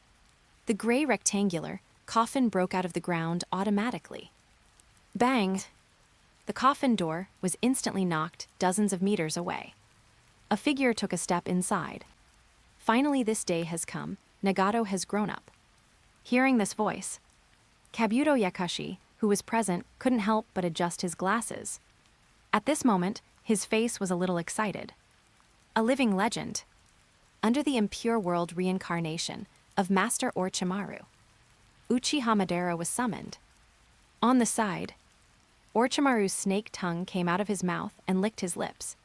The gray rectangular coffin broke out of the ground automatically. Bang! The coffin door was instantly knocked dozens of meters away. A figure took a step inside. Finally, this day has come. Nagato has grown up. Hearing this voice, Kabuto Yakashi, who was present, couldn't help but adjust his glasses. At this moment, his face was a little excited. A living legend. Under the impure world reincarnation of Master Orochimaru, Uchiha Madara was summoned. On the side, Orochimaru's snake tongue came out of his mouth and licked his lips.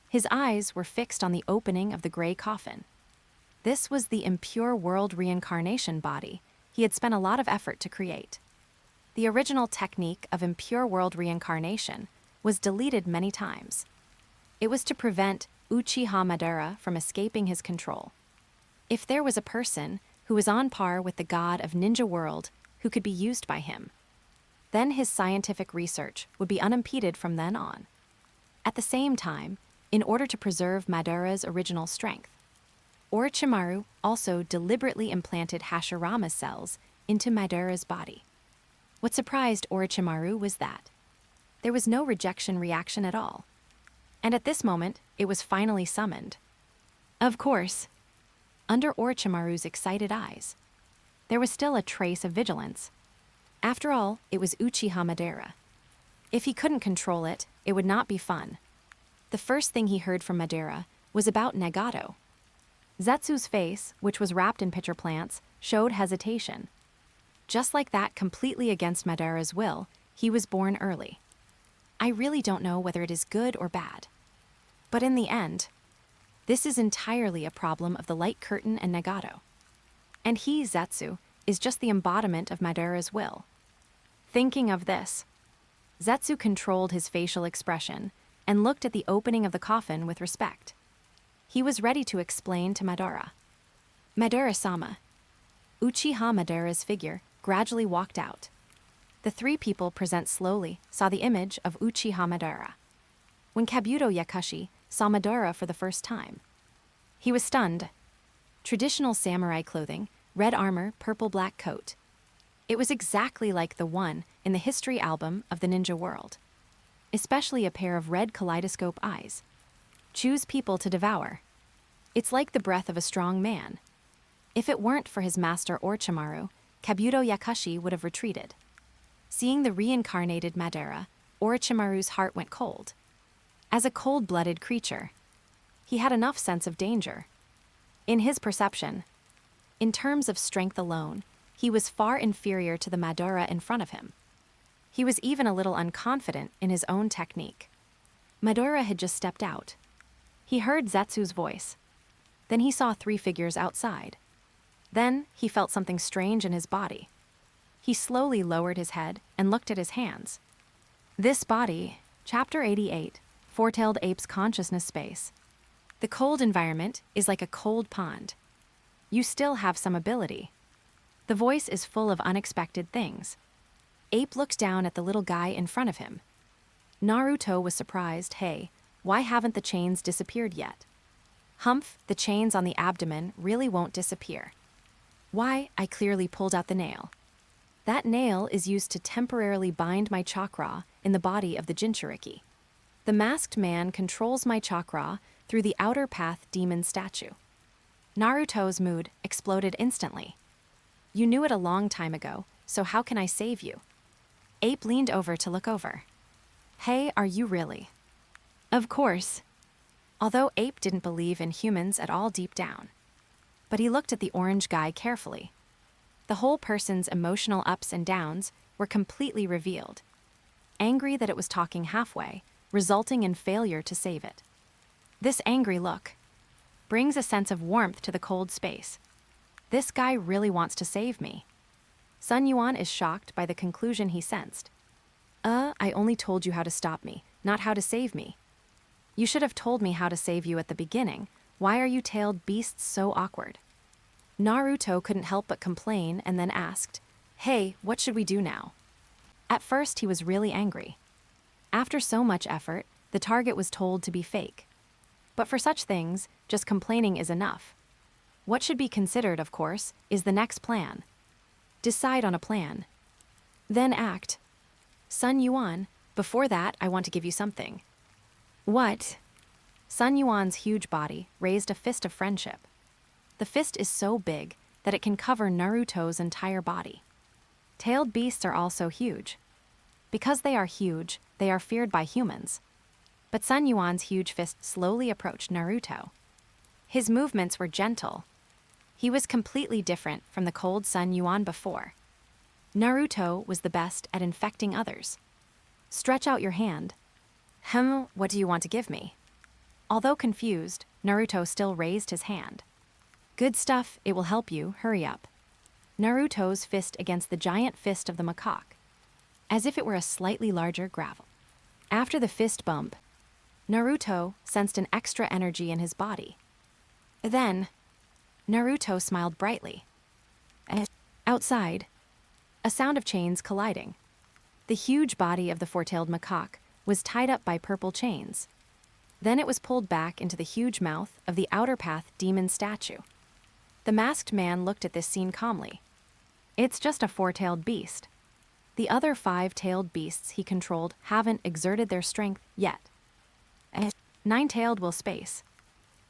His eyes were fixed on the opening of the gray coffin. This was the impure world reincarnation body he had spent a lot of effort to create. The original technique of impure world reincarnation was deleted many times. It was to prevent Uchiha Madara from escaping his control. If there was a person who was on par with the god of ninja world who could be used by him, then his scientific research would be unimpeded from then on. At the same time, in order to preserve Madara's original strength, Orochimaru also deliberately implanted Hashirama's cells into Madara's body. What surprised Orochimaru was that there was no rejection reaction at all. And at this moment, it was finally summoned. Of course, under Orochimaru's excited eyes, there was still a trace of vigilance. After all, it was Uchiha Madara. If he couldn't control it, it would not be fun. The first thing he heard from Madara was about Nagato. Zetsu's face, which was wrapped in pitcher plants, showed hesitation. Just like that, completely against Madara's will, he was born early. I really don't know whether it is good or bad. But in the end, this is entirely a problem of the light curtain and Nagato. And he, Zetsu, is just the embodiment of Madara's will. Thinking of this, Zetsu controlled his facial expression and looked at the opening of the coffin with respect. He was ready to explain to Madara. Madara-sama. Uchiha Madara's figure gradually walked out. The three people present slowly saw the image of Uchiha Madara. When Kabuto Yakashi saw Madara for the first time, he was stunned. Traditional samurai clothing, red armor, purple-black coat. It was exactly like the one in the history album of the ninja world. Especially a pair of red kaleidoscope eyes. Choose people to devour. It's like the breath of a strong man. If it weren't for his master Orochimaru, Kabuto Yakashi would have retreated. Seeing the reincarnated Madara, Orochimaru's heart went cold. As a cold-blooded creature, he had enough sense of danger. In his perception, in terms of strength alone, he was far inferior to the Madara in front of him. He was even a little unconfident in his own technique. Madara had just stepped out. He heard Zetsu's voice. Then he saw three figures outside. Then he felt something strange in his body. He slowly lowered his head and looked at his hands. This body, Chapter 88, Four-tailed Ape's Consciousness Space. The cold environment is like a cold pond. You still have some ability. The voice is full of unexpected things. Ape looked down at the little guy in front of him. Naruto was surprised. Hey, why haven't the chains disappeared yet? Humph, the chains on the abdomen really won't disappear. Why, I clearly pulled out the nail. That nail is used to temporarily bind my chakra in the body of the Jinchuriki. The masked man controls my chakra through the outer path demon statue. Naruto's mood exploded instantly. You knew it a long time ago, so how can I save you? Ape leaned over to look over. Hey, are you really? Of course. Although Ape didn't believe in humans at all deep down. But he looked at the orange guy carefully. The whole person's emotional ups and downs were completely revealed. Angry that it was talking halfway, resulting in failure to save it. This angry look brings a sense of warmth to the cold space. This guy really wants to save me. Sun Yuan is shocked by the conclusion he sensed. I only told you how to stop me, not how to save me. You should have told me how to save you at the beginning. Why are you tailed beasts so awkward? Naruto couldn't help but complain and then asked, Hey, what should we do now? At first, he was really angry. After so much effort, the target was told to be fake. But for such things, just complaining is enough. What should be considered, of course, is the next plan. Decide on a plan. Then act. Sun Yuan, before that, I want to give you something. What? Sun Yuan's huge body raised a fist of friendship. The fist is so big that it can cover Naruto's entire body. Tailed beasts are also huge. Because they are huge, they are feared by humans. But Sun Yuan's huge fist slowly approached Naruto. His movements were gentle. He was completely different from the cold Sun Yuan before. Naruto was the best at infecting others. Stretch out your hand. What do you want to give me? Although confused, Naruto still raised his hand. Good stuff, it will help you, hurry up. Naruto's fist against the giant fist of the macaque, as if it were a slightly larger gravel. After the fist bump, Naruto sensed an extra energy in his body. Then, Naruto smiled brightly. Outside, a sound of chains colliding. The huge body of the four-tailed macaque was tied up by purple chains. Then it was pulled back into the huge mouth of the Outer Path demon statue. The masked man looked at this scene calmly. It's just a four-tailed beast. The other five-tailed beasts he controlled haven't exerted their strength yet. Nine-tailed will space.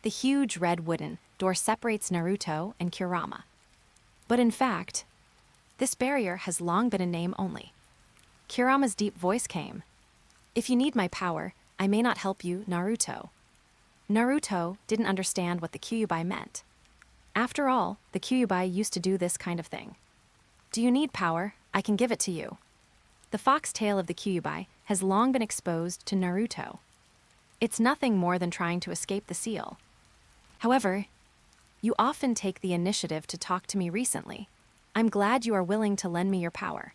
The huge red wooden door separates Naruto and Kurama. But in fact, this barrier has long been a name only. Kurama's deep voice came. If you need my power, I may not help you, Naruto. Naruto didn't understand what the Kyuubi meant. After all, the Kyuubi used to do this kind of thing. Do you need power? I can give it to you. The fox tail of the Kyuubi has long been exposed to Naruto. It's nothing more than trying to escape the seal. However, you often take the initiative to talk to me recently. I'm glad you are willing to lend me your power.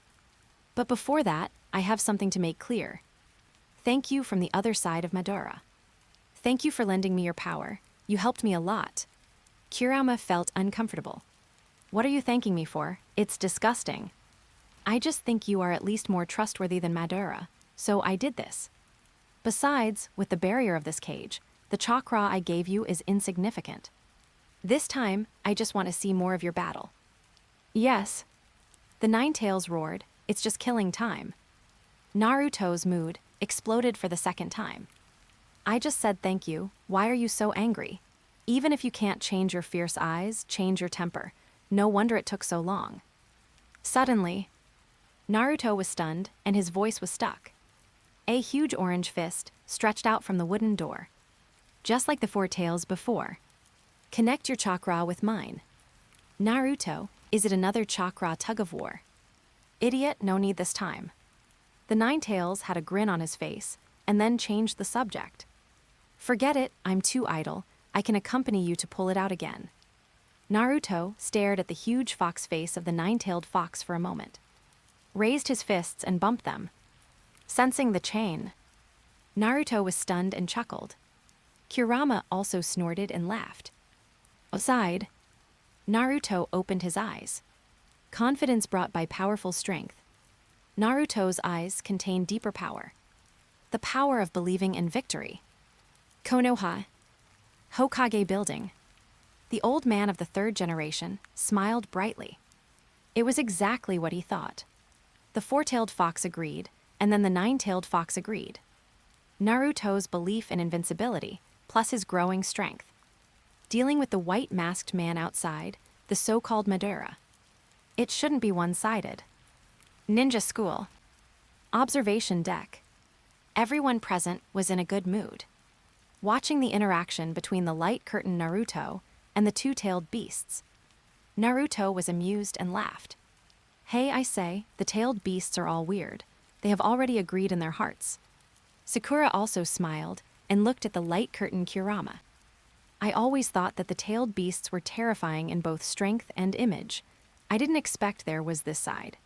But before that, I have something to make clear. Thank you from the other side of Madara. Thank you for lending me your power. You helped me a lot. Kurama felt uncomfortable. What are you thanking me for? It's disgusting. I just think you are at least more trustworthy than Madara, so I did this. Besides, with the barrier of this cage, the chakra I gave you is insignificant. This time, I just want to see more of your battle. Yes. The Nine Tails roared, it's just killing time. Naruto's mood exploded for the second time. I just said thank you, why are you so angry? Even if you can't change your fierce eyes, change your temper. No wonder it took so long. Suddenly, Naruto was stunned and his voice was stuck. A huge orange fist stretched out from the wooden door. Just like the four tails before. Connect your chakra with mine. Naruto, is it another chakra tug-of-war? Idiot, no need this time. The Nine Tails had a grin on his face, and then changed the subject. Forget it, I'm too idle, I can accompany you to pull it out again. Naruto stared at the huge fox face of the nine-tailed fox for a moment. Raised his fists and bumped them. Sensing the chain, Naruto was stunned and chuckled. Kurama also snorted and laughed. Aside, Naruto opened his eyes. Confidence brought by powerful strength. Naruto's eyes contained deeper power. The power of believing in victory. Konoha, Hokage building. The old man of the third generation smiled brightly. It was exactly what he thought. The four-tailed fox agreed, and then the nine-tailed fox agreed. Naruto's belief in invincibility, plus his growing strength. Dealing with the white masked man outside, the so-called Madara. It shouldn't be one-sided. Ninja school. Observation deck. Everyone present was in a good mood. Watching the interaction between the light curtain Naruto and the two-tailed beasts. Naruto was amused and laughed. Hey, I say, the tailed beasts are all weird. They have already agreed in their hearts. Sakura also smiled and looked at the light curtain Kurama. I always thought that the tailed beasts were terrifying in both strength and image. I didn't expect there was this side.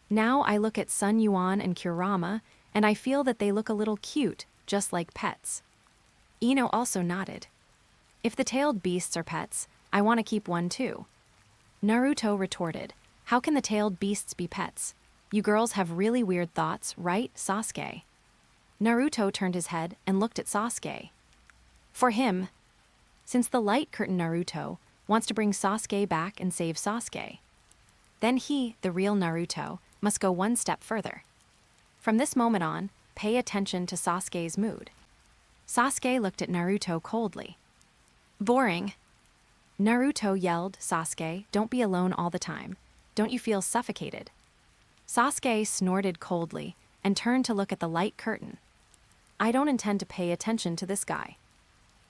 Now I look at Sun Yuan and Kurama, and I feel that they look a little cute, just like pets. Ino also nodded. If the tailed beasts are pets, I want to keep one too. Naruto retorted, how can the tailed beasts be pets? You girls have really weird thoughts, right, Sasuke? Naruto turned his head and looked at Sasuke. For him, since the light curtain Naruto wants to bring Sasuke back and save Sasuke, then he, the real Naruto, must go one step further. From this moment on, pay attention to Sasuke's mood. Sasuke looked at Naruto coldly. Boring. Naruto yelled, Sasuke, don't be alone all the time. Don't you feel suffocated? Sasuke snorted coldly and turned to look at the light curtain. I don't intend to pay attention to this guy.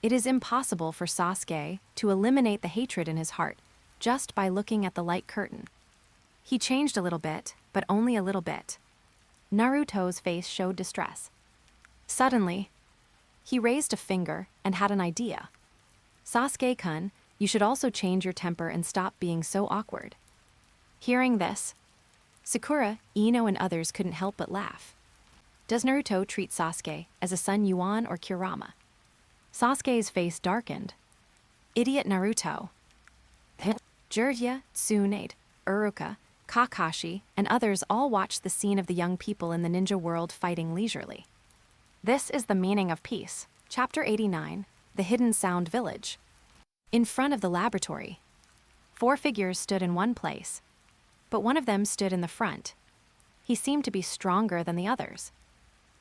It is impossible for Sasuke to eliminate the hatred in his heart just by looking at the light curtain. He changed a little bit, but only a little bit. Naruto's face showed distress. Suddenly, he raised a finger and had an idea. Sasuke-kun, you should also change your temper and stop being so awkward. Hearing this, Sakura, Ino, and others couldn't help but laugh. Does Naruto treat Sasuke as a Sun Yuan or Kurama? Sasuke's face darkened. Idiot Naruto. Jiraiya, Tsunade, Uruka, Kakashi, and others all watched the scene of the young people in the ninja world fighting leisurely. This is the meaning of peace. Chapter 89, The Hidden Sound Village. In front of the laboratory, 4 figures stood in one place, but one of them stood in the front. He seemed to be stronger than the others.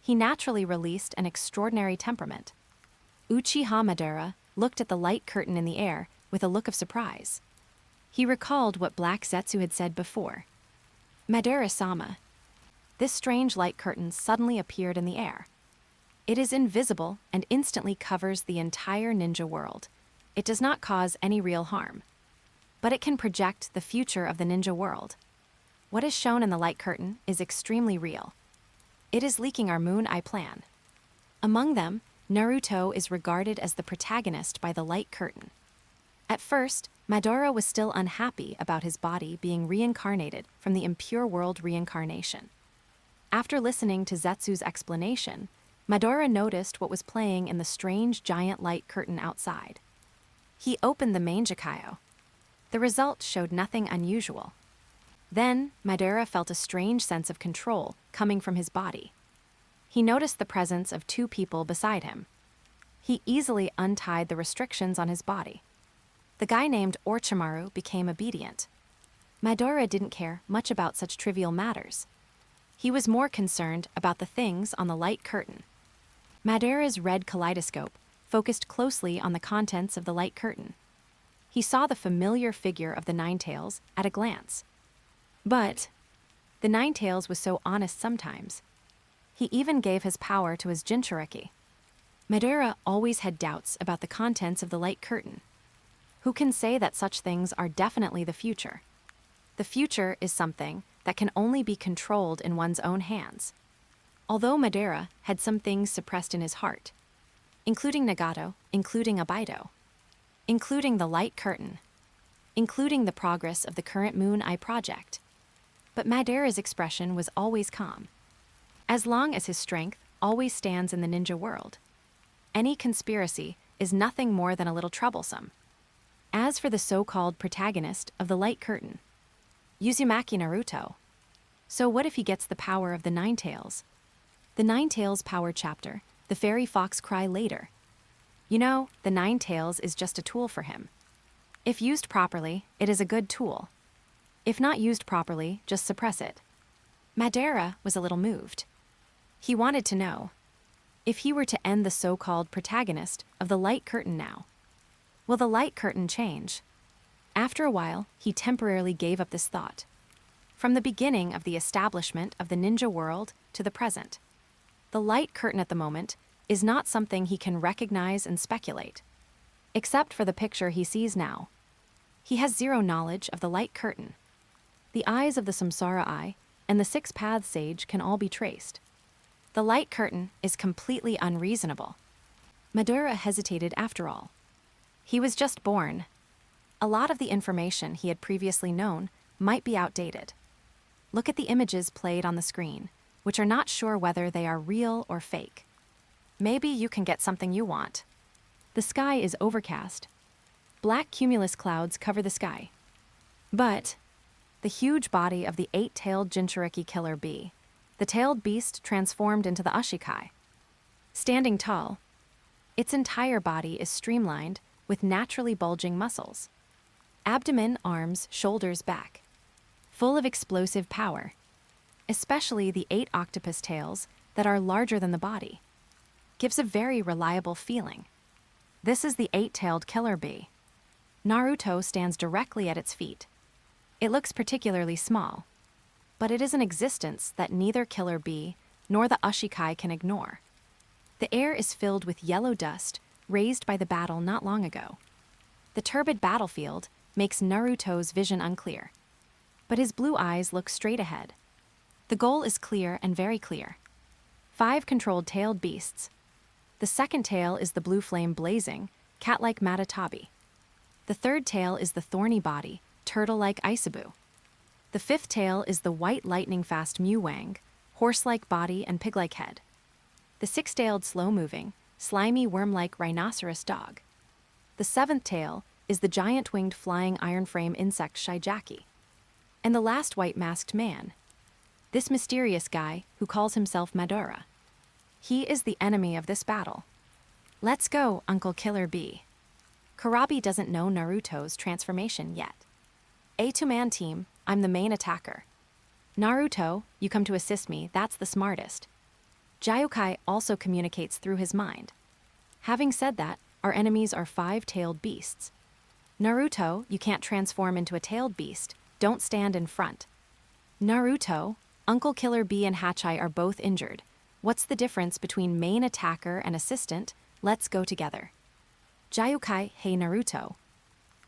He naturally released an extraordinary temperament. Uchiha Madara looked at the light curtain in the air with a look of surprise. He recalled what Black Zetsu had said before. Madara-sama. This strange light curtain suddenly appeared in the air. It is invisible and instantly covers the entire ninja world. It does not cause any real harm, but it can project the future of the ninja world. What is shown in the light curtain is extremely real. It is leaking our Moon Eye plan. Among them, Naruto is regarded as the protagonist by the light curtain. At first, Madara was still unhappy about his body being reincarnated from the impure world reincarnation. After listening to Zetsu's explanation, Madara noticed what was playing in the strange giant light curtain outside. He opened the Mangekyou. The result showed nothing unusual. Then, Madara felt a strange sense of control coming from his body. He noticed the presence of 2 people beside him. He easily untied the restrictions on his body. The guy named Orochimaru became obedient. Madara didn't care much about such trivial matters. He was more concerned about the things on the light curtain. Madara's red kaleidoscope focused closely on the contents of the light curtain. He saw the familiar figure of the Nine-Tails at a glance. But the Nine-Tails was so honest sometimes. He even gave his power to his Jinchuriki. Madara always had doubts about the contents of the light curtain. Who can say that such things are definitely the future? The future is something that can only be controlled in one's own hands. Although Madara had some things suppressed in his heart, including Nagato, including Abido, including the light curtain, including the progress of the current Moon Eye project. But Madara's expression was always calm. As long as his strength always stands in the ninja world, any conspiracy is nothing more than a little troublesome. As for the so-called protagonist of the light curtain, Uzumaki Naruto. So what if he gets the power of the Nine-Tails? The Nine-Tails power chapter, the fairy fox cry later. You know, the Nine-Tails is just a tool for him. If used properly, it is a good tool. If not used properly, just suppress it. Madara was a little moved. He wanted to know if he were to end the so-called protagonist of the light curtain now. Will the light curtain change? After a while, he temporarily gave up this thought. From the beginning of the establishment of the ninja world to the present, the light curtain at the moment is not something he can recognize and speculate. Except for the picture he sees now. He has zero knowledge of the light curtain. The eyes of the Samsara Eye and the 6 Paths Sage can all be traced. The light curtain is completely unreasonable. Madara hesitated after all. He was just born. A lot of the information he had previously known might be outdated. Look at the images played on the screen, which are not sure whether they are real or fake. Maybe you can get something you want. The sky is overcast. Black cumulus clouds cover the sky. But the huge body of the 8-tailed Jinchuriki killer bee, the tailed beast transformed into the Ashikai. Standing tall, its entire body is streamlined with naturally bulging muscles. Abdomen, arms, shoulders, back. Full of explosive power. Especially the 8 octopus tails that are larger than the body. Gives a very reliable feeling. This is the 8-tailed killer bee. Naruto stands directly at its feet. It looks particularly small, but it is an existence that neither killer bee nor the Ashikai can ignore. The air is filled with yellow dust raised by the battle not long ago. The turbid battlefield makes Naruto's vision unclear, but his blue eyes look straight ahead. The goal is clear and very clear. 5 controlled tailed beasts. The second tail is the blue flame blazing, cat-like Matatabi. The third tail is the thorny body, turtle-like Isabu. The 5th tail is the white lightning-fast Muwang, horse-like body and pig-like head. The 6-tailed slow-moving, slimy worm-like rhinoceros dog. The seventh tail is the giant-winged flying iron-frame insect Shijaki. And the last white-masked man. This mysterious guy who calls himself Madara. He is the enemy of this battle. Let's go, Uncle Killer Bee. Kurabi doesn't know Naruto's transformation yet. A two-man team, I'm the main attacker. Naruto, you come to assist me, that's the smartest. Jyokai also communicates through his mind. Having said that, our enemies are five-tailed beasts. Naruto, you can't transform into a tailed beast, don't stand in front. Naruto, Uncle Killer Bee and Hachai are both injured. What's the difference between main attacker and assistant? Let's go together. Jyokai, hey Naruto.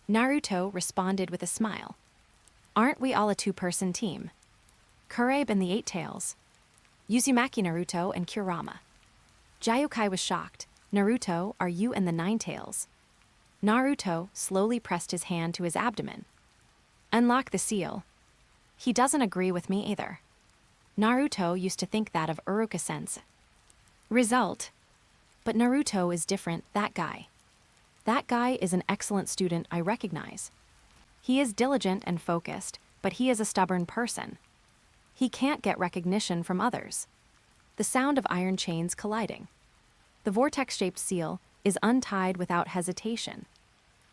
Naruto responded with a smile. Aren't we all a two-person team? Kurabe and the Eight Tails. Uzumaki Naruto and Kurama. Jyokai was shocked. Naruto, are you and the Nine Tails? Naruto slowly pressed his hand to his abdomen. Unlock the seal. He doesn't agree with me either. Naruto used to think that of Uruka-sensei. Result. But Naruto is different, that guy. That guy is an excellent student, I recognize. He is diligent and focused, but he is a stubborn person. He can't get recognition from others. The sound of iron chains colliding. The vortex-shaped seal is untied without hesitation.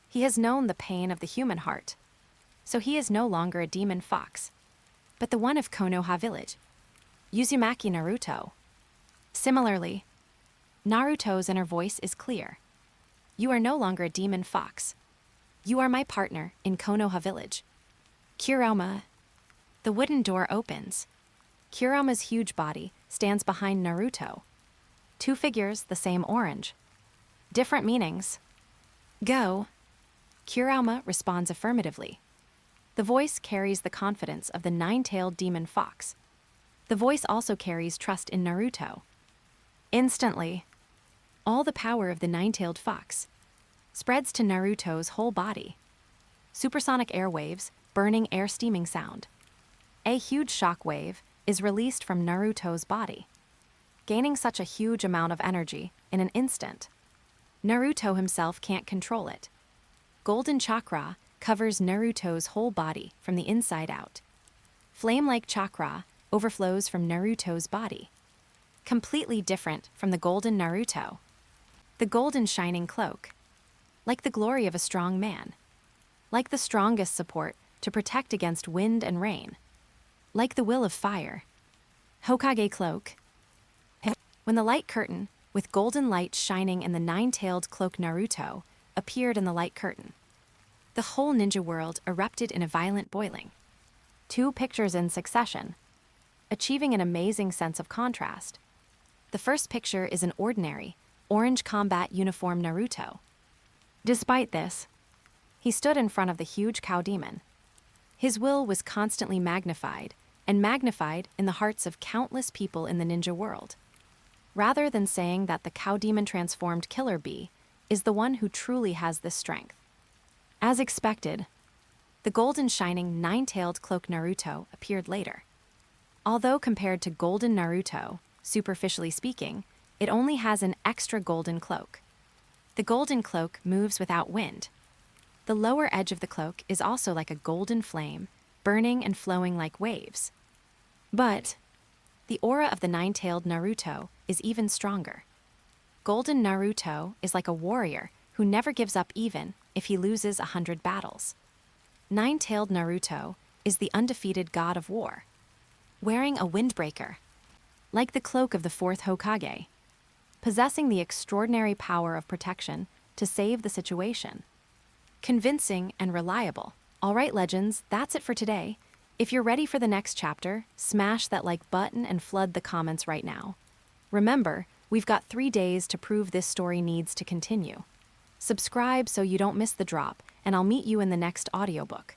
He has known the pain of the human heart. So he is no longer a demon fox, but the one of Konoha Village. Uzumaki Naruto. Similarly, Naruto's inner voice is clear. You are no longer a demon fox. You are my partner in Konoha Village. Kurama. The wooden door opens. Kurama's huge body stands behind Naruto. Two figures, the same orange. Different meanings. Go. Kurama responds affirmatively. The voice carries the confidence of the nine-tailed demon fox. The voice also carries trust in Naruto. Instantly, all the power of the nine-tailed fox spreads to Naruto's whole body. Supersonic airwaves, burning air steaming sound. A huge shock wave is released from Naruto's body, gaining such a huge amount of energy in an instant. Naruto himself can't control it. Golden chakra covers Naruto's whole body from the inside out. Flame-like chakra overflows from Naruto's body. Completely different from the golden Naruto. The golden shining cloak. Like the glory of a strong man. Like the strongest support to protect against wind and rain. Like the will of fire. Hokage cloak. When the light curtain, with golden light shining in the nine-tailed cloak Naruto, appeared in the light curtain, the whole ninja world erupted in a violent boiling. Two pictures in succession, achieving an amazing sense of contrast. The first picture is an ordinary, orange combat uniform Naruto. Despite this, he stood in front of the huge cow demon. His will was constantly magnified, and magnified in the hearts of countless people in the ninja world. Rather than saying that the cow demon transformed Killer Bee is the one who truly has this strength. As expected, the golden shining nine-tailed cloak Naruto appeared later. Although compared to golden Naruto, superficially speaking, it only has an extra golden cloak. The golden cloak moves without wind. The lower edge of the cloak is also like a golden flame, burning and flowing like waves. But the aura of the nine-tailed Naruto is even stronger. Golden Naruto is like a warrior who never gives up even if he loses 100 battles. Nine-tailed Naruto is the undefeated god of war, wearing a windbreaker, like the cloak of the fourth Hokage, possessing the extraordinary power of protection to save the situation. Convincing and reliable. All right, legends, that's it for today. If you're ready for the next chapter, smash that like button and flood the comments right now. Remember, we've got 3 days to prove this story needs to continue. Subscribe so you don't miss the drop, and I'll meet you in the next audiobook.